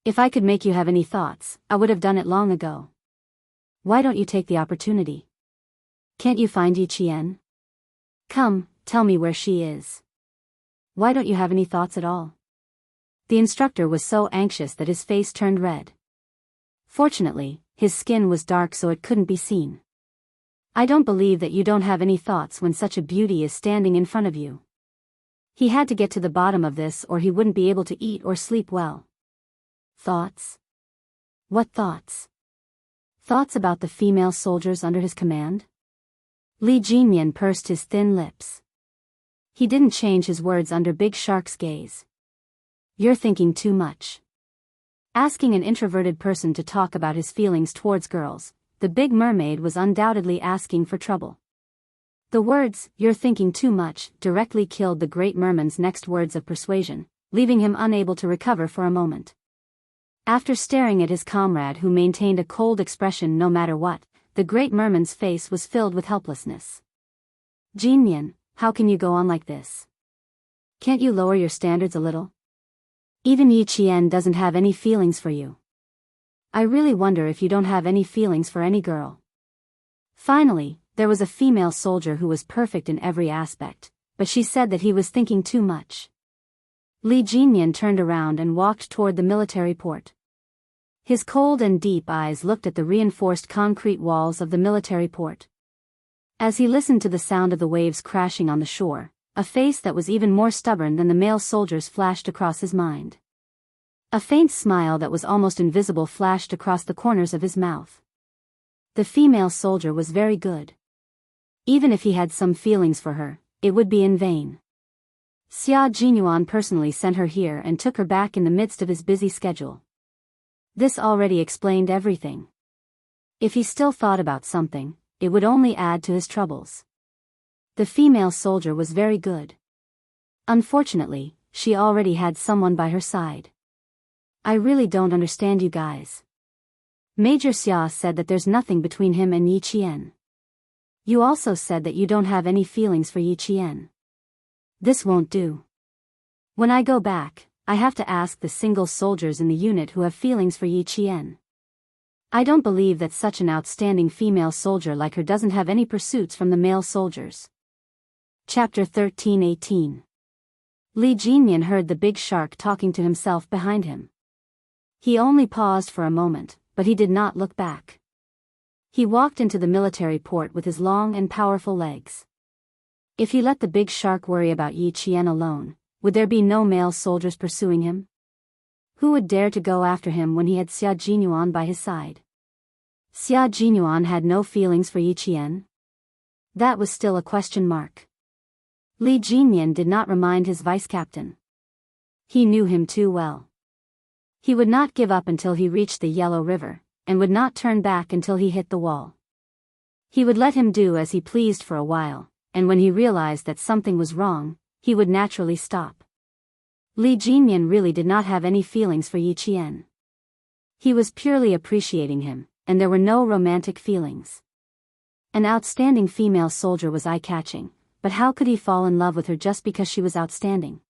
"If I could make you have any thoughts, I would have done it long ago. Why don't you take the opportunity? Can't you find Yi Qian? Come, tell me where she is. Why don't you have any thoughts at all?" The instructor was so anxious that his face turned red. Fortunately, his skin was dark so it couldn't be seen. "I don't believe that you don't have any thoughts when such a beauty is standing in front of you." He had to get to the bottom of this or he wouldn't be able to eat or sleep well. Thoughts? What thoughts? Thoughts about the female soldiers under his command? Li Jinyan pursed his thin lips. He didn't change his words under Big Shark's gaze. "You're thinking too much." Asking an introverted person to talk about his feelings towards girls, the Big Mermaid was undoubtedly asking for trouble. The words, "you're thinking too much," directly killed the Great Merman's next words of persuasion, leaving him unable to recover for a moment. After staring at his comrade who maintained a cold expression no matter what, the Great Merman's face was filled with helplessness. "Jinyan, how can you go on like this? Can't you lower your standards a little? Even Yi Qian doesn't have any feelings for you. I really wonder if you don't have any feelings for any girl." Finally, there was a female soldier who was perfect in every aspect, but she said that he was thinking too much. Li Jinyan turned around and walked toward the military port. His cold and deep eyes looked at the reinforced concrete walls of the military port. As he listened to the sound of the waves crashing on the shore, a face that was even more stubborn than the male soldiers flashed across his mind. A faint smile that was almost invisible flashed across the corners of his mouth. The female soldier was very good. Even if he had some feelings for her, it would be in vain. Xia Jinyuan personally sent her here and took her back in the midst of his busy schedule. This already explained everything. If he still thought about something, it would only add to his troubles. The female soldier was very good. Unfortunately, she already had someone by her side. "I really don't understand you guys. Major Xia said that there's nothing between him and Yi Qian. You also said that you don't have any feelings for Yi Qian. This won't do. When I go back, I have to ask the single soldiers in the unit who have feelings for Yi Qian. I don't believe that such an outstanding female soldier like her doesn't have any pursuits from the male soldiers." Chapter 13:18. Li Jinyan heard the Big Shark talking to himself behind him. He only paused for a moment, but he did not look back. He walked into the military port with his long and powerful legs. If he let the Big Shark worry about Yi Qian alone, would there be no male soldiers pursuing him? Who would dare to go after him when he had Xia Jinyuan by his side? Xia Jinyuan had no feelings for Yi Qian? That was still a question mark. Li Jinyan did not remind his vice-captain. He knew him too well. He would not give up until he reached the Yellow River, and would not turn back until he hit the wall. He would let him do as he pleased for a while, and when he realized that something was wrong, he would naturally stop. Li Jinyan really did not have any feelings for Yi Qian. He was purely appreciating him, and there were no romantic feelings. An outstanding female soldier was eye-catching, but how could he fall in love with her just because she was outstanding?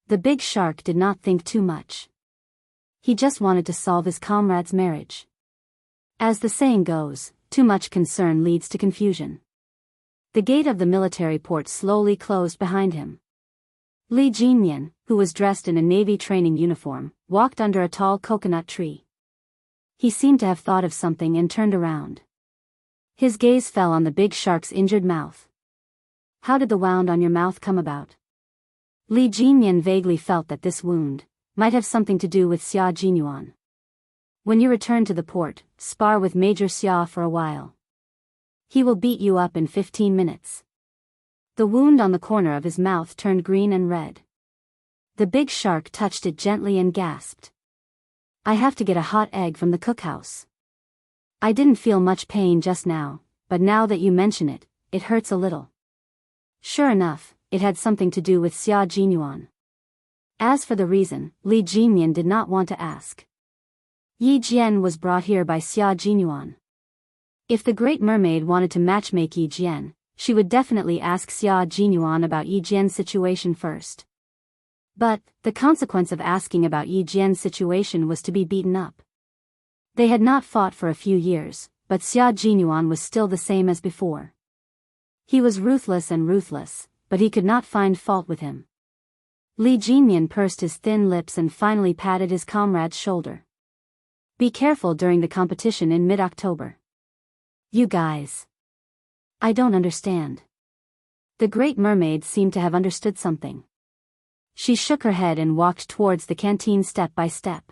The big shark did not think too much. He just wanted to solve his comrade's marriage. As the saying goes, too much concern leads to confusion. The gate of the military port slowly closed behind him. Li Jinyan, who was dressed in a Navy training uniform, walked under a tall coconut tree. He seemed to have thought of something and turned around. His gaze fell on the big shark's injured mouth. How did the wound on your mouth come about? Li Jinyan vaguely felt that this wound might have something to do with Xia Jinyuan. When you return to the port, spar with Major Xia for a while. He will beat you up in 15 minutes. The wound on the corner of his mouth turned green and red. The big shark touched it gently and gasped. I have to get a hot egg from the cookhouse. I didn't feel much pain just now, but now that you mention it, it hurts a little. Sure enough, it had something to do with Xia Jinyuan. As for the reason, Li Jinyan did not want to ask. Yi Jian was brought here by Xia Jinyuan. If the Great Mermaid wanted to matchmake Yi Jian, she would definitely ask Xia Jinyuan about Yi Jian's situation first. But, the consequence of asking about Yi Jian's situation was to be beaten up. They had not fought for a few years, but Xia Jinyuan was still the same as before. He was ruthless, but he could not find fault with him. Li Jinyan pursed his thin lips and finally patted his comrade's shoulder. Be careful during the competition in mid-October. You guys. I don't understand. The Great Mermaid seemed to have understood something. She shook her head and walked towards the canteen step by step.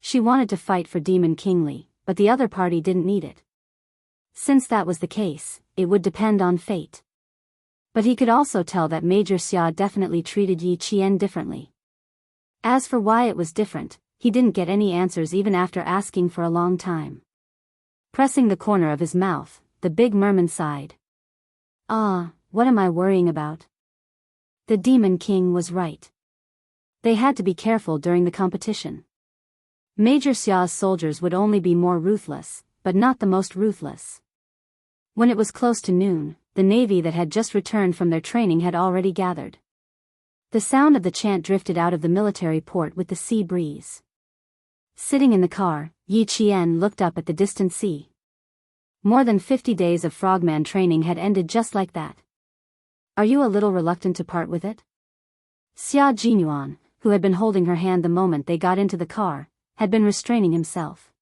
She wanted to fight for Demon King Li, but the other party didn't need it. Since that was the case, it would depend on fate. But he could also tell that Major Xia definitely treated Yi Qian differently. As for why it was different, he didn't get any answers even after asking for a long time. Pressing the corner of his mouth, the big merman sighed. What am I worrying about? The Demon King was right. They had to be careful during the competition. Major Xia's soldiers would only be more ruthless, but not the most ruthless. When it was close to noon, the navy that had just returned from their training had already gathered. The sound of the chant drifted out of the military port with the sea breeze. Sitting in the car, Yi Qian looked up at the distant sea. More than 50 days of frogman training had ended just like that. Are you a little reluctant to part with it? Xia Jinyuan, who had been holding her hand the moment they got into the car, had been restraining himself.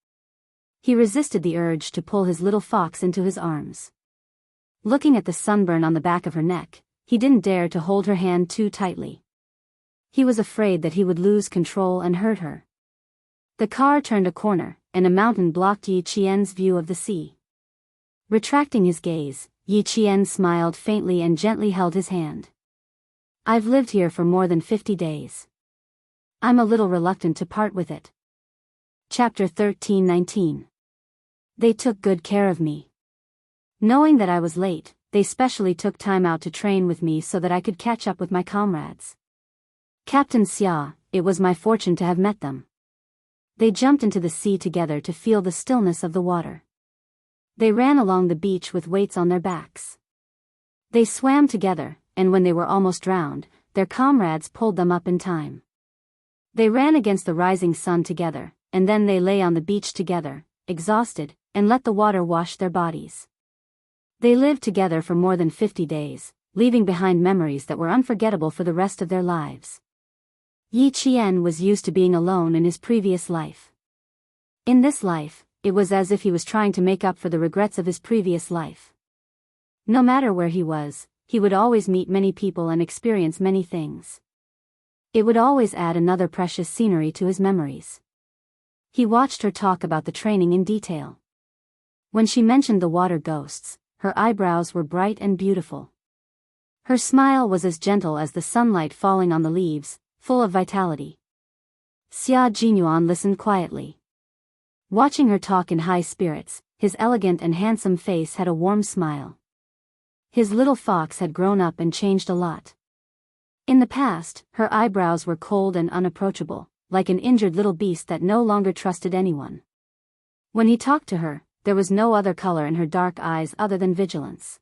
He resisted the urge to pull his little fox into his arms. Looking at the sunburn on the back of her neck, he didn't dare to hold her hand too tightly. He was afraid that he would lose control and hurt her. The car turned a corner, and a mountain blocked Yi Qian's view of the sea. Retracting his gaze, Yi Qian smiled faintly and gently held his hand. I've lived here for more than 50 days. I'm a little reluctant to part with it. Chapter 13-19. They took good care of me. Knowing that I was late, they specially took time out to train with me so that I could catch up with my comrades. Captain Xia, it was my fortune to have met them. They jumped into the sea together to feel the stillness of the water. They ran along the beach with weights on their backs. They swam together, and when they were almost drowned, their comrades pulled them up in time. They ran against the rising sun together, and then they lay on the beach together, exhausted, and let the water wash their bodies. They lived together for more than 50 days, leaving behind memories that were unforgettable for the rest of their lives. Yi Qian was used to being alone in his previous life. In this life, it was as if he was trying to make up for the regrets of his previous life. No matter where he was, he would always meet many people and experience many things. It would always add another precious scenery to his memories. He watched her talk about the training in detail. When she mentioned the water ghosts, her eyebrows were bright and beautiful. Her smile was as gentle as the sunlight falling on the leaves, full of vitality. Xia Jinyuan listened quietly. Watching her talk in high spirits, his elegant and handsome face had a warm smile. His little fox had grown up and changed a lot. In the past, her eyebrows were cold and unapproachable, like an injured little beast that no longer trusted anyone. When he talked to her, there was no other color in her dark eyes other than vigilance.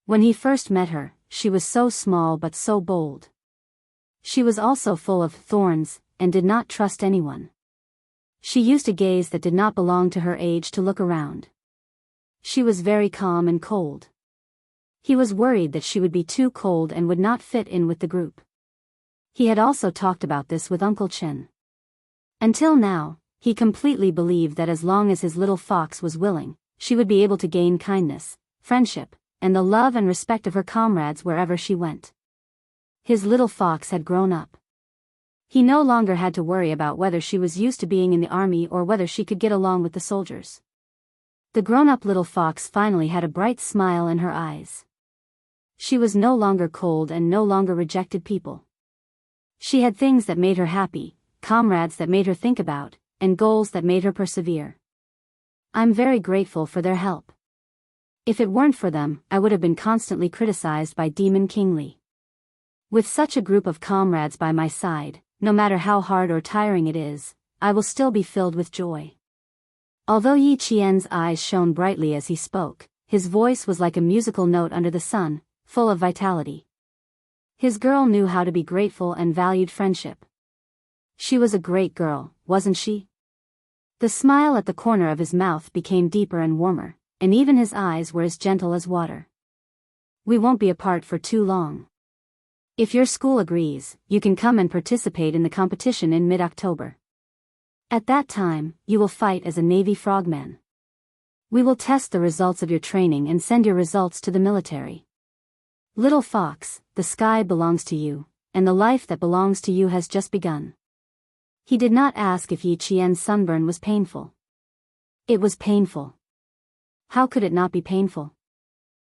When he first met her, she was so small but so bold. She was also full of thorns, and did not trust anyone. She used a gaze that did not belong to her age to look around. She was very calm and cold. He was worried that she would be too cold and would not fit in with the group. He had also talked about this with Uncle Chen. Until now, he completely believed that as long as his little fox was willing, she would be able to gain kindness, friendship, and the love and respect of her comrades wherever she went. His little fox had grown up. He no longer had to worry about whether she was used to being in the army or whether she could get along with the soldiers. The grown-up little fox finally had a bright smile in her eyes. She was no longer cold and no longer rejected people. She had things that made her happy, comrades that made her think about, and goals that made her persevere. I'm very grateful for their help. If it weren't for them, I would have been constantly criticized by Demon King Li. With such a group of comrades by my side, no matter how hard or tiring it is, I will still be filled with joy. Although Yi Qian's eyes shone brightly as he spoke, his voice was like a musical note under the sun, full of vitality. His girl knew how to be grateful and valued friendship. She was a great girl, wasn't she? The smile at the corner of his mouth became deeper and warmer, and even his eyes were as gentle as water. We won't be apart for too long. If your school agrees, you can come and participate in the competition in mid-October. At that time, you will fight as a Navy frogman. We will test the results of your training and send your results to the military. Little fox, the sky belongs to you, and the life that belongs to you has just begun. He did not ask if Yi Qian's sunburn was painful. It was painful. How could it not be painful?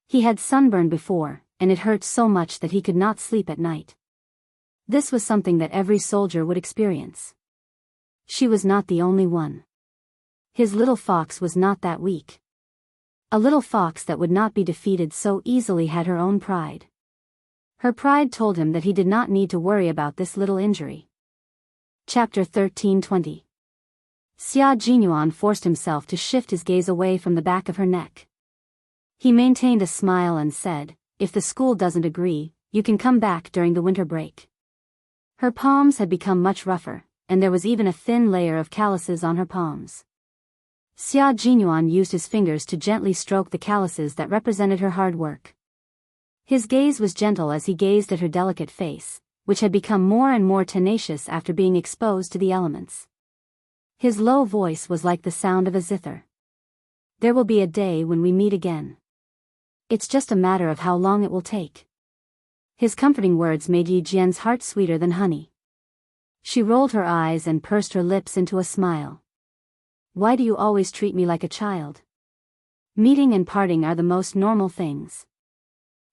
He had sunburn before, and it hurt so much that he could not sleep at night. This was something that every soldier would experience. She was not the only one. His little fox was not that weak. A little fox that would not be defeated so easily had her own pride. Her pride told him that he did not need to worry about this little injury. Chapter 13:20. Xia Jinyuan forced himself to shift his gaze away from the back of her neck. He maintained a smile and said, "If the school doesn't agree, you can come back during the winter break." Her palms had become much rougher, and there was even a thin layer of calluses on her palms. Xia Jinyuan used his fingers to gently stroke the calluses that represented her hard work. His gaze was gentle as he gazed at her delicate face, which had become more and more tenacious after being exposed to the elements. His low voice was like the sound of a zither. "There will be a day when we meet again. It's just a matter of how long it will take." His comforting words made Yi Jian's heart sweeter than honey. She rolled her eyes and pursed her lips into a smile. "Why do you always treat me like a child? Meeting and parting are the most normal things.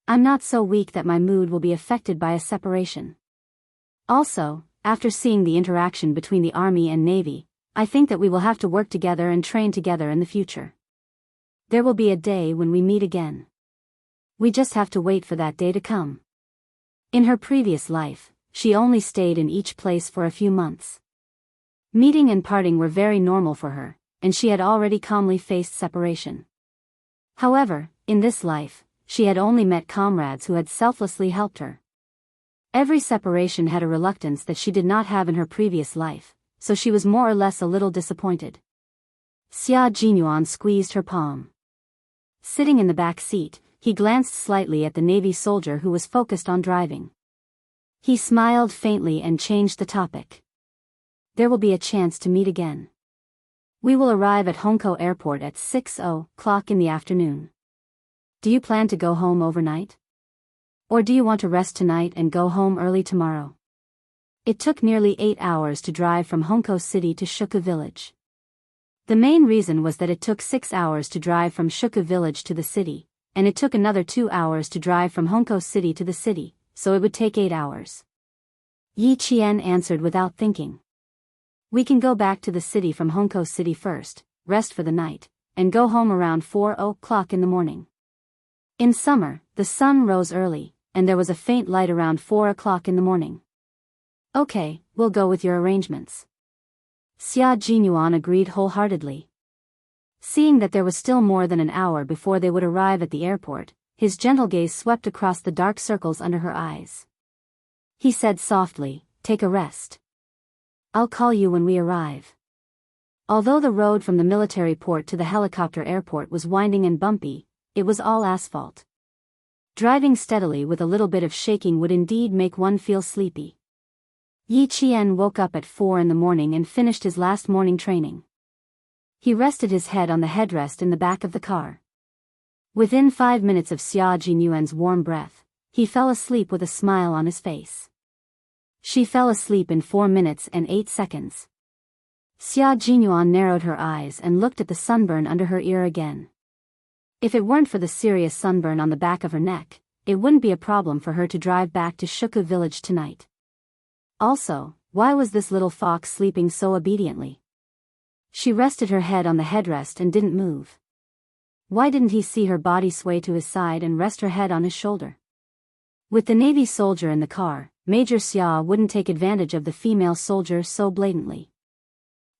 I'm not so weak that my mood will be affected by a separation. Also, after seeing the interaction between the Army and Navy, I think that we will have to work together and train together in the future. There will be a day when we meet again. We just have to wait for that day to come." In her previous life, she only stayed in each place for a few months. Meeting and parting were very normal for her, and she had already calmly faced separation. However, in this life, she had only met comrades who had selflessly helped her. Every separation had a reluctance that she did not have in her previous life, so she was more or less a little disappointed. Xia Jinyuan squeezed her palm. Sitting in the back seat, he glanced slightly at the Navy soldier who was focused on driving. He smiled faintly and changed the topic. "There will be a chance to meet again. We will arrive at Hongkou Airport at 6:00 in the afternoon. Do you plan to go home overnight? Or do you want to rest tonight and go home early tomorrow?" It took nearly 8 hours to drive from Hongkou City to Shuku Village. The main reason was that it took 6 hours to drive from Shuku Village to the city, and it took another 2 hours to drive from Hongkou City to the city, so it would take 8 hours. Yi Qian answered without thinking. "We can go back to the city from Hongkou City first, rest for the night, and go home around 4:00 in the morning." In summer, the sun rose early, and there was a faint light around 4:00 in the morning. "Okay, we'll go with your arrangements." Xia Jinyuan agreed wholeheartedly. Seeing that there was still more than an hour before they would arrive at the airport, his gentle gaze swept across the dark circles under her eyes. He said softly, "Take a rest. I'll call you when we arrive." Although the road from the military port to the helicopter airport was winding and bumpy, it was all asphalt. Driving steadily with a little bit of shaking would indeed make one feel sleepy. Yi Qian woke up at 4 in the morning and finished his last morning training. He rested his head on the headrest in the back of the car. Within 5 minutes of Xia Jinyuan's warm breath, he fell asleep with a smile on his face. She fell asleep in 4 minutes and 8 seconds. Xia Jinyuan narrowed her eyes and looked at the sunburn under her ear again. If it weren't for the serious sunburn on the back of her neck, it wouldn't be a problem for her to drive back to Shuku village tonight. Also, why was this little fox sleeping so obediently? She rested her head on the headrest and didn't move. Why didn't he see her body sway to his side and rest her head on his shoulder? With the Navy soldier in the car, Major Xia wouldn't take advantage of the female soldier so blatantly.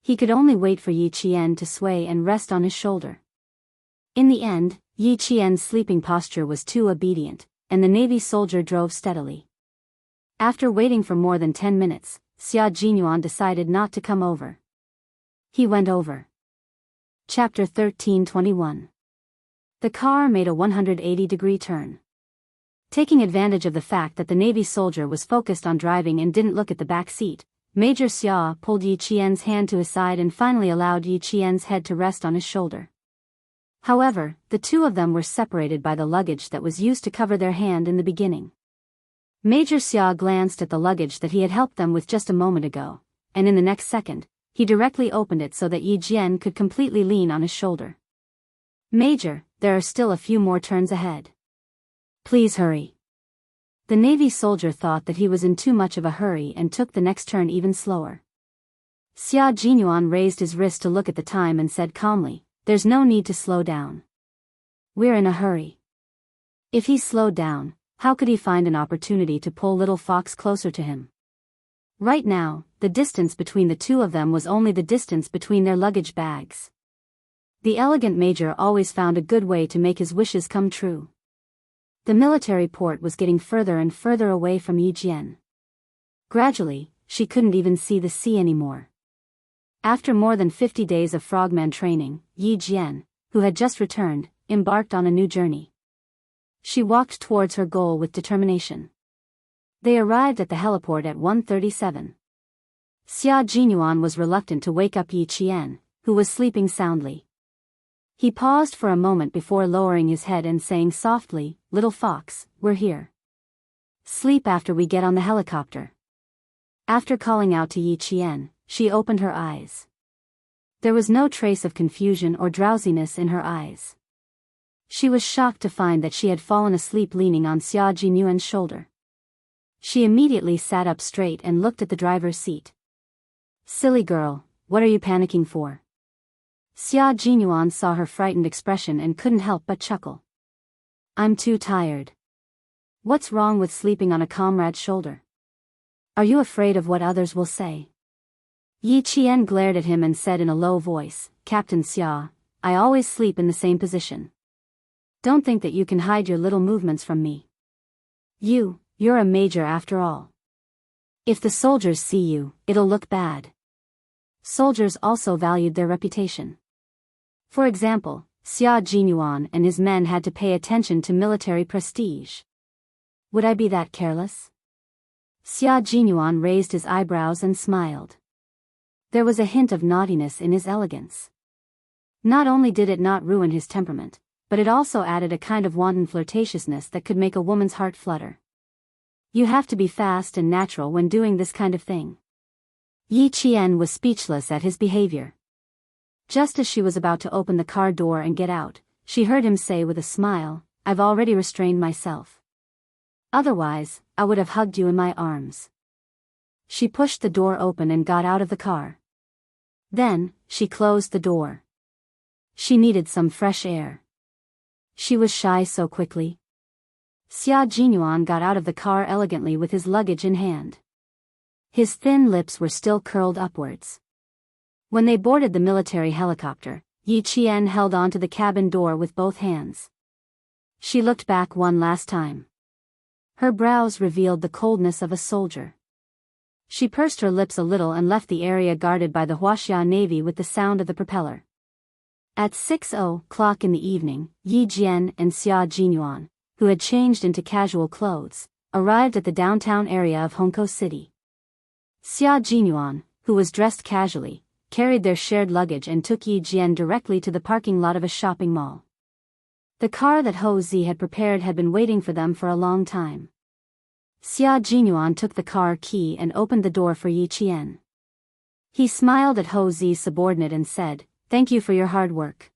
He could only wait for Yi Qian to sway and rest on his shoulder. In the end, Yi Qian's sleeping posture was too obedient, and the Navy soldier drove steadily. After waiting for more than 10 minutes, Xia Jinyuan decided not to come over. He went over. Chapter 13:21. The car made a 180-degree turn. Taking advantage of the fact that the Navy soldier was focused on driving and didn't look at the back seat, Major Xia pulled Yi Qian's hand to his side and finally allowed Yi Qian's head to rest on his shoulder. However, the two of them were separated by the luggage that was used to cover their hand in the beginning. Major Xia glanced at the luggage that he had helped them with just a moment ago, and in the next second, he directly opened it so that Yi Jian could completely lean on his shoulder. "Major, there are still a few more turns ahead. Please hurry." The Navy soldier thought that he was in too much of a hurry and took the next turn even slower. Xia Jinyuan raised his wrist to look at the time and said calmly, "There's no need to slow down. We're in a hurry." If he slowed down, how could he find an opportunity to pull little fox closer to him? Right now, the distance between the two of them was only the distance between their luggage bags. The elegant major always found a good way to make his wishes come true. The military port was getting further and further away from Yi Jian. Gradually, she couldn't even see the sea anymore. After more than 50 days of frogman training, Yi Jian, who had just returned, embarked on a new journey. She walked towards her goal with determination. They arrived at the heliport at 1:37. Xia Jinyuan was reluctant to wake up Yi Qian, who was sleeping soundly. He paused for a moment before lowering his head and saying softly, "Little fox, we're here. Sleep after we get on the helicopter." After calling out to Yi Qian, she opened her eyes. There was no trace of confusion or drowsiness in her eyes. She was shocked to find that she had fallen asleep leaning on Xia Jinyuan's shoulder. She immediately sat up straight and looked at the driver's seat. "Silly girl, what are you panicking for?" Xia Jinyuan saw her frightened expression and couldn't help but chuckle. "I'm too tired." "What's wrong with sleeping on a comrade's shoulder? Are you afraid of what others will say?" Yi Qian glared at him and said in a low voice, "Captain Xia, I always sleep in the same position. Don't think that you can hide your little movements from me. You're a major after all. If the soldiers see you, it'll look bad." Soldiers also valued their reputation. For example, Xia Jinyuan and his men had to pay attention to military prestige. Would I be that careless? Xia Jinyuan raised his eyebrows and smiled. There was a hint of naughtiness in his elegance. Not only did it not ruin his temperament, but it also added a kind of wanton flirtatiousness that could make a woman's heart flutter. You have to be fast and natural when doing this kind of thing. Yi Qian was speechless at his behavior. Just as she was about to open the car door and get out, she heard him say with a smile, "I've already restrained myself. Otherwise, I would have hugged you in my arms." She pushed the door open and got out of the car. Then, she closed the door. She needed some fresh air. She was shy so quickly. Xia Jinyuan got out of the car elegantly with his luggage in hand. His thin lips were still curled upwards. When they boarded the military helicopter, Yi Qian held onto the cabin door with both hands. She looked back one last time. Her brows revealed the coldness of a soldier. She pursed her lips a little and left the area guarded by the Huaxia Navy with the sound of the propeller. At 6:00 in the evening, Yi Jian and Xia Jinyuan, who had changed into casual clothes, arrived at the downtown area of Hongkou City. Xia Jinyuan, who was dressed casually, carried their shared luggage and took Yi Jian directly to the parking lot of a shopping mall. The car that Ho Zi had prepared had been waiting for them for a long time. Xia Jinyuan took the car key and opened the door for Yi Qian. He smiled at Ho Zi's subordinate and said, "Thank you for your hard work.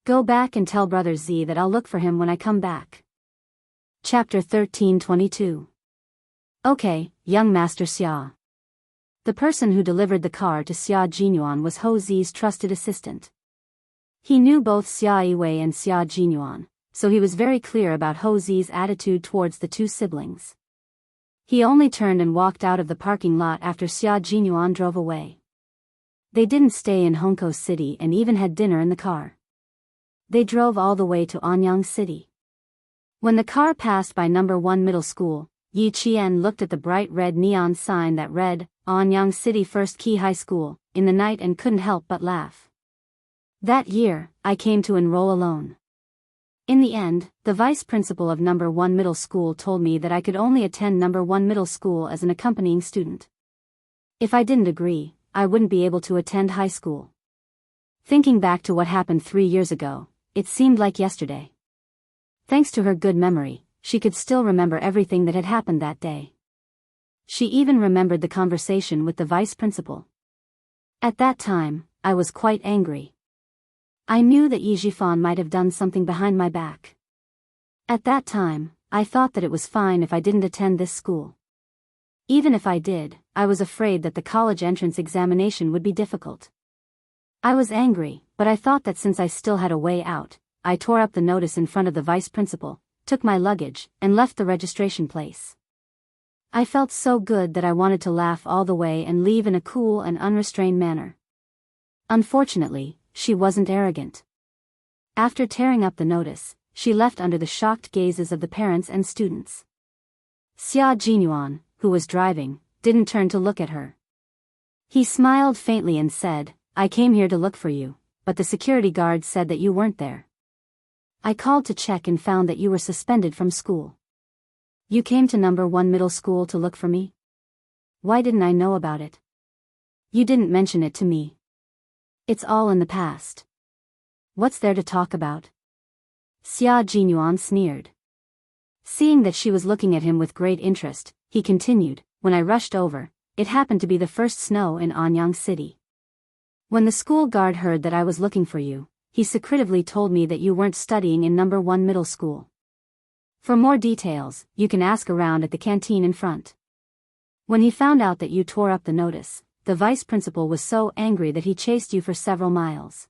Go back and tell Brother Z that I'll look for him when I come back." Chapter 13:22. Okay, young Master Xia. The person who delivered the car to Xia Jinyuan was Ho Zi's trusted assistant. He knew both Xia Yiwei and Xia Jinyuan, so he was very clear about Ho Zi's attitude towards the two siblings. He only turned and walked out of the parking lot after Xia Jinyuan drove away. They didn't stay in Hongkou City and even had dinner in the car. They drove all the way to Anyang City. When the car passed by number 1 middle school, Yi Qian looked at the bright red neon sign that read, Anyang City First Key High School, in the night and couldn't help but laugh. That year, I came to enroll alone. In the end, the vice principal of number 1 middle school told me that I could only attend number 1 middle school as an accompanying student. If I didn't agree, I wouldn't be able to attend high school. Thinking back to what happened 3 years ago, it seemed like yesterday. Thanks to her good memory, she could still remember everything that had happened that day. She even remembered the conversation with the vice principal. At that time, I was quite angry. I knew that Yi Jifan might have done something behind my back. At that time, I thought that it was fine if I didn't attend this school. Even if I did, I was afraid that the college entrance examination would be difficult. I was angry, but I thought that since I still had a way out, I tore up the notice in front of the vice principal, took my luggage, and left the registration place. I felt so good that I wanted to laugh all the way and leave in a cool and unrestrained manner. Unfortunately, she wasn't arrogant. After tearing up the notice, she left under the shocked gazes of the parents and students. Xia Jinyuan, who was driving, didn't turn to look at her. He smiled faintly and said, "I came here to look for you, but the security guard said that you weren't there. I called to check and found that you were suspended from school. You came to number 1 middle school to look for me? Why didn't I know about it? You didn't mention it to me. It's all in the past. What's there to talk about?" Xia Jinyuan sneered. Seeing that she was looking at him with great interest, he continued, "When I rushed over, it happened to be the first snow in Anyang City. When the school guard heard that I was looking for you, he secretively told me that you weren't studying in number 1 middle school. For more details, you can ask around at the canteen in front. When he found out that you tore up the notice, the vice principal was so angry that he chased you for several miles.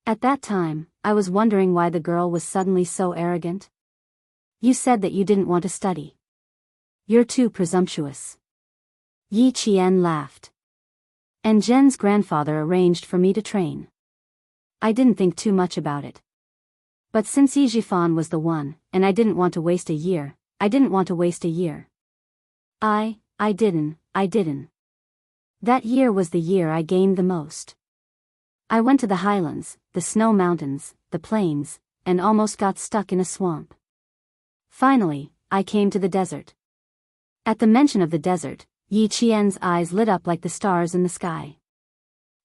At that time, I was wondering why the girl was suddenly so arrogant. You said that you didn't want to study. You're too presumptuous." Yi Qian laughed. "And Zhen's grandfather arranged for me to train. I didn't think too much about it. But since Yi Jifan was the one, and I didn't want to waste a year, I didn't. I didn't. That year was the year I gained the most. I went to the highlands, the snow mountains, the plains, and almost got stuck in a swamp. Finally, I came to the desert." At the mention of the desert, Yi Qian's eyes lit up like the stars in the sky.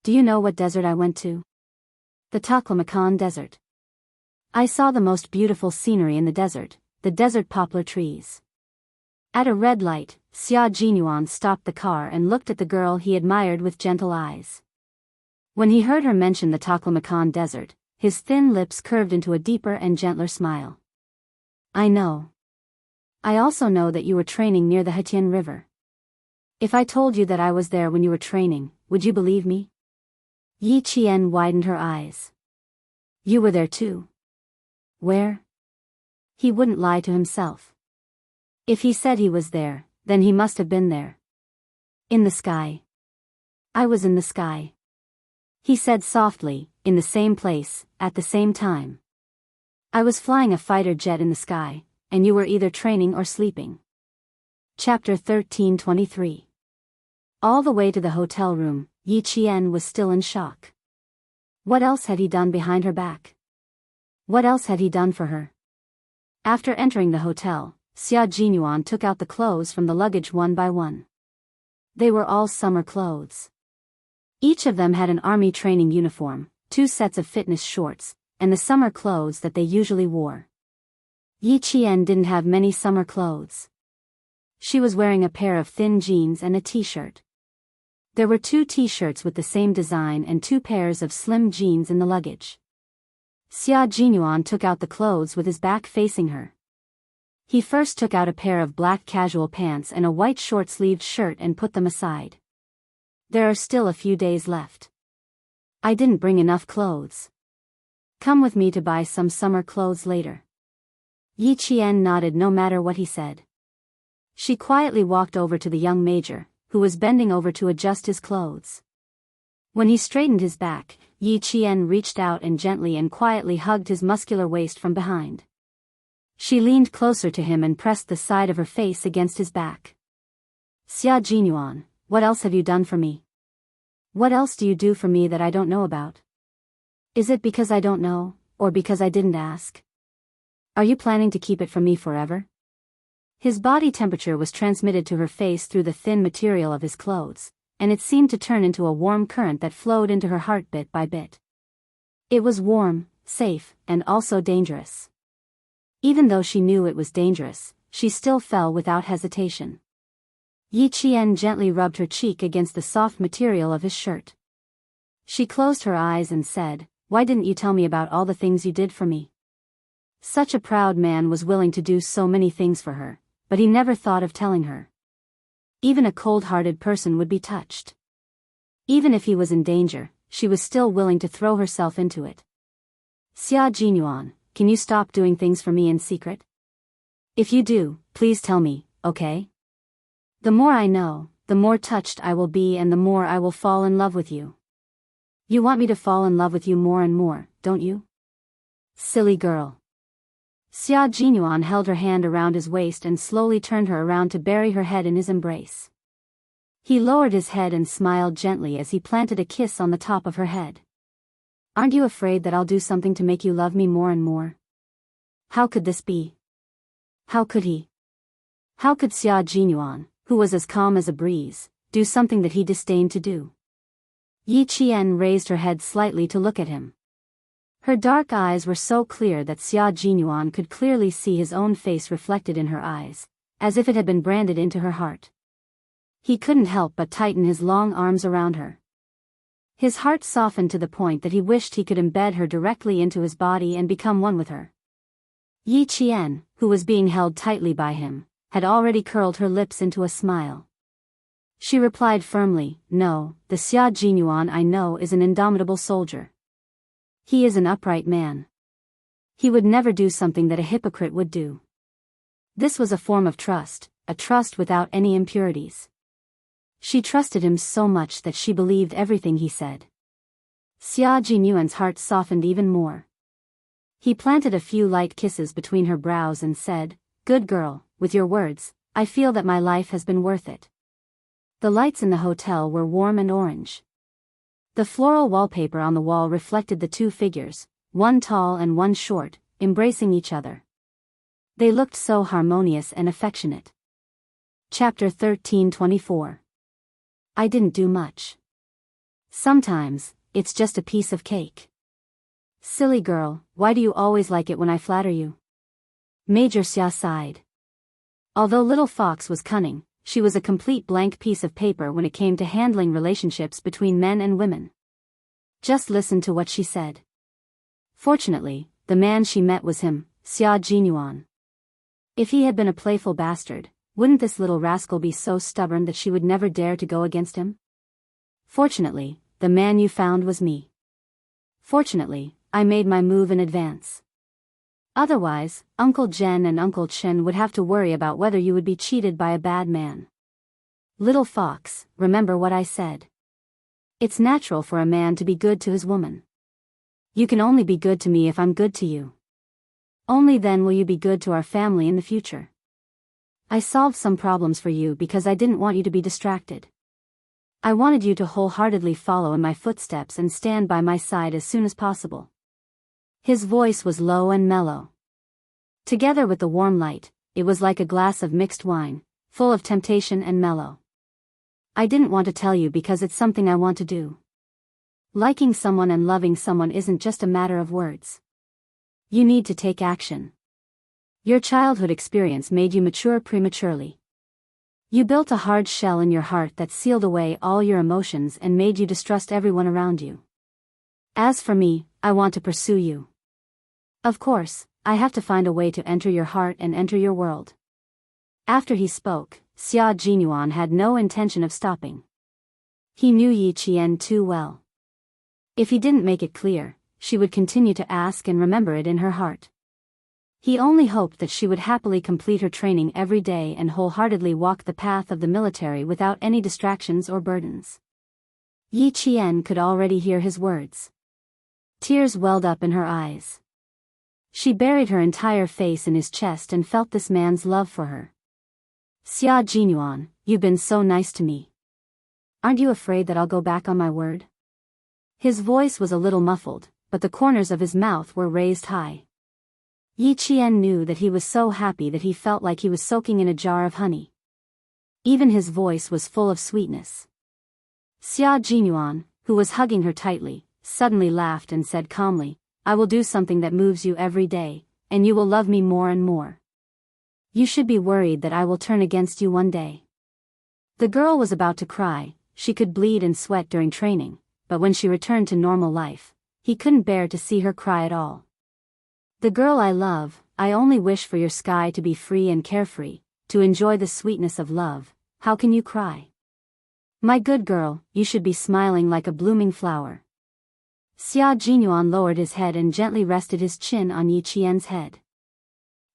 "Do you know what desert I went to? The Taklamakan Desert. I saw the most beautiful scenery in the desert poplar trees." At a red light, Xia Jinyuan stopped the car and looked at the girl he admired with gentle eyes. When he heard her mention the Taklamakan Desert, his thin lips curved into a deeper and gentler smile. "I know. I also know that you were training near the Hetian River. If I told you that I was there when you were training, would you believe me?" Yi Qian widened her eyes. "You were there too? Where?" He wouldn't lie to himself. If he said he was there, then he must have been there. "In the sky. I was in the sky," he said softly, in the same place, at the same time. I was flying a fighter jet in the sky, and you were either training or sleeping. Chapter 1323. All the way to the hotel room, Yi Qian was still in shock. What else had he done behind her back? What else had he done for her? After entering the hotel, Xia Jinyuan took out the clothes from the luggage one by one. They were all summer clothes. Each of them had an army training uniform, 2 sets of fitness shorts, and the summer clothes that they usually wore. Yi Qian didn't have many summer clothes. She was wearing a pair of thin jeans and a t-shirt. There were 2 t-shirts with the same design and 2 pairs of slim jeans in the luggage. Xia Jinyuan took out the clothes with his back facing her. He first took out a pair of black casual pants and a white short-sleeved shirt and put them aside. There are still a few days left. I didn't bring enough clothes. Come with me to buy some summer clothes later. Yi Qian nodded no matter what he said. She quietly walked over to the young major, who was bending over to adjust his clothes. When he straightened his back, Yi Qian reached out and gently and quietly hugged his muscular waist from behind. She leaned closer to him and pressed the side of her face against his back. Xia Jinyuan, what else have you done for me? What else do you do for me that I don't know about? Is it because I don't know, or because I didn't ask? Are you planning to keep it from me forever? His body temperature was transmitted to her face through the thin material of his clothes, and it seemed to turn into a warm current that flowed into her heart bit by bit. It was warm, safe, and also dangerous. Even though she knew it was dangerous, she still fell without hesitation. Yi Qian gently rubbed her cheek against the soft material of his shirt. She closed her eyes and said, "Why didn't you tell me about all the things you did for me?" Such a proud man was willing to do so many things for her, but he never thought of telling her. Even a cold-hearted person would be touched. Even if he was in danger, she was still willing to throw herself into it. Xia Jinyuan, can you stop doing things for me in secret? If you do, please tell me, okay? The more I know, the more touched I will be and the more I will fall in love with you. You want me to fall in love with you more and more, don't you? Silly girl. Xia Jinyuan held her hand around his waist and slowly turned her around to bury her head in his embrace. He lowered his head and smiled gently as he planted a kiss on the top of her head. Aren't you afraid that I'll do something to make you love me more and more? How could this be? How could he? How could Xia Jinyuan, who was as calm as a breeze, do something that he disdained to do? Yi Qian raised her head slightly to look at him. Her dark eyes were so clear that Xia Jinyuan could clearly see his own face reflected in her eyes, as if it had been branded into her heart. He couldn't help but tighten his long arms around her. His heart softened to the point that he wished he could embed her directly into his body and become one with her. Yi Qian, who was being held tightly by him, had already curled her lips into a smile. She replied firmly, "No, the Xia Jinyuan I know is an indomitable soldier. He is an upright man. He would never do something that a hypocrite would do." This was a form of trust, a trust without any impurities. She trusted him so much that she believed everything he said. Xia Jinyuan's heart softened even more. He planted a few light kisses between her brows and said, "Good girl, with your words, I feel that my life has been worth it." The lights in the hotel were warm and orange. The floral wallpaper on the wall reflected the 2 figures, one tall and one short, embracing each other. They looked so harmonious and affectionate. Chapter 1324. I didn't do much. Sometimes, it's just a piece of cake. Silly girl, why do you always like it when I flatter you? Major Xia sighed. Although Little Fox was cunning, she was a complete blank piece of paper when it came to handling relationships between men and women. Just listen to what she said. Fortunately, the man she met was him, Xia Jinyuan. If he had been a playful bastard, wouldn't this little rascal be so stubborn that she would never dare to go against him? Fortunately, the man you found was me. Fortunately, I made my move in advance. Otherwise, Uncle Jen and Uncle Chen would have to worry about whether you would be cheated by a bad man. Little Fox, remember what I said. It's natural for a man to be good to his woman. You can only be good to me if I'm good to you. Only then will you be good to our family in the future. I solved some problems for you because I didn't want you to be distracted. I wanted you to wholeheartedly follow in my footsteps and stand by my side as soon as possible. His voice was low and mellow. Together with the warm light, it was like a glass of mixed wine, full of temptation and mellow. I didn't want to tell you because it's something I want to do. Liking someone and loving someone isn't just a matter of words. You need to take action. Your childhood experience made you mature prematurely. You built a hard shell in your heart that sealed away all your emotions and made you distrust everyone around you. As for me, I want to pursue you. Of course, I have to find a way to enter your heart and enter your world. After he spoke, Xia Jinyuan had no intention of stopping. He knew Yi Qian too well. If he didn't make it clear, she would continue to ask and remember it in her heart. He only hoped that she would happily complete her training every day and wholeheartedly walk the path of the military without any distractions or burdens. Yi Qian could already hear his words. Tears welled up in her eyes. She buried her entire face in his chest and felt this man's love for her. Xia Jinyuan, you've been so nice to me. Aren't you afraid that I'll go back on my word? His voice was a little muffled, but the corners of his mouth were raised high. Yi Qian knew that he was so happy that he felt like he was soaking in a jar of honey. Even his voice was full of sweetness. Xia Jinyuan, who was hugging her tightly, suddenly laughed and said calmly, I will do something that moves you every day, and you will love me more and more. You should be worried that I will turn against you one day. The girl was about to cry. She could bleed and sweat during training, but when she returned to normal life, he couldn't bear to see her cry at all. The girl I love, I only wish for your sky to be free and carefree, to enjoy the sweetness of love. How can you cry? My good girl, you should be smiling like a blooming flower. Xia Jinyuan lowered his head and gently rested his chin on Yi Qian's head.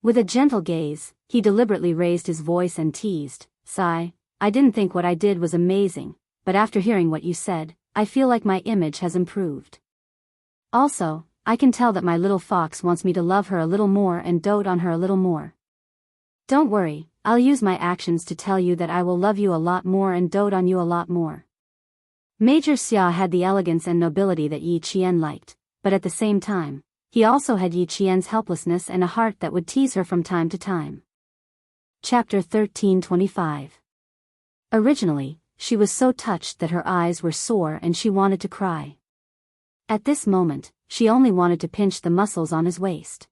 With a gentle gaze, he deliberately raised his voice and teased, Sigh, I didn't think what I did was amazing, but after hearing what you said, I feel like my image has improved. Also, I can tell that my little fox wants me to love her a little more and dote on her a little more. Don't worry, I'll use my actions to tell you that I will love you a lot more and dote on you a lot more. Major Xia had the elegance and nobility that Yi Qian liked, but at the same time, he also had Yi Qian's helplessness and a heart that would tease her from time to time. Chapter 1325. Originally, she was so touched that her eyes were sore and she wanted to cry. At this moment, she only wanted to pinch the muscles on his waist.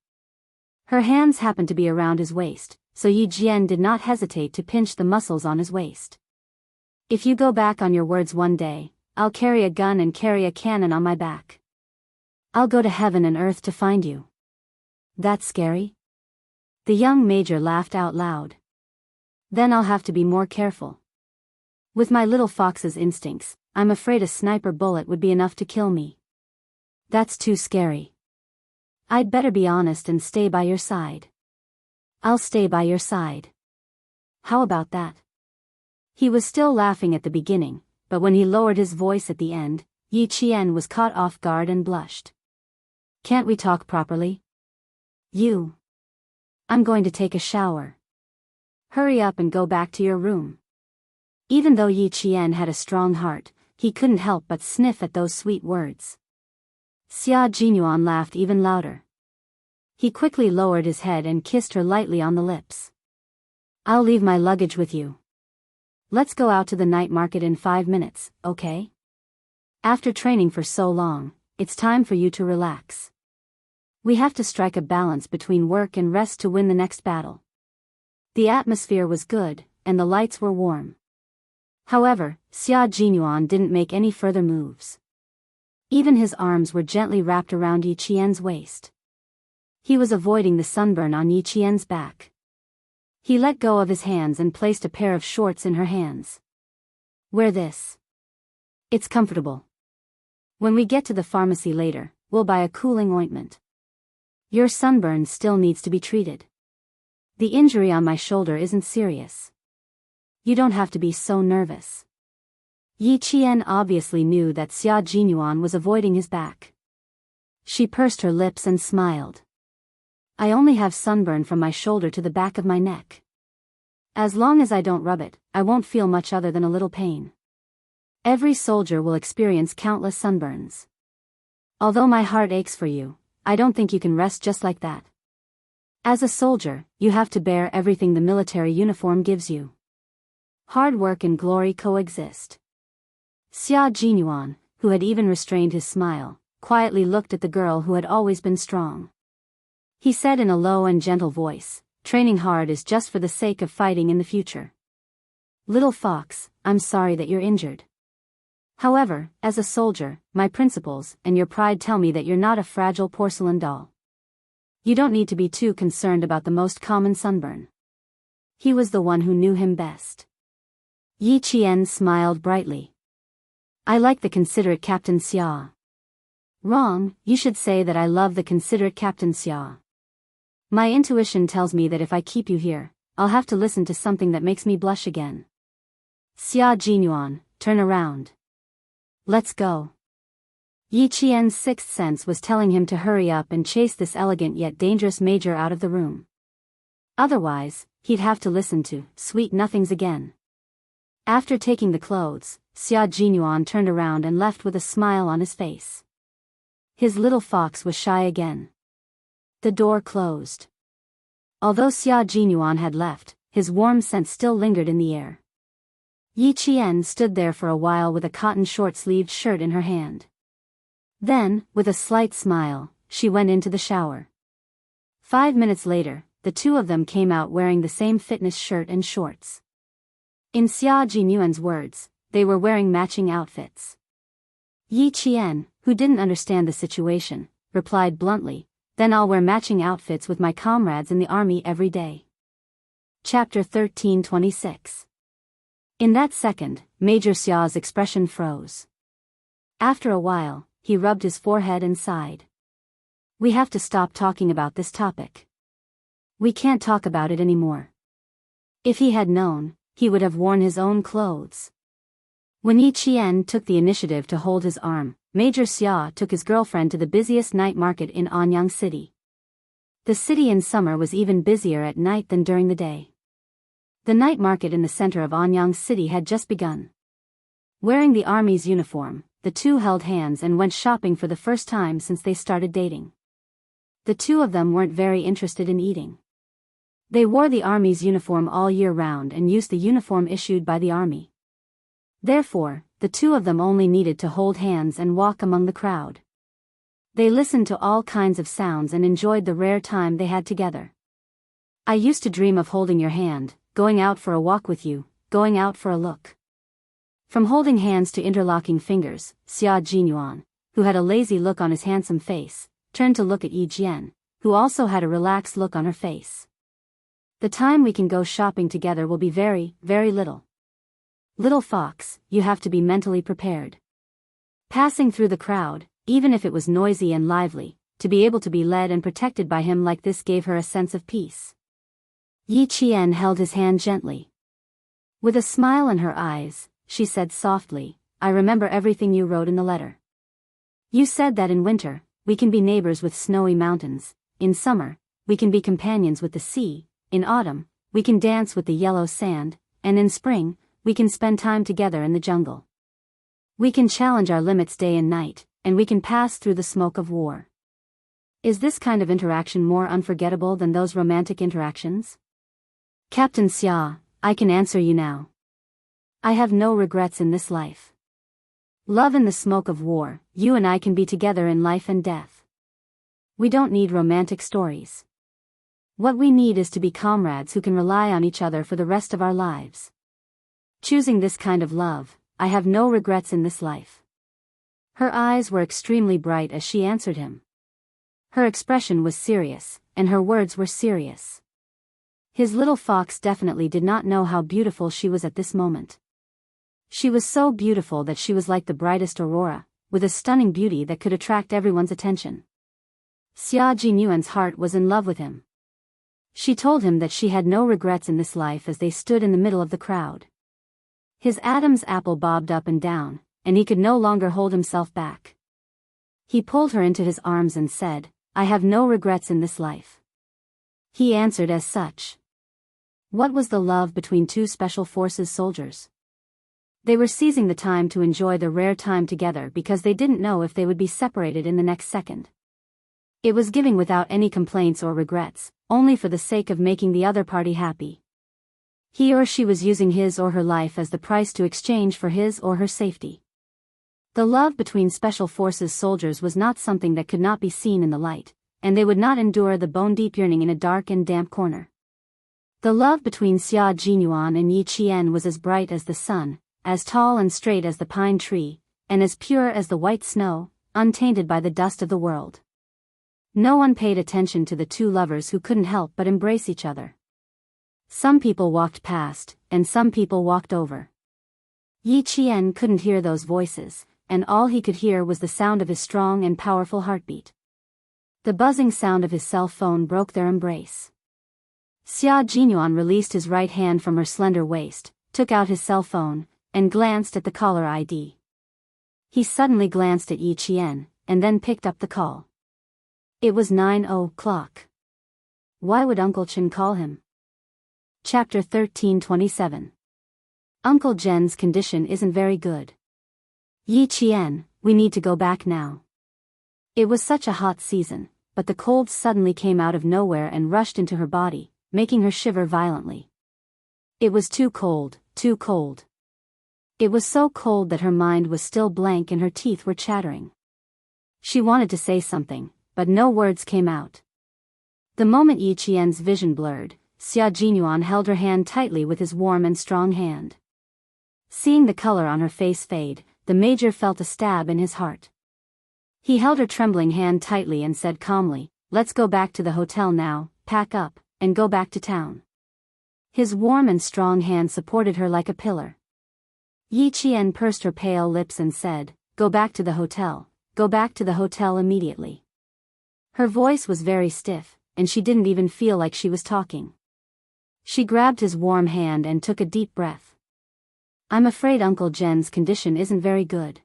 Her hands happened to be around his waist, so Yi Jian did not hesitate to pinch the muscles on his waist. If you go back on your words one day, I'll carry a gun and carry a cannon on my back. I'll go to heaven and earth to find you. That's scary? The young major laughed out loud. Then I'll have to be more careful. With my little fox's instincts, I'm afraid a sniper bullet would be enough to kill me. That's too scary. I'd better be honest and stay by your side. I'll stay by your side. How about that? He was still laughing at the beginning, but when he lowered his voice at the end, Yi Qian was caught off guard and blushed. Can't we talk properly? I'm going to take a shower. Hurry up and go back to your room. Even though Yi Qian had a strong heart, he couldn't help but sniff at those sweet words. Xia Jinyuan laughed even louder. He quickly lowered his head and kissed her lightly on the lips. I'll leave my luggage with you. Let's go out to the night market in 5 minutes, okay? After training for so long, it's time for you to relax. We have to strike a balance between work and rest to win the next battle. The atmosphere was good, and the lights were warm. However, Xia Jinyuan didn't make any further moves. Even his arms were gently wrapped around Yi Qian's waist. He was avoiding the sunburn on Yi Qian's back. He let go of his hands and placed a pair of shorts in her hands. Wear this. It's comfortable. When we get to the pharmacy later, we'll buy a cooling ointment. Your sunburn still needs to be treated. The injury on my shoulder isn't serious. You don't have to be so nervous. Yi Qian obviously knew that Xia Jinyuan was avoiding his back. She pursed her lips and smiled. I only have sunburn from my shoulder to the back of my neck. As long as I don't rub it, I won't feel much other than a little pain. Every soldier will experience countless sunburns. Although my heart aches for you, I don't think you can rest just like that. As a soldier, you have to bear everything the military uniform gives you. Hard work and glory coexist. Xia Jinyuan, who had even restrained his smile, quietly looked at the girl who had always been strong. He said in a low and gentle voice, training hard is just for the sake of fighting in the future. Little fox, I'm sorry that you're injured. However, as a soldier, my principles and your pride tell me that you're not a fragile porcelain doll. You don't need to be too concerned about the most common sunburn. He was the one who knew him best. Yi Qian smiled brightly. I like the considerate Captain Xia. Wrong, you should say that I love the considerate Captain Xia. My intuition tells me that if I keep you here, I'll have to listen to something that makes me blush again. Xia Jinyuan, turn around. Let's go. Yi Qian's sixth sense was telling him to hurry up and chase this elegant yet dangerous major out of the room. Otherwise, he'd have to listen to sweet nothings again. After taking the clothes, Xia Jinyuan turned around and left with a smile on his face. His little fox was shy again. The door closed. Although Xia Jinyuan had left, his warm scent still lingered in the air. Yi Qian stood there for a while with a cotton short-sleeved shirt in her hand. Then, with a slight smile, she went into the shower. 5 minutes later, the two of them came out wearing the same fitness shirt and shorts. In Xia Jinyuan's words, they were wearing matching outfits. Yi Qian, who didn't understand the situation, replied bluntly, then I'll wear matching outfits with my comrades in the army every day. Chapter 1326. In that second, Major Xia's expression froze. After a while, he rubbed his forehead and sighed. We have to stop talking about this topic. We can't talk about it anymore. If he had known, he would have worn his own clothes. When Yi Qian took the initiative to hold his arm, Major Xia took his girlfriend to the busiest night market in Anyang City. The city in summer was even busier at night than during the day. The night market in the center of Anyang City had just begun. Wearing the army's uniform, the two held hands and went shopping for the first time since they started dating. The two of them weren't very interested in eating. They wore the army's uniform all year round and used the uniform issued by the army. Therefore, the two of them only needed to hold hands and walk among the crowd. They listened to all kinds of sounds and enjoyed the rare time they had together. I used to dream of holding your hand, going out for a walk with you, going out for a look. From holding hands to interlocking fingers, Xia Jinyuan, who had a lazy look on his handsome face, turned to look at Yi Jian, who also had a relaxed look on her face. The time we can go shopping together will be very, very little. Little fox, you have to be mentally prepared. Passing through the crowd, even if it was noisy and lively, to be able to be led and protected by him like this gave her a sense of peace. Yi Qian held his hand gently. With a smile in her eyes, she said softly, I remember everything you wrote in the letter. You said that in winter, we can be neighbors with snowy mountains, in summer, we can be companions with the sea, in autumn, we can dance with the yellow sand, and in spring, we can spend time together in the jungle. We can challenge our limits day and night, and we can pass through the smoke of war. Is this kind of interaction more unforgettable than those romantic interactions? Captain Xia, I can answer you now. I have no regrets in this life. Love in the smoke of war, you and I can be together in life and death. We don't need romantic stories. What we need is to be comrades who can rely on each other for the rest of our lives. Choosing this kind of love, I have no regrets in this life. Her eyes were extremely bright as she answered him. Her expression was serious, and her words were serious. His little fox definitely did not know how beautiful she was at this moment. She was so beautiful that she was like the brightest aurora, with a stunning beauty that could attract everyone's attention. Xia Jinyuan's heart was in love with him. She told him that she had no regrets in this life as they stood in the middle of the crowd. His Adam's apple bobbed up and down, and he could no longer hold himself back. He pulled her into his arms and said, "I have no regrets in this life." He answered as such. What was the love between two special forces soldiers? They were seizing the time to enjoy the rare time together because they didn't know if they would be separated in the next second. It was giving without any complaints or regrets, only for the sake of making the other party happy. He or she was using his or her life as the price to exchange for his or her safety. The love between special forces soldiers was not something that could not be seen in the light, and they would not endure the bone-deep yearning in a dark and damp corner. The love between Xia Jinyuan and Yi Qian was as bright as the sun, as tall and straight as the pine tree, and as pure as the white snow, untainted by the dust of the world. No one paid attention to the two lovers who couldn't help but embrace each other. Some people walked past, and some people walked over. Yi Qian couldn't hear those voices, and all he could hear was the sound of his strong and powerful heartbeat. The buzzing sound of his cell phone broke their embrace. Xia Jinyuan released his right hand from her slender waist, took out his cell phone, and glanced at the caller ID. He suddenly glanced at Yi Qian, and then picked up the call. It was 9:00. Why would Uncle Chen call him? Chapter 13:27. Uncle Jen's condition isn't very good. Yi Qian, we need to go back now. It was such a hot season, but the cold suddenly came out of nowhere and rushed into her body, making her shiver violently. It was too cold, too cold. It was so cold that her mind was still blank and her teeth were chattering. She wanted to say something, but no words came out. The moment Yi Qian's vision blurred, Xia Jinyuan held her hand tightly with his warm and strong hand. Seeing the color on her face fade, the major felt a stab in his heart. He held her trembling hand tightly and said calmly, "Let's go back to the hotel now, pack up, and go back to town." His warm and strong hand supported her like a pillar. Yi Qian pursed her pale lips and said, "Go back to the hotel, go back to the hotel immediately." Her voice was very stiff, and she didn't even feel like she was talking. She grabbed his warm hand and took a deep breath. "I'm afraid Uncle Jen's condition isn't very good.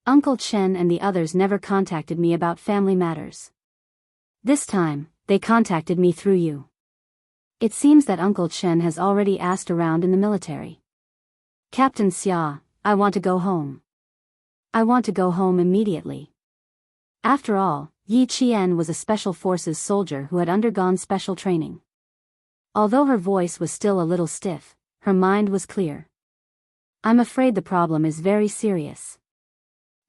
Uncle Chen and the others never contacted me about family matters. This time, they contacted me through you. It seems that Uncle Chen has already asked around in the military. Captain Xia, I want to go home. I want to go home immediately." After all, Yi Qian was a special forces soldier who had undergone special training. Although her voice was still a little stiff, her mind was clear. "I'm afraid the problem is very serious.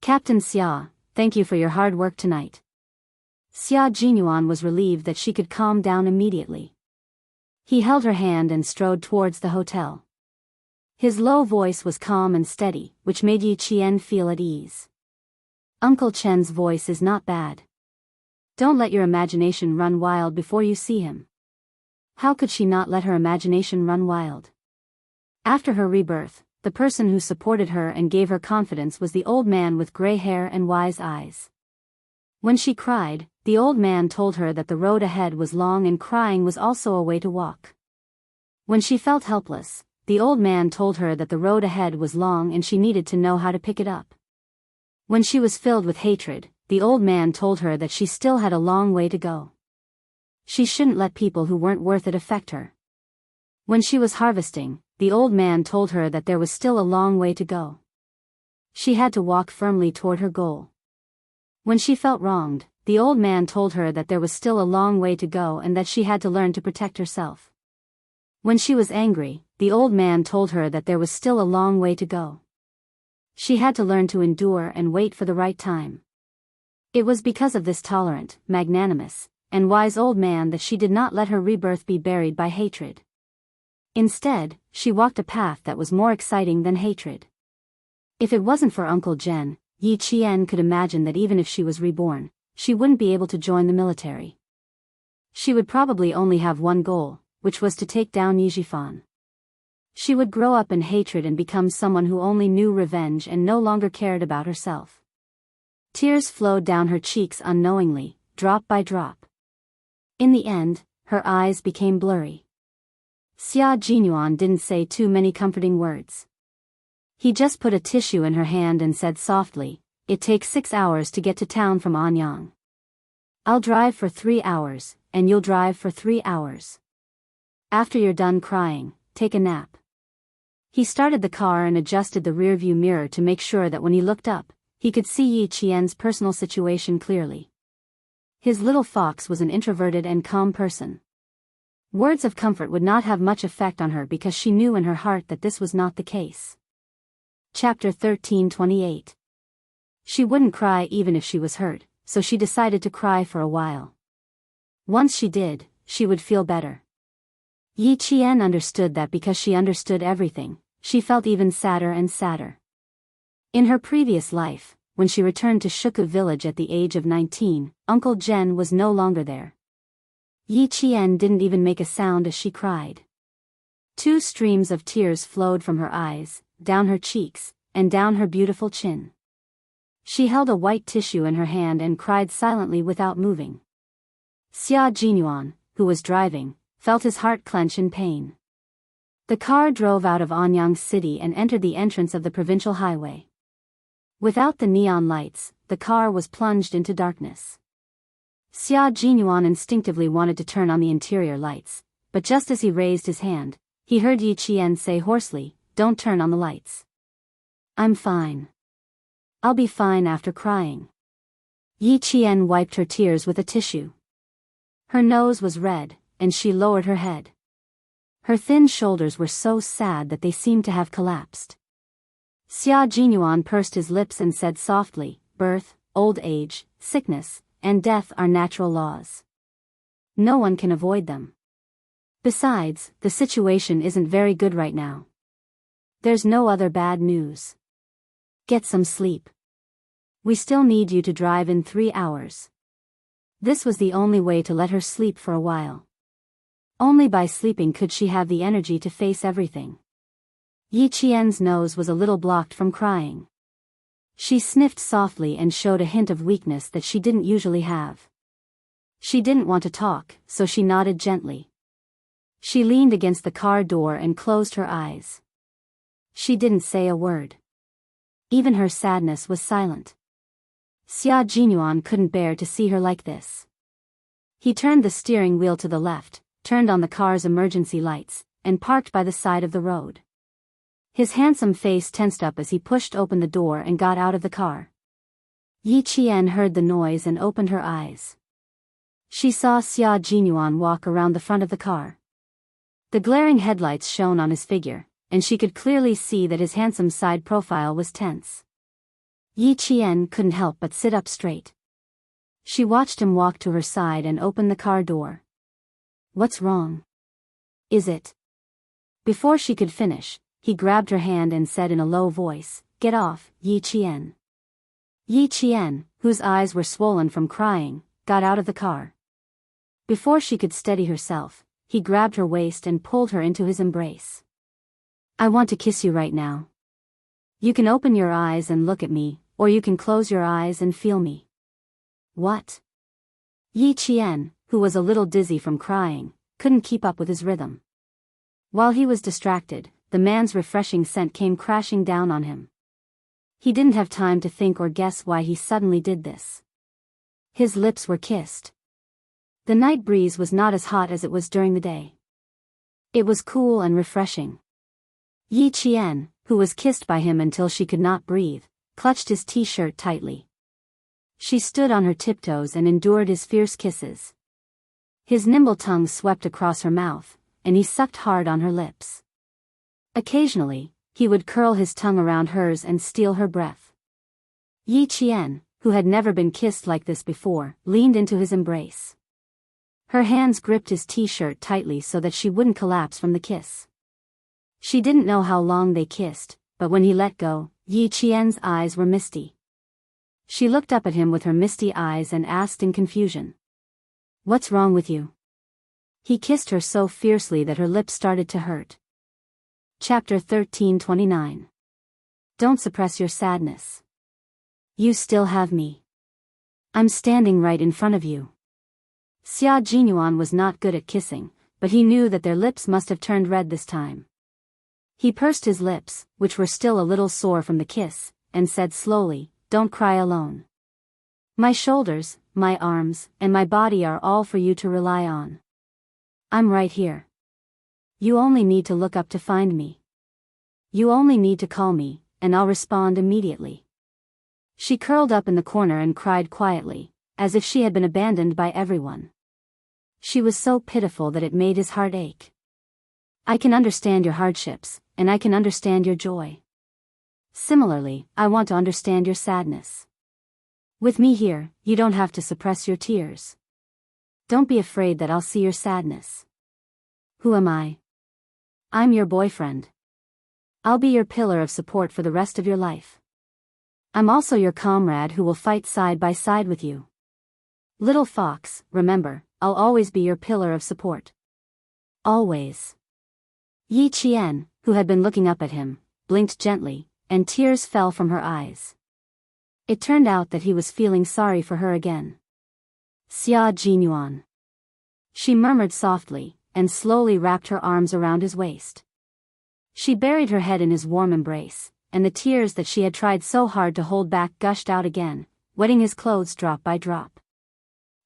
Captain Xia, thank you for your hard work tonight." Xia Jinyuan was relieved that she could calm down immediately. He held her hand and strode towards the hotel. His low voice was calm and steady, which made Yi Qian feel at ease. "Uncle Chen's voice is not bad. Don't let your imagination run wild before you see him." How could she not let her imagination run wild? After her rebirth, the person who supported her and gave her confidence was the old man with gray hair and wise eyes. When she cried, the old man told her that the road ahead was long and crying was also a way to walk. When she felt helpless, the old man told her that the road ahead was long and she needed to know how to pick it up. When she was filled with hatred, the old man told her that she still had a long way to go. She shouldn't let people who weren't worth it affect her. When she was harvesting, the old man told her that there was still a long way to go. She had to walk firmly toward her goal. When she felt wronged, the old man told her that there was still a long way to go and that she had to learn to protect herself. When she was angry, the old man told her that there was still a long way to go. She had to learn to endure and wait for the right time. It was because of this tolerant, magnanimous, and wise old man that she did not let her rebirth be buried by hatred. Instead, she walked a path that was more exciting than hatred. If it wasn't for Uncle Jen, Yi Qian could imagine that even if she was reborn, she wouldn't be able to join the military. She would probably only have one goal, which was to take down Yi Jifan. She would grow up in hatred and become someone who only knew revenge and no longer cared about herself. Tears flowed down her cheeks unknowingly, drop by drop. In the end, her eyes became blurry. Xia Jinyuan didn't say too many comforting words. He just put a tissue in her hand and said softly, it takes 6 hours to get to town from Anyang. I'll drive for 3 hours, and you'll drive for 3 hours. After you're done crying, take a nap. He started the car and adjusted the rearview mirror to make sure that when he looked up, he could see Yi Qian's personal situation clearly. His little fox was an introverted and calm person. Words of comfort would not have much effect on her because she knew in her heart that this was not the case. Chapter 13:28. She wouldn't cry even if she was hurt, so she decided to cry for a while. Once she did, she would feel better. Yi Qian understood that because she understood everything, she felt even sadder and sadder. In her previous life, when she returned to Shuku village at the age of 19, Uncle Zhen was no longer there. Yi Qian didn't even make a sound as she cried. 2 streams of tears flowed from her eyes, down her cheeks, and down her beautiful chin. She held a white tissue in her hand and cried silently without moving. Xia Jinyuan, who was driving, felt his heart clench in pain. The car drove out of Anyang City and entered the entrance of the provincial highway. Without the neon lights, the car was plunged into darkness. Xia Jinyuan instinctively wanted to turn on the interior lights, but just as he raised his hand, he heard Yi Qian say hoarsely, "Don't turn on the lights. I'm fine. I'll be fine after crying." Yi Qian wiped her tears with a tissue. Her nose was red, and she lowered her head. Her thin shoulders were so sad that they seemed to have collapsed. Xia Jinyuan pursed his lips and said softly, "Birth, old age, sickness, and death are natural laws. No one can avoid them. Besides, the situation isn't very good right now. There's no other bad news. Get some sleep. We still need you to drive in 3 hours." This was the only way to let her sleep for a while. Only by sleeping could she have the energy to face everything. Yi Qian's nose was a little blocked from crying. She sniffed softly and showed a hint of weakness that she didn't usually have. She didn't want to talk, so she nodded gently. She leaned against the car door and closed her eyes. She didn't say a word. Even her sadness was silent. Xia Jinyuan couldn't bear to see her like this. He turned the steering wheel to the left, turned on the car's emergency lights, and parked by the side of the road. His handsome face tensed up as he pushed open the door and got out of the car. Yi Qian heard the noise and opened her eyes. She saw Xia Jinyuan walk around the front of the car. The glaring headlights shone on his figure, and she could clearly see that his handsome side profile was tense. Yi Qian couldn't help but sit up straight. She watched him walk to her side and open the car door. "What's wrong? Is it?" Before she could finish, he grabbed her hand and said in a low voice, "Get off, Yi Qian." Yi Qian, whose eyes were swollen from crying, got out of the car. Before she could steady herself, he grabbed her waist and pulled her into his embrace. "I want to kiss you right now. You can open your eyes and look at me, or you can close your eyes and feel me." "What?" Yi Qian, who was a little dizzy from crying, couldn't keep up with his rhythm. While he was distracted, the man's refreshing scent came crashing down on him. He didn't have time to think or guess why he suddenly did this. His lips were kissed. The night breeze was not as hot as it was during the day. It was cool and refreshing. Yi Qian, who was kissed by him until she could not breathe, clutched his t-shirt tightly. She stood on her tiptoes and endured his fierce kisses. His nimble tongue swept across her mouth, and he sucked hard on her lips. Occasionally, he would curl his tongue around hers and steal her breath. Yi Qian, who had never been kissed like this before, leaned into his embrace. Her hands gripped his t-shirt tightly so that she wouldn't collapse from the kiss. She didn't know how long they kissed, but when he let go, Yi Qian's eyes were misty. She looked up at him with her misty eyes and asked in confusion, "What's wrong with you?" He kissed her so fiercely that her lips started to hurt. Chapter 13:29. Don't suppress your sadness. You still have me. I'm standing right in front of you. Xia Jinyuan was not good at kissing, but he knew that their lips must have turned red this time. He pursed his lips, which were still a little sore from the kiss, and said slowly, don't cry alone. My shoulders, my arms, and my body are all for you to rely on. I'm right here. You only need to look up to find me. You only need to call me, and I'll respond immediately." She curled up in the corner and cried quietly, as if she had been abandoned by everyone. She was so pitiful that it made his heart ache. "I can understand your hardships, and I can understand your joy. Similarly, I want to understand your sadness. With me here, you don't have to suppress your tears. Don't be afraid that I'll see your sadness. Who am I? I'm your boyfriend. I'll be your pillar of support for the rest of your life. I'm also your comrade who will fight side by side with you. Little fox, remember, I'll always be your pillar of support. Always." Yi Qian, who had been looking up at him, blinked gently, and tears fell from her eyes. It turned out that he was feeling sorry for her again. "Xia Jinyuan." She murmured softly, and slowly wrapped her arms around his waist. She buried her head in his warm embrace, and the tears that she had tried so hard to hold back gushed out again, wetting his clothes drop by drop.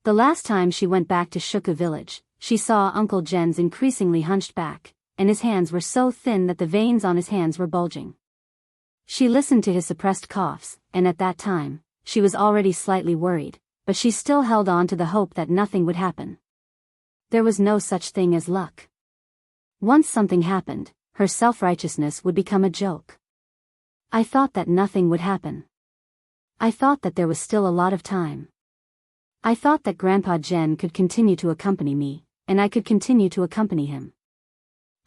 The last time she went back to Shuku village, she saw Uncle Jen's increasingly hunched back, and his hands were so thin that the veins on his hands were bulging. She listened to his suppressed coughs, and at that time, she was already slightly worried, but she still held on to the hope that nothing would happen. There was no such thing as luck. Once something happened, her self-righteousness would become a joke. "I thought that nothing would happen. I thought that there was still a lot of time. I thought that Grandpa Jen could continue to accompany me, and I could continue to accompany him.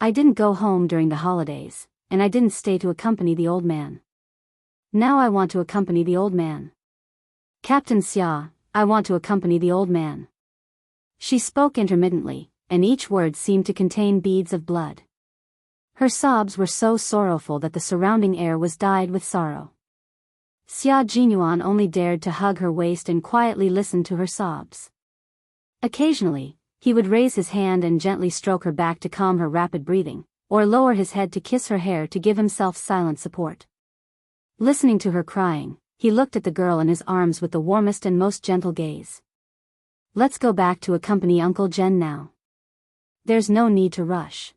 I didn't go home during the holidays, and I didn't stay to accompany the old man. Now I want to accompany the old man. Captain Xia, I want to accompany the old man." She spoke intermittently, and each word seemed to contain beads of blood. Her sobs were so sorrowful that the surrounding air was dyed with sorrow. Xia Jinyuan only dared to hug her waist and quietly listen to her sobs. Occasionally, he would raise his hand and gently stroke her back to calm her rapid breathing, or lower his head to kiss her hair to give himself silent support. Listening to her crying, he looked at the girl in his arms with the warmest and most gentle gaze. "Let's go back to accompany Uncle Jen now. There's no need to rush.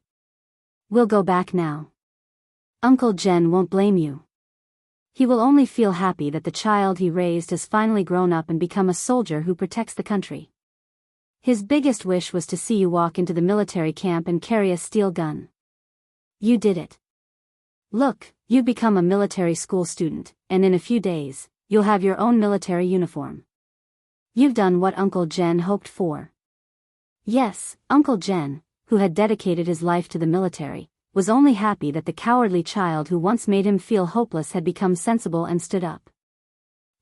We'll go back now. Uncle Jen won't blame you. He will only feel happy that the child he raised has finally grown up and become a soldier who protects the country. His biggest wish was to see you walk into the military camp and carry a steel gun. You did it. Look, you've become a military school student, and in a few days, you'll have your own military uniform. You've done what Uncle Jen hoped for." Yes, Uncle Jen, who had dedicated his life to the military, was only happy that the cowardly child who once made him feel hopeless had become sensible and stood up.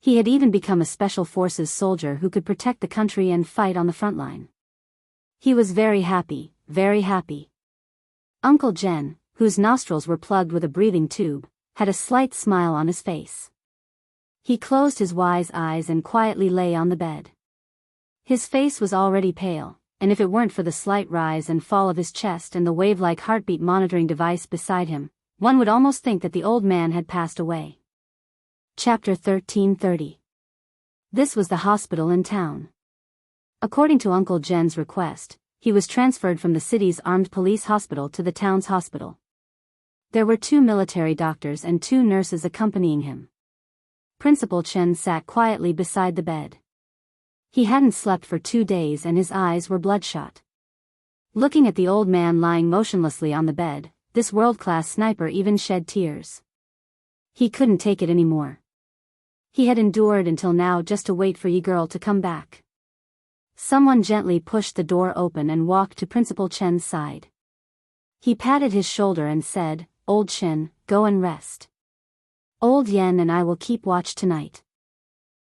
He had even become a special forces soldier who could protect the country and fight on the front line. He was very happy, very happy. Uncle Jen, whose nostrils were plugged with a breathing tube, had a slight smile on his face. He closed his wise eyes and quietly lay on the bed. His face was already pale, and if it weren't for the slight rise and fall of his chest and the wave-like heartbeat monitoring device beside him, one would almost think that the old man had passed away. Chapter 1330. This was the hospital in town. According to Uncle Jen's request, he was transferred from the city's armed police hospital to the town's hospital. There were 2 military doctors and 2 nurses accompanying him. Principal Chen sat quietly beside the bed. He hadn't slept for 2 days and his eyes were bloodshot. Looking at the old man lying motionlessly on the bed, this world-class sniper even shed tears. He couldn't take it anymore. He had endured until now just to wait for Yi girl to come back. Someone gently pushed the door open and walked to Principal Chen's side. He patted his shoulder and said, "Old Chen, go and rest. Old Yen and I will keep watch tonight."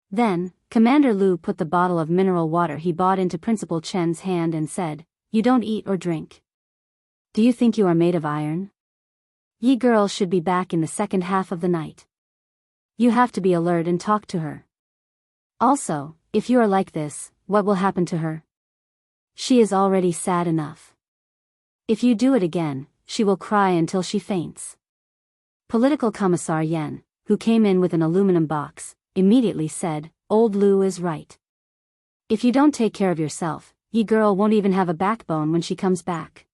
Then, Commander Lu put the bottle of mineral water he bought into Principal Chen's hand and said, "You don't eat or drink. Do you think you are made of iron? Yi girl should be back in the second half of the night. You have to be alert and talk to her. Also, if you are like this, what will happen to her? She is already sad enough. If you do it again, she will cry until she faints." Political Commissar Yen, who came in with an aluminum box, immediately said, "Old Lou is right. If you don't take care of yourself, ye girl won't even have a backbone when she comes back."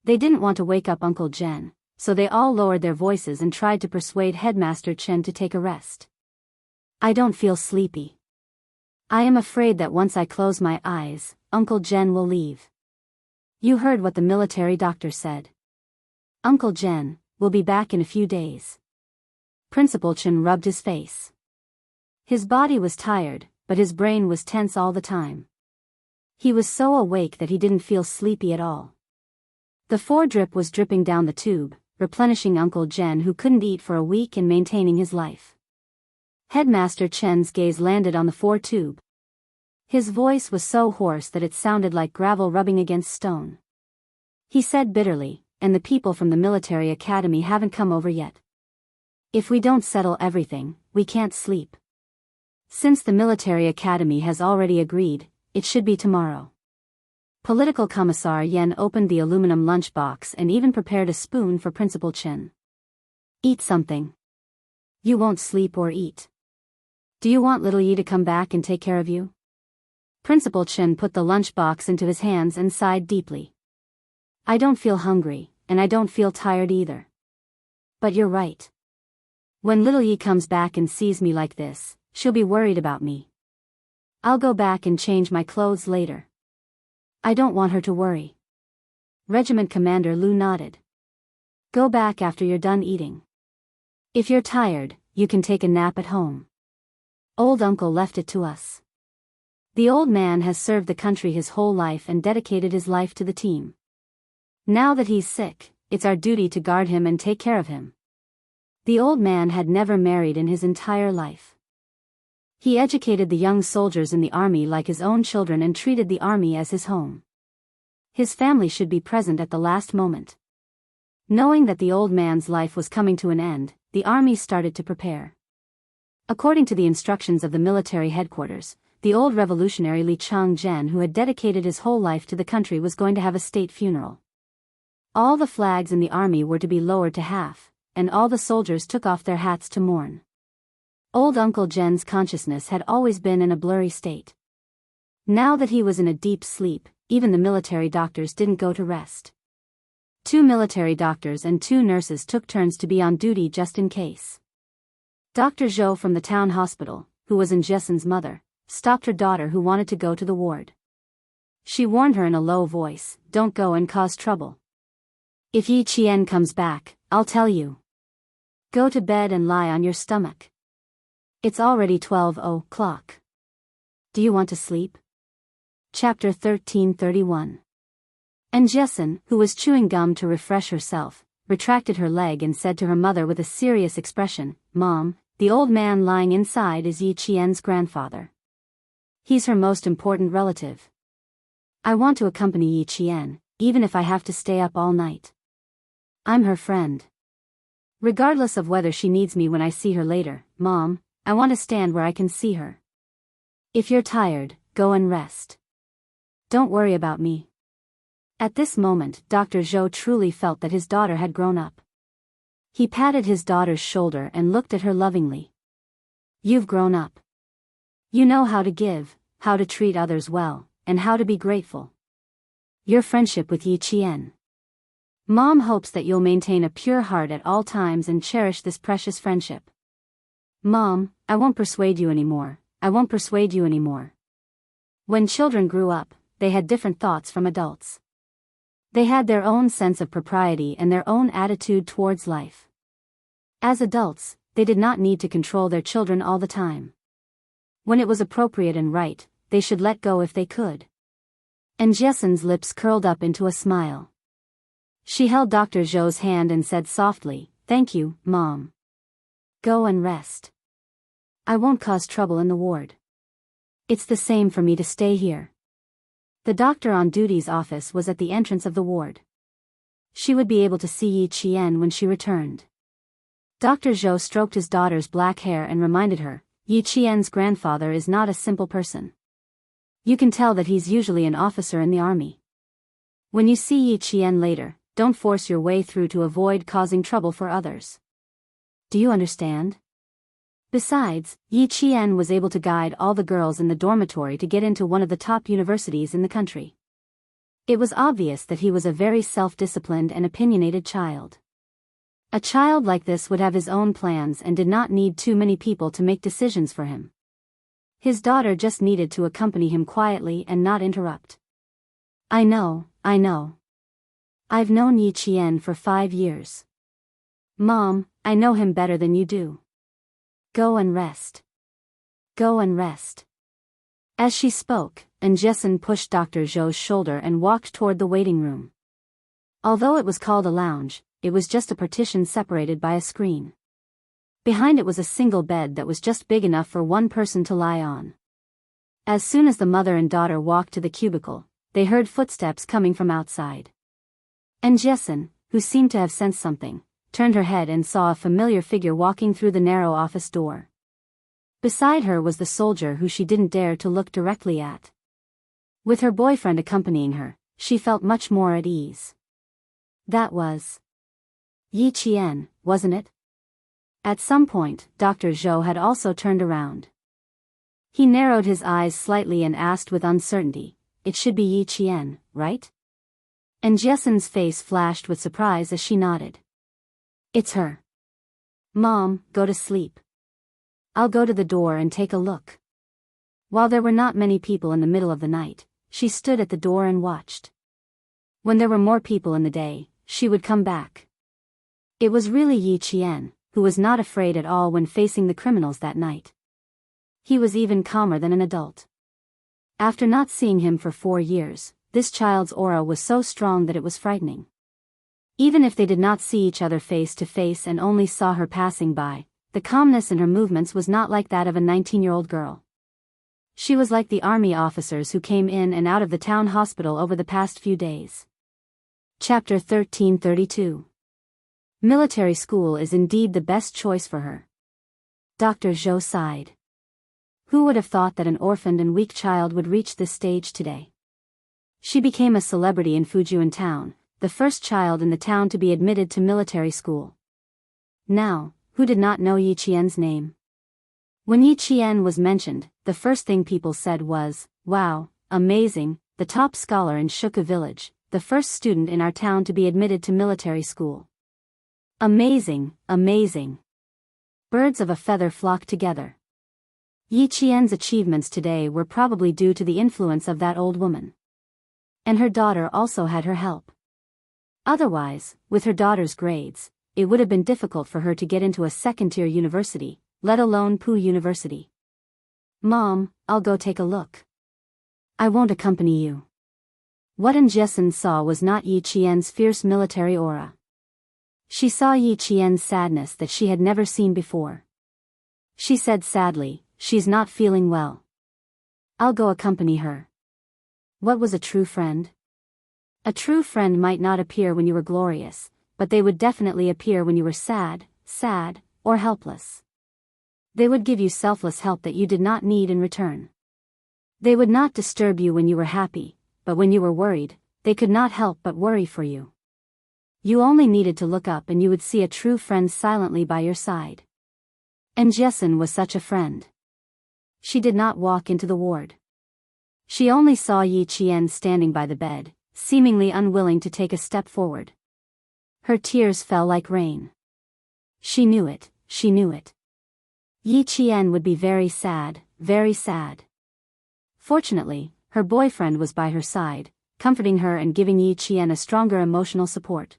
They didn't want to wake up Uncle Jen, so they all lowered their voices and tried to persuade Headmaster Chen to take a rest. "I don't feel sleepy. I am afraid that once I close my eyes, Uncle Jen will leave. You heard what the military doctor said. Uncle Jen will be back in a few days." Principal Chen rubbed his face. His body was tired, but his brain was tense all the time. He was so awake that he didn't feel sleepy at all. The foredrip was dripping down the tube, replenishing Uncle Jen, who couldn't eat for a week, and maintaining his life. Headmaster Chen's gaze landed on the foretube. His voice was so hoarse that it sounded like gravel rubbing against stone. He said bitterly, "And the people from the military academy haven't come over yet. If we don't settle everything, we can't sleep. Since the military academy has already agreed, it should be tomorrow." Political Commissar Yen opened the aluminum lunchbox and even prepared a spoon for Principal Chen. "Eat something. You won't sleep or eat. Do you want little Yi to come back and take care of you?" Principal Chen put the lunchbox into his hands and sighed deeply. "I don't feel hungry, and I don't feel tired either. But you're right. When little Yi comes back and sees me like this, she'll be worried about me. I'll go back and change my clothes later. I don't want her to worry." Regiment Commander Lu nodded. "Go back after you're done eating. If you're tired, you can take a nap at home. Old uncle left it to us. The old man has served the country his whole life and dedicated his life to the team. Now that he's sick, it's our duty to guard him and take care of him." The old man had never married in his entire life. He educated the young soldiers in the army like his own children and treated the army as his home. His family should be present at the last moment. Knowing that the old man's life was coming to an end, the army started to prepare. According to the instructions of the military headquarters, the old revolutionary Li Changzhen, who had dedicated his whole life to the country, was going to have a state funeral. All the flags in the army were to be lowered to half, and all the soldiers took off their hats to mourn. Old Uncle Jen's consciousness had always been in a blurry state. Now that he was in a deep sleep, even the military doctors didn't go to rest. 2 military doctors and 2 nurses took turns to be on duty just in case. Dr. Zhou from the town hospital, who was Jessen's mother, stopped her daughter who wanted to go to the ward. She warned her in a low voice, "Don't go and cause trouble. If Yi Qian comes back, I'll tell you. Go to bed and lie on your stomach. It's already 12 o'clock. Do you want to sleep?" Chapter 1331. And Jessen, who was chewing gum to refresh herself, retracted her leg and said to her mother with a serious expression, "Mom, the old man lying inside is Yi Qian's grandfather. He's her most important relative. I want to accompany Yi Qian, even if I have to stay up all night. I'm her friend. Regardless of whether she needs me when I see her later, Mom, I want to stand where I can see her. If you're tired, go and rest. Don't worry about me." At this moment, Dr. Zhou truly felt that his daughter had grown up. He patted his daughter's shoulder and looked at her lovingly. "You've grown up. You know how to give, how to treat others well, and how to be grateful. Your friendship with Yi Qian. Mom hopes that you'll maintain a pure heart at all times and cherish this precious friendship. Mom, I won't persuade you anymore. I won't persuade you anymore." When children grew up, they had different thoughts from adults. They had their own sense of propriety and their own attitude towards life. As adults, they did not need to control their children all the time. When it was appropriate and right, they should let go if they could. And Jessen's lips curled up into a smile. She held Dr. Zhou's hand and said softly, "Thank you, Mom. Go and rest. I won't cause trouble in the ward. It's the same for me to stay here." The doctor on duty's office was at the entrance of the ward. She would be able to see Yi Qian when she returned. Dr. Zhou stroked his daughter's black hair and reminded her, "Yi Qian's grandfather is not a simple person. You can tell that he's usually an officer in the army. When you see Yi Qian later, don't force your way through to avoid causing trouble for others. Do you understand?" Besides, Yi Qian was able to guide all the girls in the dormitory to get into one of the top universities in the country. It was obvious that he was a very self-disciplined and opinionated child. A child like this would have his own plans and did not need too many people to make decisions for him. His daughter just needed to accompany him quietly and not interrupt. I know. I've known Yi Qian for 5 years. Mom, I know him better than you do. Go and rest. Go and rest. As she spoke, Jessen pushed Dr. Zhou's shoulder and walked toward the waiting room. Although it was called a lounge, it was just a partition separated by a screen. Behind it was a single bed that was just big enough for one person to lie on. As soon as the mother and daughter walked to the cubicle, they heard footsteps coming from outside. Jessen, who seemed to have sensed something, turned her head and saw a familiar figure walking through the narrow office door. Beside her was the soldier who she didn't dare to look directly at. With her boyfriend accompanying her, she felt much more at ease. That was Yi Qian, wasn't it? At some point, Dr. Zhou had also turned around. He narrowed his eyes slightly and asked with uncertainty, "It should be Yi Qian, right?" And Jessen's face flashed with surprise as she nodded. "It's her." "Mom, go to sleep. I'll go to the door and take a look." While there were not many people in the middle of the night, she stood at the door and watched. When there were more people in the day, she would come back. It was really Yi Qian, who was not afraid at all when facing the criminals that night. He was even calmer than an adult. After not seeing him for 4 years, this child's aura was so strong that it was frightening. Even if they did not see each other face to face and only saw her passing by, the calmness in her movements was not like that of a 19-year-old girl. She was like the army officers who came in and out of the town hospital over the past few days. Chapter 1332. Military school is indeed the best choice for her. Dr. Zhou sighed. Who would have thought that an orphaned and weak child would reach this stage today? She became a celebrity in Fujian town, the first child in the town to be admitted to military school. Now, who did not know Yi Qian's name? When Yi Qian was mentioned, the first thing people said was, "Wow, amazing, the top scholar in Shuka village, the first student in our town to be admitted to military school. Amazing, amazing." Birds of a feather flocked together. Yi Qian's achievements today were probably due to the influence of that old woman. And her daughter also had her help. Otherwise, with her daughter's grades, it would have been difficult for her to get into a second-tier university, let alone Pu University. "Mom, I'll go take a look. I won't accompany you." What Jessen saw was not Yi Qian's fierce military aura. She saw Yi Qian's sadness that she had never seen before. She said sadly, "She's not feeling well. I'll go accompany her." What was a true friend? A true friend might not appear when you were glorious, but they would definitely appear when you were sad, or helpless. They would give you selfless help that you did not need in return. They would not disturb you when you were happy, but when you were worried, they could not help but worry for you. You only needed to look up and you would see a true friend silently by your side. And Jessen was such a friend. She did not walk into the ward. She only saw Yi Qian standing by the bed, seemingly unwilling to take a step forward. Her tears fell like rain. She knew it, she knew it. Yi Qian would be very sad, very sad. Fortunately, her boyfriend was by her side, comforting her and giving Yi Qian a stronger emotional support.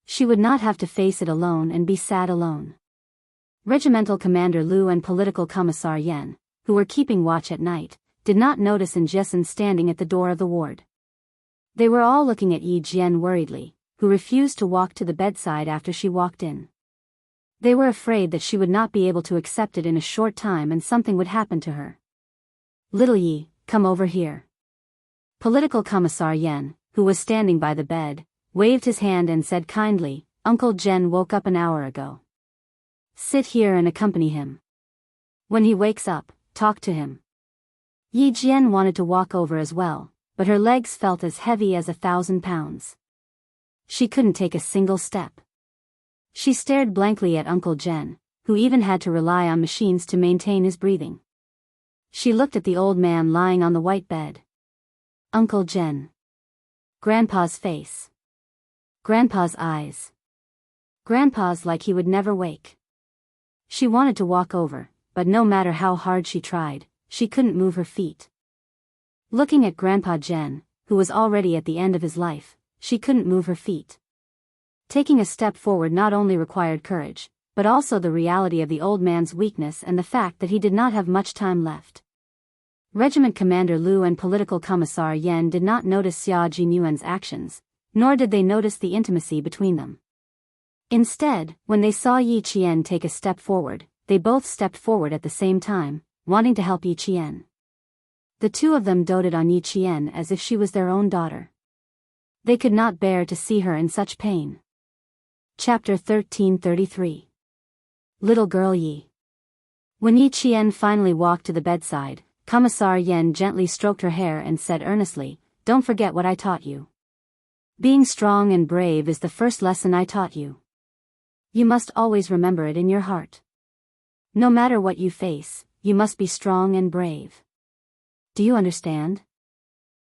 She would not have to face it alone and be sad alone. Regimental Commander Liu and Political Commissar Yan, who were keeping watch at night, did not notice Jessen standing at the door of the ward. They were all looking at Yi Qian worriedly, who refused to walk to the bedside after she walked in. They were afraid that she would not be able to accept it in a short time and something would happen to her. "Little Yi, come over here." Political Commissar Yan, who was standing by the bed, waved his hand and said kindly, "Uncle Jen woke up an hour ago. Sit here and accompany him. When he wakes up, talk to him." Yi Qian wanted to walk over as well, but her legs felt as heavy as 1,000 pounds. She couldn't take a single step. She stared blankly at Uncle Jen, who even had to rely on machines to maintain his breathing. She looked at the old man lying on the white bed. Uncle Jen. Grandpa's face. Grandpa's eyes. Grandpa's like he would never wake. She wanted to walk over, but no matter how hard she tried, she couldn't move her feet. Looking at Grandpa Jen, who was already at the end of his life, she couldn't move her feet. Taking a step forward not only required courage, but also the reality of the old man's weakness and the fact that he did not have much time left. Regiment Commander Liu and Political Commissar Yen did not notice Xia Jinyuan's actions, nor did they notice the intimacy between them. Instead, when they saw Yi Qian take a step forward, they both stepped forward at the same time, wanting to help Yi Qian. The two of them doted on Yi Qian as if she was their own daughter. They could not bear to see her in such pain. Chapter 1333. Little Girl Yi. When Yi Qian finally walked to the bedside, Commissar Yen gently stroked her hair and said earnestly, "Don't forget what I taught you. Being strong and brave is the first lesson I taught you. You must always remember it in your heart. No matter what you face, you must be strong and brave. Do you understand?"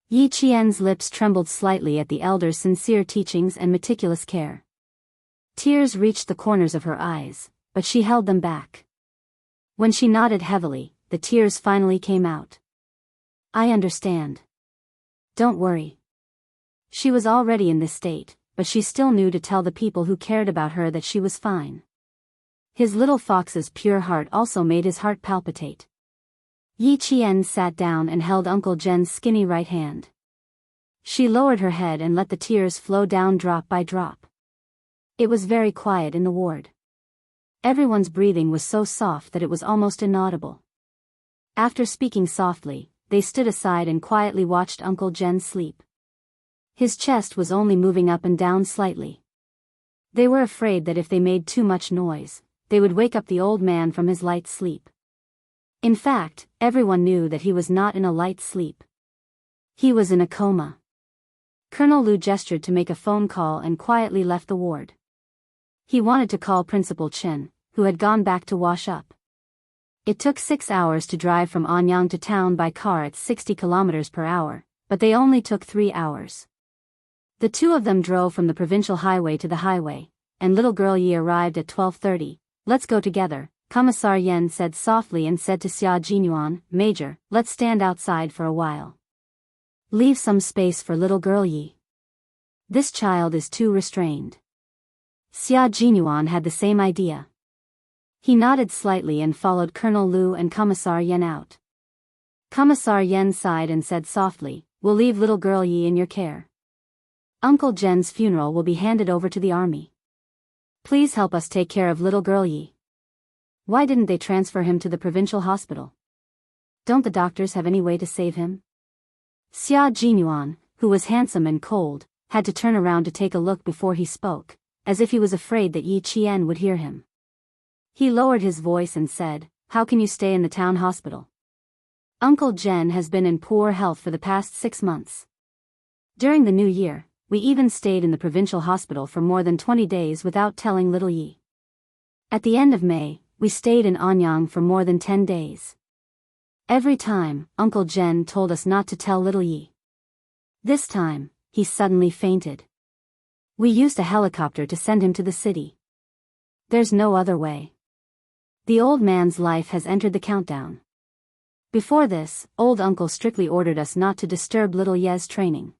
Yi Qian's lips trembled slightly at the elder's sincere teachings and meticulous care. Tears reached the corners of her eyes, but she held them back. When she nodded heavily, the tears finally came out. "I understand. Don't worry." She was already in this state, but she still knew to tell the people who cared about her that she was fine. His little fox's pure heart also made his heart palpitate. Yi Qian sat down and held Uncle Jen's skinny right hand. She lowered her head and let the tears flow down drop by drop. It was very quiet in the ward. Everyone's breathing was so soft that it was almost inaudible. After speaking softly, they stood aside and quietly watched Uncle Jen sleep. His chest was only moving up and down slightly. They were afraid that if they made too much noise, they would wake up the old man from his light sleep. In fact, everyone knew that he was not in a light sleep. He was in a coma. Colonel Liu gestured to make a phone call and quietly left the ward. He wanted to call Principal Chen, who had gone back to wash up. It took 6 hours to drive from Anyang to town by car at 60 kilometers per hour, but they only took 3 hours. The two of them drove from the provincial highway to the highway, and little girl Yi arrived at 12:30. "Let's go together," Commissar Yen said softly and said to Xia Jinyuan, "Major, let's stand outside for a while. Leave some space for little girl Yi. This child is too restrained." Xia Jinyuan had the same idea. He nodded slightly and followed Colonel Liu and Commissar Yen out. Commissar Yen sighed and said softly, "We'll leave little girl Yi in your care. Uncle Jen's funeral will be handed over to the army. Please help us take care of little girl Yi." Why didn't they transfer him to the provincial hospital? Don't the doctors have any way to save him? Xia Jinyuan, who was handsome and cold, had to turn around to take a look before he spoke, as if he was afraid that Yi Qian would hear him. He lowered his voice and said, "How can you stay in the town hospital? Uncle Jen has been in poor health for the past 6 months. During the new year, we even stayed in the provincial hospital for more than 20 days without telling little Yi. At the end of May, we stayed in Anyang for more than 10 days. Every time, Uncle Jen told us not to tell little Yi. This time, he suddenly fainted. We used a helicopter to send him to the city. There's no other way. The old man's life has entered the countdown. Before this, old uncle strictly ordered us not to disturb little Ye's training.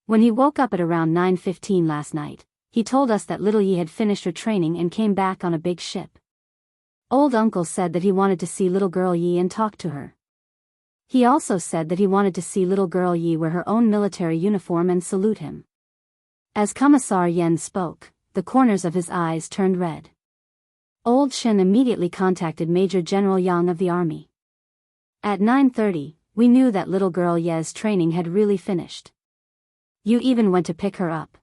When he woke up at around 9:15 last night, he told us that little Yi had finished her training and came back on a big ship. Old uncle said that he wanted to see little girl Yi and talk to her. He also said that he wanted to see little girl Yi wear her own military uniform and salute him. As Commissar Yen spoke, the corners of his eyes turned red. Old Shen immediately contacted Major General Yang of the army. At 9:30, we knew that little girl Ye's training had really finished. You even went to pick her up.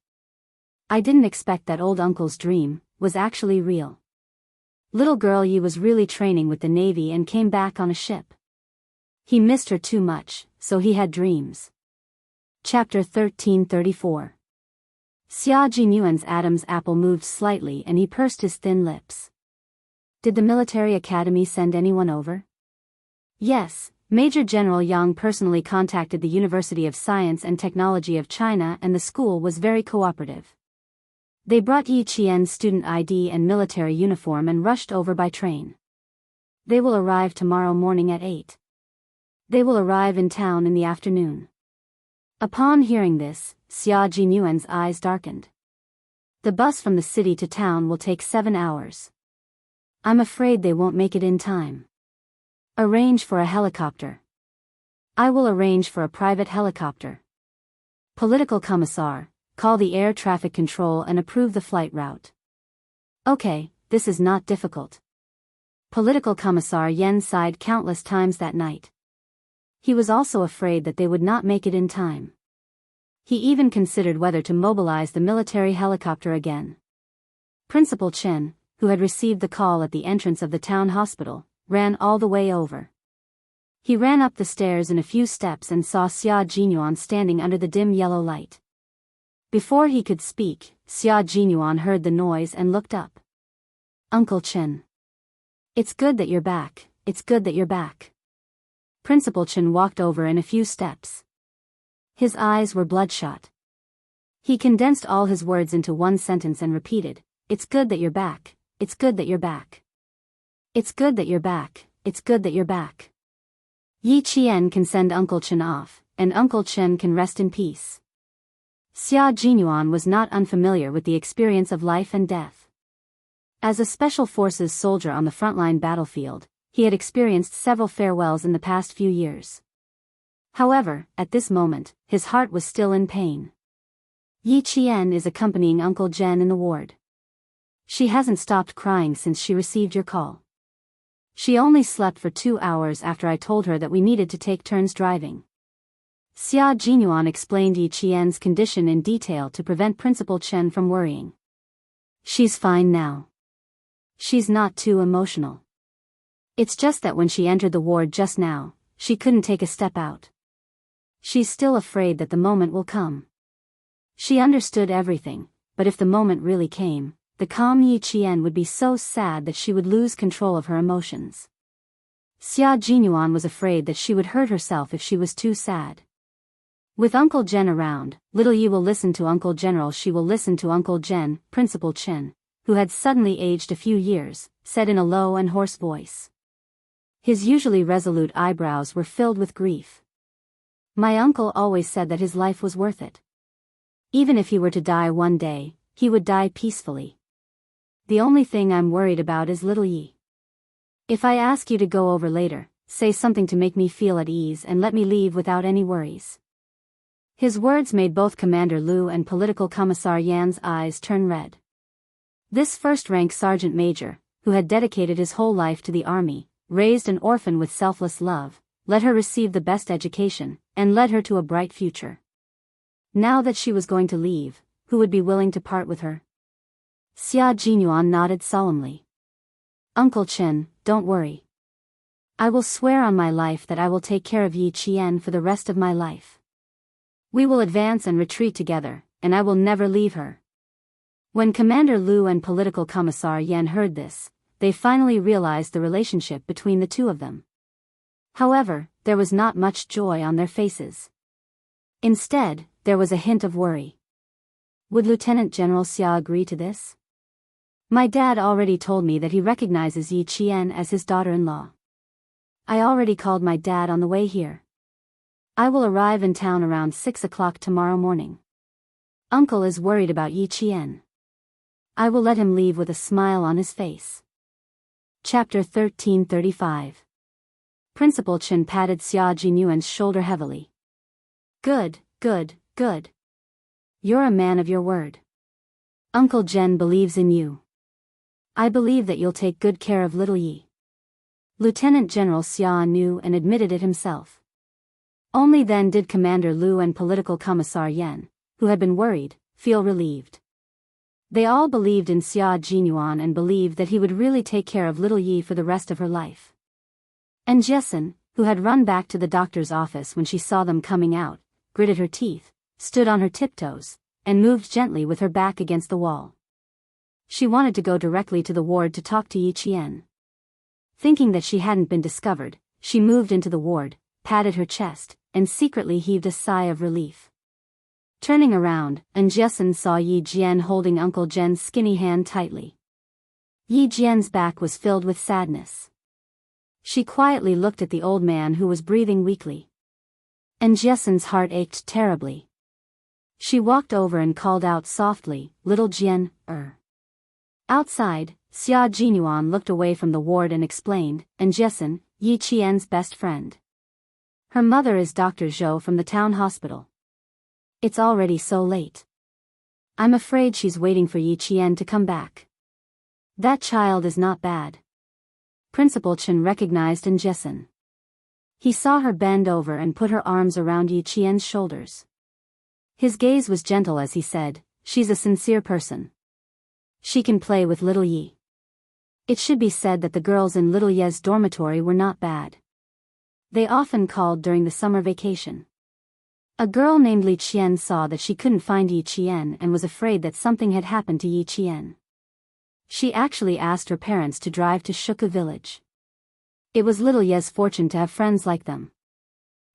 I didn't expect that old uncle's dream was actually real. Little girl Yi was really training with the Navy and came back on a ship. He missed her too much, so he had dreams. Chapter 1334. Xia Jinyuan's Adam's apple moved slightly and he pursed his thin lips. Did the military academy send anyone over? Yes, Major General Yang personally contacted the University of Science and Technology of China, and the school was very cooperative. They brought Yi Qian's student ID and military uniform and rushed over by train. They will arrive tomorrow morning at 8. They will arrive in town in the afternoon. Upon hearing this, Xia Jinyuan's eyes darkened. The bus from the city to town will take 7 hours. I'm afraid they won't make it in time. Arrange for a helicopter. I will arrange for a private helicopter. Political Commissar, call the air traffic control and approve the flight route. Okay, this is not difficult. Political Commissar Yen sighed countless times that night. He was also afraid that they would not make it in time. He even considered whether to mobilize the military helicopter again. Principal Chen, who had received the call at the entrance of the town hospital, ran all the way over. He ran up the stairs in a few steps and saw Xia Jinyuan standing under the dim yellow light. Before he could speak, Xia Jinyuan heard the noise and looked up. Uncle Chen. It's good that you're back, it's good that you're back. Principal Chen walked over in a few steps. His eyes were bloodshot. He condensed all his words into one sentence and repeated, "It's good that you're back, it's good that you're back. It's good that you're back, it's good that you're back. Yi Qian can send Uncle Chen off, and Uncle Chen can rest in peace." Xia Jinyuan was not unfamiliar with the experience of life and death. As a Special Forces soldier on the frontline battlefield, he had experienced several farewells in the past few years. However, at this moment, his heart was still in pain. Yi Qian is accompanying Uncle Jen in the ward. She hasn't stopped crying since she received your call. She only slept for 2 hours after I told her that we needed to take turns driving. Xia Jinyuan explained Yi Qian's condition in detail to prevent Principal Chen from worrying. She's fine now. She's not too emotional. It's just that when she entered the ward just now, she couldn't take a step out. She's still afraid that the moment will come. She understood everything, but if the moment really came, the calm Yi Qian would be so sad that she would lose control of her emotions. Xia Jinyuan was afraid that she would hurt herself if she was too sad. With Uncle Jen around, little Yi will listen to Uncle General, she will listen to Uncle Jen. Principal Chen, who had suddenly aged a few years, said in a low and hoarse voice. His usually resolute eyebrows were filled with grief. My uncle always said that his life was worth it. Even if he were to die one day, he would die peacefully. The only thing I'm worried about is little Yi. If I ask you to go over later, say something to make me feel at ease and let me leave without any worries. His words made both Commander Lu and Political Commissar Yan's eyes turn red. This first-rank sergeant major, who had dedicated his whole life to the army, raised an orphan with selfless love, let her receive the best education, and led her to a bright future. Now that she was going to leave, who would be willing to part with her? Xia Jinyuan nodded solemnly. Uncle Chen, don't worry. I will swear on my life that I will take care of Yi Qian for the rest of my life. We will advance and retreat together, and I will never leave her. When Commander Lu and Political Commissar Yan heard this, they finally realized the relationship between the two of them. However, there was not much joy on their faces. Instead, there was a hint of worry. Would Lieutenant General Xia agree to this? My dad already told me that he recognizes Yi Qian as his daughter-in-law. I already called my dad on the way here. I will arrive in town around 6 o'clock tomorrow morning. Uncle is worried about Yi Qian. I will let him leave with a smile on his face. Chapter 1335. Principal Chen patted Xia Jinyuan's shoulder heavily. Good, good, good. You're a man of your word. Uncle Jen believes in you. I believe that you'll take good care of little Yi. Lieutenant General Xia knew and admitted it himself. Only then did Commander Lu and Political Commissar Yan, who had been worried, feel relieved. They all believed in Xia Jinyuan and believed that he would really take care of little Yi for the rest of her life. And Jessen, who had run back to the doctor's office when she saw them coming out, gritted her teeth, stood on her tiptoes, and moved gently with her back against the wall. She wanted to go directly to the ward to talk to Yi Qian. Thinking that she hadn't been discovered, she moved into the ward, patted her chest, and secretly heaved a sigh of relief. Turning around, Jiasun saw Yi Jian holding Uncle Jen's skinny hand tightly. Yi Jian's back was filled with sadness. She quietly looked at the old man who was breathing weakly. Jiasun's heart ached terribly. She walked over and called out softly, "Little Jian, Outside, Xia Jinyuan looked away from the ward and explained, "Jiasun, Yi Qian's best friend. Her mother is Dr. Zhou from the town hospital. It's already so late. I'm afraid she's waiting for Yi Qian to come back. That child is not bad." Principal Chen recognized Jiasun. He saw her bend over and put her arms around Yi Qian's shoulders. His gaze was gentle as he said, "She's a sincere person. She can play with little Yi." It should be said that the girls in little Ye's dormitory were not bad. They often called during the summer vacation. A girl named Li Qian saw that she couldn't find Yi Qian and was afraid that something had happened to Yi Qian. She actually asked her parents to drive to Shuka village. It was little Ye's fortune to have friends like them.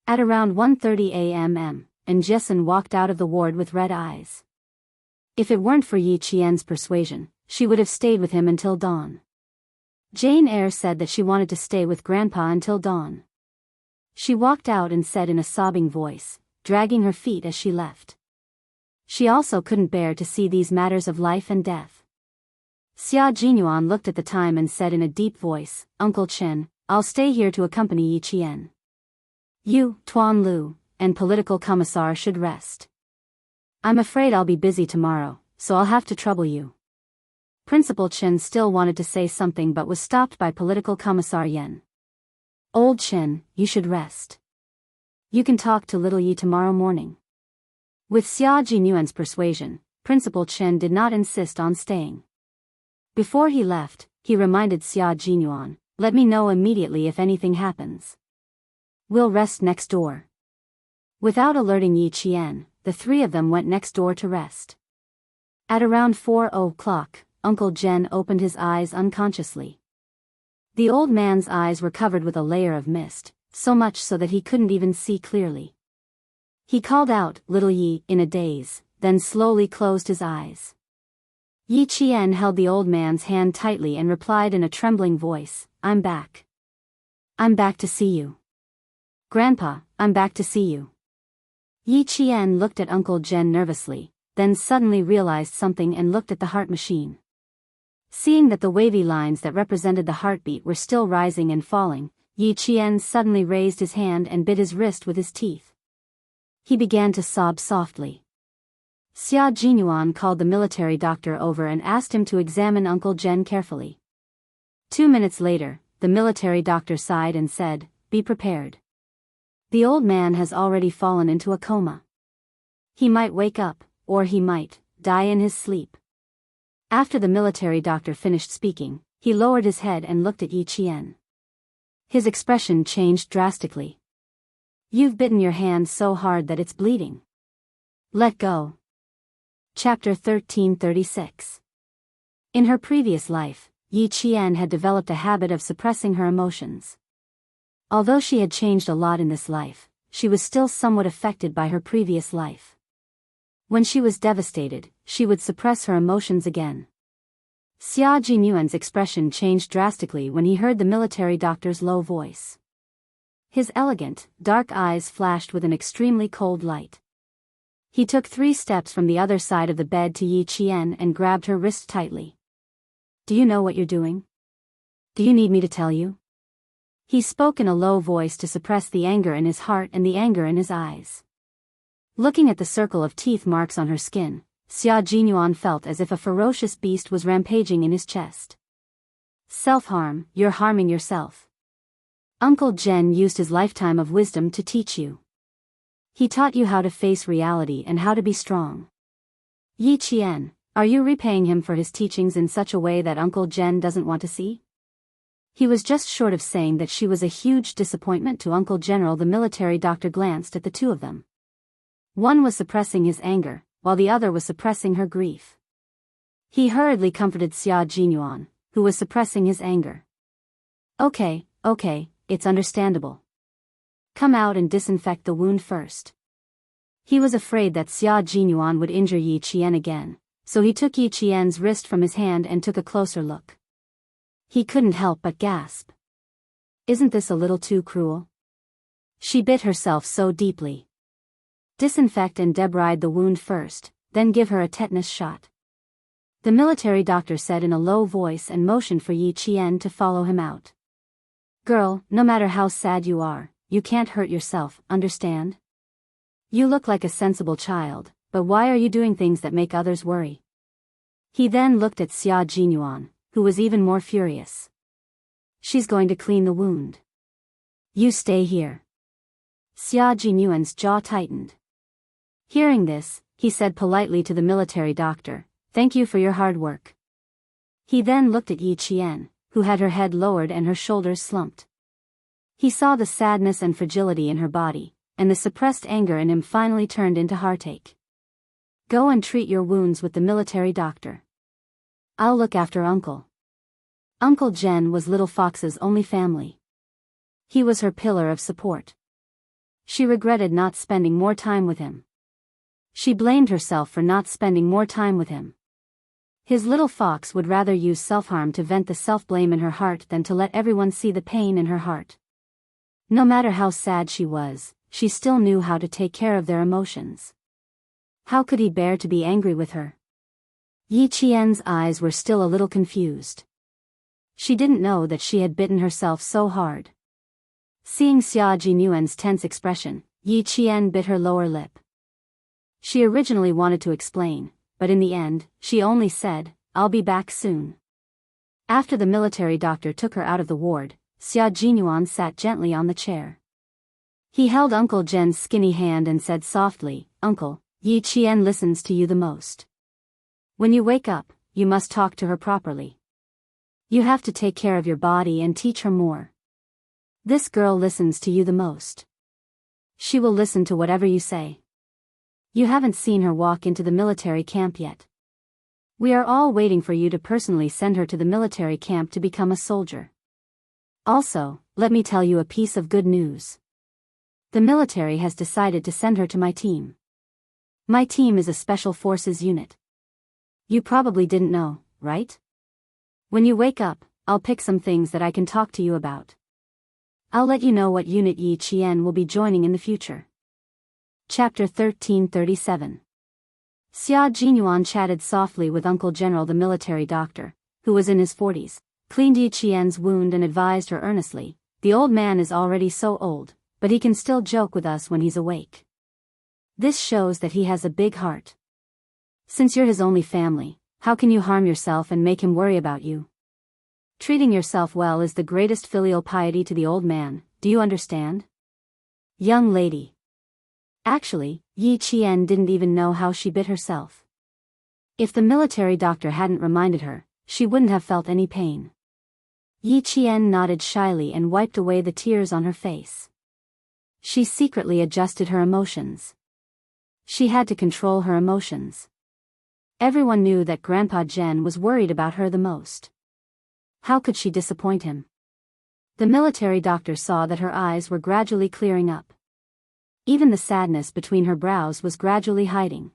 At around 1:30 a.m., Jiasun walked out of the ward with red eyes. If it weren't for Yi Qian's persuasion, she would have stayed with him until dawn. Jane Eyre said that she wanted to stay with Grandpa until dawn. She walked out and said in a sobbing voice, dragging her feet as she left. She also couldn't bear to see these matters of life and death. Xia Jinyuan looked at the time and said in a deep voice, "Uncle Chen, I'll stay here to accompany Yi Qian. You, Tuan Lu, and political commissar should rest. I'm afraid I'll be busy tomorrow, so I'll have to trouble you." Principal Chen still wanted to say something but was stopped by political commissar Yen. "Old Chen, you should rest. You can talk to little Yi tomorrow morning." With Xia Jinyuan's persuasion, Principal Chen did not insist on staying. Before he left, he reminded Xia Jinyuan, "Let me know immediately if anything happens. We'll rest next door." Without alerting Yi Qian, the three of them went next door to rest. At around 4 o'clock, Uncle Jen opened his eyes unconsciously. The old man's eyes were covered with a layer of mist, so much so that he couldn't even see clearly. He called out, "Little Yi," in a daze, then slowly closed his eyes. Yi Qian held the old man's hand tightly and replied in a trembling voice, "I'm back. I'm back to see you. Grandpa, I'm back to see you." Yi Qian looked at Uncle Jen nervously, then suddenly realized something and looked at the heart machine. Seeing that the wavy lines that represented the heartbeat were still rising and falling, Yi Qian suddenly raised his hand and bit his wrist with his teeth. He began to sob softly. Xia Jinyuan called the military doctor over and asked him to examine Uncle Jen carefully. 2 minutes later, the military doctor sighed and said, "Be prepared. The old man has already fallen into a coma. He might wake up, or he might die in his sleep." After the military doctor finished speaking, he lowered his head and looked at Yi Qian. His expression changed drastically. "You've bitten your hand so hard that it's bleeding. Let go." Chapter 1336. In her previous life, Yi Qian had developed a habit of suppressing her emotions. Although she had changed a lot in this life, she was still somewhat affected by her previous life. When she was devastated, she would suppress her emotions again. Xia Jinyuan's expression changed drastically when he heard the military doctor's low voice. His elegant, dark eyes flashed with an extremely cold light. He took 3 steps from the other side of the bed to Yi Qian and grabbed her wrist tightly. "Do you know what you're doing? Do you need me to tell you?" He spoke in a low voice to suppress the anger in his heart and the anger in his eyes. Looking at the circle of teeth marks on her skin, Xia Jinyuan felt as if a ferocious beast was rampaging in his chest. "Self-harm, you're harming yourself. Uncle Jen used his lifetime of wisdom to teach you. He taught you how to face reality and how to be strong. Yi Qian, are you repaying him for his teachings in such a way that Uncle Jen doesn't want to see?" He was just short of saying that she was a huge disappointment to Uncle General. The military doctor glanced at the two of them. One was suppressing his anger, while the other was suppressing her grief. He hurriedly comforted Xia Jinyuan, who was suppressing his anger. Okay, it's understandable. Come out and disinfect the wound first. He was afraid that Xia Jinyuan would injure Yi Qian again, so he took Yi Qian's wrist from his hand and took a closer look. He couldn't help but gasp. Isn't this a little too cruel? She bit herself so deeply. Disinfect and debride the wound first, then give her a tetanus shot. The military doctor said in a low voice and motioned for Yi Qian to follow him out. Girl, no matter how sad you are, you can't hurt yourself, understand? You look like a sensible child, but why are you doing things that make others worry? He then looked at Xia Jinyuan, who was even more furious. She's going to clean the wound. You stay here. Xia Jinyuan's jaw tightened. Hearing this, he said politely to the military doctor, "Thank you for your hard work." He then looked at Yi Qian, who had her head lowered and her shoulders slumped. He saw the sadness and fragility in her body, and the suppressed anger in him finally turned into heartache. Go and treat your wounds with the military doctor. I'll look after Uncle. Uncle Jen was Little Fox's only family. He was her pillar of support. She regretted not spending more time with him. She blamed herself for not spending more time with him. His little fox would rather use self-harm to vent the self-blame in her heart than to let everyone see the pain in her heart. No matter how sad she was, she still knew how to take care of their emotions. How could he bear to be angry with her? Yi Qian's eyes were still a little confused. She didn't know that she had bitten herself so hard. Seeing Xia Jinyuan's tense expression, Yi Qian bit her lower lip. She originally wanted to explain, but in the end, she only said, "I'll be back soon." After the military doctor took her out of the ward, Xia Jinyuan sat gently on the chair. He held Uncle Jen's skinny hand and said softly, "Uncle, Yi Qian listens to you the most. When you wake up, you must talk to her properly. You have to take care of your body and teach her more. This girl listens to you the most. She will listen to whatever you say. You haven't seen her walk into the military camp yet. We are all waiting for you to personally send her to the military camp to become a soldier. Also, let me tell you a piece of good news. The military has decided to send her to my team. My team is a special forces unit. You probably didn't know, right? When you wake up, I'll pick some things that I can talk to you about. I'll let you know what unit Yi Qian will be joining in the future." Chapter 1337. Xia Jinyuan chatted softly with Uncle General the military doctor, who was in his 40s, cleaned Yi Qian's wound and advised her earnestly, "The old man is already so old, but he can still joke with us when he's awake. This shows that he has a big heart. Since you're his only family, how can you harm yourself and make him worry about you? Treating yourself well is the greatest filial piety to the old man, do you understand? Young lady." Actually, Yi Qian didn't even know how she bit herself. If the military doctor hadn't reminded her, she wouldn't have felt any pain. Yi Qian nodded shyly and wiped away the tears on her face. She secretly adjusted her emotions. She had to control her emotions. Everyone knew that Grandpa Jen was worried about her the most. How could she disappoint him? The military doctor saw that her eyes were gradually clearing up. Even the sadness between her brows was gradually hiding.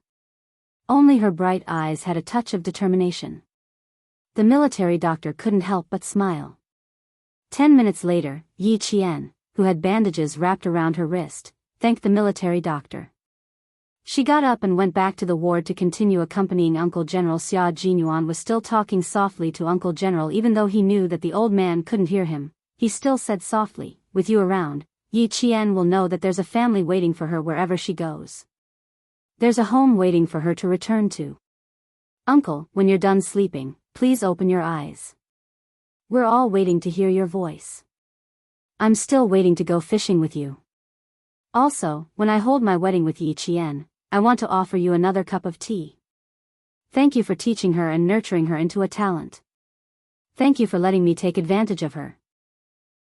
Only her bright eyes had a touch of determination. The military doctor couldn't help but smile. 10 minutes later, Yi Qian, who had bandages wrapped around her wrist, thanked the military doctor. She got up and went back to the ward to continue accompanying Uncle General. Xia Jinyuan was still talking softly to Uncle General even though he knew that the old man couldn't hear him. He still said softly, "With you around, Yi Qian will know that there's a family waiting for her wherever she goes. There's a home waiting for her to return to. Uncle, when you're done sleeping, please open your eyes. We're all waiting to hear your voice. I'm still waiting to go fishing with you. Also, when I hold my wedding with Yi Qian, I want to offer you another cup of tea. Thank you for teaching her and nurturing her into a talent. Thank you for letting me take advantage of her."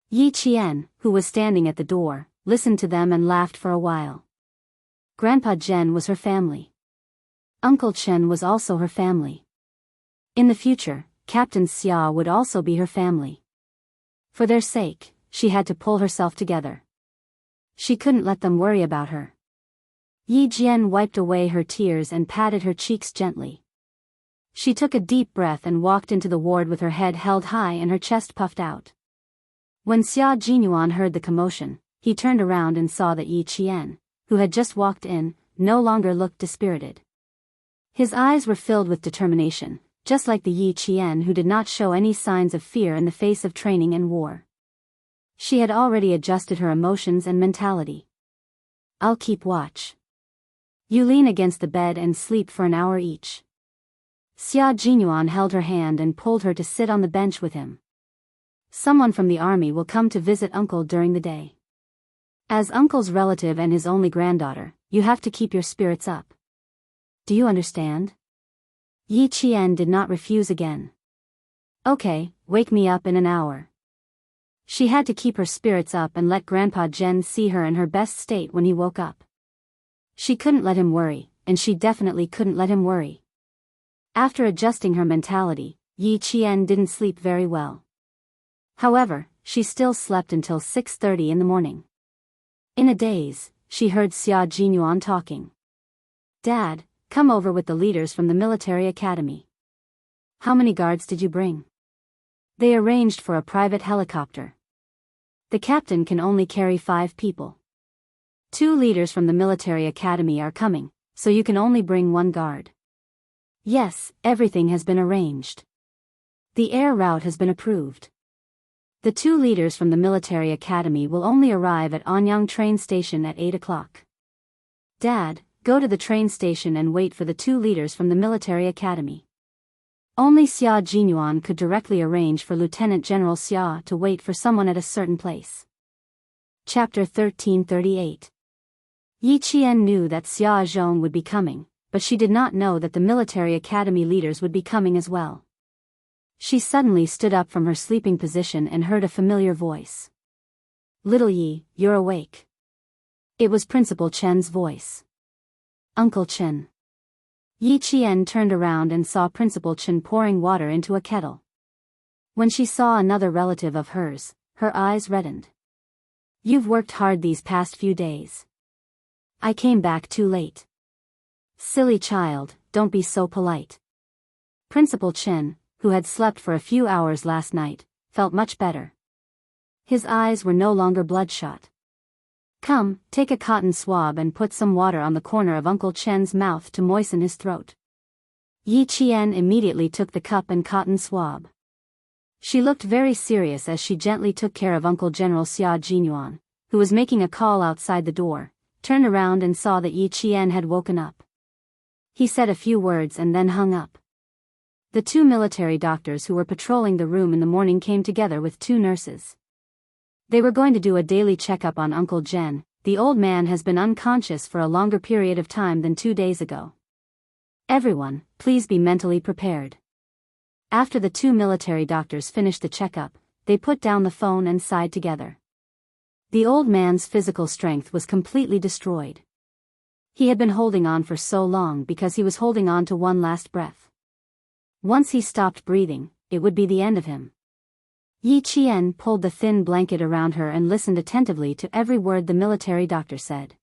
Yi Qian, who was standing at the door, listened to them and laughed for a while. Grandpa Jen was her family. Uncle Chen was also her family. In the future, Captain Xia would also be her family. For their sake, she had to pull herself together. She couldn't let them worry about her. Yi Jian wiped away her tears and patted her cheeks gently. She took a deep breath and walked into the ward with her head held high and her chest puffed out. When Xia Jinyuan heard the commotion, he turned around and saw that Yi Qian, who had just walked in, no longer looked dispirited. His eyes were filled with determination, just like the Yi Qian who did not show any signs of fear in the face of training and war. She had already adjusted her emotions and mentality. I'll keep watch. You lean against the bed and sleep for an hour each. Xia Jinyuan held her hand and pulled her to sit on the bench with him. Someone from the army will come to visit Uncle during the day. As Uncle's relative and his only granddaughter, you have to keep your spirits up. Do you understand? Yi Qian did not refuse again. Okay, wake me up in an hour. She had to keep her spirits up and let Grandpa Zhen see her in her best state when he woke up. She couldn't let him worry, and she definitely couldn't let him worry. After adjusting her mentality, Yi Qian didn't sleep very well. However, she still slept until 6:30 in the morning. In a daze, she heard Xia Jinyuan talking. Dad, come over with the leaders from the military academy. How many guards did you bring? They arranged for a private helicopter. The captain can only carry 5 people. 2 leaders from the military academy are coming, so you can only bring 1 guard. Yes, everything has been arranged. The air route has been approved. The 2 leaders from the military academy will only arrive at Anyang train station at 8 o'clock. Dad, go to the train station and wait for the 2 leaders from the military academy. Only Xia Jinyuan could directly arrange for Lieutenant General Xia to wait for someone at a certain place. Chapter 1338. Yi Qian knew that Xia Zhong would be coming, but she did not know that the military academy leaders would be coming as well. She suddenly stood up from her sleeping position and heard a familiar voice. Little Yi, you're awake. It was Principal Chen's voice. Uncle Chen. Yi Qian turned around and saw Principal Chen pouring water into a kettle. When she saw another relative of hers, her eyes reddened. You've worked hard these past few days. I came back too late. Silly child, don't be so polite. Principal Chen, who had slept for a few hours last night, felt much better. His eyes were no longer bloodshot. Come, take a cotton swab and put some water on the corner of Uncle Chen's mouth to moisten his throat. Yi Qian immediately took the cup and cotton swab. She looked very serious as she gently took care of Uncle General Xia Jinyuan, who was making a call outside the door, turned around and saw that Yi Qian had woken up. He said a few words and then hung up. The 2 military doctors who were patrolling the room in the morning came together with 2 nurses. They were going to do a daily checkup on Uncle Zhen. The old man has been unconscious for a longer period of time than 2 days ago. Everyone, please be mentally prepared. After the 2 military doctors finished the checkup, they put down the phone and sighed together. The old man's physical strength was completely destroyed. He had been holding on for so long because he was holding on to one last breath. Once he stopped breathing, it would be the end of him. Yi Qian pulled the thin blanket around her and listened attentively to every word the military doctor said.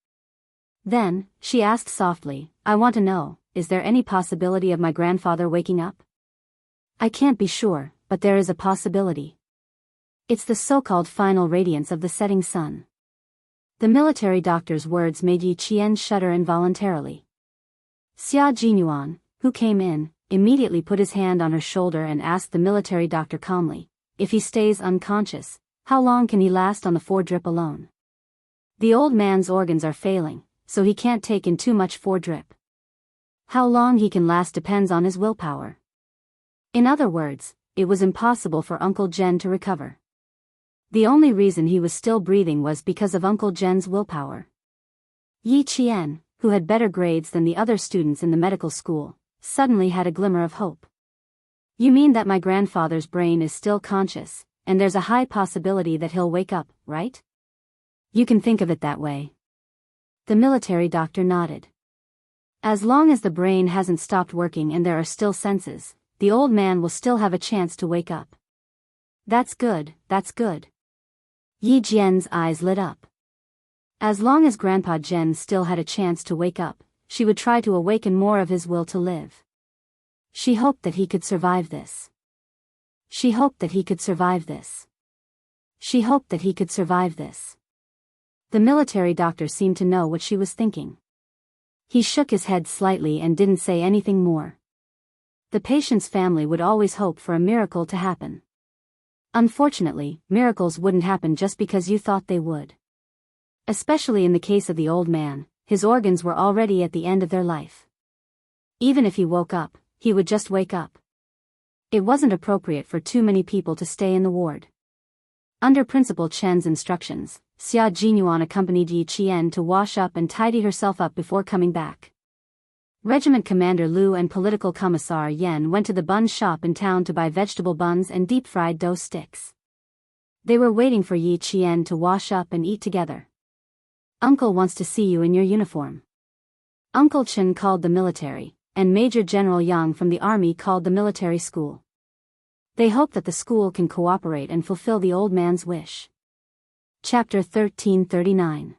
Then, she asked softly, I want to know, is there any possibility of my grandfather waking up? I can't be sure, but there is a possibility. It's the so-called final radiance of the setting sun. The military doctor's words made Yi Qian shudder involuntarily. Xia Jinyuan, who came in, immediately put his hand on her shoulder and asked the military doctor calmly, if he stays unconscious, how long can he last on the 4-drip alone? The old man's organs are failing, so he can't take in too much 4-drip. How long he can last depends on his willpower. In other words, it was impossible for Uncle Zhen to recover. The only reason he was still breathing was because of Uncle Zhen's willpower. Yi Qian, who had better grades than the other students in the medical school, suddenly had a glimmer of hope. You mean that my grandfather's brain is still conscious, and there's a high possibility that he'll wake up, right? You can think of it that way. The military doctor nodded. As long as the brain hasn't stopped working and there are still senses, the old man will still have a chance to wake up. That's good, that's good. Yi Jian's eyes lit up. As long as Grandpa Jen still had a chance to wake up, she would try to awaken more of his will to live. She hoped that he could survive this. She hoped that he could survive this. She hoped that he could survive this. The military doctor seemed to know what she was thinking. He shook his head slightly and didn't say anything more. The patient's family would always hope for a miracle to happen. Unfortunately, miracles wouldn't happen just because you thought they would. Especially in the case of the old man, his organs were already at the end of their life. Even if he woke up, he would just wake up. It wasn't appropriate for too many people to stay in the ward. Under Principal Chen's instructions, Xia Jinyuan accompanied Yi Qian to wash up and tidy herself up before coming back. Regiment Commander Liu and Political Commissar Yen went to the bun shop in town to buy vegetable buns and deep-fried dough sticks. They were waiting for Yi Qian to wash up and eat together. "Uncle wants to see you in your uniform." Uncle Chen called the military, and Major General Yang from the army called the military school. They hope that the school can cooperate and fulfill the old man's wish. Chapter 1339.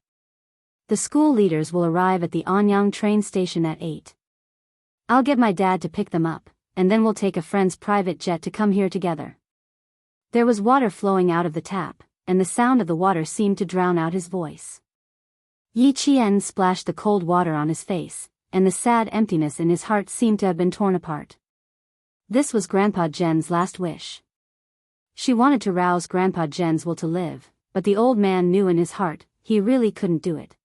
The school leaders will arrive at the Anyang train station at 8. I'll get my dad to pick them up, and then we'll take a friend's private jet to come here together. There was water flowing out of the tap, and the sound of the water seemed to drown out his voice. Yi Qian splashed the cold water on his face, and the sad emptiness in his heart seemed to have been torn apart. This was Grandpa Jen's last wish. She wanted to rouse Grandpa Jen's will to live, but the old man knew in his heart, he really couldn't do it.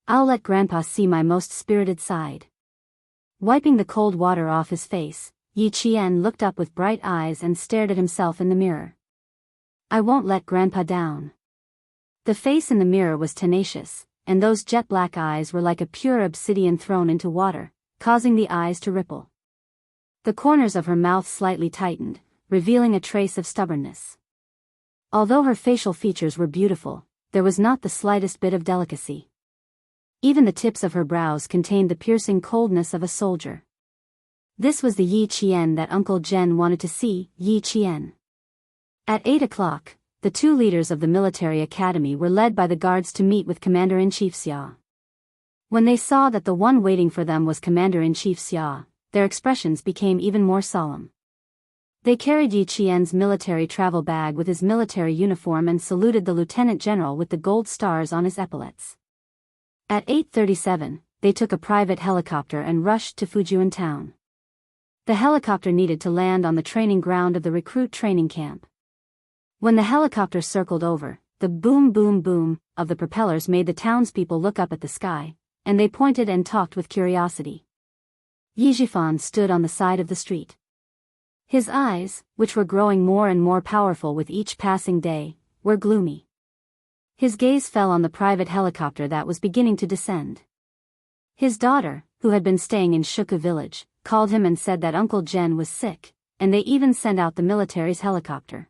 "I'll let Grandpa see my most spirited side." Wiping the cold water off his face, Yi Qian looked up with bright eyes and stared at himself in the mirror. "I won't let Grandpa down." The face in the mirror was tenacious, and those jet-black eyes were like a pure obsidian thrown into water, causing the eyes to ripple. The corners of her mouth slightly tightened, revealing a trace of stubbornness. Although her facial features were beautiful, there was not the slightest bit of delicacy. Even the tips of her brows contained the piercing coldness of a soldier. This was the Yi Qian that Uncle Jen wanted to see, Yi Qian. At 8 o'clock, the two leaders of the military academy were led by the guards to meet with Commander-in-Chief Xia. When they saw that the one waiting for them was Commander-in-Chief Xia, their expressions became even more solemn. They carried Yi Qian's military travel bag with his military uniform and saluted the lieutenant general with the gold stars on his epaulets. At 8:37, they took a private helicopter and rushed to Fujian town. The helicopter needed to land on the training ground of the recruit training camp. When the helicopter circled over, the boom boom boom of the propellers made the townspeople look up at the sky, and they pointed and talked with curiosity. Yi Jifan stood on the side of the street. His eyes, which were growing more and more powerful with each passing day, were gloomy. His gaze fell on the private helicopter that was beginning to descend. His daughter, who had been staying in Shuku village, called him and said that Uncle Jen was sick, and they even sent out the military's helicopter.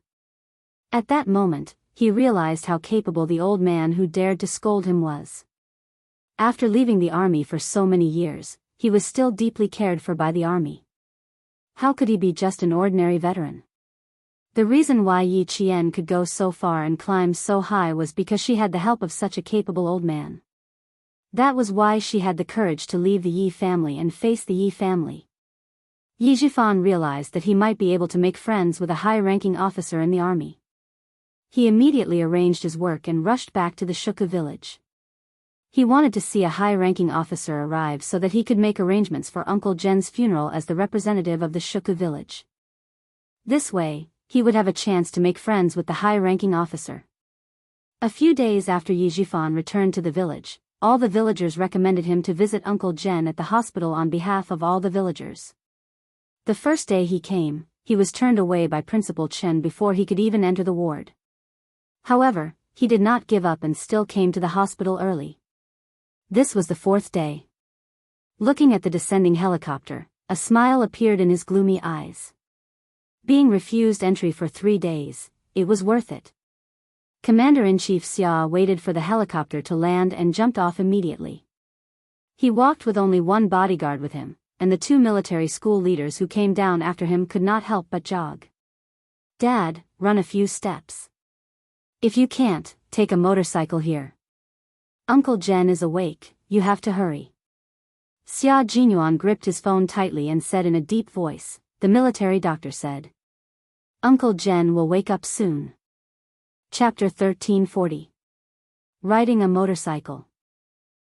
At that moment, he realized how capable the old man who dared to scold him was. After leaving the army for so many years, he was still deeply cared for by the army. How could he be just an ordinary veteran? The reason why Yi Qian could go so far and climb so high was because she had the help of such a capable old man. That was why she had the courage to leave the Yi family and face the Yi family. Yi Jifan realized that he might be able to make friends with a high-ranking officer in the army. He immediately arranged his work and rushed back to the Shuku village. He wanted to see a high-ranking officer arrive so that he could make arrangements for Uncle Jen's funeral as the representative of the Shuku village. This way, he would have a chance to make friends with the high-ranking officer. A few days after Yi Jifan returned to the village, all the villagers recommended him to visit Uncle Jen at the hospital on behalf of all the villagers. The first day he came, he was turned away by Principal Chen before he could even enter the ward. However, he did not give up and still came to the hospital early. This was the fourth day. Looking at the descending helicopter, a smile appeared in his gloomy eyes. Being refused entry for 3 days, it was worth it. Commander-in-Chief Xia waited for the helicopter to land and jumped off immediately. He walked with only one bodyguard with him, and the 2 military school leaders who came down after him could not help but jog. "Dad, run a few steps. If you can't, take a motorcycle here. Uncle Jen is awake, you have to hurry. Xia Jinyuan gripped his phone tightly and said in a deep voice, the military doctor said. Uncle Jen will wake up soon. Chapter 1340. Riding a motorcycle.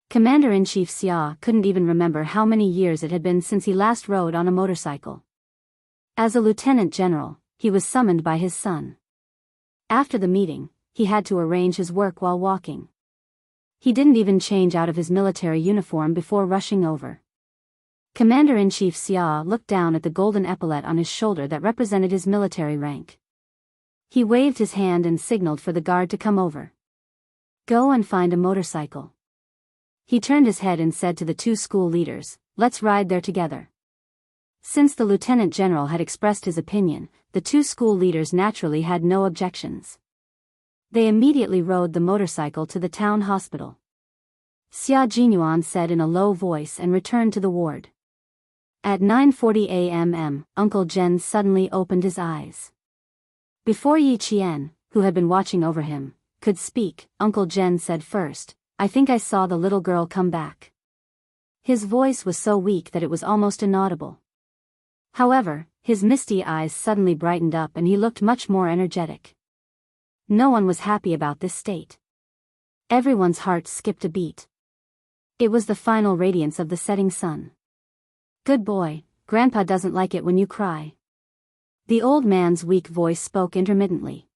Commander-in-Chief Xia couldn't even remember how many years it had been since he last rode on a motorcycle. As a lieutenant general, he was summoned by his son. After the meeting, he had to arrange his work while walking. He didn't even change out of his military uniform before rushing over. Commander-in-Chief Xia looked down at the golden epaulette on his shoulder that represented his military rank. He waved his hand and signaled for the guard to come over. Go and find a motorcycle. He turned his head and said to the two school leaders, let's ride there together. Since the lieutenant general had expressed his opinion, the two school leaders naturally had no objections. They immediately rode the motorcycle to the town hospital. Xia Jinyuan said in a low voice and returned to the ward. At 9:40 a.m. Uncle Jen suddenly opened his eyes. Before Yi Qian, who had been watching over him, could speak, Uncle Jen said first, I think I saw the little girl come back. His voice was so weak that it was almost inaudible. However, his misty eyes suddenly brightened up and he looked much more energetic. No one was happy about this state. Everyone's heart skipped a beat. It was the final radiance of the setting sun. Good boy, Grandpa doesn't like it when you cry. The old man's weak voice spoke intermittently.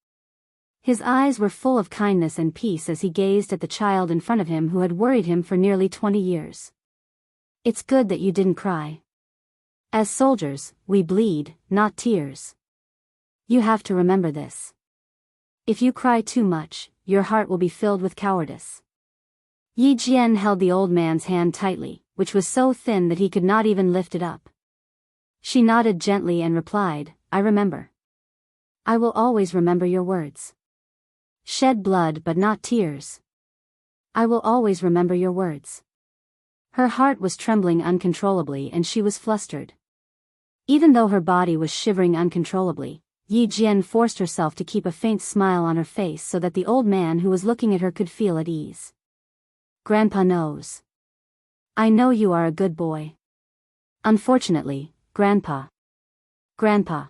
His eyes were full of kindness and peace as he gazed at the child in front of him who had worried him for nearly 20 years. It's good that you didn't cry. As soldiers, we bleed, not tears. You have to remember this. If you cry too much, your heart will be filled with cowardice. Yi Jian held the old man's hand tightly, which was so thin that he could not even lift it up. She nodded gently and replied, I remember. I will always remember your words. Shed blood but not tears. I will always remember your words. Her heart was trembling uncontrollably and she was flustered. Even though her body was shivering uncontrollably, Yi Jian forced herself to keep a faint smile on her face so that the old man who was looking at her could feel at ease. Grandpa knows. I know you are a good boy. Unfortunately, Grandpa. Grandpa.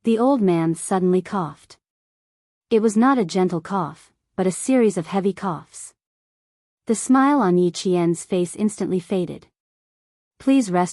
The old man suddenly coughed. It was not a gentle cough, but a series of heavy coughs. The smile on Yi Qian's face instantly faded. Please rest